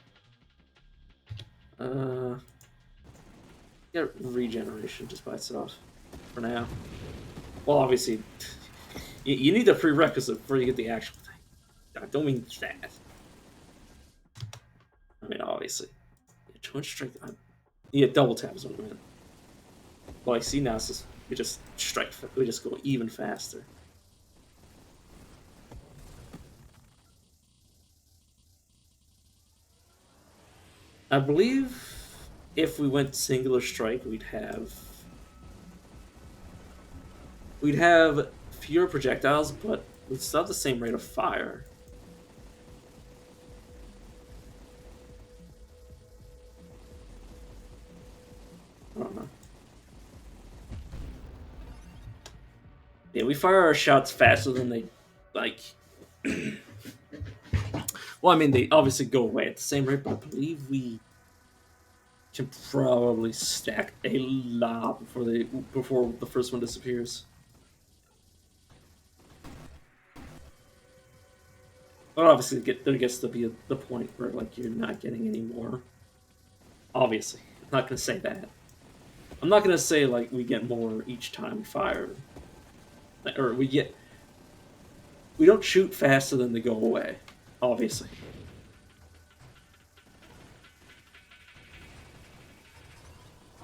Get regeneration just by itself for now. Well, obviously, you need the prerequisite before you get the actual thing. I don't mean that. I mean, obviously. Twin strike. Yeah, double tap is what I meant. Well, I see now, it's just, we just strike. We just go even faster. I believe if we went singular strike, we'd have fewer projectiles, but we'd still have the same rate of fire. I don't know. Yeah, we fire our shots faster than they, like... Well, I mean, they obviously go away at the same rate, but I believe we can probably stack a lot before the first one disappears. But obviously, there gets to be the point where, like, you're not getting any more. Obviously, I'm not gonna say that. I'm not gonna say, like, we get more each time we fire, or we don't shoot faster than they go away. Obviously.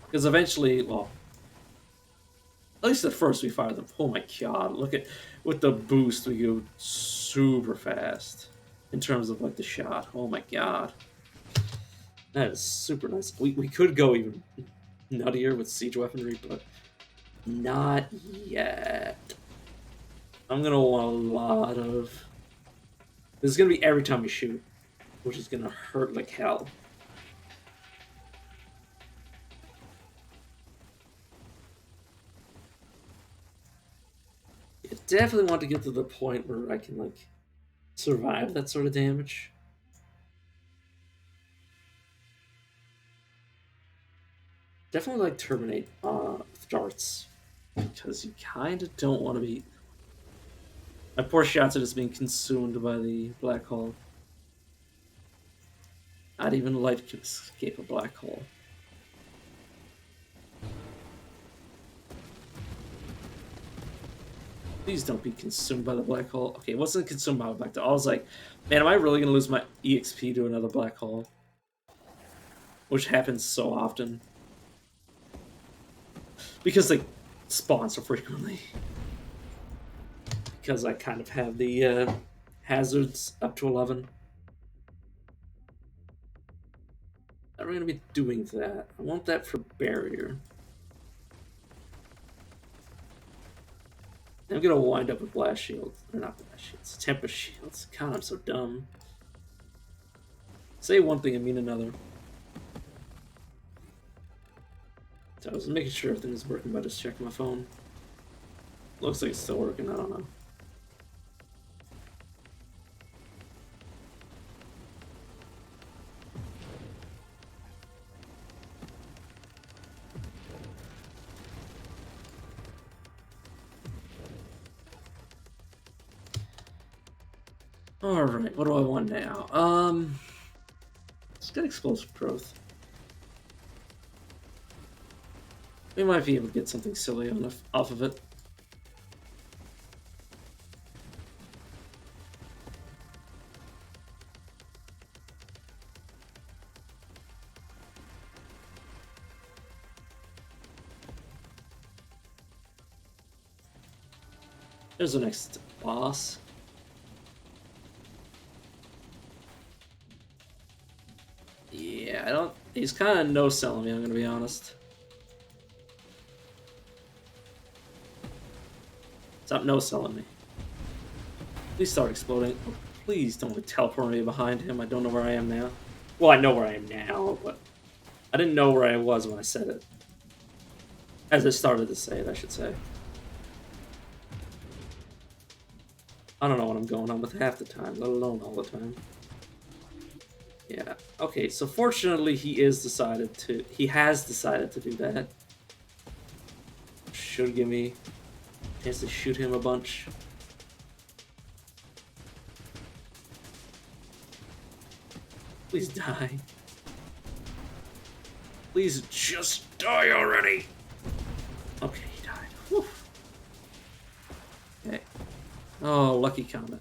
Because eventually, well, at least at first we fire them. Oh my god, look at, with the boost we go super fast in terms of, like, the shot. Oh my god. That is super nice. We could go even nuttier with siege weaponry, but not yet. I'm gonna want a lot of... This is gonna be every time we shoot, which is gonna hurt like hell. I definitely want to get to the point where I can, like, survive that sort of damage. Definitely, like, terminate with darts, because you kind of don't want to be... My poor shots are just being consumed by the black hole. Not even light can escape a black hole. Please don't be consumed by the black hole. Okay, it wasn't consumed by the black hole. I was like, man, am I really going to lose my EXP to another black hole? Which happens so often. Because they spawn so frequently. Because I kind of have the hazards up to 11. Now we're gonna be doing that. I want that for barrier. I'm gonna wind up with blast shields. Or not blast shields, tempest shields. God, I'm so dumb. Say one thing and mean another. So I was making sure everything was working by just checking my phone. Looks like it's still working, I don't know. Alright, what do I want now? Let's get explosive growth. We might be able to get something silly off of it. There's the next boss. Yeah, I don't. He's kind of no-selling me, I'm gonna be honest. Stop no-selling me. Please start exploding. Oh, please don't teleport me behind him. I don't know where I am now. Well, I know where I am now, but I didn't know where I was when I said it. As I started to say it, I should say. I don't know what I'm going on with half the time, let alone all the time. Yeah. Okay, so fortunately he has decided to do that. Should give me a chance to shoot him a bunch. Please die. Please just die already. Okay, he died. Whew. Okay. Oh, lucky comet.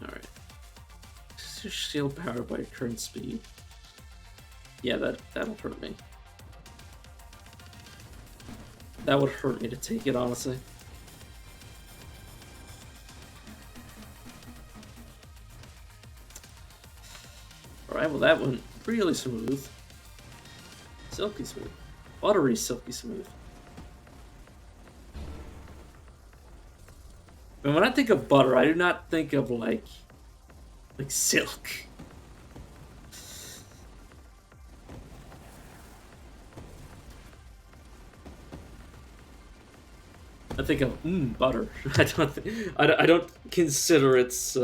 Alright. Shield power by current speed. Yeah, that'll hurt me. That would hurt me to take it, honestly. Alright, well that went really smooth. Silky smooth. Buttery silky smooth. And when I think of butter, I do not think of like silk. I think of butter. I don't consider its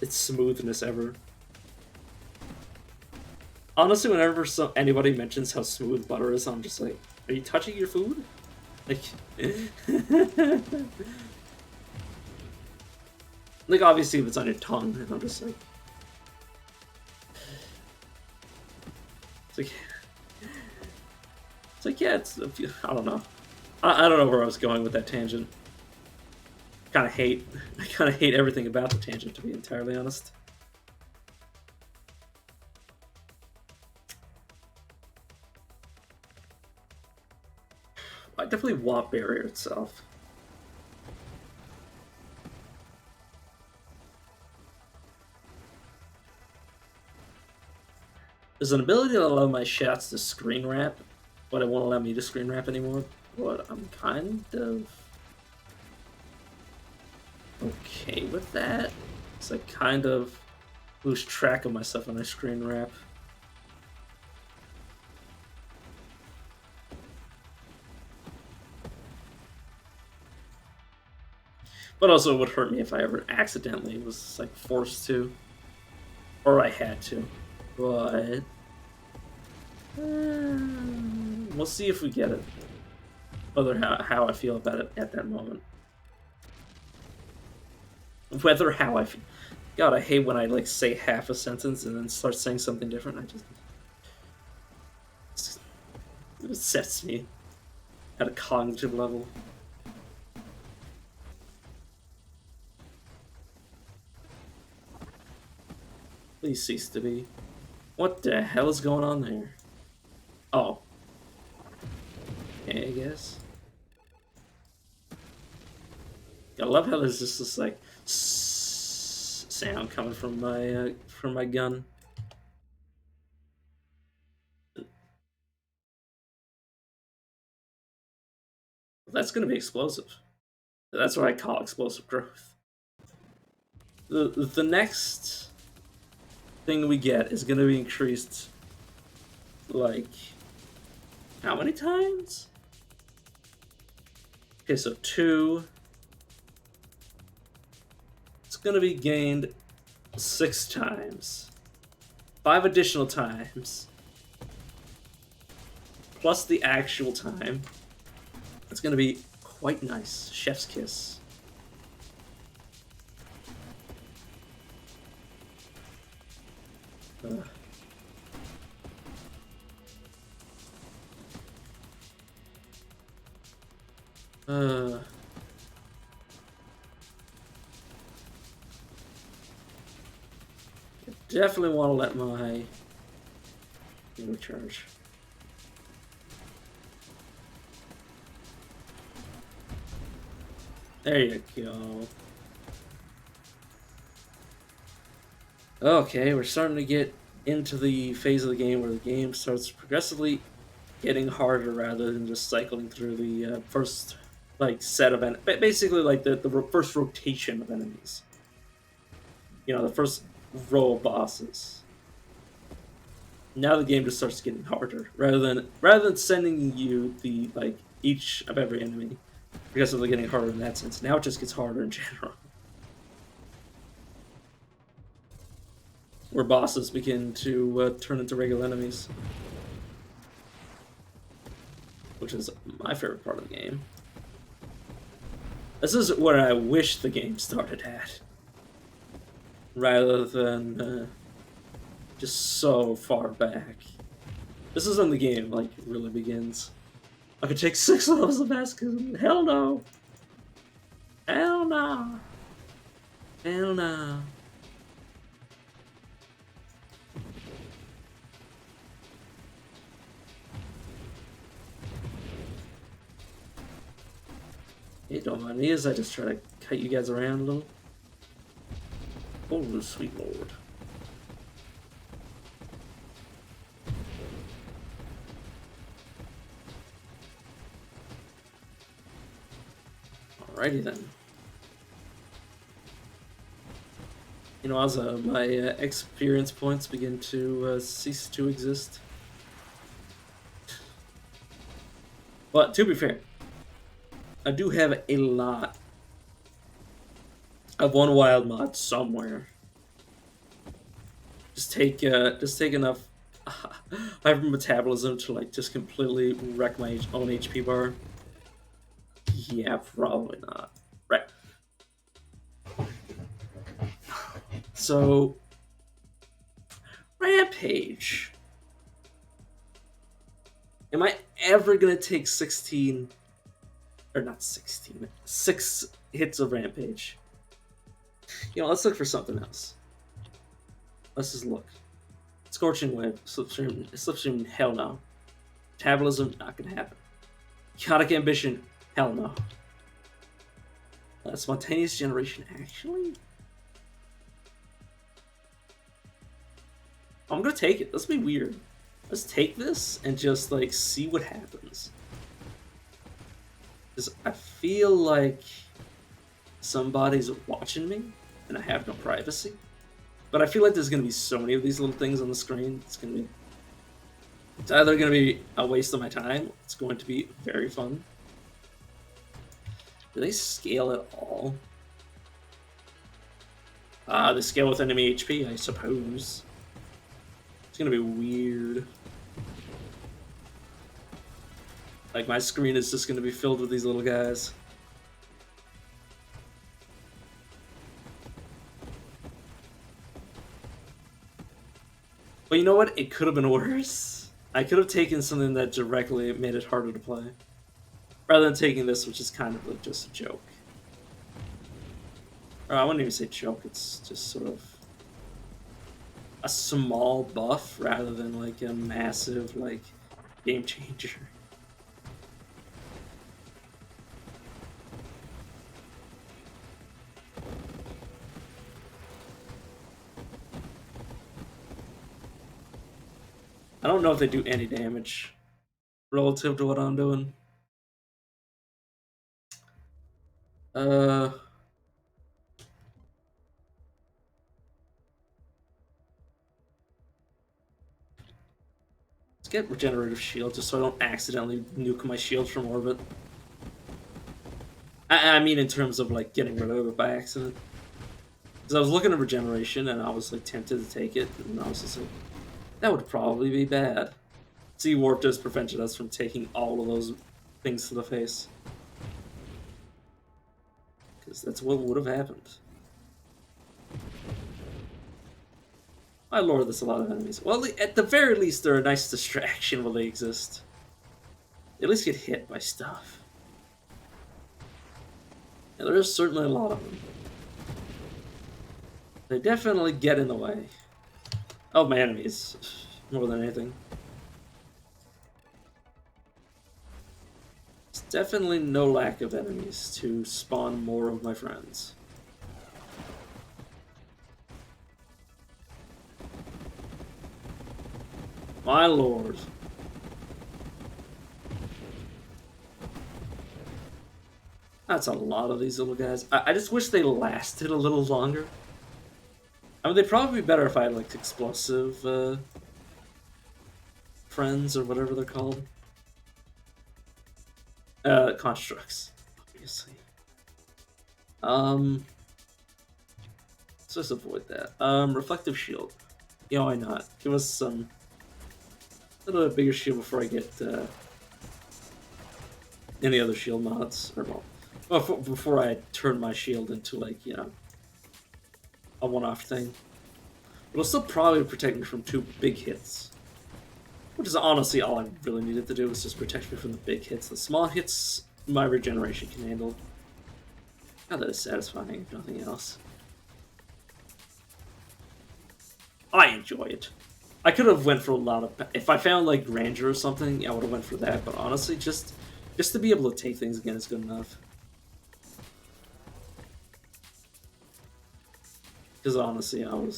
smoothness ever. Honestly, whenever anybody mentions how smooth butter is, I'm just like, are you touching your food? Like, like obviously if it's on your tongue, I'm just like, it's like yeah, I don't know. I don't know where I was going with that tangent. I kind of hate everything about the tangent, to be entirely honest. I definitely want barrier itself. There's an ability to allow my shots to screen wrap, but it won't allow me to screen wrap anymore. But I'm kind of okay with that. Because I kind of lose track of myself when I screen wrap. But also it would hurt me if I ever accidentally was like forced to. Or I had to. But we'll see if we get it. Whether how I feel about it at that moment. Whether how I feel. God, I hate when I like say half a sentence and then start saying something different. It upsets me at a cognitive level. Please cease to be. What the hell is going on there? Oh. okay, I guess. I love how there's just this like sound coming from my gun. That's gonna be explosive. That's what I call explosive growth. The next thing we get is gonna be increased, like, how many times? Okay, so 2. It's gonna be gained 6 times. 5 additional times. Plus the actual time. It's gonna be quite nice. Chef's kiss. Definitely want to let my recharge. There you go. Okay, we're starting to get into the phase of the game where the game starts progressively getting harder rather than just cycling through the first set of basically like the first rotation of enemies. You know, the first row of bosses. Now the game just starts getting harder rather than sending you the each of every enemy, because of getting harder in that sense. Now it just gets harder in general. Where bosses begin to turn into regular enemies. Which is my favorite part of the game. This is where I wish the game started at. Rather than just so far back. This is when the game really begins. I could take 6 levels of masochism. Hell no. Hell no. Hell no. Hey, don't mind me as I just try to cut you guys around a little. Oh, sweet lord. Alrighty then. You know, as my experience points begin to cease to exist. But to be fair, I do have a lot of one wild mod somewhere. Just take enough hyper-metabolism to just completely wreck my own HP bar. Yeah, probably not. Right. So, Rampage. Am I ever gonna take 16, or not 16, 6 hits of Rampage? You know, let's look for something else. Let's just look. Scorching Wave, Slipstream, hell no. Metabolism, not gonna happen. Chaotic Ambition, hell no. Spontaneous Generation, actually? I'm gonna take it. Let's be weird. Let's take this and just see what happens. Because I feel like somebody's watching me and I have no privacy. But I feel like there's gonna be so many of these little things on the screen. It's either gonna be a waste of my time. It's going to be very fun. Do they scale at all? They scale with enemy HP, I suppose. It's gonna be weird. My screen is just gonna be filled with these little guys. But you know what? It could have been worse. I could have taken something that directly made it harder to play. Rather than taking this, which is kind of just a joke. Or I wouldn't even say joke, it's just sort of a small buff rather than a massive game changer. I don't know if they do any damage relative to what I'm doing. Let's get regenerative shield just so I don't accidentally nuke my shield from orbit. I mean in terms of like getting rid of it by accident. Because I was looking at regeneration and I was like tempted to take it, and I was just like, that would probably be bad. See, warp just prevented us from taking all of those things to the face. Because that's what would have happened. My lord, there's a lot of enemies. Well, at the very least, they're a nice distraction while they exist. They at least get hit by stuff. And there's certainly a lot of them. They definitely get in the way of my enemies, more than anything. There's definitely no lack of enemies to spawn more of my friends. My lord. That's a lot of these little guys. I just wish they lasted a little longer. I mean, they'd probably be better if I had, like, explosive, friends, or whatever they're called. Constructs, obviously. Let's just avoid that. Reflective shield. Yeah, why not? Give us some... a little bit bigger shield before I get, any other shield mods. Or, well, before I turn my shield into, like, you know, a one-off thing. It'll still probably protect me from 2 big hits. Which is honestly all I really needed to do, was just protect me from the big hits. The small hits, my regeneration can handle. God, that is satisfying, if nothing else. I enjoy it. I could have went for a lot of... if I found, like, Grandeur or something, I would have went for that. But honestly, just to be able to take things again is good enough. Because honestly, I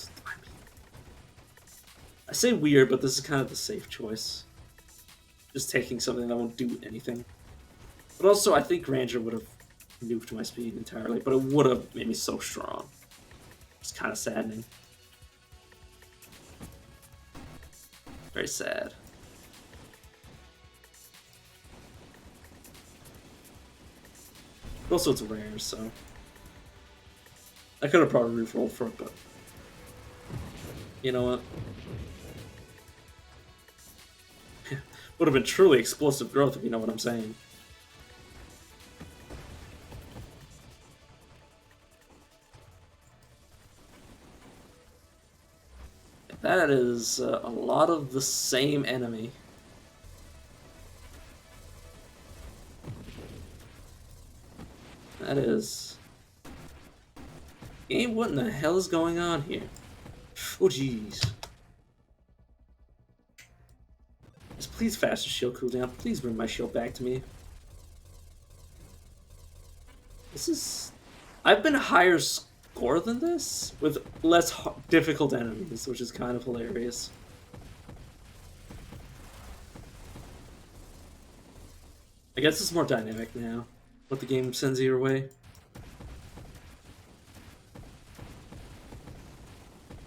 say weird, but this is kind of the safe choice. Just taking something that won't do anything. But also, I think Grandeur would have nuked my speed entirely, but it would have made me so strong. It's kind of saddening. Very sad. But also, it's rare, so... I could have probably re-rolled for it, but... you know what? Would have been truly explosive growth, if you know what I'm saying. That is a lot of the same enemy. That is... game, what in the hell is going on here? Oh, jeez. Just please faster shield cooldown. Please bring my shield back to me. This is... I've been higher score than this, with less difficult enemies, which is kind of hilarious. I guess it's more dynamic now, what the game sends your way.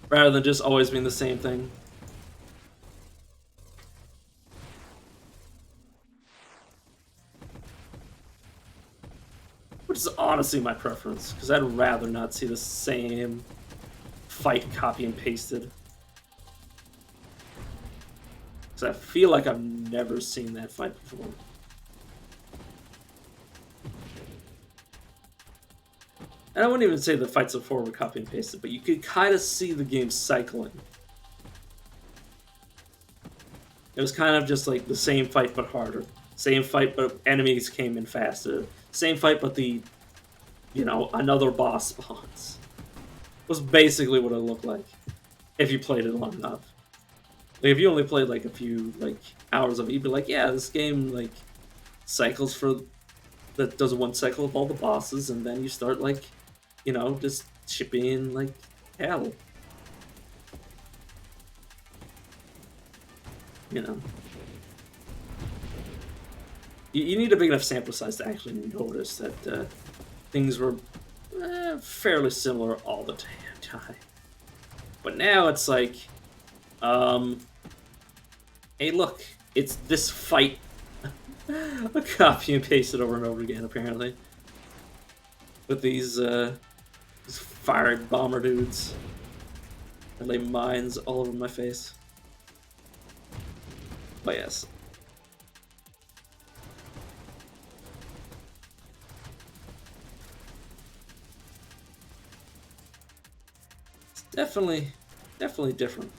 Rather than just always being the same thing. Which is honestly my preference, because I'd rather not see the same fight copy and pasted. Because I feel like I've never seen that fight before. And I wouldn't even say the fights before were copy and pasted, but you could kind of see the game cycling. It was kind of just like the same fight but harder. Same fight but enemies came in faster. Same fight but the, you know, another boss spawns. Was basically what it looked like. If you played it long enough. Like if you only played like a few like hours of it, you'd be like, yeah, this game like cycles for... that does one cycle of all the bosses, and then you start like, you know, just shipping like hell. you know. You need a big enough sample size to actually notice that things were fairly similar all the time. But now it's like, hey, look, it's this fight. I copy and paste it over and over again, apparently. With these fire bomber dudes that lay mines all over my face. But yes. It's definitely different.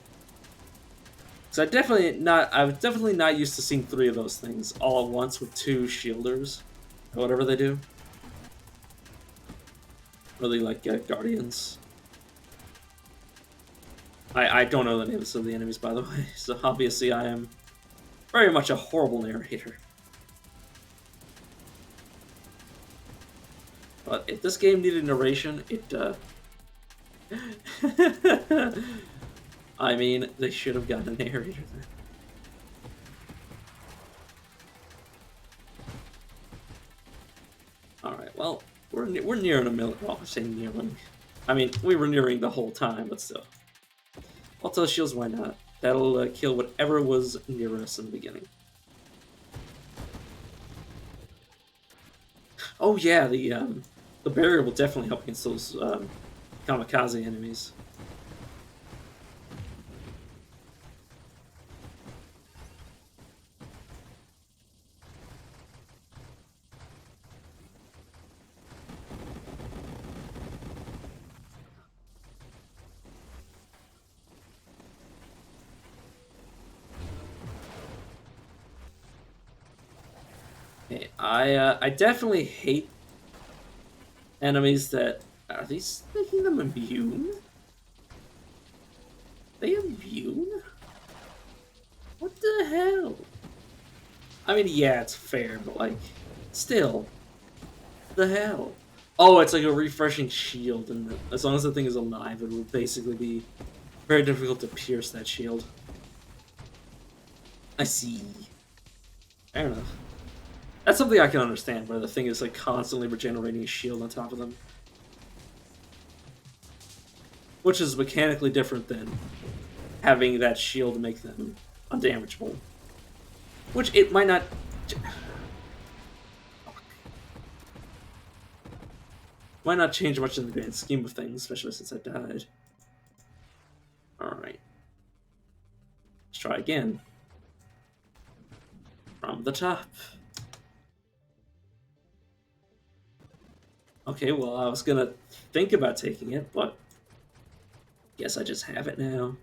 So I was definitely not used to seeing 3 of those things all at once with 2 shielders, or whatever they do. Really like guardians. I don't know the names of the enemies, by the way, so obviously I am very much a horrible narrator. But if this game needed narration, it I mean, they should have gotten a narrator then. Alright, well, we're nearing a million. Well, I'm saying nearing. I mean, we were nearing the whole time, but still. Ultra shields, why not? That'll kill whatever was near us in the beginning. Oh yeah, the barrier will definitely help against those kamikaze enemies. Okay, I definitely hate enemies that are these making them immune? They immune? What the hell? I mean, yeah, it's fair, but like, still, the hell? Oh, it's like a refreshing shield, and as long as the thing is alive, it will basically be very difficult to pierce that shield. I see. Fair enough. That's something I can understand, where the thing is like constantly regenerating a shield on top of them. Which is mechanically different than having that shield make them undamageable. Which it might not... Might not change much in the grand scheme of things, especially since I died. Alright. Let's try again. From the top. Okay, well, I was gonna think about taking it, but guess I just have it now.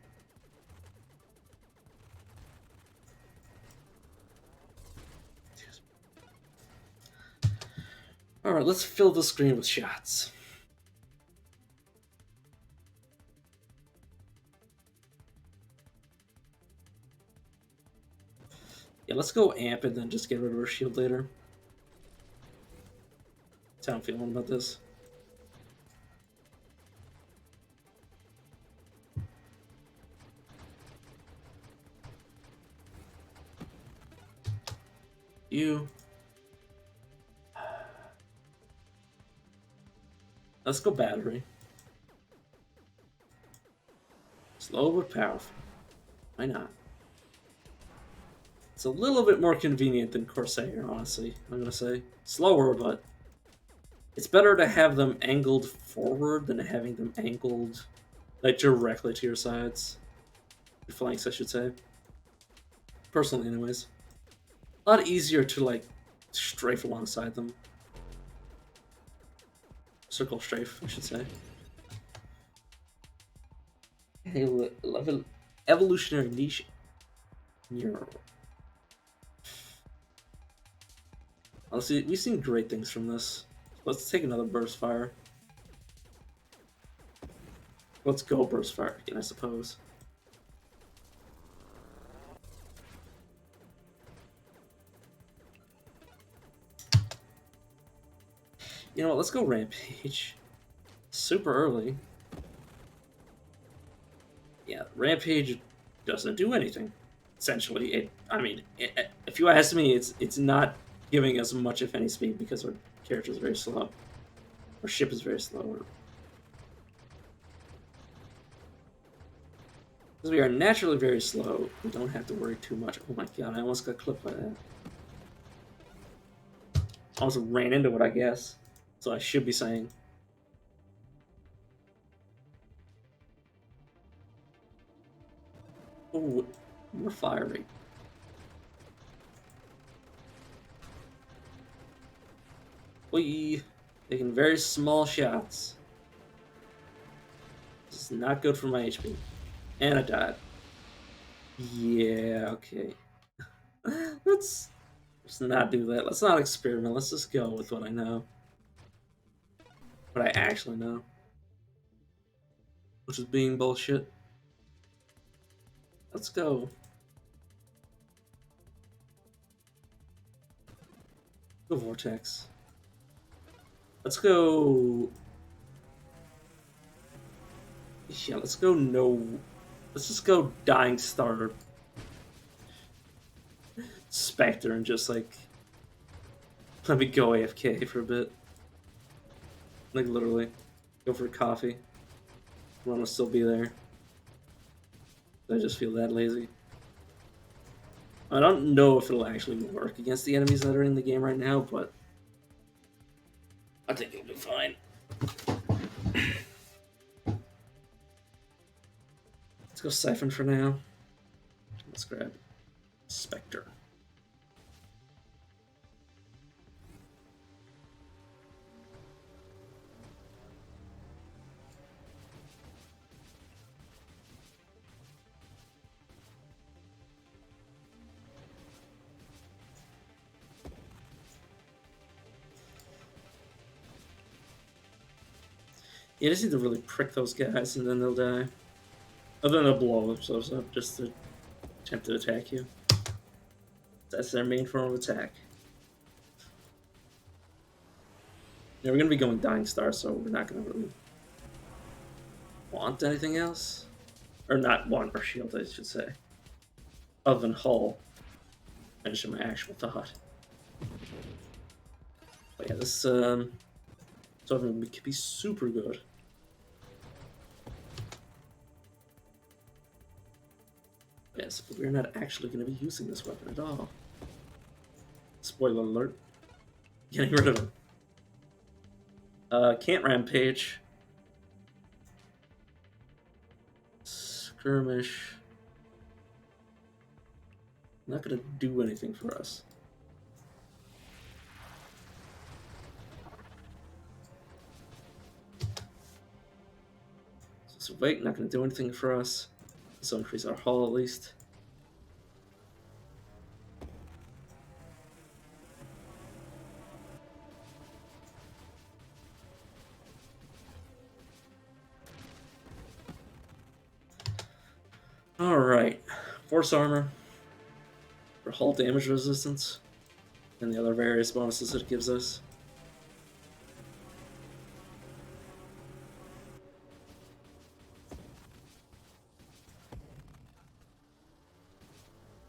Alright, let's fill the screen with shots. Yeah, let's go amp and then just get rid of our shield later. That's how I'm feeling about this. You. Let's go battery. Slow but powerful. Why not? It's a little bit more convenient than Corsair, honestly, I'm gonna say. Slower, but it's better to have them angled forward than having them angled like directly to your sides. Your flanks, I should say. Personally, anyways. A lot easier to like strafe alongside them. Circle strafe, I should say. Hey, level evolutionary niche. Honestly, we've seen great things from this. Let's take another burst fire. Let's go burst fire again, I suppose. You know what, let's go Rampage. Super early. Yeah, Rampage doesn't do anything. essentially, if you ask me, it's not giving us much, if any, speed because our character is very slow. Our ship is very slow. Because we are naturally very slow, we don't have to worry too much. Oh my god, I almost got clipped by that. I almost ran into it, I guess. So I should be saying. Oh, more fire rate. We taking very small shots. This is not good for my HP. And I died. Yeah, okay. Let's not do that. Let's not experiment. Let's just go with what I know. What I actually know. Which is being bullshit. Let's go. Go Vortex. Let's go. Yeah, let's go no. Let's just go Dying Star Spectre and just like let me go AFK for a bit. Like literally. Go for coffee. Everyone will still be there. I just feel that lazy. I don't know if it'll actually work against the enemies that are in the game right now, but I think it'll be fine. Let's go Siphon for now. Let's grab Spectre. You just need to really prick those guys and then they'll die. Or then they'll blow themselves up just to attempt to attack you. That's their main form of attack. Yeah, we're gonna be going Dying Star, so we're not gonna really want anything else. Or not want our shield, I should say. Other than hull. Finishing my actual thought. But yeah, this sort of could be super good. Yes, but we're not actually going to be using this weapon at all. Spoiler alert. Getting rid of it. Can't rampage. Skirmish. Not going to do anything for us. So wait, not going to do anything for us. This will increase our hull at least. Alright. Force armor. For hull damage resistance. And the other various bonuses it gives us.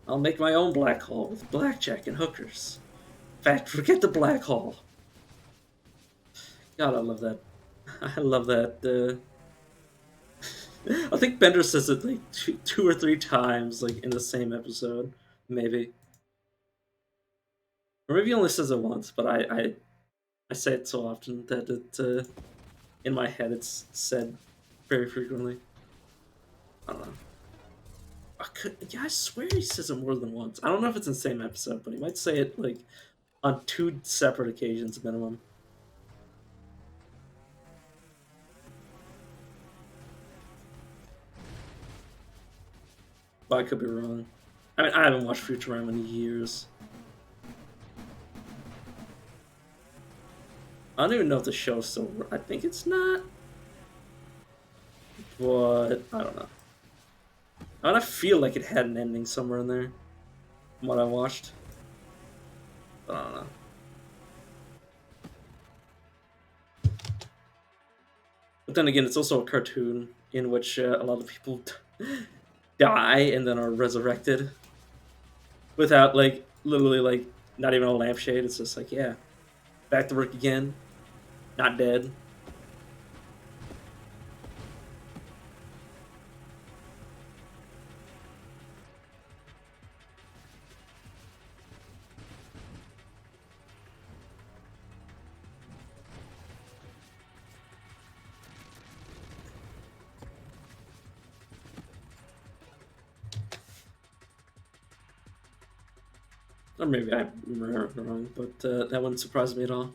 I'll make my own black hole with blackjack and hookers. In fact, forget the black hole. God, I love that. I love that. I think Bender says it like two or three times, like in the same episode, maybe. Or maybe he only says it once, but I say it so often that it, in my head it's said very frequently. I don't know. I swear he says it more than once. I don't know if it's in the same episode, but he might say it like on 2 separate occasions minimum. But I could be wrong. I mean, I haven't watched Futurama in years. I don't even know if the show's still. I think it's not. But I don't know. I feel like it had an ending somewhere in there, from what I watched. But I don't know. But then again, it's also a cartoon in which a lot of people die and then are resurrected. without like literally like not even a lampshade. It's just like, yeah, back to work again, not dead. Or maybe I remember wrong, but that wouldn't surprise me at all.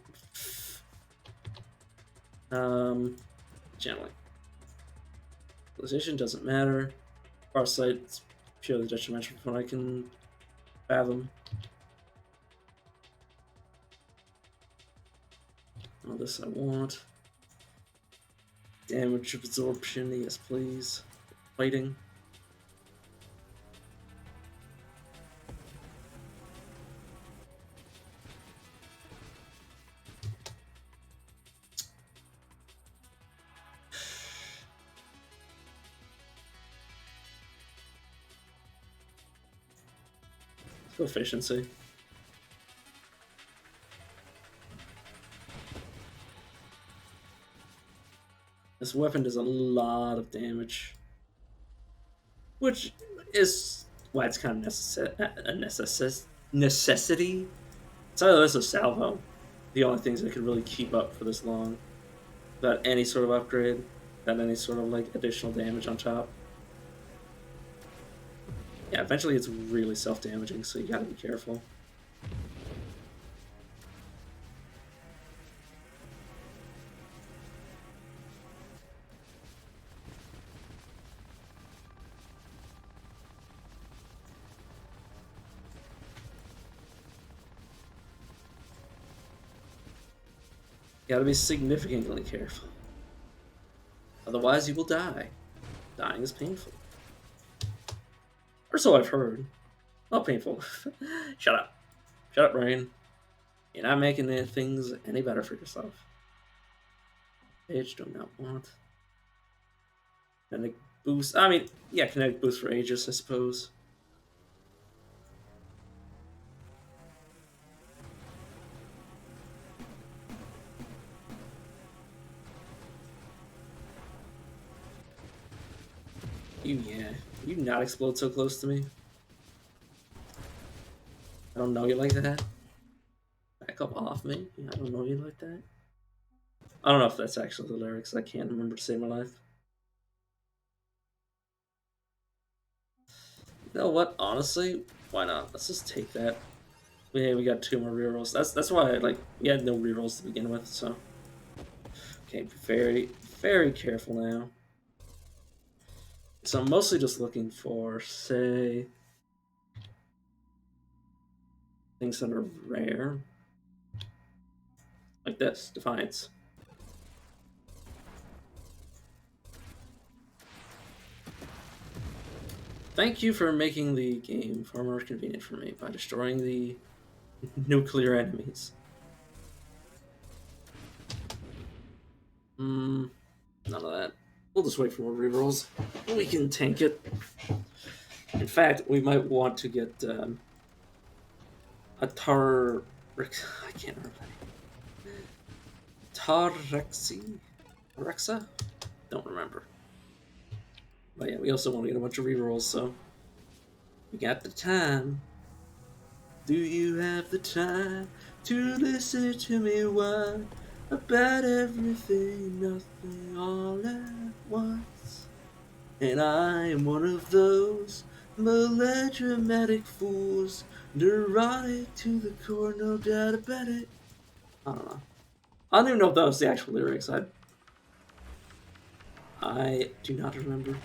Channeling. Position doesn't matter. Farsight is purely detrimental from what I can fathom. All this I want. Damage absorption, yes please. Fighting. Efficiency. This weapon does a lot of damage, which is why it's kind of necessity. So this is salvo. The only things that could really keep up for this long, without any sort of upgrade, without any sort of like additional damage on top. Yeah, eventually it's really self-damaging, so you gotta be careful. You gotta be significantly careful. Otherwise you will die. Dying is painful. Or so I've heard. Not painful. Shut up. Shut up, brain. You're not making things any better for yourself. Page do not want. Kinetic boost. I mean, yeah, kinetic boost for Aegis, I suppose. Yeah. You not explode so close to me? I don't know you like that. Back up off me. I don't know you like that. I don't know if that's actually the lyrics. I can't remember to save my life. You know what? Honestly, why not? Let's just take that. Yeah, we got 2 more rerolls. That's why we had no rerolls to begin with. So, okay, very very careful now. So I'm mostly just looking for, say, things that are rare, like this, Defiance. Thank you for making the game far more convenient for me by destroying the nuclear enemies. None of that. We'll just wait for more rerolls. We can tank it. In fact, we might want to get a I can't remember. Rexa? Don't remember. But yeah, we also want to get a bunch of rerolls, so we got the time. Do you have the time to listen to me whine about everything, nothing, all at once? And I am one of those melodramatic fools, neurotic to the core, no doubt about it. I don't know. I don't even know if that was the actual lyrics. I do not remember.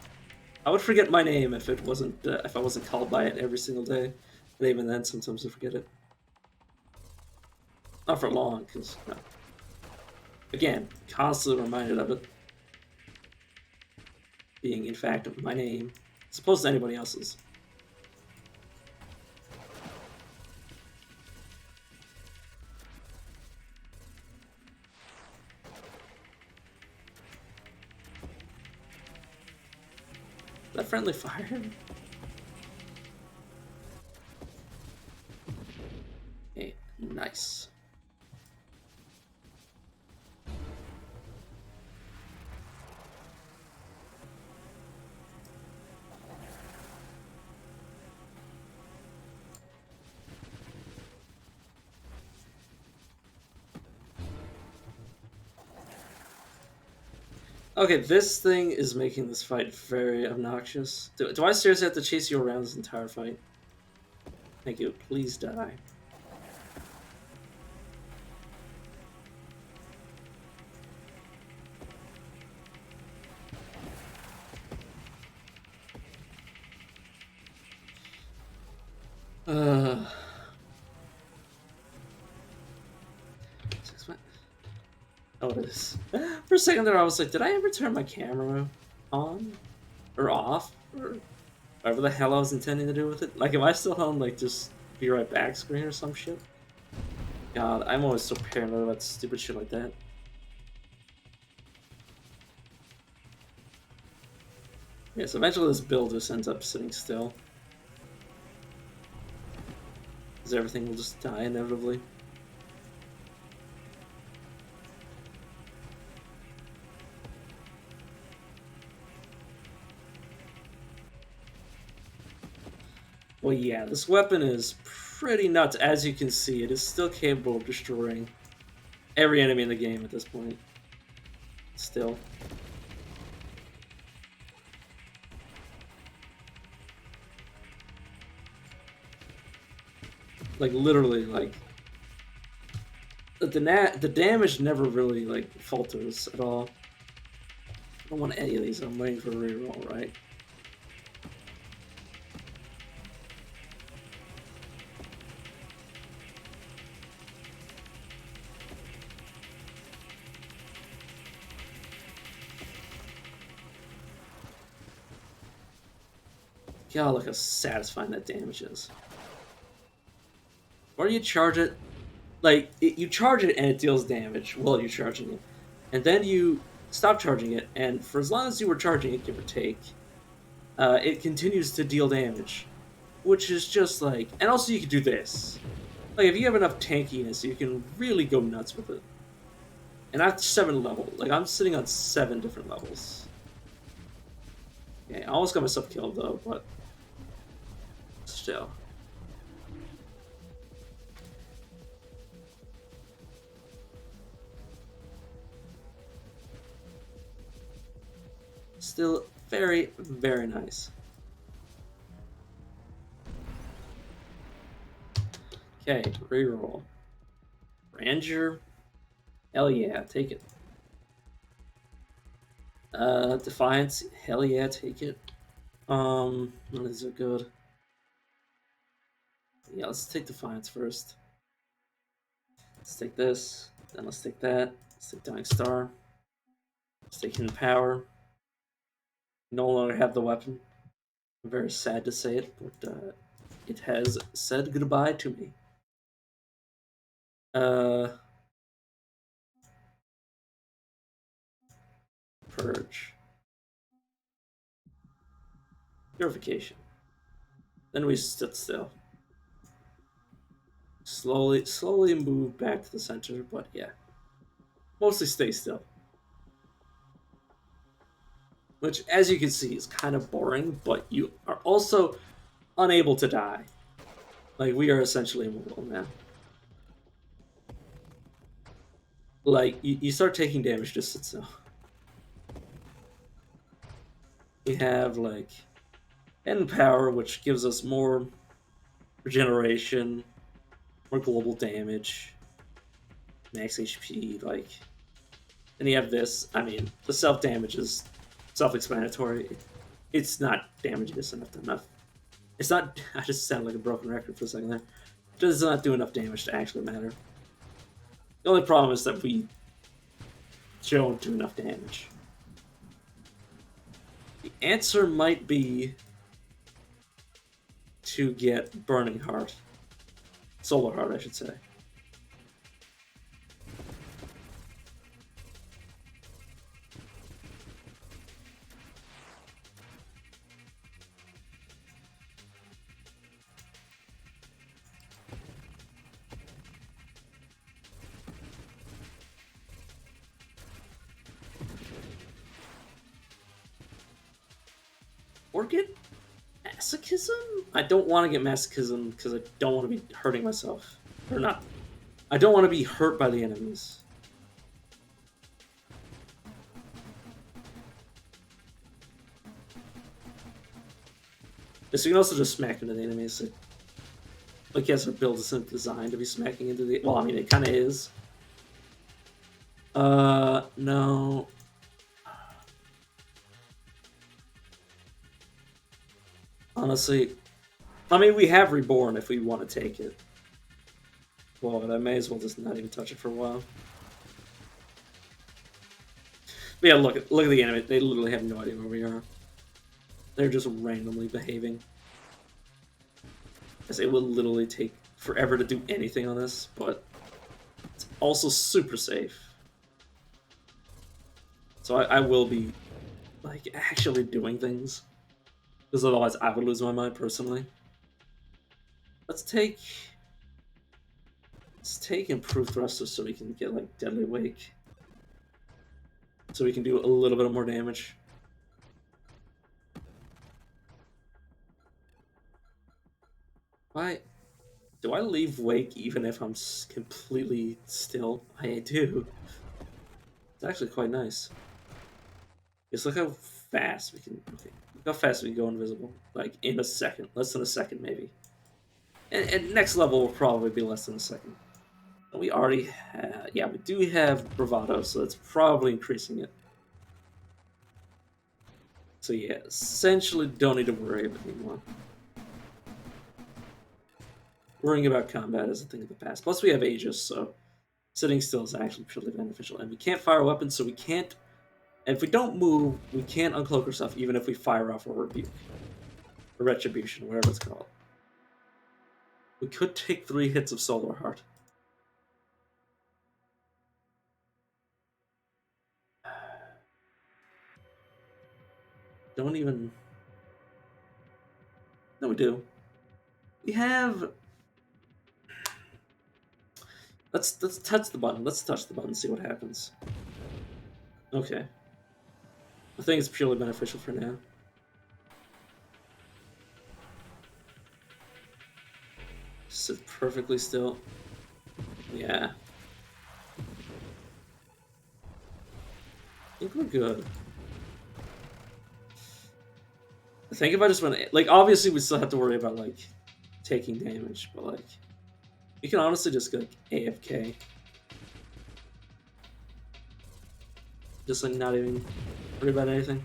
I would forget my name if it wasn't if I wasn't called by it every single day. But even then, sometimes I forget it. Not for long, because again, constantly reminded of it being, in fact, my name, as opposed to anybody else's. Is that friendly fire? Nice. Okay, this thing is making this fight very obnoxious. Do I seriously have to chase you around this entire fight? Thank you. Please die. Oh, it is. For a second there, I was like, did I ever turn my camera on? Or off? Or whatever the hell I was intending to do with it? Like, am I still on, like, just be right back screen or some shit? God, I'm always so paranoid about stupid shit like that. Yeah, so eventually this build just ends up sitting still. Because everything will just die inevitably. Well, yeah, this weapon is pretty nuts. As you can see, it is still capable of destroying every enemy in the game at this point. Still. Like, literally, like... The damage never really, like, falters at all. I don't want any of these. I'm waiting for a reroll, right? God, look how satisfying that damage is. Or you charge it, like, you charge it and it deals damage while you're charging it. And then you stop charging it, and for as long as you were charging it, give or take, it continues to deal damage. Which is just like... And also you can do this. Like, if you have enough tankiness, you can really go nuts with it. And I have 7 levels. Like, I'm sitting on 7 different levels. Okay, I almost got myself killed, though, but... Still. Still very, very nice. Okay, reroll. Ranger. Hell yeah, take it. Defiance. Hell yeah, take it. None of these are good. Yeah, let's take Defiance first. Let's take this. Then let's take that. Let's take Dying Star. Let's take Hidden Power. No longer have the weapon. I'm very sad to say it, but it has said goodbye to me. Purge. Purification. Then we stood still. Slowly move back to the center, but yeah. Mostly stay still. Which, as you can see, is kind of boring, but you are also unable to die. Like, we are essentially immortal now. Like, you start taking damage, just sit still. We have, like, End Power, which gives us more regeneration, more global damage, max HP, like... Then you have this. I mean, the self-damage is self-explanatory. It's not damaging us enough. It's not... I just sound like a broken record for a second there. It does not do enough damage to actually matter. The only problem is that we don't do enough damage. The answer might be to get Burning Heart. Solar Heart, I should say. Or get masochism? I don't want to get masochism because I don't want to be hurting myself. Or not. I don't want to be hurt by the enemies. So you can also just smack into the enemies. Like, yes, our build isn't designed to be smacking into the... Well, I mean, it kind of is. No. Honestly, I mean, we have Reborn if we want to take it. Well, but I may as well just not even touch it for a while. But yeah, look at the enemy. They literally have no idea where we are. They're just randomly behaving. As it will literally take forever to do anything on this, but it's also super safe. So I will be, like, actually doing things. Because otherwise I would lose my mind personally. Let's take Improved Thrusters so we can get, like, Deadly Wake. So we can do a little bit more damage. Why? Do I leave Wake even if I'm completely still? I do. It's actually quite nice. Just look how fast we can... Okay. Look how fast we can go invisible. Like, in a second. Less than a second, maybe. And next level will probably be less than a second. And we already have... Yeah, we do have Bravado, so that's probably increasing it. So yeah, essentially don't need to worry about it anymore. Worrying about combat is a thing of the past. Plus we have Aegis, so sitting still is actually pretty beneficial. And we can't fire weapons, so we can't... And if we don't move, we can't uncloak ourselves even if we fire off a Rebuke. Or Retribution, whatever it's called. We could take 3 hits of Solar Heart. Don't even... No, we do. We have... Let's touch the button. Let's touch the button and see what happens. Okay. I think it's purely beneficial for now. Sit perfectly still. Yeah. I think we're good. I think if I just went... Like, obviously we still have to worry about, like, taking damage, but, like... You can honestly just go, like, AFK. Just, like, not even worry about anything.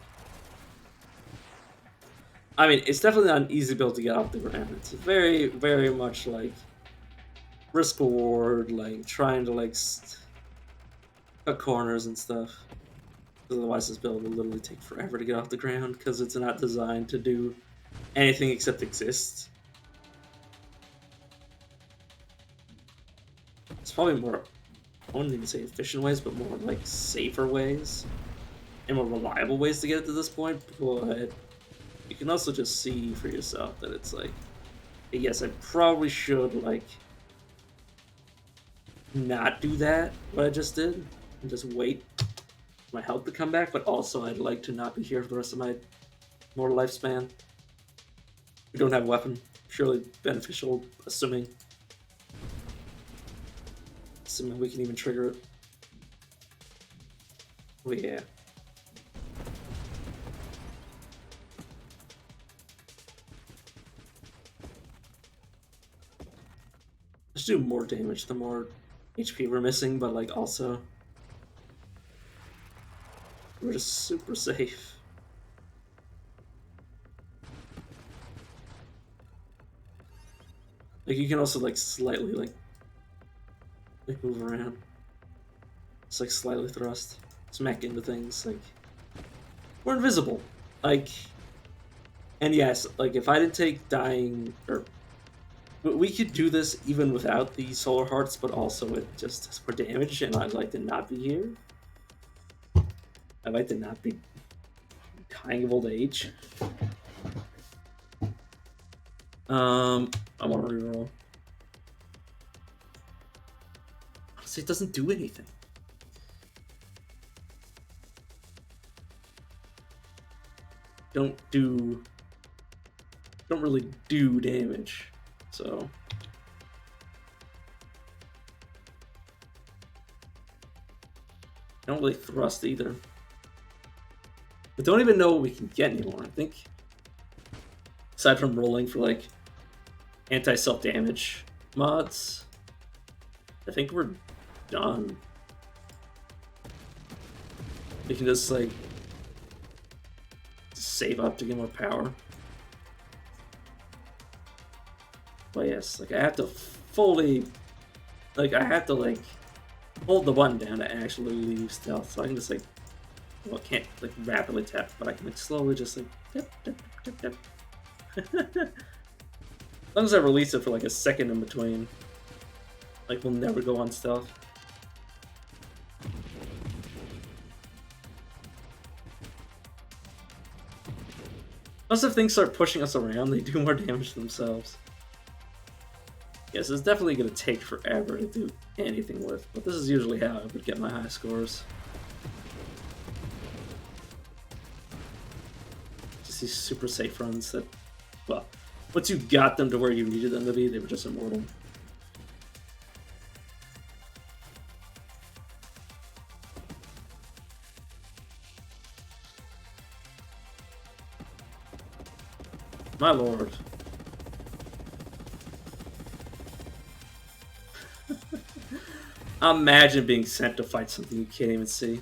I mean, it's definitely not an easy build to get off the ground. It's very, very much, like, risk-reward, like, trying to, like, cut corners and stuff. Because otherwise this build will literally take forever to get off the ground, because it's not designed to do anything except exist. It's probably more, I wouldn't even say efficient ways, but more like safer ways and more reliable ways to get it to this point, but you can also just see for yourself that it's like, yes, I probably should, like, not do that, what I just did, and just wait for my health to come back, but also I'd like to not be here for the rest of my mortal lifespan. We don't have a weapon, surely beneficial, assuming we can even trigger it. Oh yeah. Let's do more damage the more HP we're missing, but like also we're just super safe. Like you can also like slightly like move around. It's like slightly thrust. Smack into things, like we're invisible. Like, and yes, like if I didn't take dying, or we could do this even without the Solar Hearts, but also with just for damage, and I'd like to not be here. I'd like to not be dying of old age. I want to reroll. Honestly, it doesn't do anything. Don't do don't really do damage, so. I don't really thrust either. But don't even know what we can get anymore. I think, aside from rolling for like anti-self damage mods, I think we're done. We can just like save up to get more power. But yes, like I have to fully, like I have to like hold the button down to actually leave stealth. So I can just like, well, I can't like rapidly tap, but I can like slowly just like tap, tap, tap, tap, tap. As long as I release it for like a second in between, like we'll never go on stealth. Plus, if things start pushing us around, they do more damage to themselves. Yes, it's definitely going to take forever to do anything with, but this is usually how I would get my high scores. Just these super safe runs that, well, once you got them to where you needed them to be, they were just immortal. My lord. Imagine being sent to fight something you can't even see.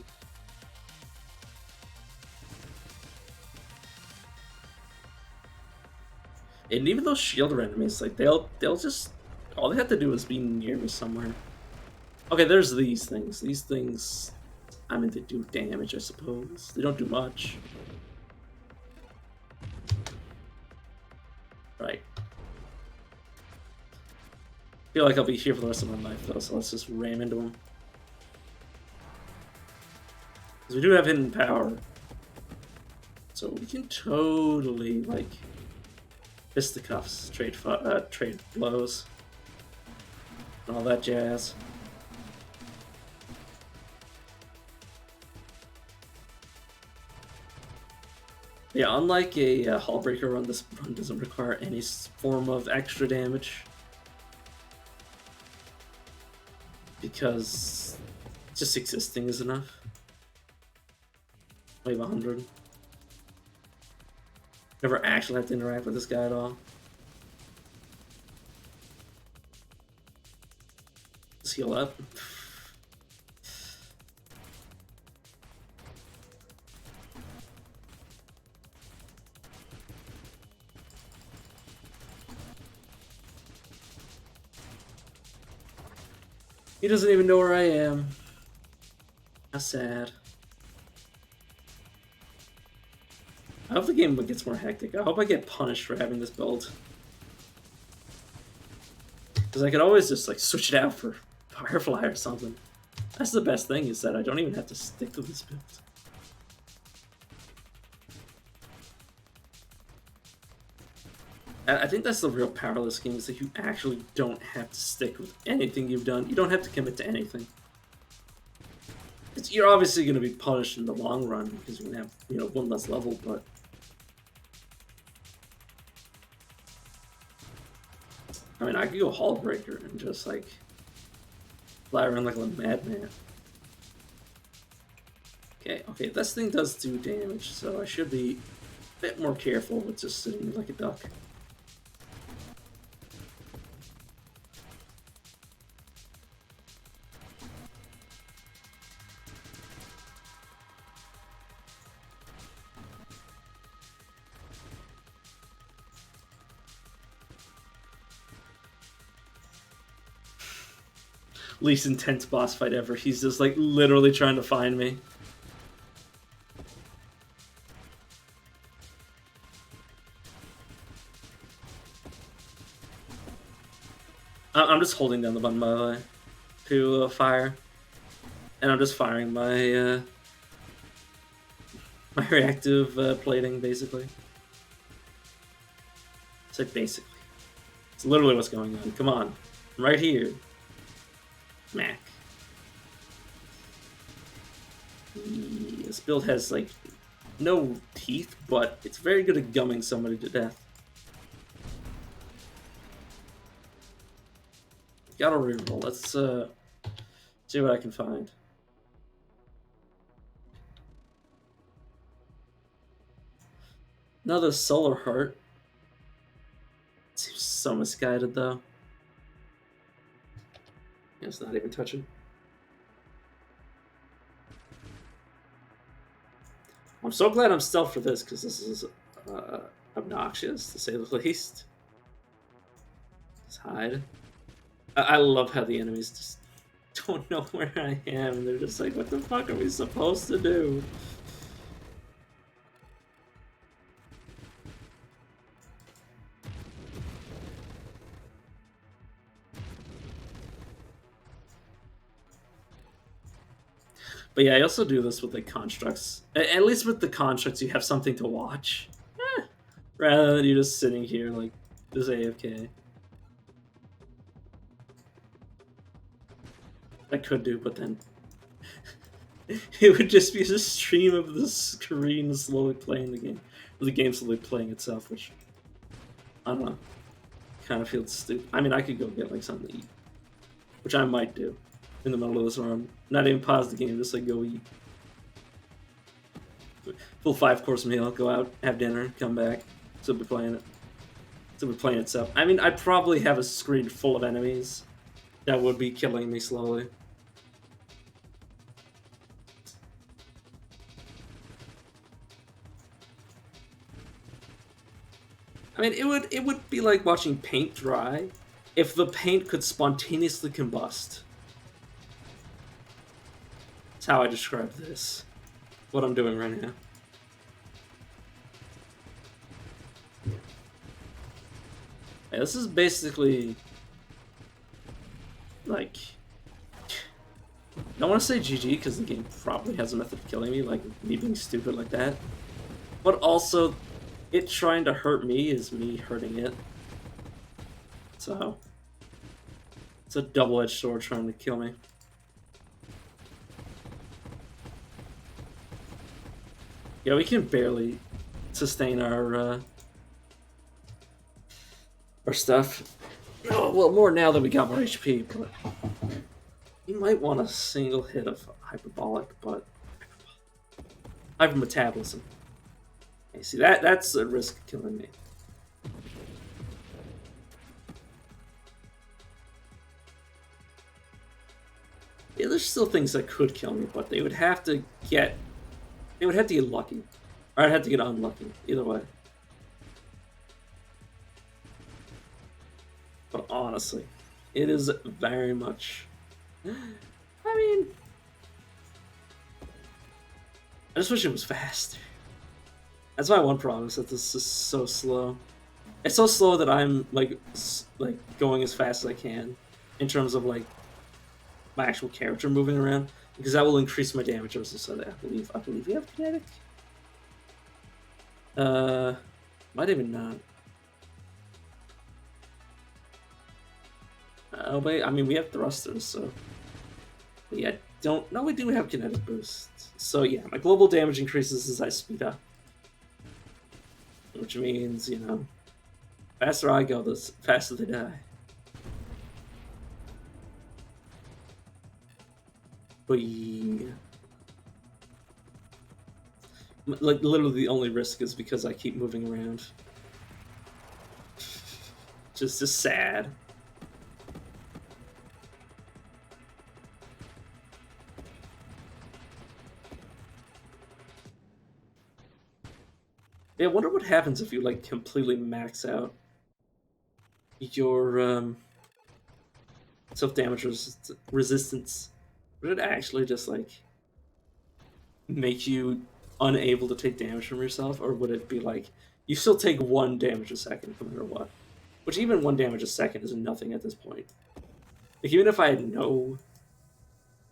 And even those shielder enemies, like they'll just, all they have to do is be near me somewhere. Okay, there's these things. These things, I mean, they do damage, I suppose. They don't do much. Right. I feel like I'll be here for the rest of my life, though, so let's just ram into them. Because we do have hidden power. So we can totally, like, fisticuffs, trade blows, and all that jazz. Yeah, unlike a Hullbreaker run, this run doesn't require any form of extra damage. Because just existing is enough. Wave 100. Never actually have to interact with this guy at all. Just heal up. He doesn't even know where I am. How sad. I hope the game gets more hectic. I hope I get punished for having this build. Because I could always just like switch it out for Firefly or something. That's the best thing, is that I don't even have to stick to this build. I think that's the real power of this game, is that you actually don't have to stick with anything you've done. You don't have to commit to anything. You're obviously going to be punished in the long run because you're going to have, you know, one less level, but I mean, I could go Hullbreaker and just like fly around like a madman. Okay, this thing does do damage, so I should be a bit more careful with just sitting like a duck. Least intense boss fight ever. He's just like literally trying to find me. I'm just holding down the button, by the way, to fire, and I'm just firing my my reactive plating, basically. It's like basically. It's literally what's going on. Come on, I'm right here. Smack. This build has like no teeth, but it's very good at gumming somebody to death. Gotta reroll. Let's see what I can find. Another Solar Heart. Seems so misguided though. Yeah, it's not even touching. I'm so glad I'm stealth for this, because this is obnoxious, to say the least. Just hide. I love how the enemies just don't know where I am, and they're just like, what the fuck are we supposed to do? But yeah, I also do this with the constructs. At least with the constructs, you have something to watch. Rather than you just sitting here like this AFK. I could do, but then it would just be a stream of the screen slowly playing the game. Or the game slowly playing itself, which, I don't know, kind of feels stupid. I mean, I could go get like something to eat, which I might do in the middle of this run. Not even pause the game, just like go eat. Full 5-course meal, go out, have dinner, come back, still be playing it. Still be playing itself. I mean, I'd probably have a screen full of enemies that would be killing me slowly. I mean, it would be like watching paint dry if the paint could spontaneously combust. That's how I describe this. What I'm doing right now. Yeah, this is basically like, I don't want to say GG because the game probably has a method of killing me, like me being stupid like that. But also, it trying to hurt me is me hurting it. So, it's a double-edged sword trying to kill me. Yeah, we can barely sustain our stuff. Oh, well, more now that we got more HP, but you might want a single hit of hyperbolic, but hypermetabolism. Okay, see, that's a risk of killing me. Yeah, there's still things that could kill me, but they would have to get lucky. Or I'd have to get unlucky, either way. But honestly, it is very much... I mean... I just wish it was faster. That's my one problem, is that this is so slow. It's so slow that I'm, like going as fast as I can. In terms of, like, my actual character moving around. Because that will increase my damage versus so I believe we have kinetic. Might even not. Oh wait, I mean we have thrusters, so but yeah, don't no we do have kinetic boosts. So yeah, my global damage increases as I speed up. Which means, you know, faster I go, the faster they die. But yeah. Like literally the only risk is because I keep moving around. Just sad. Yeah, I wonder what happens if you like completely max out your self-damage resistance. Would it actually just like make you unable to take damage from yourself, or would it be like you still take 1 damage a second no matter what? Which even 1 damage a second is nothing at this point. Like even if I had no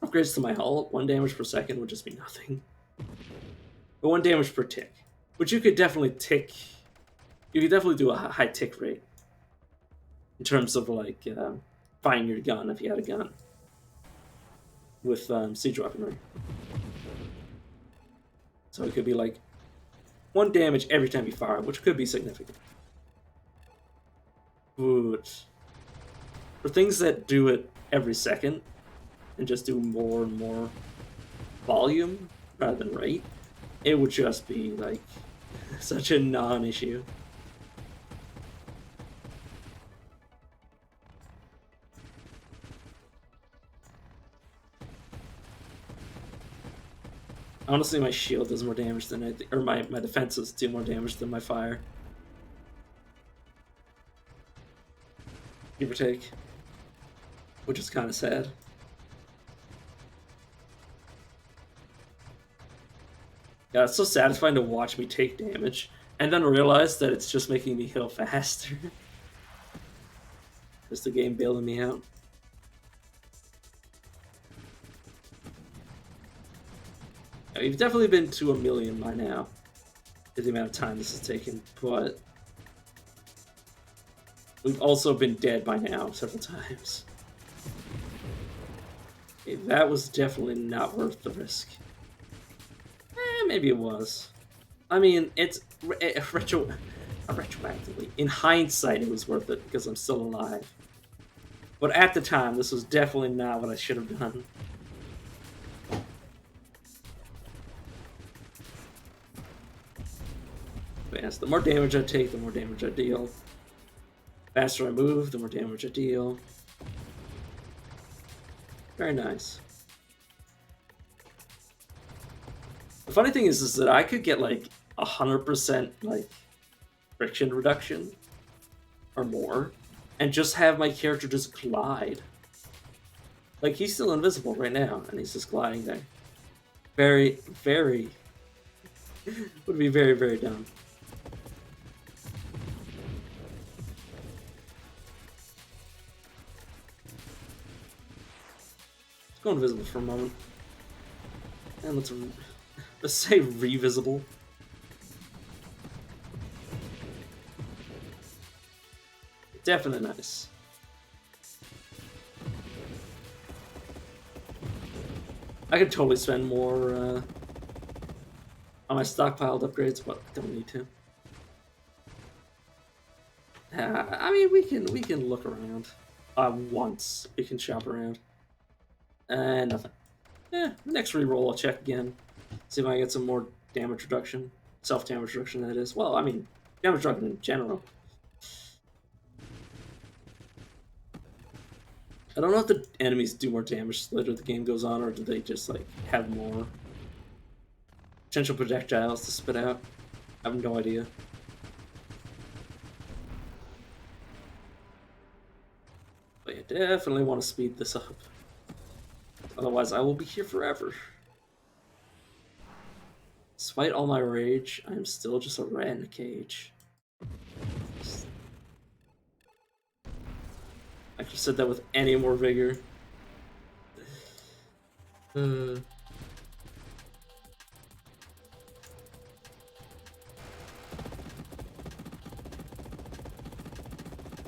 upgrades to my hull, 1 damage per second would just be nothing. But 1 damage per tick. Which you could definitely tick. You could definitely do a high tick rate. In terms of like firing your gun if you had a gun. With siege weaponry. So it could be like 1 damage every time you fire, which could be significant. But For things that do it every second and just do more and more volume rather than rate, it would just be like such a non-issue. Honestly, my shield does more damage than or my defenses do more damage than my fire. Give or take. Which is kind of sad. Yeah, it's so satisfying to watch me take damage and then realize that it's just making me heal faster. Just the game bailing me out. Yeah, we've definitely been to 1 million by now, for the amount of time this has taken, but we've also been dead by now several times. Okay, that was definitely not worth the risk. Maybe it was. I mean, it's retroactively. In hindsight, it was worth it because I'm still alive. But at the time, this was definitely not what I should have done. But yes, the more damage I take, the more damage I deal. The faster I move, the more damage I deal. Very nice. The funny thing is that I could get like 100% like friction reduction or more, and just have my character just glide. Like, he's still invisible right now, and he's just gliding there. Very, very would be very, very dumb. Let's go invisible for a moment, and let's say revisible. Definitely nice. I could totally spend more on my stockpiled upgrades, but don't need to. I mean, we can look around. Once we can shop around. And nothing. Next reroll I'll check again. See if I get some more damage reduction. Self-damage reduction, that is. Well, I mean, damage reduction in general. I don't know if the enemies do more damage the later the game goes on, or do they just, like, have more potential projectiles to spit out? I have no idea. But yeah, definitely want to speed this up. Otherwise, I will be here forever. Despite all my rage, I'm still just a rat in a cage. I could have said that with any more vigor. Oh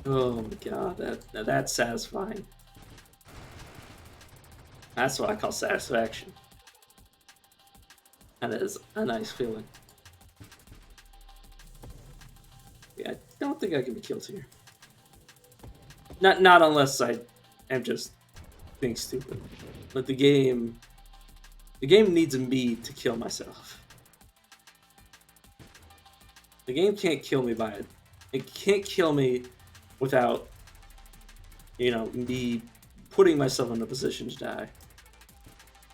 my god, that's satisfying. That's what I call satisfaction. And it is a nice feeling. Yeah, I don't think I can be killed here. Not unless I am just being stupid. But the game needs me to kill myself. The game can't kill me by it. It can't kill me without, you know, me putting myself in a position to die.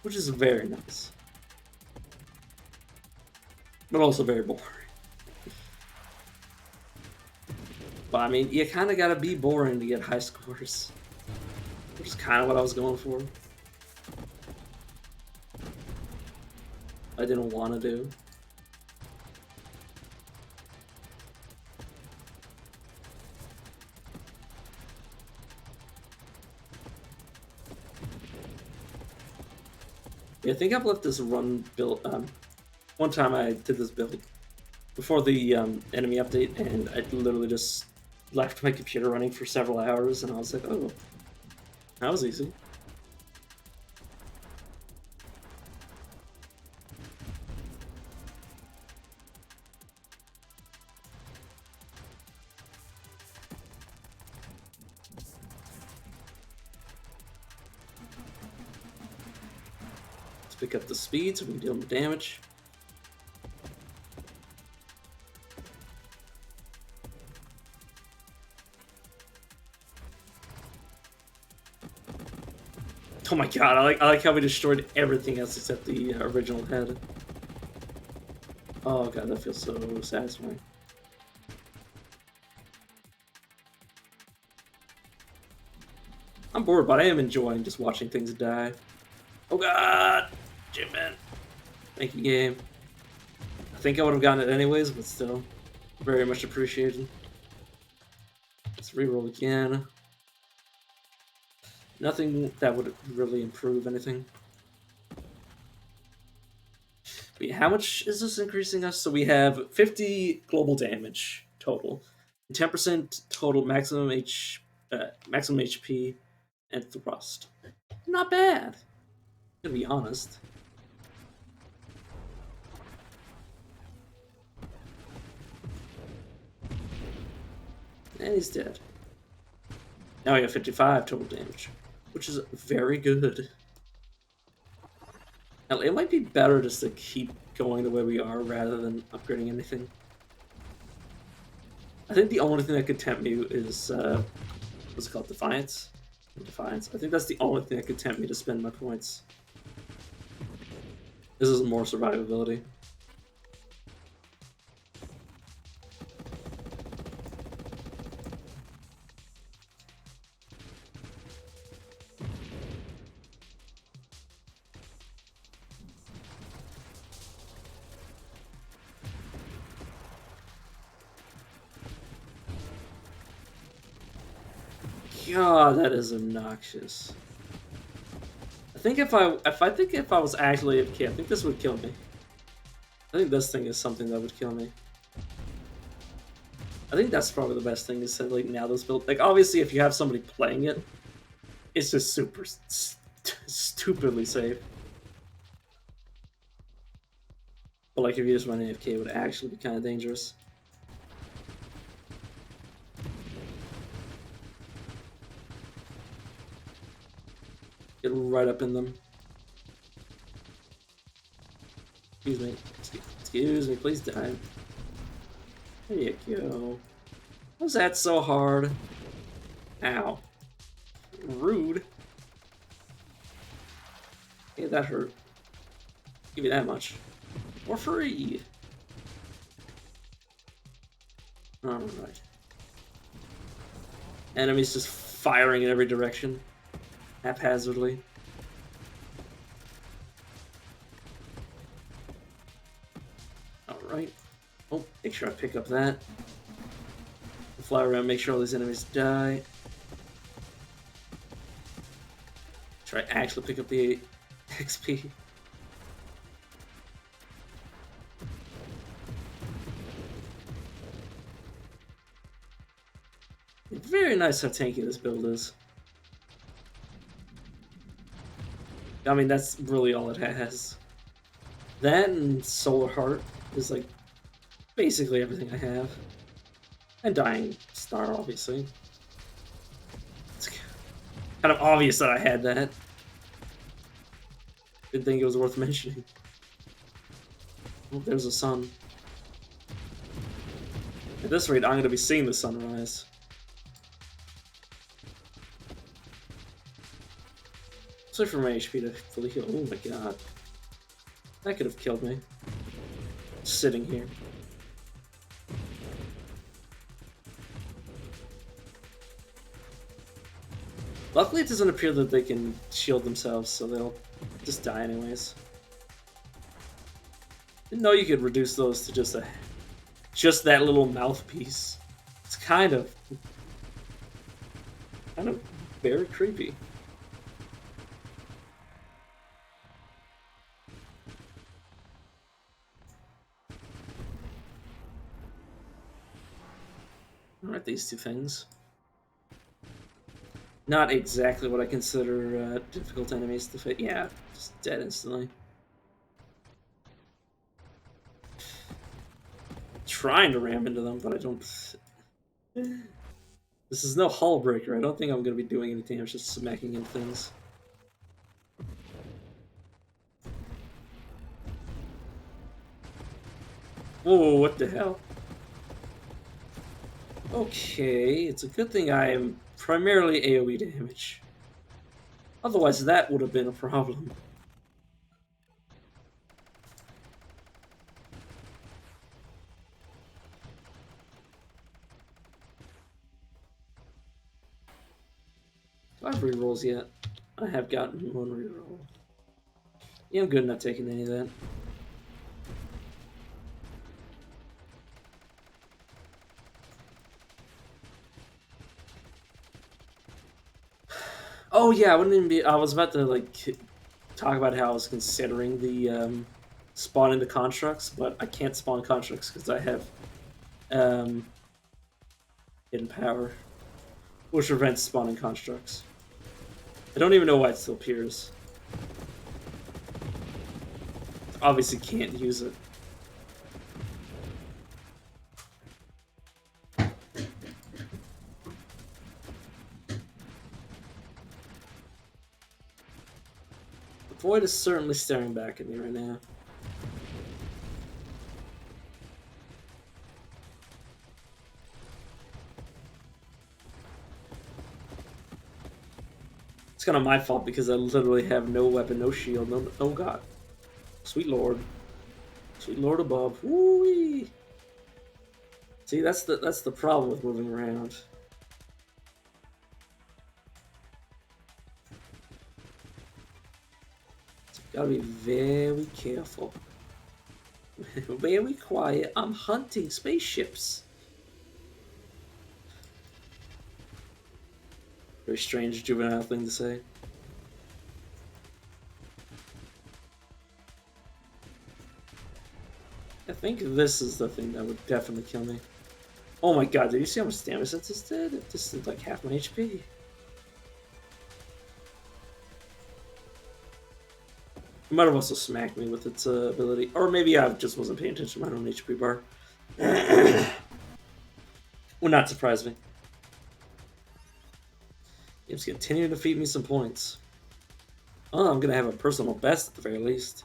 Which is very nice. But also very boring. But I mean, you kind of gotta be boring to get high scores. Which is kind of what I was going for. I didn't want to do. Yeah, I think I've left this run build. One time I did this build before the enemy update, and I literally just left my computer running for several hours, and I was like, oh, that was easy. pick up the speed so we can deal more damage. Oh my god, I like how we destroyed everything else except the original head. Oh god, that feels so satisfying. I'm bored, but I am enjoying just watching things die. Oh god! Jim, man. Thank you, game. I think I would have gotten it anyways, but still. Very much appreciated. Let's reroll again. Nothing that would really improve anything. But yeah, how much is this increasing us? So we have 50 global damage total, 10% total maximum HP, and thrust. Not bad. To be honest. And he's dead. Now we have 55 total damage, which is very good. Now, it might be better just to keep going the way we are rather than upgrading anything. I think the only thing that could tempt me is, what's it called, Defiance? Defiance. I think that's the only thing that could tempt me to spend my points. This is more survivability. God, that is obnoxious. I think if I was actually AFK, I think this would kill me. I think this thing is something that would kill me. I think that's probably the best thing is to like nail this build. Like obviously, if you have somebody playing it, it's just super stupidly safe. But like if you just run AFK, it would actually be kind of dangerous. Get right up in them. Excuse me. Excuse me, please die. There you go. Was that so hard? Ow. Rude. Hey, that hurt. Give me that much. For free! Alright. Enemies just firing in every direction. Haphazardly. Alright. Oh, make sure I pick up that. Fly around, make sure all these enemies die. Try to actually pick up the XP. Very nice how tanky this build is. I mean, that's really all it has. That and Solar Heart is like basically everything I have. And Dying Star, obviously. It's kind of obvious that I had that. Didn't think it was worth mentioning. Oh, there's a sun. At this rate, I'm going to be seeing the sunrise. Sorry for my HP to fully heal. Oh my god. That could have killed me. Sitting here. Luckily it doesn't appear that they can shield themselves, so they'll just die anyways. Didn't know you could reduce those to just that little mouthpiece. It's kind of very creepy. Alright, these two things. Not exactly what I consider difficult enemies to fight. Yeah, just dead instantly. Trying to ram into them, but I don't. This is no hull breaker. I don't think I'm going to be doing any damage, just smacking in things. Whoa, what the hell? Okay, it's a good thing I am primarily AoE damage. Otherwise, that would have been a problem. Do I have rerolls yet? I have gotten one reroll. Yeah, I'm good not taking any of that. Oh yeah, I wouldn't even be. I was about to like talk about how I was considering the spawning the constructs, but I can't spawn constructs because I have hidden power, which prevents spawning constructs. I don't even know why it still appears. Obviously, can't use it. The void is certainly staring back at me right now. It's kind of my fault because I literally have no weapon, no shield, no god. Sweet lord. Sweet lord above. Woo-wee! See, that's the problem with moving around. Gotta be very careful. Very quiet. I'm hunting spaceships. Very strange juvenile thing to say. I think this is the thing that would definitely kill me. Oh my god, did you see how much damage that just did? It just did like half my HP. It might have also smacked me with its ability. Or maybe I just wasn't paying attention to my own HP bar. Would not surprise me. Game's continuing to feed me some points. Oh, I'm gonna have a personal best at the very least.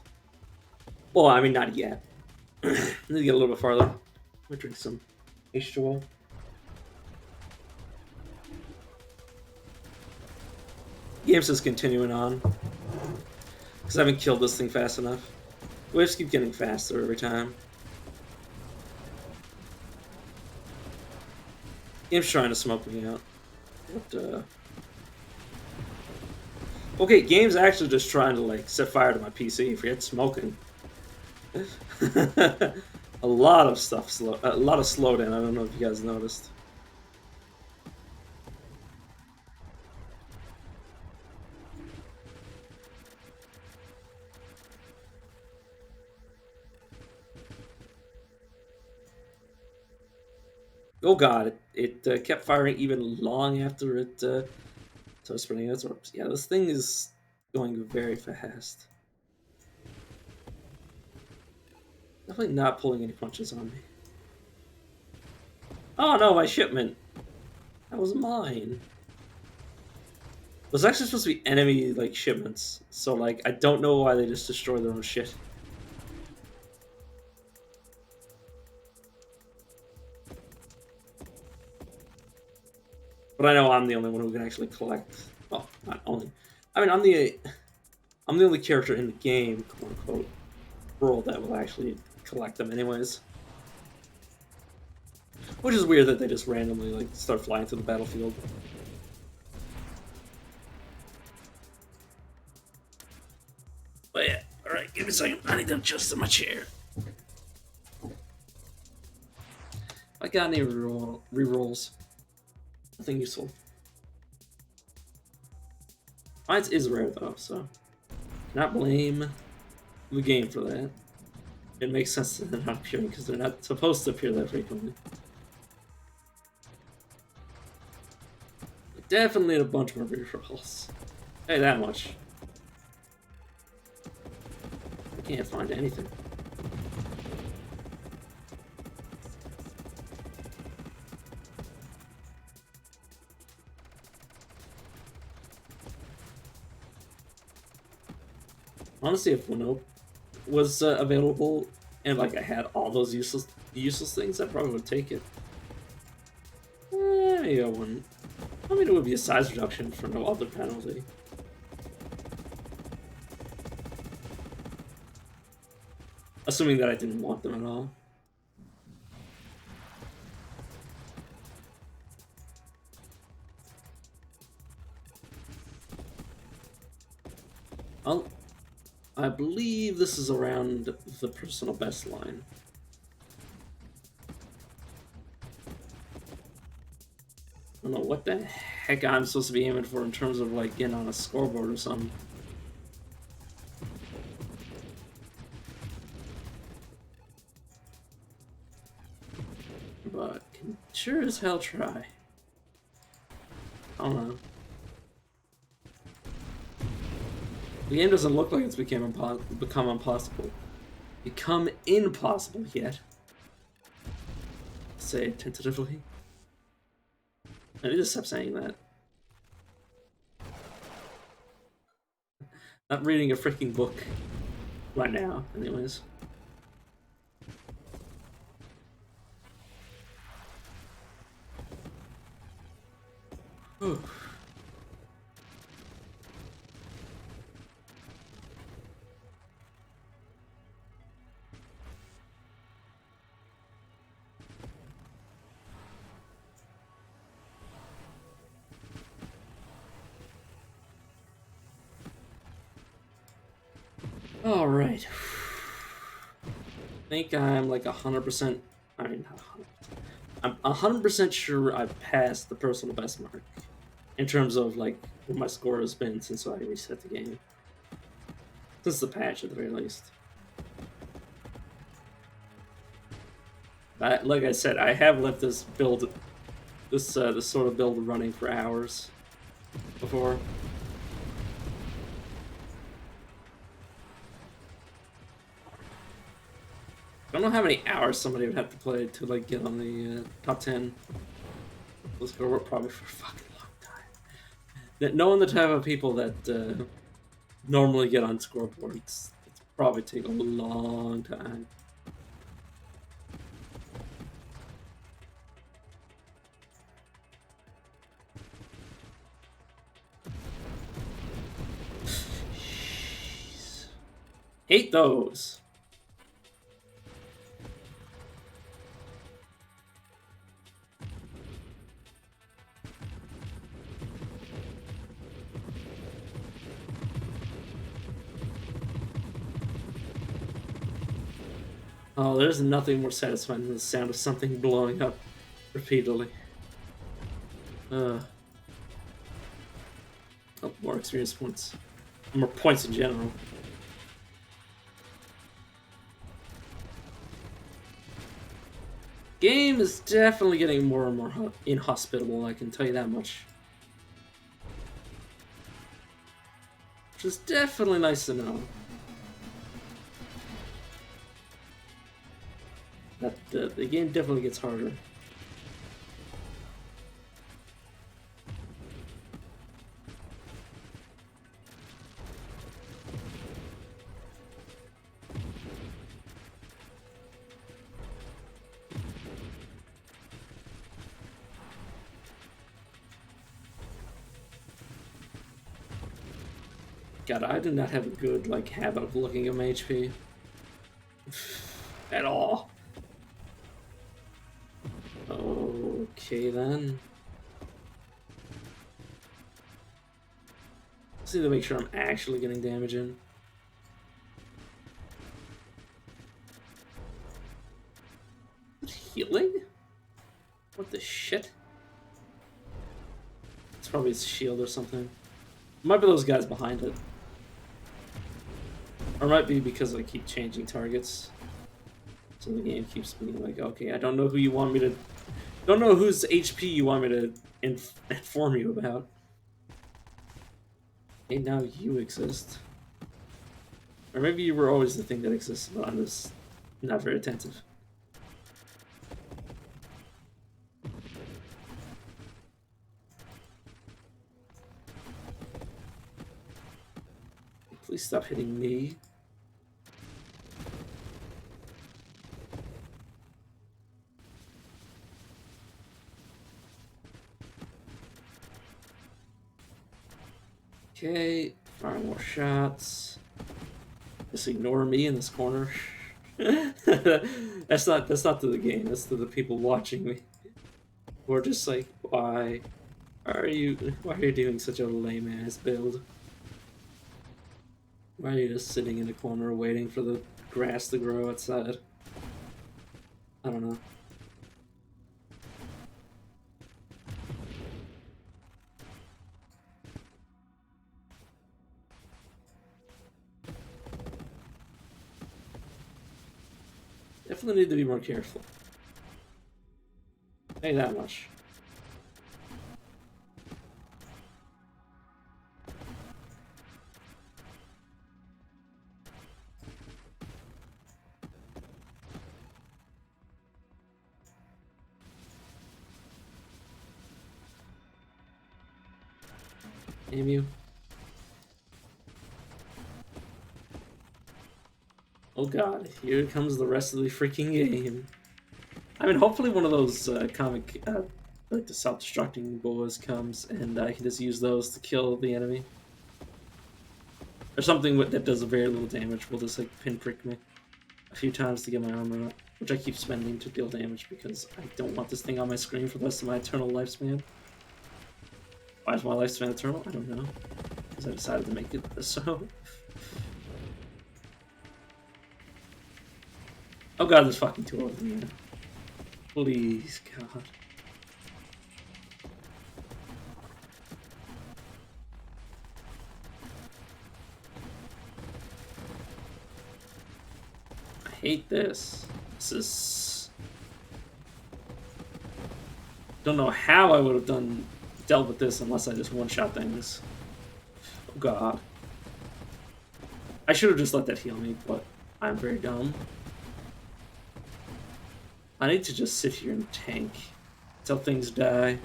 Well, I mean, not yet. I need to get a little bit farther. I'm gonna drink some H2O. Game's just continuing on. Because I haven't killed this thing fast enough. Waves keep getting faster every time. Game's trying to smoke me out. What, Okay, game's actually just trying to, like, set fire to my PC. Forget smoking. A lot of stuff a lot of slowdown. I don't know if you guys noticed. Oh god, it kept firing even long after it started spreading its orbs. Yeah, this thing is going very fast. Definitely not pulling any punches on me. Oh no, my shipment! That was mine. It was actually supposed to be enemy, like, shipments. So, like, I don't know why they just destroy their own shit. But I know I'm the only one who can actually collect. Well, not only. I mean, I'm the only character in the game, quote unquote, world that will actually collect them, anyways. Which is weird that they just randomly like start flying to the battlefield. But yeah, all right, give me a second. I need to adjust to my chair. I got any rerolls? Nothing useful. Mine is rare though, so cannot blame the game for that. It makes sense that they're not appearing because they're not supposed to appear that frequently. Definitely need a bunch more rerolls. Hey, that much. I can't find anything. Honestly, if Winope was available and like I had all those useless things, I probably would take it. Maybe I wouldn't. I mean, it would be a size reduction for no other penalty. Assuming that I didn't want them at all. I believe this is around the personal best line. I don't know what the heck I'm supposed to be aiming for in terms of like getting on a scoreboard or something. But can sure as hell try. I don't know. The game doesn't look like it's become impossible. Become impossible yet. Say it tentatively. I need to stop saying that. Not reading a freaking book right now, anyways. Whew. All right. I think I'm like 100%. I mean, not 100%. I'm 100% sure I've passed the personal best mark in terms of like what my score has been since I reset the game. Since the patch, at the very least. Like I said, I have left this build, this sort of build running for hours before. I don't know how many hours somebody would have to play to like get on the top 10. Let's go probably for a fucking long time. Knowing the type of people that normally get on scoreboards, it's probably take a long time. Jeez. Hate those. Oh, there's nothing more satisfying than the sound of something blowing up repeatedly. Oh, more experience points. More points in general. Game is definitely getting more and more inhospitable, I can tell you that much. Which is definitely nice to know. That the game definitely gets harder. God, I do not have a good like habit of looking at my HP at all. Okay then. Just need to make sure I'm actually getting damage in. Healing? What the shit? It's probably his shield or something. It might be those guys behind it. Or it might be because I keep changing targets. So the game keeps being like, okay, I don't know who you want me to... Don't know whose HP you want me to inform you about. Hey, now you exist. Or maybe you were always the thing that exists, but I'm just not very attentive. Please stop hitting me. Okay, firing more shots. Just ignore me in this corner. that's not to the game. That's to the people watching me. Who are just like, why are you doing such a lame ass build? Why are you just sitting in the corner waiting for the grass to grow outside? I don't know. Definitely need to be more careful. Ain't that much. Aim you. Oh god, here comes the rest of the freaking game. I mean, hopefully one of those like the self-destructing boas comes, and I can just use those to kill the enemy. Or something that does very little damage will just like pinprick me a few times to get my armor up, which I keep spending to deal damage because I don't want this thing on my screen for the rest of my eternal lifespan. Why is my lifespan eternal? I don't know. Because I decided to make it so. Oh god, there's fucking two of them here. Please, God. I hate this. This is... Don't know how I would have dealt with this unless I just one-shot things. Oh god. I should have just let that heal me, but I'm very dumb. I need to just sit here and tank until things die.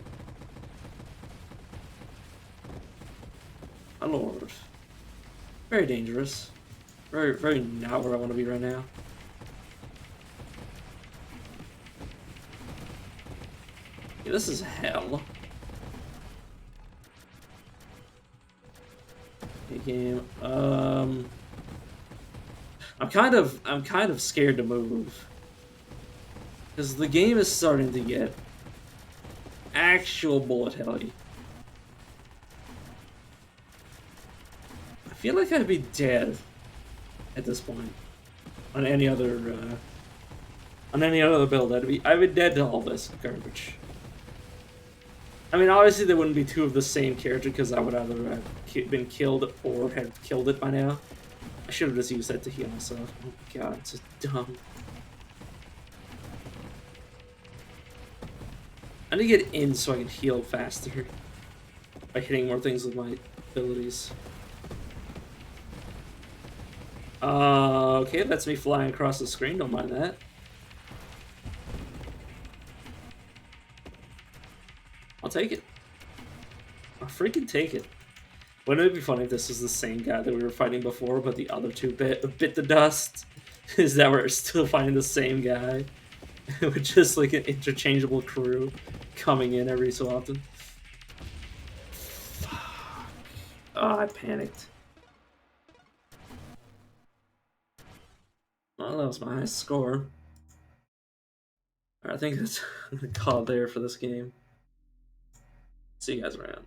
My lord. Very dangerous. Very, very not where I want to be right now. Yeah, this is hell. Hey, game. I'm kind of scared to move. Because the game is starting to get actual bullet helly. I feel like I'd be dead at this point. On any other build, I'd be dead to all this garbage. I mean, obviously there wouldn't be two of the same character because I would either have been killed or have killed it by now. I should have just used that to heal myself. Oh my god, it's just dumb. I need to get in so I can heal faster by hitting more things with my abilities. Okay, that's me flying across the screen, don't mind that. I'll take it. I'll freaking take it. Wouldn't it be funny if this was the same guy that we were fighting before, but the other two bit the dust? Is that we're still fighting the same guy? With just like an interchangeable crew coming in every so often. Fuck. Oh, I panicked. Well, that was my highest score. I think that's I'm gonna call it there for this game. See you guys around.